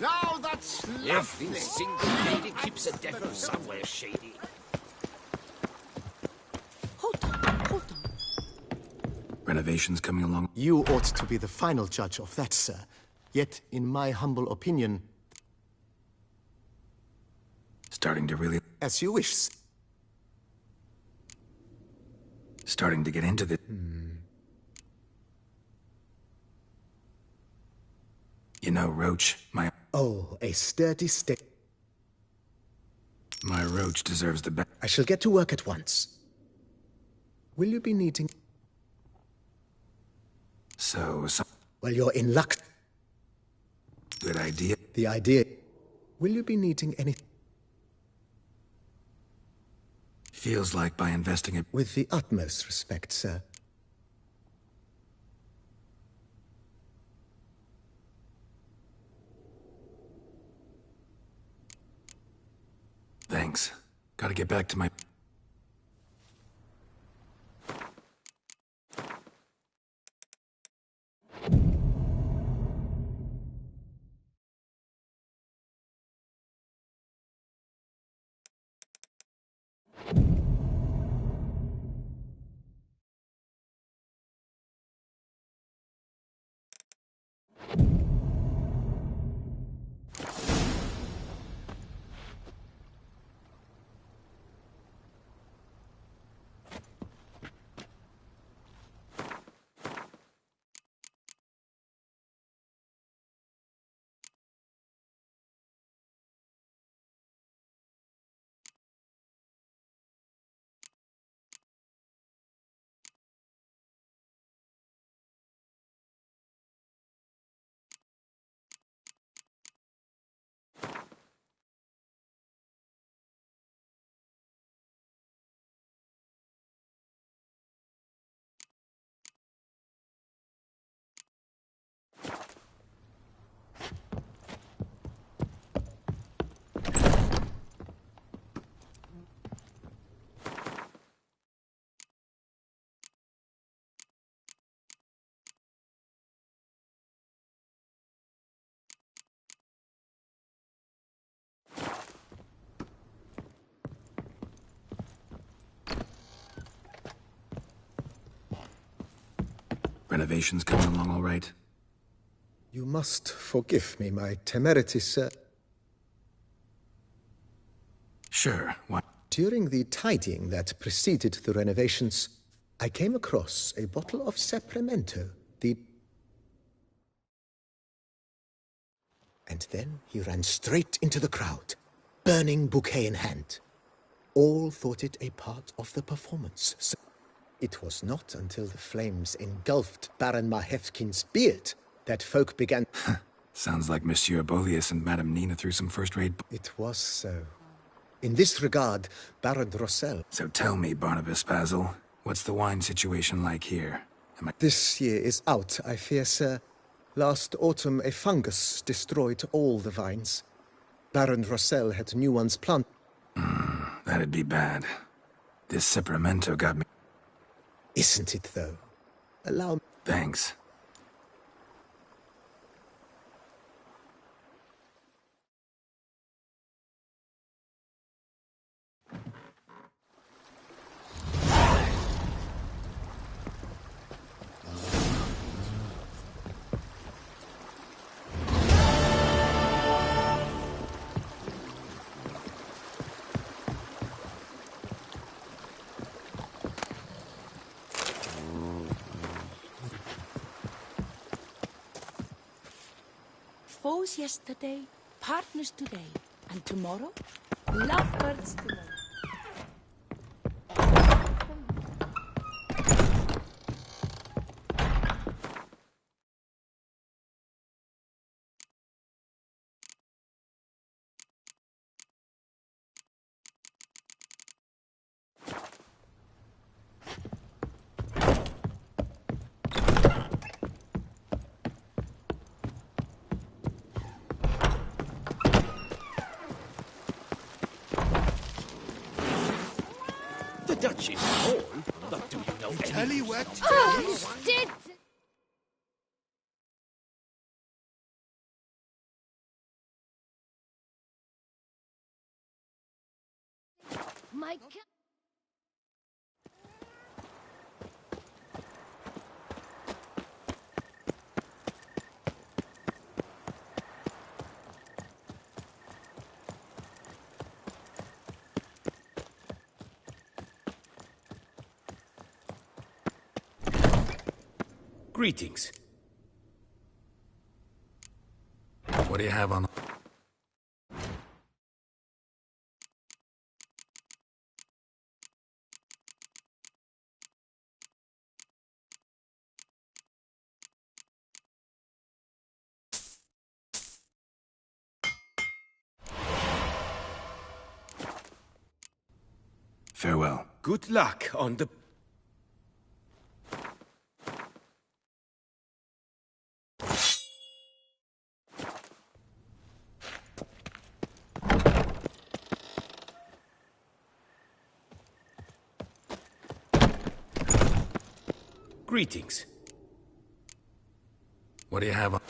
[SPEAKER 3] Now that's lovely. Every single lady keeps a devil somewhere shady.
[SPEAKER 6] Renovations coming along.
[SPEAKER 7] You ought to be the final judge of that, sir. Yet, in my humble opinion...
[SPEAKER 6] Starting to really...
[SPEAKER 7] As you wish.
[SPEAKER 6] Starting to get into the... You know, Roach, my...
[SPEAKER 7] Oh, a sturdy stick.
[SPEAKER 6] My Roach deserves the best.
[SPEAKER 7] I shall get to work at once. Will you be needing...
[SPEAKER 6] So...
[SPEAKER 7] Well, you're in luck.
[SPEAKER 6] Good idea.
[SPEAKER 7] The idea... Will you be needing anything?
[SPEAKER 6] Feels like by investing it...
[SPEAKER 7] With the utmost respect, sir.
[SPEAKER 6] Thanks. Gotta get back to my... Renovations coming along all right?
[SPEAKER 7] You must forgive me my temerity, sir.
[SPEAKER 6] Sure, what?
[SPEAKER 7] During the tidying that preceded the renovations, I came across a bottle of Sapramento, And then he ran straight into the crowd, burning bouquet in hand. All thought it a part of the performance. So it was not until the flames engulfed Baron Mahevkin's beard that folk began...
[SPEAKER 6] Sounds like Monsieur Bolius and Madame Nina threw some first-rate...
[SPEAKER 7] It was so. In this regard, Baron Rossel...
[SPEAKER 6] So tell me, Barnabas Basil, what's the wine situation like here?
[SPEAKER 7] This year is out, I fear, sir. Last autumn, a fungus destroyed all the vines. Baron Rossel had new ones planted.
[SPEAKER 6] That'd be bad. This Sapramento got me...
[SPEAKER 7] Isn't it, though? Allow me...
[SPEAKER 6] Thanks.
[SPEAKER 11] Foes yesterday, partners today, and tomorrow, lovebirds tomorrow.
[SPEAKER 9] The Duchy's hall? But do you know any...
[SPEAKER 16] Oh, did... My...
[SPEAKER 9] Greetings.
[SPEAKER 6] What do you have on... Farewell.
[SPEAKER 9] Good luck on the... Greetings.
[SPEAKER 6] What do you have on...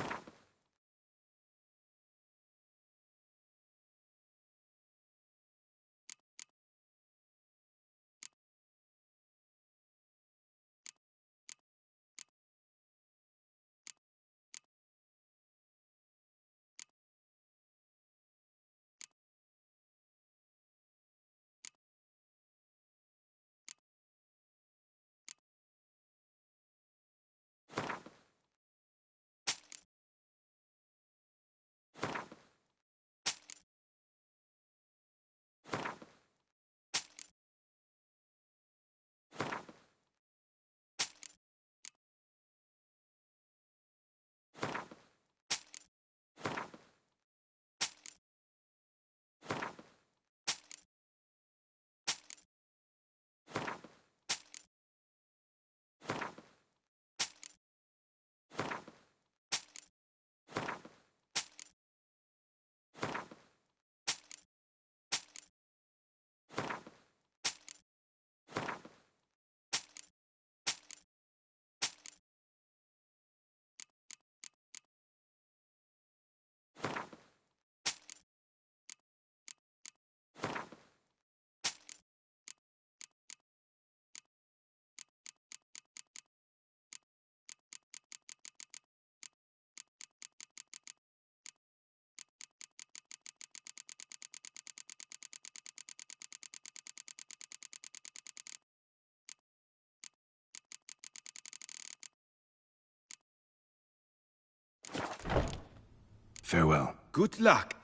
[SPEAKER 6] Farewell.
[SPEAKER 9] Good luck.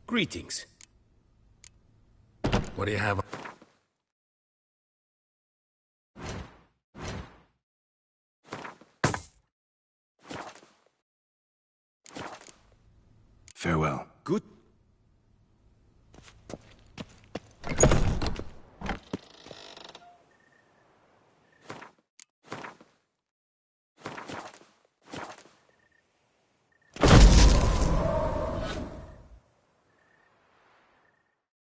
[SPEAKER 9] Greetings.
[SPEAKER 6] What do you have on...
[SPEAKER 9] Farewell. Good